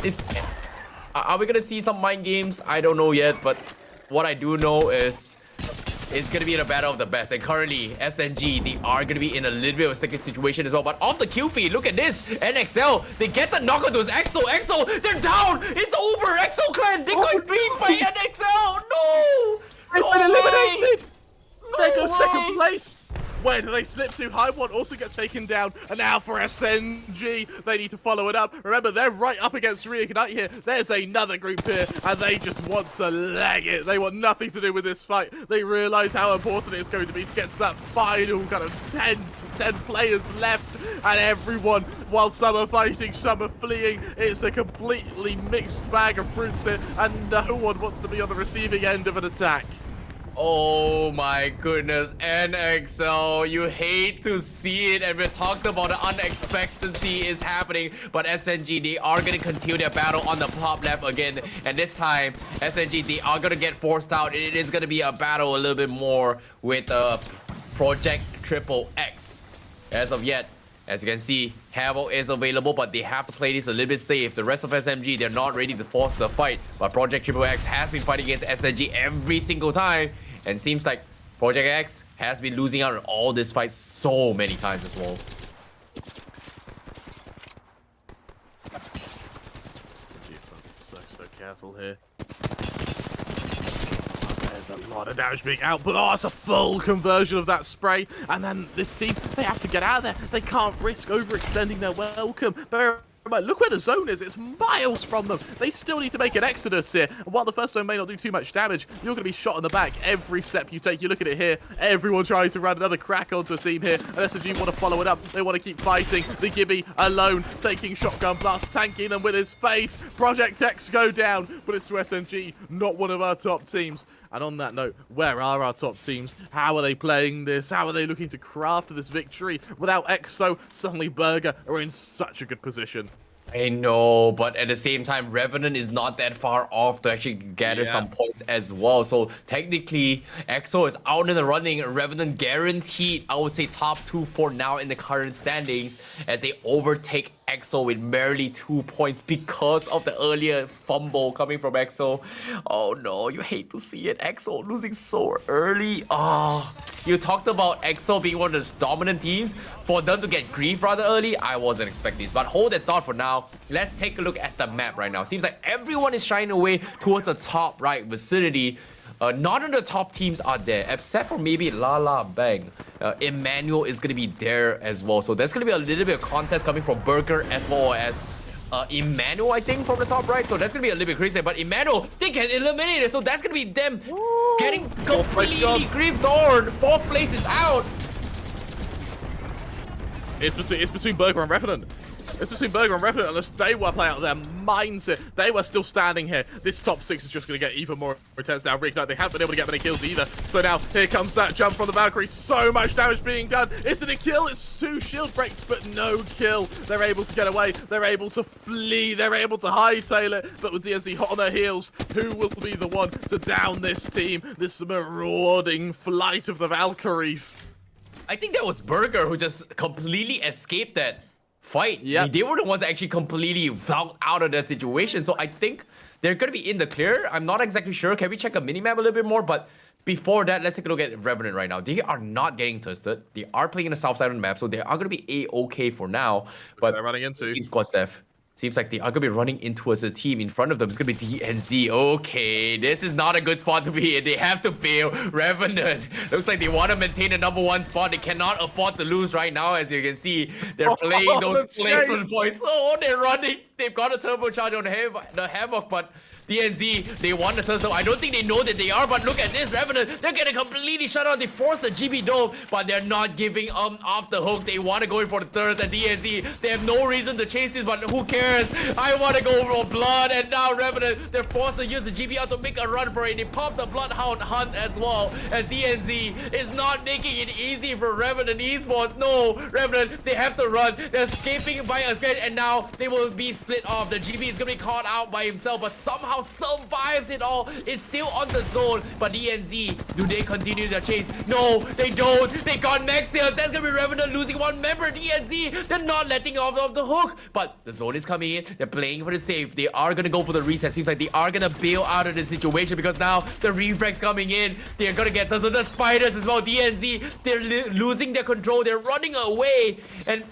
Are we gonna see some mind games? I don't know yet, but what I do know is it's gonna be in a battle of the best. And currently, SNG, they are gonna be in a little bit of a sticky situation as well. But off the kill feed, look at this. NXL, they get the knock onto his EXO. EXO, they're down. It's over. EXO Clan, they got beat by NXL. No. They've been eliminated. They go second way. place. Where do they slip to? High One also gets taken down. And now for SNG, they need to follow it up. Remember, they're right up against Reignite here. There's another group here, and they just want to leg it. They want nothing to do with this fight. They realize how important it's going to be to get to that final kind of 10 players left. And everyone, while some are fighting, some are fleeing, it's a completely mixed bag of fruits here, and no one wants to be on the receiving end of an attack. Oh my goodness, NXL, you hate to see it, and we talked about the unexpectancy is happening, but SNG, they are going to continue their battle on the top left again, and this time, SNG, they are going to get forced out. It is going to be a battle a little bit more with Project Triple X. As of yet, as you can see, Havoc is available, but they have to play this a little bit safe. The rest of SMG, they're not ready to force the fight. But Project Triple X has been fighting against SNG every single time. And seems like Project X has been losing out on all this fight so many times as well. So careful here. There's a lot of damage being out, but oh, it's a full conversion of that spray. And then this team, they have to get out of there. They can't risk overextending their welcome. But look where the zone is. It's miles from them. They still need to make an exodus here. And while the first zone may not do too much damage, you're going to be shot in the back every step you take. You look at it here. Everyone trying to run another crack onto a team here. And SSG want to follow it up. They want to keep fighting. The Gibby alone, taking shotgun blast, tanking them with his face. Project X go down, but it's to SNG, not one of our top teams. And on that note, where are our top teams? How are they playing this? How are they looking to craft this victory? Without EXO, suddenly Burger are in such a good position. I know, but at the same time, Revenant is not that far off to actually gather some points as well. So technically, EXO is out in the running. Revenant guaranteed, I would say, top 2 for now in the current standings as they overtake EXO with merely 2 points because of the earlier fumble coming from EXO. Oh no, you hate to see it. EXO losing so early. Oh, you talked about EXO being one of the dominant teams. For them to get grief rather early, I wasn't expecting this. But hold that thought for now. Let's take a look at the map right now. Seems like everyone is shying away towards the top right vicinity. None of the top teams are there, except for maybe Lala Bang. Emmanuel is going to be there as well. So there's going to be a little bit of contest coming from Burger as well as Emmanuel, I think, from the top right. So that's going to be a little bit crazy. But Emmanuel, they get eliminated. So that's going to be them getting completely griefed on. 4th place is out. It's between Burger and Revenant. It's between Burger and Revenant unless Dewa play out their mindset. They were still standing here. This top 6 is just going to get even more intense now. Reignite, they haven't been able to get many kills either. So now, here comes that jump from the Valkyrie. So much damage being done. Is it a kill? It's 2 shield breaks, but no kill. They're able to get away. They're able to flee. They're able to hightail it. But with DNC hot on their heels, who will be the one to down this team? This marauding flight of the Valkyries. I think that was Burger who just completely escaped that fight. Yeah, they were the ones that actually completely fell out of that situation. So I think they're going to be in the clear. I'm not exactly sure. Can we check a minimap a little bit more? But before that, let's take a look at Revenant right now. They are not getting tested. They are playing in the south side of the map, so they are going to be A-okay for now. But they're running into squad staff. Seems like they are going to be running into us. A team in front of them is going to be DNZ. Okay, this is not a good spot to be in. They have to bail. Revenant. Looks like they want to maintain the #1 spot. They cannot afford to lose right now. As you can see, they're playing those placement points. Oh, they're running. They've got a turbocharge on the Havoc, but DNZ, they want the turn. So I don't think they know that they are, but look at this. Revenant, they're getting completely shut down. They forced the GB Dome, but they're not giving off the hook. They want to go in for the turns, and DNZ, they have no reason to chase this, but who cares? I want to go for blood, and now Revenant, they're forced to use the GBR to make a run for it. They pop the Bloodhound Hunt as well, as DNZ is not making it easy for Revenant Esports. No, Revenant, they have to run. They're escaping by a scratch, and now they will be split off. The GB is going to be caught out by himself, but somehow survives it all. Is still on the zone, but DNZ, do they continue their chase? No, they don't. They got Max here. That's going to be Revenant losing 1 member. DNZ, they're not letting off the hook, but the zone is coming. coming in. They're playing for the safe. They are going to go for the reset. Seems like they are going to bail out of the situation because now the reflex coming in. They're going to get the spiders as well. DNZ, they're losing their control. They're running away. And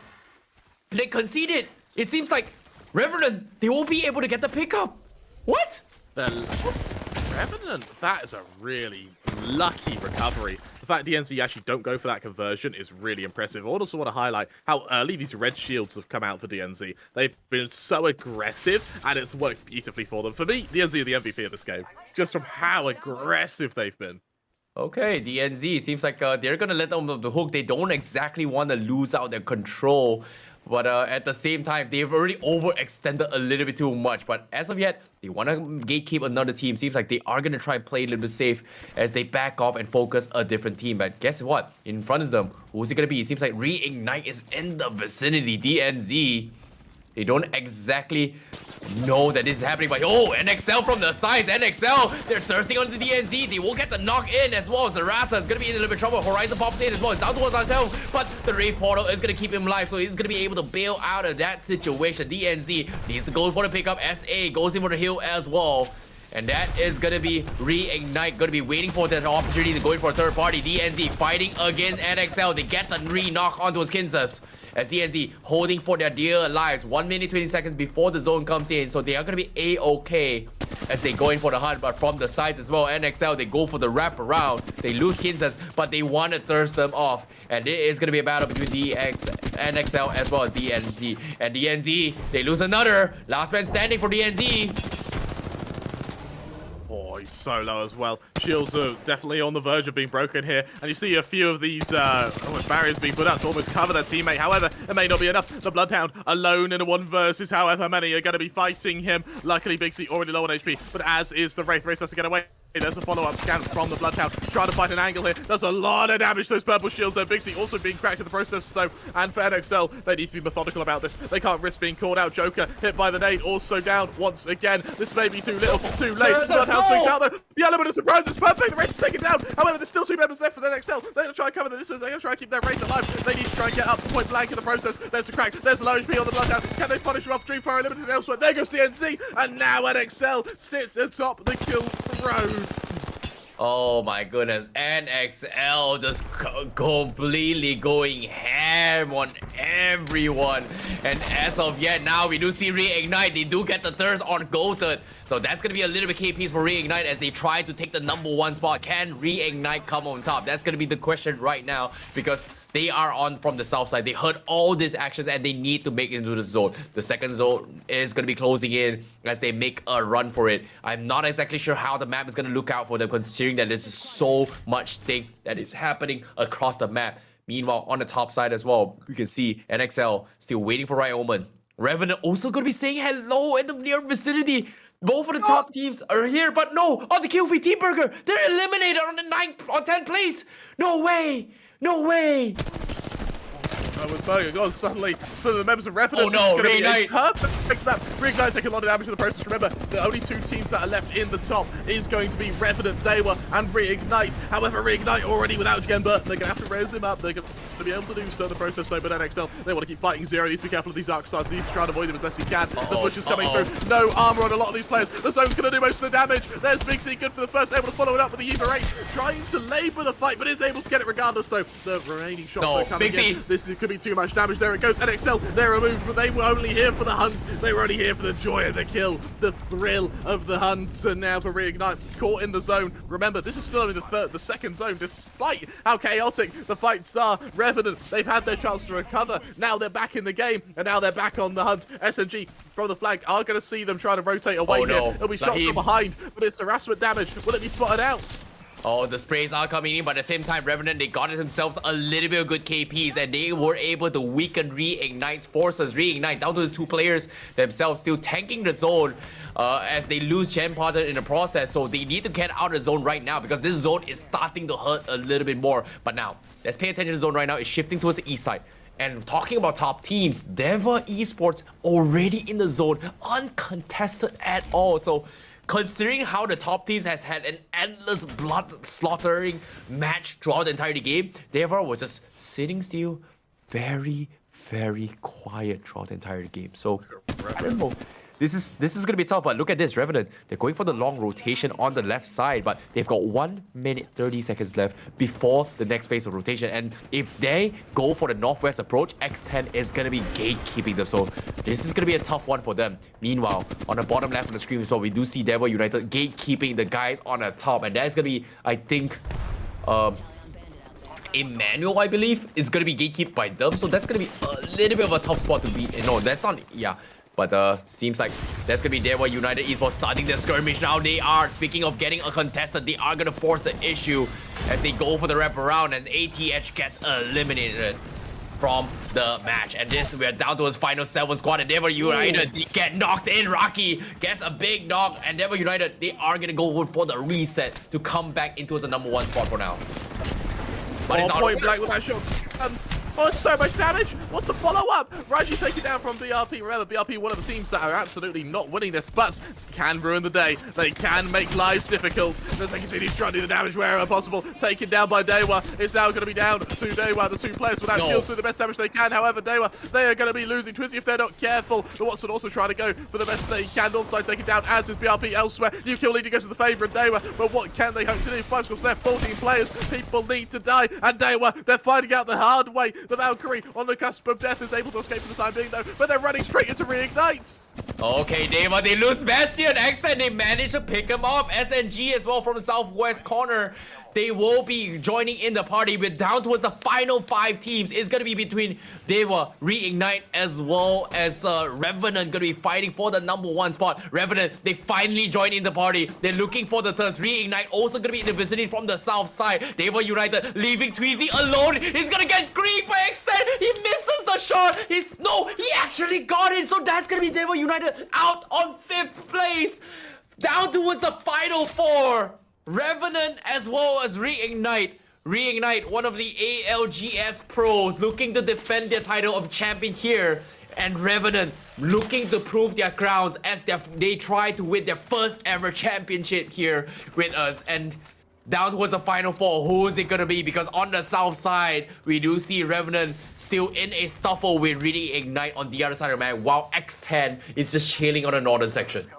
they conceded. It seems like Revenant, they won't be able to get the pickup. What? Revenant, that is a really lucky recovery. The fact DNZ actually don't go for that conversion is really impressive. I also want to highlight how early these red shields have come out for DNZ. They've been so aggressive, and it's worked beautifully for them. For me, DNZ are the MVP of this game, just from how aggressive they've been. Okay, DNZ seems like they're gonna let them off the hook. They don't exactly want to lose out their control, but at the same time, they've already overextended a little bit too much. But as of yet, they want to gatekeep another team. Seems like they are gonna try and play a little bit safe as they back off and focus a different team. But guess what? In front of them, who's it gonna be? It seems like Reignite is in the vicinity. DNZ. They don't exactly know that this is happening, but oh, NXL from the sides. NXL, they're thirsting on the DNZ. They will get the knock in as well. Zarata is going to be in a little bit of trouble. Horizon pops in as well. It's down towards Antel, but the Rave Portal is going to keep him alive, so he's going to be able to bail out of that situation. DNZ needs to go for the pickup. SA goes in for the heal as well. And that is going to be Reignite, going to be waiting for that opportunity to go in for a third party. DNZ fighting against NXL. They get the re-knock onto his Kinzas. As DNZ holding for their dear lives. 1 minute, 20 seconds before the zone comes in. So they are going to be A-okay as they go in for the hunt. But from the sides as well, NXL, they go for the wrap around. They lose Kinzas, but they want to thirst them off. And it is going to be a battle between NXL as well as DNZ. And DNZ, they lose another. Last man standing for DNZ. Oh, he's so low as well. Shields are definitely on the verge of being broken here. And you see a few of these barriers being put out to almost cover their teammate. However, it may not be enough. The Bloodhound alone in a 1 versus however many are going to be fighting him. Luckily, Big C already low on HP, but as is the Wraith. Wraith has to get away. There's a follow-up scan from the Bloodhound, trying to fight an angle here. Does a lot of damage to those purple shields there. Big C also being cracked in the process though. And for NXL, they need to be methodical about this. They can't risk being called out. Joker hit by the nade, also down once again. This may be too little, too late. Bloodhound swings out though. The element of surprise is perfect. The Wraith is taken down. However, there's still 2 members left for the NXL. They're going to try and cover this. They're going to try and keep their Wraith alive. They need to try and get up point blank in the process. There's a crack. There's a low HP on the Bloodhound. Can they punish him off? DreamFire limited elsewhere. There goes DNZ. And now NXL sits atop the kill throne. Oh my goodness, NXL just completely going ham on everyone. And as of yet, now we do see Reignite. They do get the thirst on Goated. So that's going to be a little bit KPs for Reignite as they try to take the #1 spot. Can Reignite come on top? That's going to be the question right now because they are on from the south side. They heard all these actions and they need to make it into the zone. The second zone is going to be closing in as they make a run for it. I'm not exactly sure how the map is going to look out for them considering that there's so much thing that is happening across the map. Meanwhile, on the top side as well, you can see NXL still waiting for Right Omen. Revenant also going to be saying hello in the near vicinity. Both of the top teams are here, but no, on the QV Team Burger, they're eliminated on the 9th or 10th place. No way. No way! With Burger gone suddenly for the members of Revenant. Oh no, Reignite! Perfect map. Reignite taking a lot of damage in the process. Remember, the only 2 teams that are left in the top is going to be Revenant, Dewa, and Reignite. However, Reignite already without Gemba. They're going to have to raise him up. They're going to be able to do so in the process though, but NXL, they want to keep fighting Zero. He needs to be careful of these Arc Stars. He needs to try and avoid them as best he can. The push is coming through. No armor on a lot of these players. The zone's going to do most of the damage. There's Big C, good for the first, able to follow it up with the Eva 8, trying to labor the fight, but is able to get it regardless though. The remaining shots are coming in. This could be too much damage. There it goes. NXL, they're removed, but they were only here for the hunt. They were only here for the joy of the kill, the thrill of the hunt. And now for Reignite, caught in the zone. Remember, this is still only the second zone, despite how chaotic the fights are. Revenant, they've had their chance to recover. Now they're back in the game, and now they're back on the hunt. SMG from the flag are going to see them trying to rotate away here. It'll be shots from behind, but it's harassment damage. Will it be spotted out? Oh, the sprays are coming in, but at the same time, Revenant, they got themselves a little bit of good KPs, and they were able to weaken Reignite's forces. Reignite down to his 2 players themselves, still tanking the zone as they lose Gem Potter in the process. So they need to get out of the zone right now because this zone is starting to hurt a little bit more. But now, let's pay attention to the zone right now. It's shifting towards the east side. And talking about top teams, Dewa Esports already in the zone, uncontested at all. So considering how the top teams has had an endless blood slaughtering match throughout the entire game, Dewa was just sitting still, very, very quiet throughout the entire game. So I don't know. This is gonna be tough, but look at this, Revenant. They're going for the long rotation on the left side, but they've got 1 minute 30 seconds left before the next phase of rotation. And if they go for the northwest approach, X10 is gonna be gatekeeping them. So this is gonna be a tough one for them. Meanwhile, on the bottom left of the screen, so we do see Dewa United gatekeeping the guys on the top, and that's gonna be, I think, Emmanuel, I believe, is gonna be gatekeeped by them. So that's gonna be a little bit of a tough spot to be. No, that's not. Yeah. But seems like that's gonna be Dewa United Esports starting their skirmish now. They are, speaking of getting a contestant, they are gonna force the issue as they go for the wraparound as ATH gets eliminated from the match. And this, we are down to his final 7 squad, and Dewa United get knocked in. Rocky gets a big knock, and Dewa United, they are gonna go for the reset to come back into the #1 spot for now. But it's point blank with that shot. Oh, so much damage. What's the follow-up? Raji taken down from BRP. Remember, BRP, one of the teams that are absolutely not winning this, but can ruin the day. They can make lives difficult. As they continue trying to do the damage wherever possible. Taken down by Dewa. It's now going to be down to Dewa. The 2 players without shields do the best damage they can. However, Dewa, they are going to be losing Twizzy if they're not careful. The Watson also trying to go for the best they can. North side taken down, as is BRP elsewhere. New kill leader goes to the favourite Dewa, but what can they hope to do? 5 scores left, 14 players. People need to die, and Dewa, they're finding out the hard way. The Valkyrie on the cusp of death is able to escape for the time being, though, but they're running straight into Reignite. Okay, Dewa, they lose Bastion. X10, they manage to pick him off. SNG as well from the southwest corner. They will be joining in the party. We're down towards the final 5 teams. It's going to be between Dewa, Reignite, as well as Revenant going to be fighting for the #1 spot. Revenant, they finally join in the party. They're looking for the thirst. Reignite also going to be in the vicinity from the south side. Dewa United leaving Tweezy alone. He's going to get griefed by X10. He misses the shot. He actually got it. So that's going to be Dewa United out on 5th place. Down towards the final 4. Revenant as well as Reignite. Reignite, one of the ALGS pros, looking to defend their title of champion here. And Revenant looking to prove their crowns as they try to win their first ever championship here with us. And down towards the final 4, who is it gonna be? Because on the south side, we do see Revenant still in a scuffle with Reignite on the other side of the map, while X10 is just chilling on the northern section.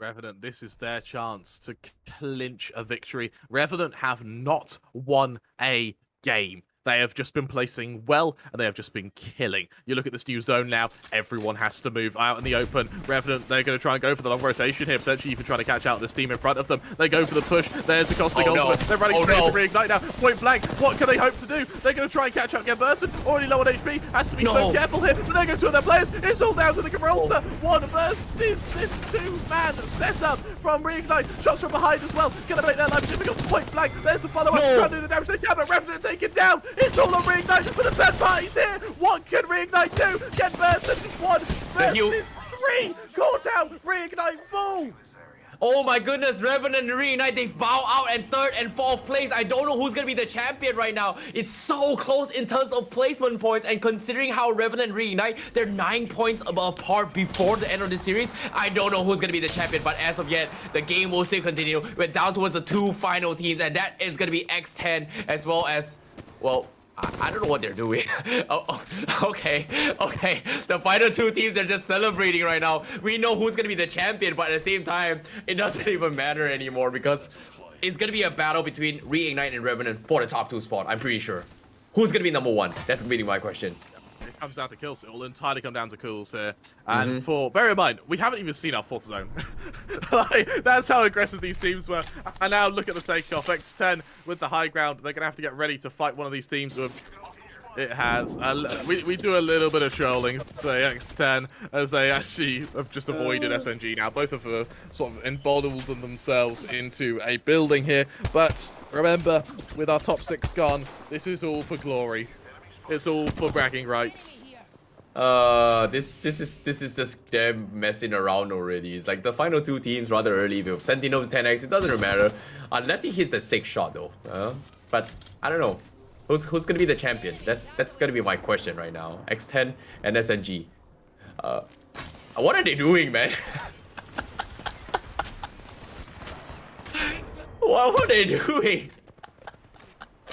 Revenant, this is their chance to clinch a victory. Revenant have not won a game. They have just been placing well, and they have just been killing. You look at this new zone now, everyone has to move out in the open. Revenant, they're going to try and go for the long rotation here, potentially even trying to catch out this team in front of them. They go for the push. There's the costing ultimate. They're running straight into Reignite now. Point blank, what can they hope to do? They're going to try and catch up Gerberson. Already low on HP, has to be so careful here. But there goes 2 of their players. It's all down to the Gibraltar. 1 versus this 2-man setup from Reignite. Shots from behind as well. Going to make their life difficult. Point blank, there's the follow-up. Trying to do the damage they can, but Revenant taken down. It's all on Reignite, but the third party's here. What can Reignite do? Get Burton 1 versus 3. Caught out. Reignite full. Oh my goodness, Revenant and Reignite, they bow out and 3rd and 4th place. I don't know who's gonna be the champion right now. It's so close in terms of placement points, and considering how Revenant and Reignite, they're 9 points apart before the end of the series, I don't know who's gonna be the champion, but as of yet, the game will still continue. We're down towards the 2 final teams, and that is gonna be X10 as well as, well, I don't know what they're doing. Okay. The final 2 teams are just celebrating right now. We know who's gonna be the champion, but at the same time, it doesn't even matter anymore because it's gonna be a battle between Reignite and Revenant for the top 2 spot. I'm pretty sure. Who's gonna be #1? That's gonna be my question. It comes down to kills. It will entirely come down to kills here. And bear in mind, we haven't even seen our 4th zone. That's how aggressive these teams were. And now look at the takeoff. X10 with the high ground. They're going to have to get ready to fight one of these teams with... It has. We do a little bit of trolling, say X10, as they actually have just avoided SNG now. Both of them sort of emboldened themselves into a building here. But remember, with our top 6 gone, this is all for glory. It's all for bragging rights. This is just them messing around already. It's like the final 2 teams rather early with Sentinel 10x. It doesn't really matter unless he hits the 6th shot though. But I don't know. Who's gonna be the champion? That's gonna be my question right now. X10 and SNG. What are they doing, man? What are they doing?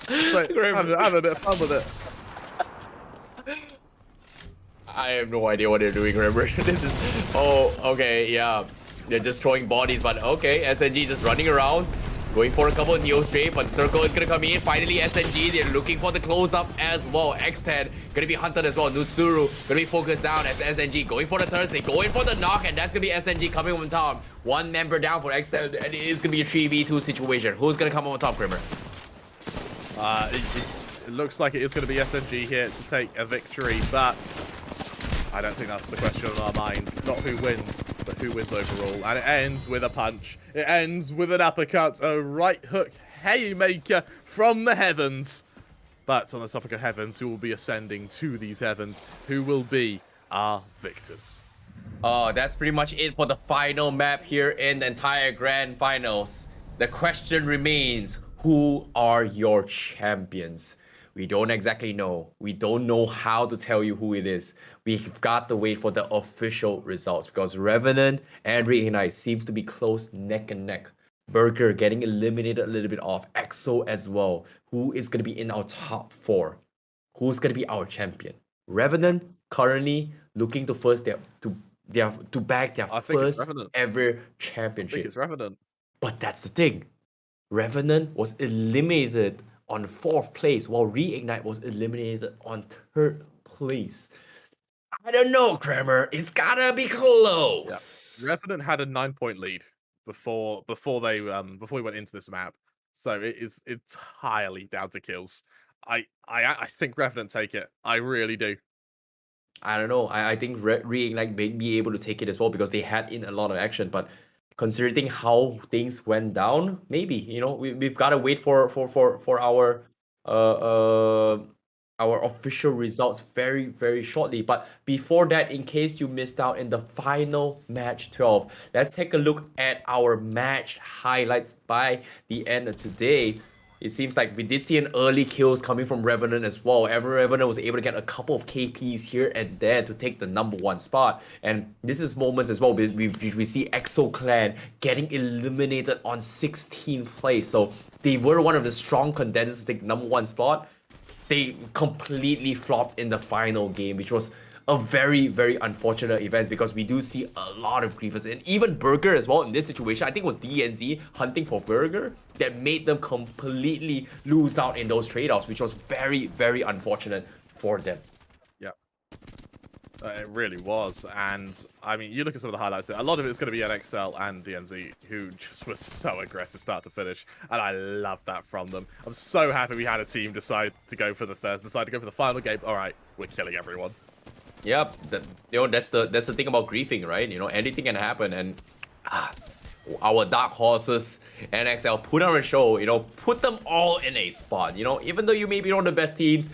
Just like, have a bit of fun with it. I have no idea what they're doing, remember? This is... Oh, okay, yeah. They're just throwing bodies, but okay. SNG just running around. Going for a couple of Neo Stray, but Circle is gonna come in. Finally, SNG, they're looking for the close-up as well. X10 gonna be hunted as well. Nusuru gonna be focused down as SNG going for the turns. They go in for the knock, and that's gonna be SNG coming on top. One member down for X10, and it is gonna be a 3v2 situation. Who's gonna come on top, Kramer? It looks like it is going to be SNG here to take a victory, but I don't think that's the question on our minds. Not who wins, but who wins overall. And it ends with a punch. It ends with an uppercut, a right hook haymaker from the heavens. But on the topic of heavens, who will be ascending to these heavens? Who will be our victors? Oh, that's pretty much it for the final map here in the entire grand finals. The question remains, who are your champions? We don't exactly know. We don't know how to tell you who it is. We've got to wait for the official results because Revenant and Reignite seems to be close neck and neck. Burger getting eliminated a little bit off. EXO as well. Who is going to be in our top 4? Who's going to be our champion? Revenant currently looking to bag their first ever championship. I think it's Revenant. But that's the thing. Revenant was eliminated on 4th place, while Reignite was eliminated on 3rd place. I don't know, Kramer. It's gotta be close. Yeah. Revenant had a 9-point lead before we went into this map, so it is entirely down to kills. I think Revenant take it. I really do. I don't know. I think Reignite may be able to take it as well because they had in a lot of action, but considering how things went down, maybe, you know, we've got to wait for our official results very, very shortly. But before that, in case you missed out in the final match 12, let's take a look at our match highlights by the end of today. It seems like we did see an early kills coming from Revenant as well. Revenant was able to get a couple of KPs here and there to take the number 1 spot. And this is moments as well. We see EXO Clan getting eliminated on 16th place. So they were one of the strong contenders to take number 1 spot. They completely flopped in the final game, which was a very, very unfortunate event because we do see a lot of griefers and even Burger as well in this situation. I think it was DNZ hunting for Burger that made them completely lose out in those trade-offs, which was very, very unfortunate for them. Yeah, it really was. And I mean, you look at some of the highlights, a lot of it's going to be NXL and DNZ, who just was so aggressive start to finish, and I love that from them. I'm so happy we had a team decide to go for the final game. All right, we're killing everyone. Yep, that's the thing about griefing, right? You know, anything can happen, and our dark horses, NXL, put on a show. You know, put them all in a spot. You know, even though you may be one of the best teams,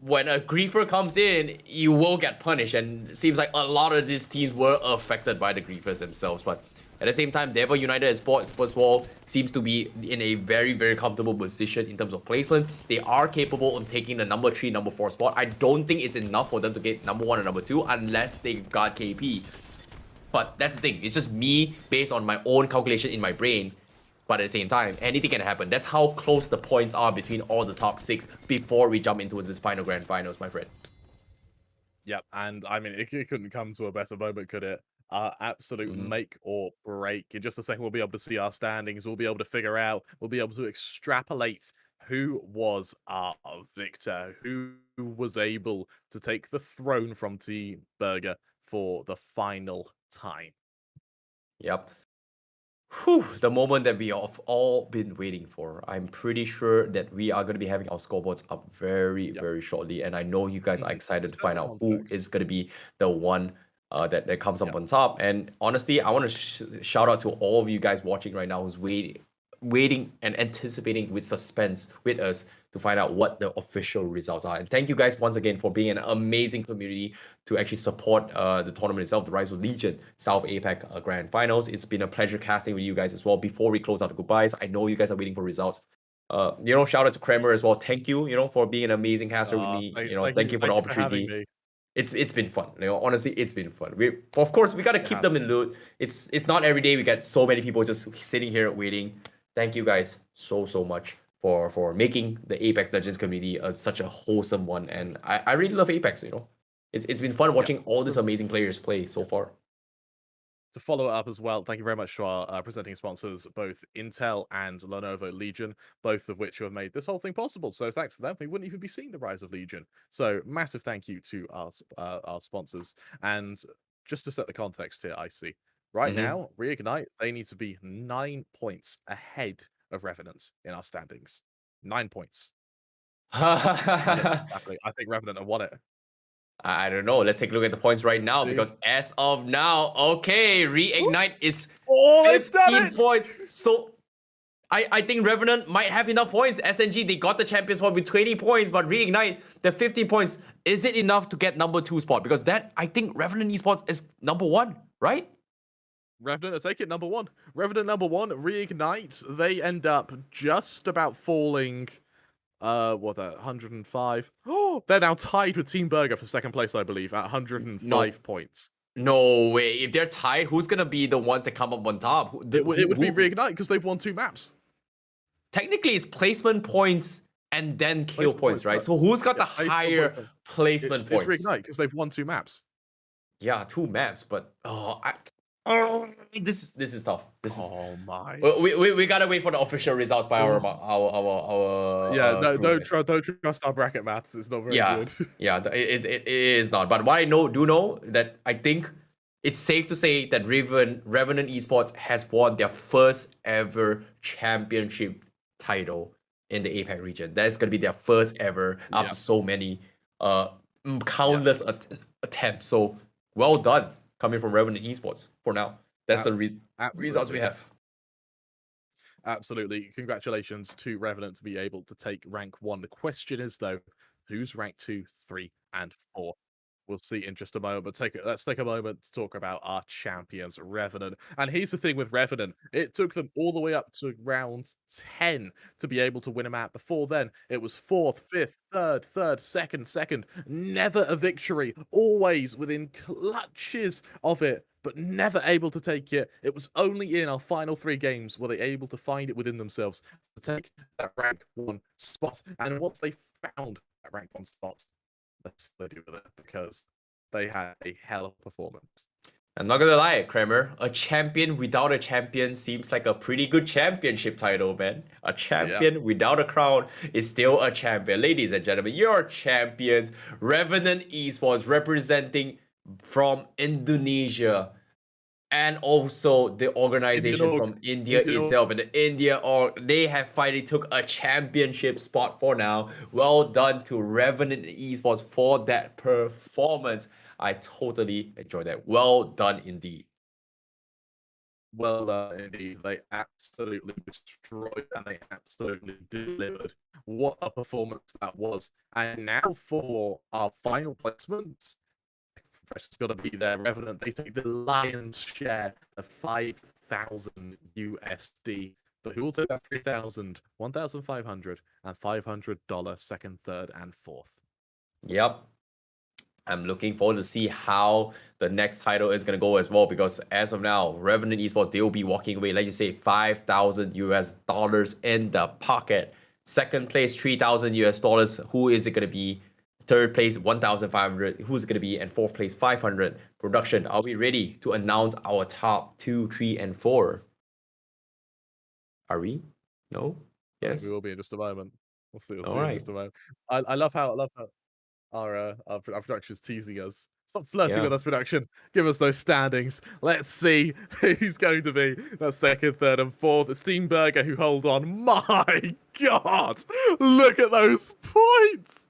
when a griefer comes in, you will get punished, and it seems like a lot of these teams were affected by the griefers themselves. But at the same time, Dewa United Esports Wall seems to be in a very, very comfortable position in terms of placement. They are capable of taking the number 3, number 4 spot. I don't think it's enough for them to get number 1 and number 2 unless they got KP. But that's the thing. It's just me based on my own calculation in my brain. But at the same time, anything can happen. That's how close the points are between all the top 6 before we jump into this final grand finals, my friend. Yep, and I mean, it couldn't come to a better moment, could it? Absolute make or break. In just a second, we'll be able to see our standings. We'll be able to figure out, we'll be able to extrapolate who was our victor, who was able to take the throne from Team Burger for the final time. Yep. Whew, the moment that we have all been waiting for. I'm pretty sure that we are going to be having our scoreboards up very, very shortly. And I know you guys are excited to find out who is going to be the one that comes up on top. And honestly, I want to shout out to all of you guys watching right now who's waiting and anticipating with suspense with us to find out what the official results are. And thank you guys once again for being an amazing community to actually support the tournament itself, the Rise of Legion South APAC Grand Finals. It's been a pleasure casting with you guys as well. Before we close out the goodbyes, I know you guys are waiting for results. You know, shout out to Kramer as well. Thank you, you know, for being an amazing caster with me. Thank you for the opportunity. It's been fun. You know, honestly, it's been fun. Of course we gotta keep them in loot. It's not every day we get so many people just sitting here waiting. Thank you guys so much for making the Apex Legends community such a wholesome one. And I really love Apex, you know. It's been fun watching all these amazing players play so far. To follow it up as well, thank you very much to our presenting sponsors, both Intel and Lenovo Legion, both of which have made this whole thing possible. So thanks to them, we wouldn't even be seeing the rise of Legion. So massive thank you to our sponsors. And just to set the context here, I see right now, Reignite, they need to be 9 points ahead of Revenant in our standings. 9 points. Exactly. I think Revenant have won it. I don't know. Let's take a look at the points right now, because as of now, okay, Reignite is 15 points. So I think Revenant might have enough points. SNG, they got the champion spot with 20 points, but Reignite, the 15 points, is it enough to get number 2 spot? Because that, I think Revenant Esports is number 1, right? Revenant, take it, number 1. Revenant number 1, Reignite, they end up just about falling... what, 105? Oh, they're now tied with Team Burger for second place, I believe, at 105 points. No way. If they're tied, who's gonna be the ones that come up on top? It would be Reignite, because they've won 2 maps. Technically, it's placement points and then kill points, right? So who's got the higher placement points? It's Reignite, because they've won 2 maps. Yeah, 2 maps, but this is tough. Oh my! We gotta wait for the official results by our don't trust our bracket maths. It's not very good. Yeah, it is not. But what I do know that I think it's safe to say that Revenant Esports has won their first ever championship title in the APAC region. That's gonna be their first ever after so many countless attempts. So well done coming from Revenant Esports for now. That's the results we have. Absolutely. Congratulations to Revenant to be able to take rank 1. The question is, though, who's rank 2, 3, and 4? We'll see in just a moment, but let's take a moment to talk about our champions, Revenant. And here's the thing with Revenant. It took them all the way up to round 10 to be able to win a map. Before then, it was 4th, 5th, 3rd, 2nd. Never a victory. Always within clutches of it, but never able to take it. It was only in our final 3 games were they able to find it within themselves to take that rank 1 spot. And once they found that rank 1 spot, that's what they do with it, because they had a hell of a performance. I'm not gonna lie, Kramer, a champion without a champion seems like a pretty good championship title, man. A champion without a crown is still a champion. Ladies and gentlemen, your champions, Revenant Esports, representing from Indonesia, and also the organization from India itself. And they have finally took a championship spot for now. Well done to Revenant Esports for that performance. I totally enjoyed that. Well done indeed. Well done indeed. They absolutely destroyed and they absolutely delivered. What a performance that was. And now for our final placements. It's got to be there. Revenant, they take the lion's share of 5,000 USD. But who will take that 3,000, 1,500, and $500 second, third, and fourth? Yep. I'm looking forward to see how the next title is going to go as well, because as of now, Revenant Esports, they will be walking away, like you say, 5,000 US dollars in the pocket. Second place, 3,000 US dollars. Who is it going to be? Third place, 1,500. Who's it going to be? And fourth place, 500. Production, are we ready to announce our top 2, 3, and 4? Are we? No? Yes? We will be in just a moment. We'll see in just a moment. I love how our production's teasing us. Stop flirting with us, production. Give us those standings. Let's see who's going to be that second, third, and fourth. It's Team Burger who hold on. My God! Look at those points!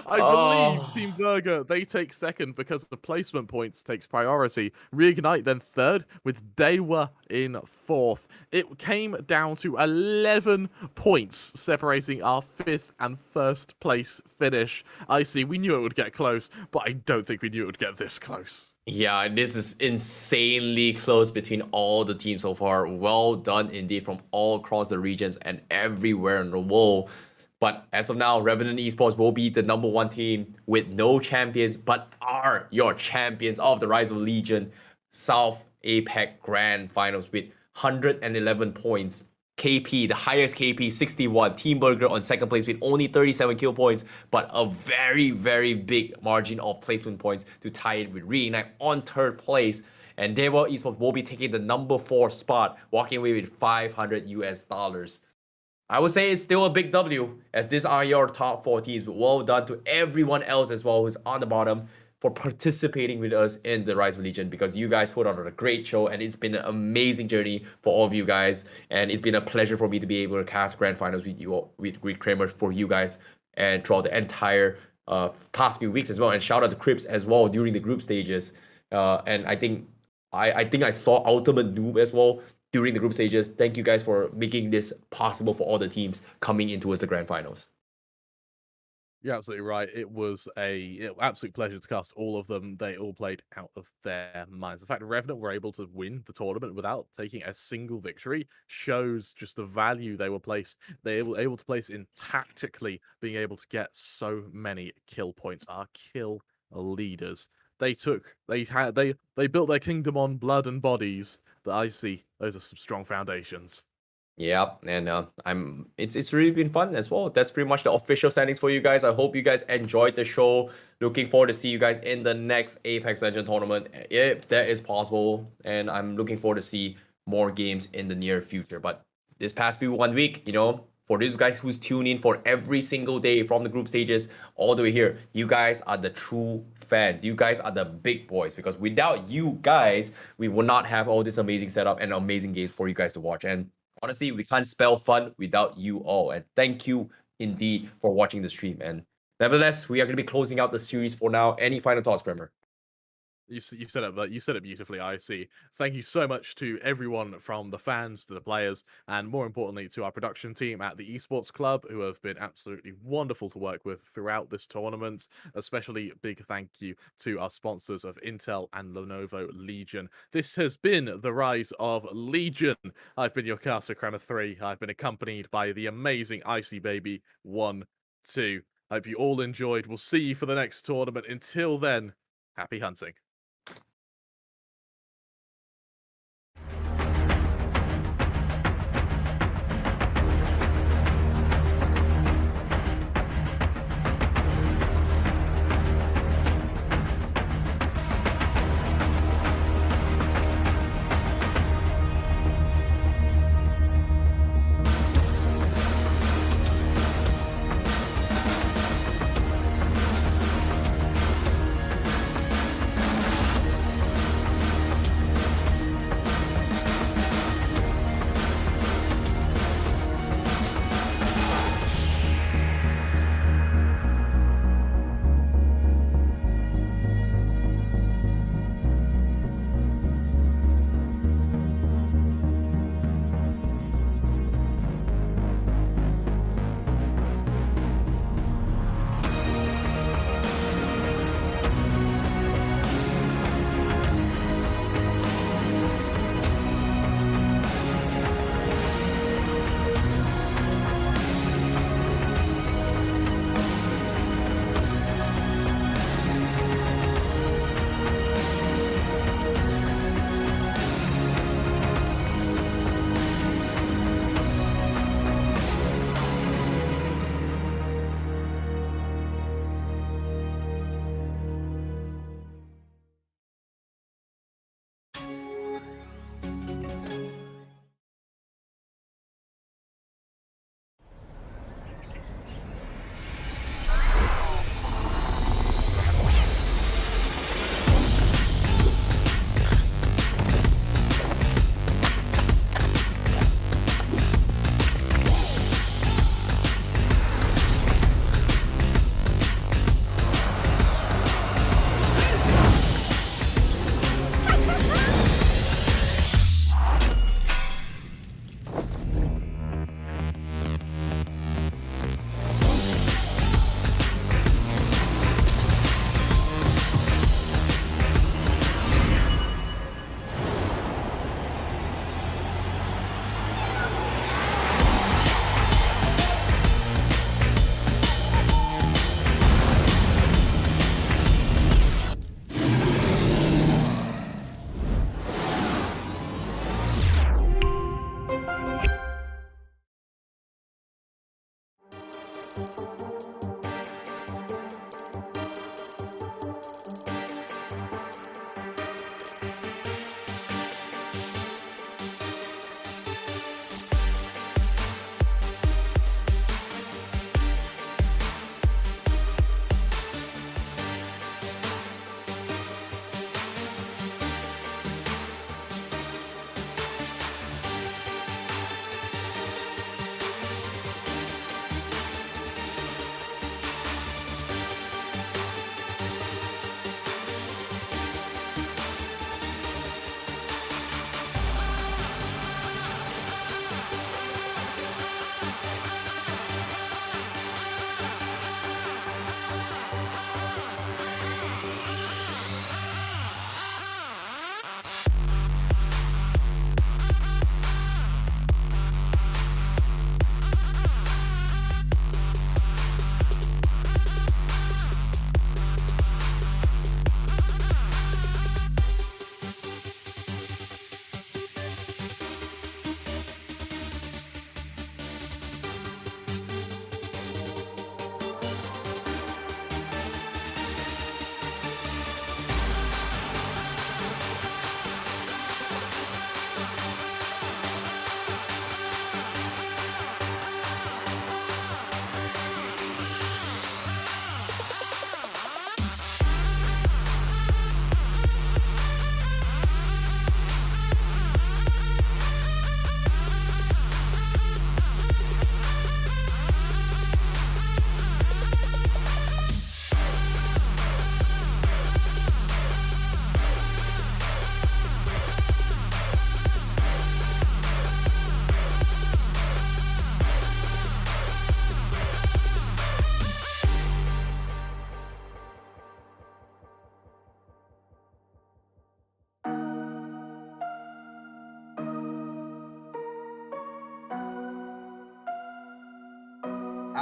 I believe Team Burger, they take second because the placement points takes priority. Reignite then third, with Dewa in fourth. It came down to 11 points separating our 5th and 1st place finish. I see, we knew it would get close, but I don't think we knew it would get this close. Yeah, this is insanely close between all the teams so far. Well done indeed from all across the regions and everywhere in the world. But as of now, Revenant Esports will be the number 1 team with no champions, but are your champions of the Rise of Legion South APAC Grand Finals with 111 points KP, the highest KP, 61. Team Burger on second place with only 37 kill points, but a very, very big margin of placement points to tie it with Reignite on third place. And Dewa Esports will be taking the number 4 spot, walking away with $500. I would say it's still a big W, as these are your top 4 teams. Well done to everyone else as well who's on the bottom for participating with us in the Rise of Legion, because you guys put on a great show and it's been an amazing journey for all of you guys. And it's been a pleasure for me to be able to cast Grand Finals with you, with Kramer, for you guys and throughout the entire past few weeks as well. And shout out to Crips as well during the group stages. And I think I saw Ultimate Noob as well during the group stages. Thank you guys for making this possible for all the teams coming in towards the Grand Finals. You're absolutely right. It was an absolute pleasure to cast all of them. They all played out of their minds. The fact that Revenant were able to win the tournament without taking a single victory shows just the value they were able to place in tactically being able to get so many kill points. Our kill leaders. They built their kingdom on blood and bodies, but I see those are some strong foundations. Yeah, and it's really been fun as well. That's pretty much the official standings for you guys. I hope you guys enjoyed the show. Looking forward to see you guys in the next Apex Legends tournament, if that is possible. And I'm looking forward to see more games in the near future. But this past 1 week, you know, for these guys who's tuned in for every single day from the group stages all the way here, you guys are the true fans. You guys are the big boys, because without you guys, we will not have all this amazing setup and amazing games for you guys to watch. And honestly, we can't spell fun without you all. And thank you indeed for watching the stream. And nevertheless, we are going to be closing out the series for now. Any final thoughts, Bremer? You said it beautifully, I see. Thank you so much to everyone, from the fans to the players, and more importantly to our production team at the Esports Club, who have been absolutely wonderful to work with throughout this tournament. Especially big thank you to our sponsors of Intel and Lenovo Legion. This has been the Rise of Legion. I've been your caster, Kramer 3. I've been accompanied by the amazing Icy Baby 1, 2. I hope you all enjoyed. We'll see you for the next tournament. Until then, happy hunting.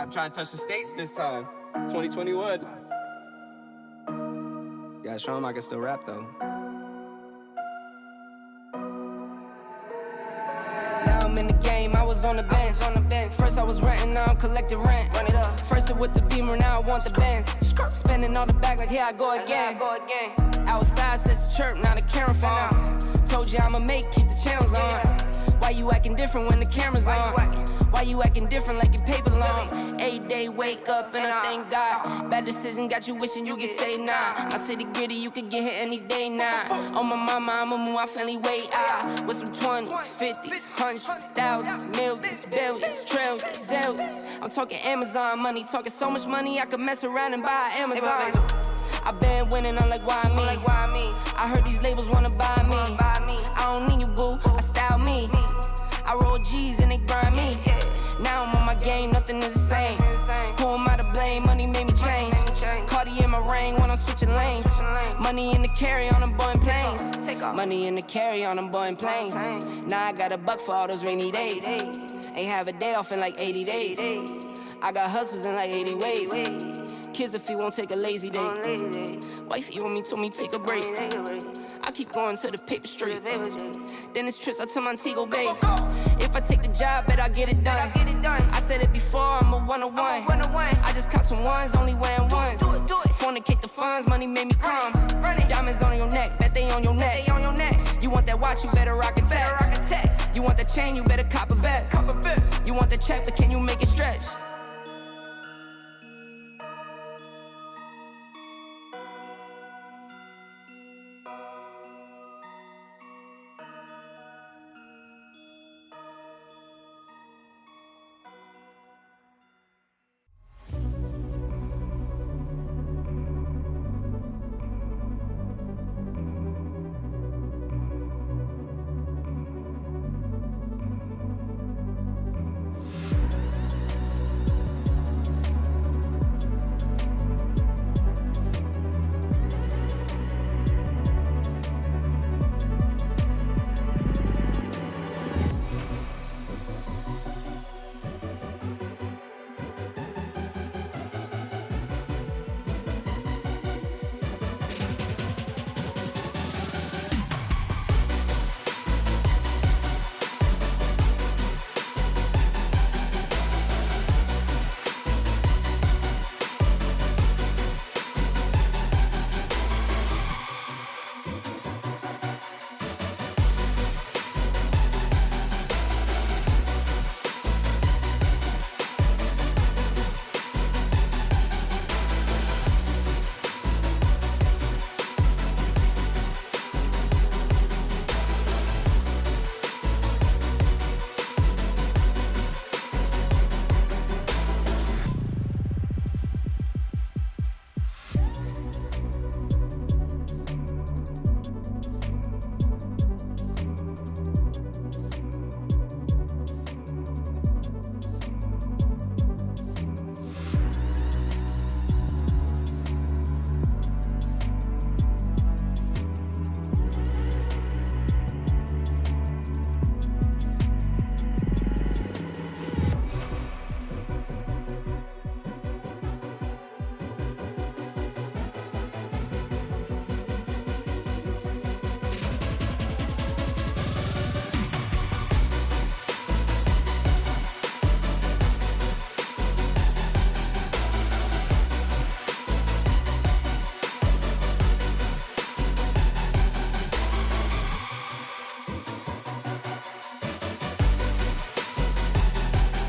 I'm trying to touch the states this time. 2021. Gotta show him I can still rap though. Now I'm in the game, I was on the bench. First I was renting, now I'm collecting rent. Run it up. First it with the Beamer, now I want the Benz. Spending all the back like here I go again. Outside says the chirp, now the camera phone. Told you I'ma make, keep the channels on. Why you acting different when the camera's on? Why you acting different like your paper long? 8 day wake up and I thank God. Bad decision got you wishing you could say nah. My city gritty, you could get hit any day now. On my mama, I'ma move my family way out. With some 20s, 50s, hundreds, thousands, millions, billions, trillions, zillions. I'm talking Amazon money, talking so much money I could mess around and buy Amazon. I been winning, I'm like, why me? I heard these labels wanna buy me. I don't need you, boo, I style me. I roll G's and they grind me. Now I'm on my game, nothing is the same. Who am I to blame? Money made me change. Cardi in my ring when I'm switching lanes. Money in the carry on them Boeing planes. Money in the carry on them Boeing planes. Now I got a buck for all those rainy days. Ain't have a day off in like 80 days. I got hustles in like 80 ways. Kids if he won't take a lazy day. Wifey on me told me take a break. I keep going to the paper straight. Then it's trips out to Montego Bay. If I take the job, bet I get it done. I said it before, I'm a 101. I just caught some ones, only wearing ones. Fornicate the funds, money made me calm. Diamonds on your neck, bet they on your neck. You want that watch, you better rock a tech. You want that chain, you better cop a vest. You want the check, but can you make it stretch?